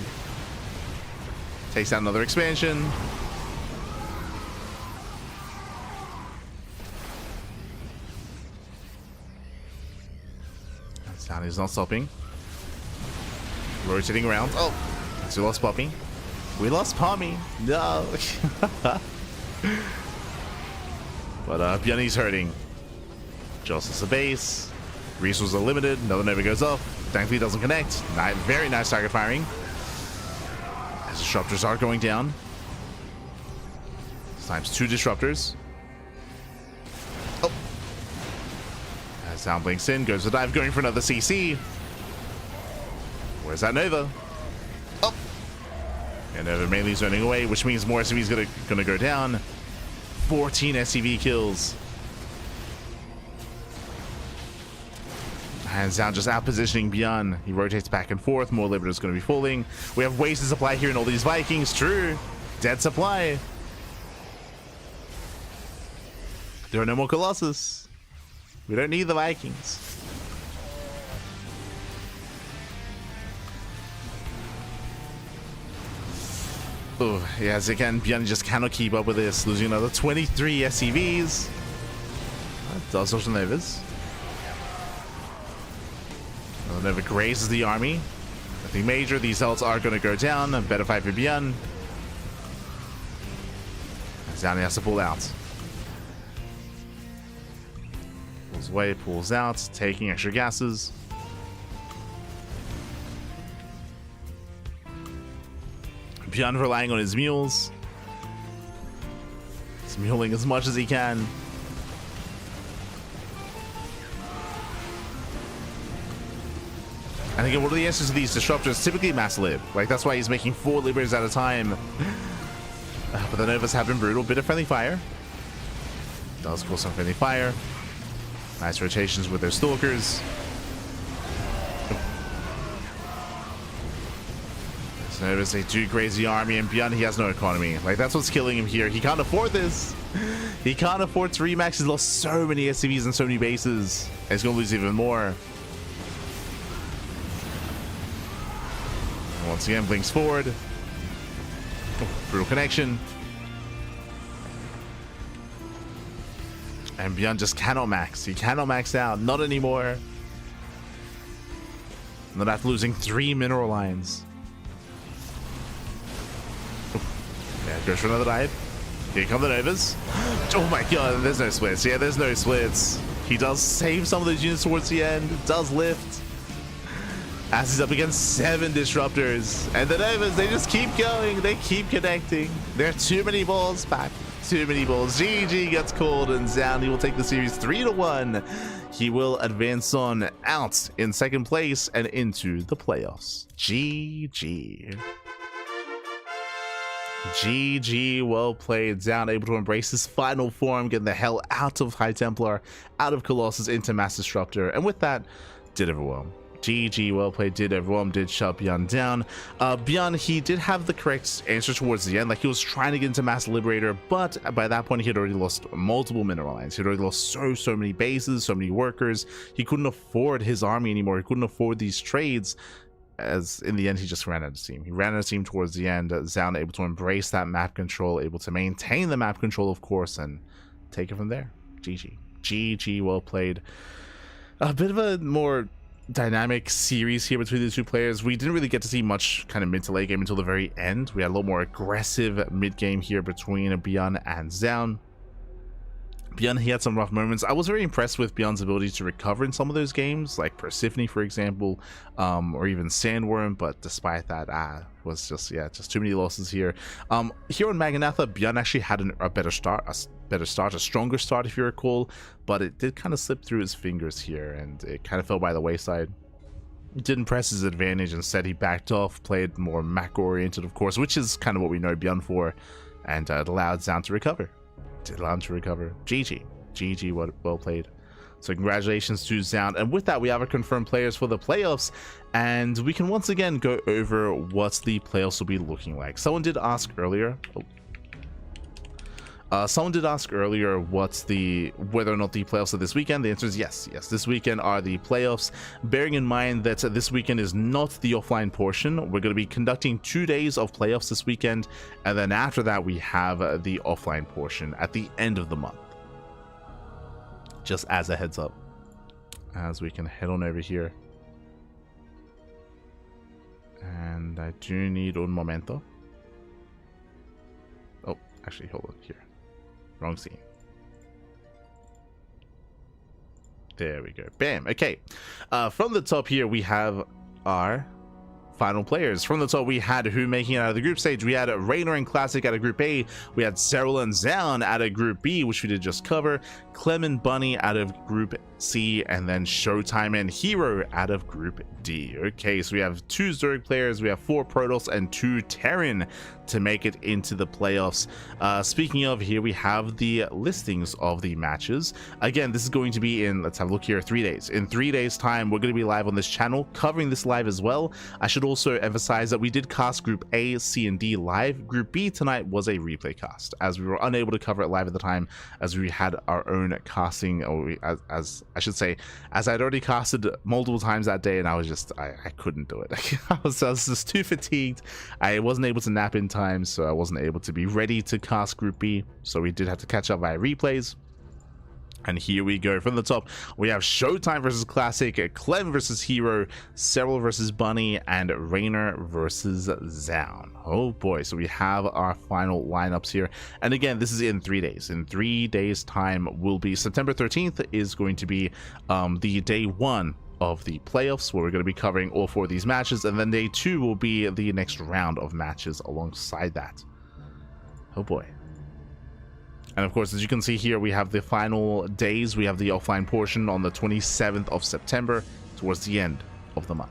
Takes out another expansion. Zoun is not stopping. Rotating around. Oh, so we lost Poppy. We lost Pommy. No. But ByuN's hurting. Jostles the base. Resources are limited. Another Nova goes off. Thankfully doesn't connect. Very nice target firing. As disruptors are going down. This time's two disruptors. Oh. As Zoun blinks in, goes to dive, going for another CC. Where's that Nova? Oh. And Nova mainly zoning away, which means more SCV's gonna go down. 14 SCV kills. And Zoun just out positioning ByuN. He rotates back and forth. More Liberators going to be falling. We have wasted supply here in all these Vikings. True. Dead supply. There are no more Colossus. We don't need the Vikings. Oh, yes, again, ByuN just cannot keep up with this, losing another 23 SCVs. Does also Novas. Nova grazes the army. Nothing major. These ults are going to go down. A better fight for ByuN. Zoun has to pull out. Pulls away, pulls out, taking extra gases. ByuN relying on his mules. He's muling as much as he can. And again, what are the answers to these disruptors? Typically mass lib. Like, that's why he's making 4 libers at a time. But the Novas have been brutal. Bit of friendly fire. Does cause some friendly fire. Nice rotations with their stalkers. So Novas, they do graze the army, and ByuN, he has no economy. Like, that's what's killing him here. He can't afford this. He can't afford to remax. He's lost so many SCVs and so many bases. And he's going to lose even more. Once again, blinks forward. Oh, brutal connection. And ByuN just cannot max. He cannot max out. Not anymore. Not after losing 3 mineral lines. Oh, yeah, goes for another dive. Here come the Novas. Oh my god, there's no splits. Yeah, there's no splits. He does save some of those units towards the end. Does lift. As he's up against 7 disruptors. And the Novas, they just keep going. They keep connecting. There are too many balls back. Too many balls. GG gets called, and Zoun, he will take the series 3-1. He will advance on out in 2nd place and into the playoffs. GG. GG, well played. Zoun able to embrace his final form, getting the hell out of High Templar, out of Colossus into Mass Disruptor. And with that, did overwhelm. GG, well played, did everyone, did shut ByuN down. ByuN, he did have the correct answer towards the end. Like, he was trying to get into Mass Liberator, but by that point he had already lost multiple mineral lines. He had already lost so many bases, so many workers. He couldn't afford his army anymore. He couldn't afford these trades, as in the end he just ran out of steam. He ran out of steam towards the end. Zoun able to embrace that map control, able to maintain the map control, of course, and take it from there. GG, well played. A bit of a more dynamic series here between the 2 players. We didn't really get to see much kind of mid to late game until the very end. We had a lot more aggressive mid game here between ByuN and Zoun. ByuN, he had some rough moments. I was very impressed with ByuN's ability to recover in some of those games, like Persephone, for example, or even Sandworm, but despite that, was just too many losses here. Here on Maganatha, ByuN actually had a better start, a stronger start, if you recall, but it did kind of slip through his fingers here, and it kind of fell by the wayside. Didn't press his advantage. Instead, he backed off, played more macro-oriented, of course, which is kind of what we know ByuN for, and it allowed Zoun to recover. GG, well played. So congratulations to Zoun, and with that we have our confirmed players for the playoffs, and we can once again go over what the playoffs will be looking like. Someone did ask earlier whether or not the playoffs are this weekend. The answer is yes. This weekend are the playoffs, bearing in mind that this weekend is not the offline portion. We're going to be conducting 2 days of playoffs this weekend, and then after that we have the offline portion at the end of the month. Just as a heads up, as we can head on over here. And I do need un momento. Oh, actually, hold on here. Wrong scene. There we go. Bam. Okay. From the top here, we have our final players. From the top, we had who making it out of the group stage. We had Raynor and Classic out of Group A. We had Serral and Zoun out of Group B, which we did just cover. Clem and Bunny out of Group C, and then Showtime and Hero out of Group D. Okay, so we have 2 Zerg players, we have 4 Protoss, and 2 Terran to make it into the playoffs. Speaking of, here we have the listings of the matches. Again, this is going to be in, let's have a look here, 3 days. In 3 days time, we're going to be live on this channel, covering this live as well. I should also emphasize that we did cast Group A, C, and D live. Group B tonight was a replay cast, as we were unable to cover it live at the time, as we had our own casting, or as I should say, as I'd already casted multiple times that day, and I was just, I couldn't do it. I was just too fatigued. I wasn't able to nap in time, so I wasn't able to be ready to cast Group B. So we did have to catch up via replays. And here we go. From the top, we have Showtime versus Classic, Clem versus Hero, Serral versus Bunny, and Rainer versus Zoun. Oh boy, so we have our final lineups here. And again, this is in 3 days. In 3 days' time will be September 13th is going to be the day 1 of the playoffs, where we're going to be covering all 4 of these matches. And then day 2 will be the next round of matches alongside that. Oh boy. And of course, as you can see here, we have the final days. We have the offline portion on the 27th of September, towards the end of the month.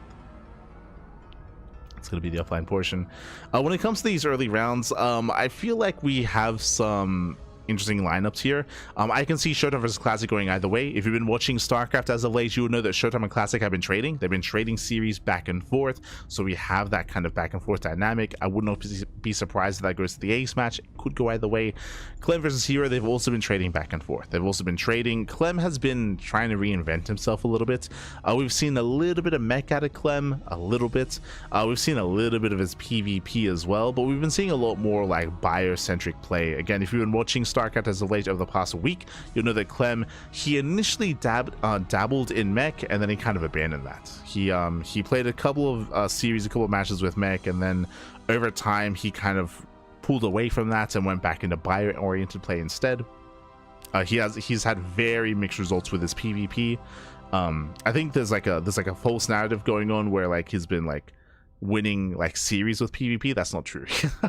It's going to be the offline portion. When it comes to these early rounds, I feel like we have some interesting lineups here. I can see Showtime versus Classic going either way. If you've been watching StarCraft as of late, you will know that Showtime and Classic have been trading. They've been trading series back and forth, so we have that kind of back and forth dynamic. I would not be surprised if that goes to the ace match. It could go either way. Clem versus Hero, they've also been trading back and forth. They've also been trading. Clem has been trying to reinvent himself a little bit. We've seen a little bit of mech out of Clem, a little bit. We've seen a little bit of his PvP as well, but we've been seeing a lot more like bio-centric play. Again, if you've been watching StarCraft as of late over the past week, you'll know that Clem, he initially dabbled in mech, and then he kind of abandoned that. He played a couple of series, a couple of matches with mech, and then over time he kind of pulled away from that and went back into bio-oriented play instead. He's had very mixed results with his PvP. I think there's like a false narrative going on where like he's been like winning like series with PvP. That's not true.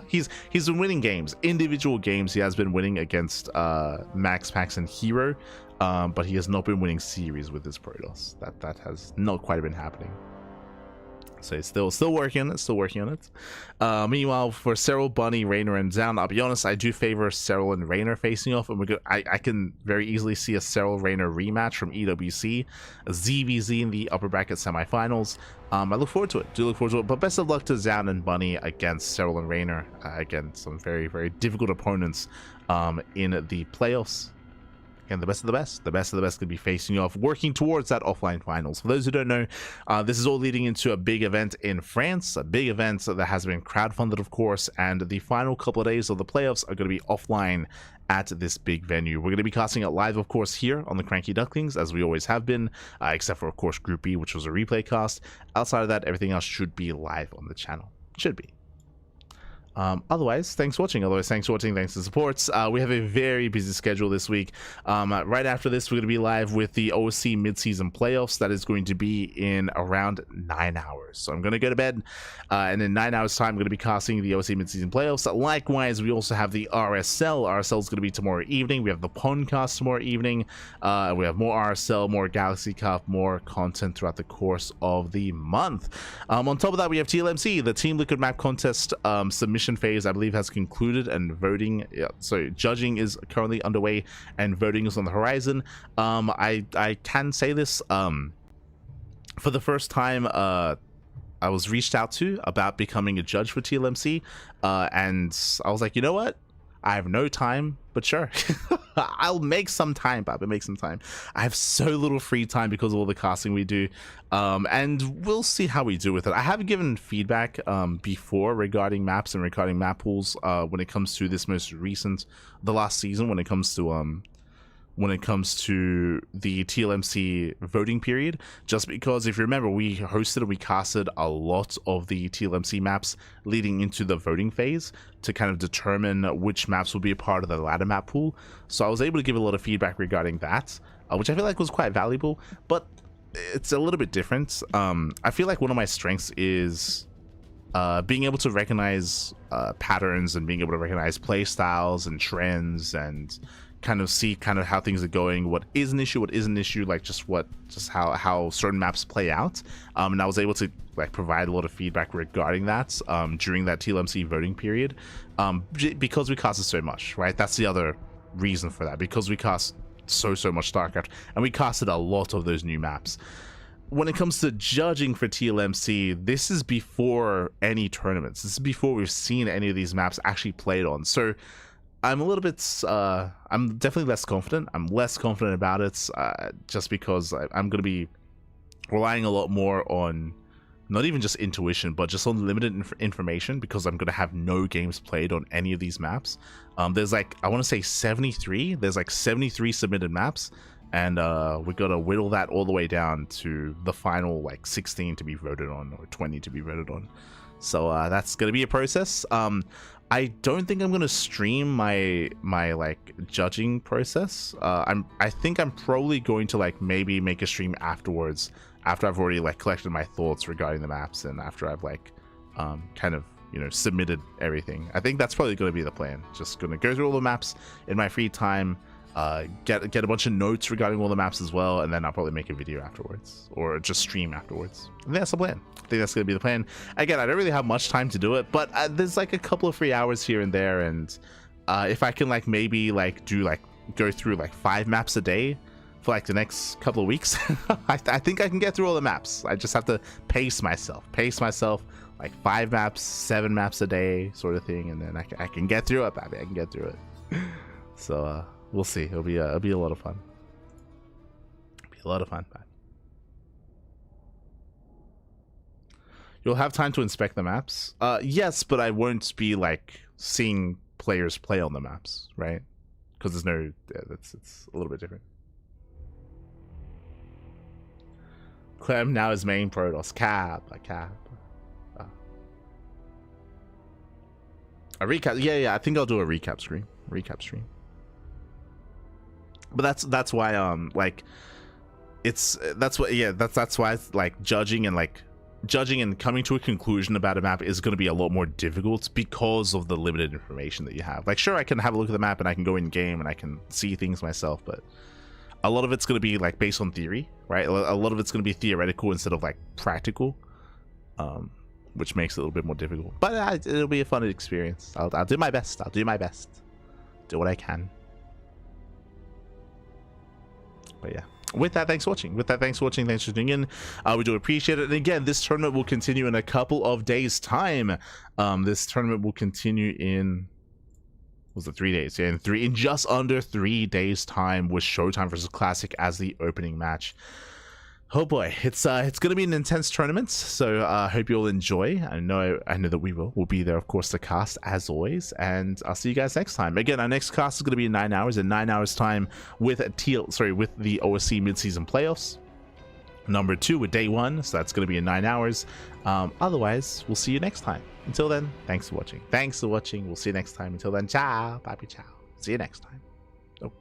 he's been winning games, individual games. He has been winning against Max, Pax, and Hero, but he has not been winning series with his Protoss. That has not quite been happening. So it's still working on it. Meanwhile, for Serral, Bunny, Rainer, and Zoun, I'll be honest, I do favor Serral and Rainer facing off, and I can very easily see a Serral Rainer rematch from EWC, a ZVZ in the upper bracket semifinals. I look forward to it. But best of luck to Zoun and Bunny against Serral and Rainer. Again, some very, very difficult opponents in the playoffs. Again, the best of the best could be facing off, working towards that offline finals. For those who don't know, this is all leading into a big event in France, a big event that has been crowdfunded, of course, and the final couple of days of the playoffs are going to be offline at this big venue. We're going to be casting it live, of course, here on the CranKy Ducklings, as we always have been, except for, of course, Group B, which was a replay cast. Outside of that, everything else should be live on the channel. Should be. Otherwise, thanks for watching. Thanks for the supports. We have a very busy schedule this week. Right after this, we're going to be live with the OC mid-season playoffs. That is going to be in around 9 hours. So I'm going to go to bed, and in 9 hours time, I'm going to be casting the OC mid-season playoffs. Likewise, we also have the RSL. RSL is going to be tomorrow evening. We have the Pondcast tomorrow evening. We have more RSL, more Galaxy Cup, more content throughout the course of the month. On top of that, we have TLMC, the Team Liquid Map Contest submission phase, I believe, has concluded, and voting, judging is currently underway, and voting is on the horizon. I can say this, for the first time, I was reached out to about becoming a judge for TLMC, and I was like, you know what? I have no time, but sure. I'll make some time, Baba, make some time. I have so little free time because of all the casting we do, and we'll see how we do with it. I have given feedback before regarding maps and regarding map pools when it comes to this most recent, the last season, when it comes to the TLMC voting period, just because if you remember, we hosted and we casted a lot of the TLMC maps leading into the voting phase to kind of determine which maps will be a part of the ladder map pool. So I was able to give a lot of feedback regarding that, which I feel like was quite valuable, but it's a little bit different. I feel like one of my strengths is being able to recognize patterns and being able to recognize play styles and trends and kind of see kind of how things are going, what is an issue, what isn't an issue, like just how certain maps play out. And I was able to like provide a lot of feedback regarding that during that TLMC voting period, because we casted so much, right? That's the other reason for that, because we cast so much StarCraft, and we casted a lot of those new maps. When it comes to judging for TLMC, this is before any tournaments. This is before we've seen any of these maps actually played on. So I'm a little bit I'm definitely less confident. I'm less confident about it just because I'm going to be relying a lot more on not even just intuition, but just on limited information, because I'm going to have no games played on any of these maps. There's like, I want to say 73. There's like 73 submitted maps, and we're going to whittle that all the way down to the final like 16 to be voted on, or 20 to be voted on. So that's going to be a process. I don't think I'm going to stream my like judging process. I think I'm probably going to like maybe make a stream afterwards, after I've already like collected my thoughts regarding the maps, and after I've like kind of, you know, submitted everything. I think that's probably going to be the plan. Just going to go through all the maps in my free time, get a bunch of notes regarding all the maps as well, and then I'll probably make a video afterwards, or just stream afterwards. I think that's the plan. I think that's going to be the plan. Again, I don't really have much time to do it, but there's like a couple of free hours here and there, and if I can like maybe like go through like 5 maps a day for like the next couple of weeks, I think I can get through all the maps. I just have to pace myself like 5 maps, 7 maps a day sort of thing, and then I can get through it, baby. I can get through it. So we'll see. It'll be a lot of fun. It'll be a lot of fun. You'll have time to inspect the maps. Yes, but I won't be like seeing players play on the maps, right? Because there's no, it's a little bit different. Clem now is main Protoss. Cap. A recap. Yeah. I think I'll do a recap stream. But that's why like that's why it's like judging and coming to a conclusion about a map is going to be a lot more difficult because of the limited information that you have. Like, sure, I can have a look at the map and I can go in game and I can see things myself, but a lot of it's going to be like based on theory, right? A lot of it's going to be theoretical instead of like practical, which makes it a little bit more difficult. But it'll be a fun experience. I'll do my best. Do what I can. But yeah. With that, thanks for watching. Thanks for tuning in. We do appreciate it. And again, this tournament will continue in a couple of days' time. This tournament will continue in, was it 3 days? Yeah, in just under 3 days' time, with Showtime versus Classic as the opening match. Oh boy, it's gonna be an intense tournament, so I hope you'll enjoy. I know that we will. We'll be there, of course, to cast as always, and I'll see you guys next time. Again, our next cast is gonna be in 9 hours. In 9 hours time with the OSC mid-season playoffs. Number 2 with day 1, so that's gonna be in 9 hours. Otherwise, we'll see you next time. Until then, thanks for watching. We'll see you next time. Until then, ciao, papi, ciao. See you next time. Nope.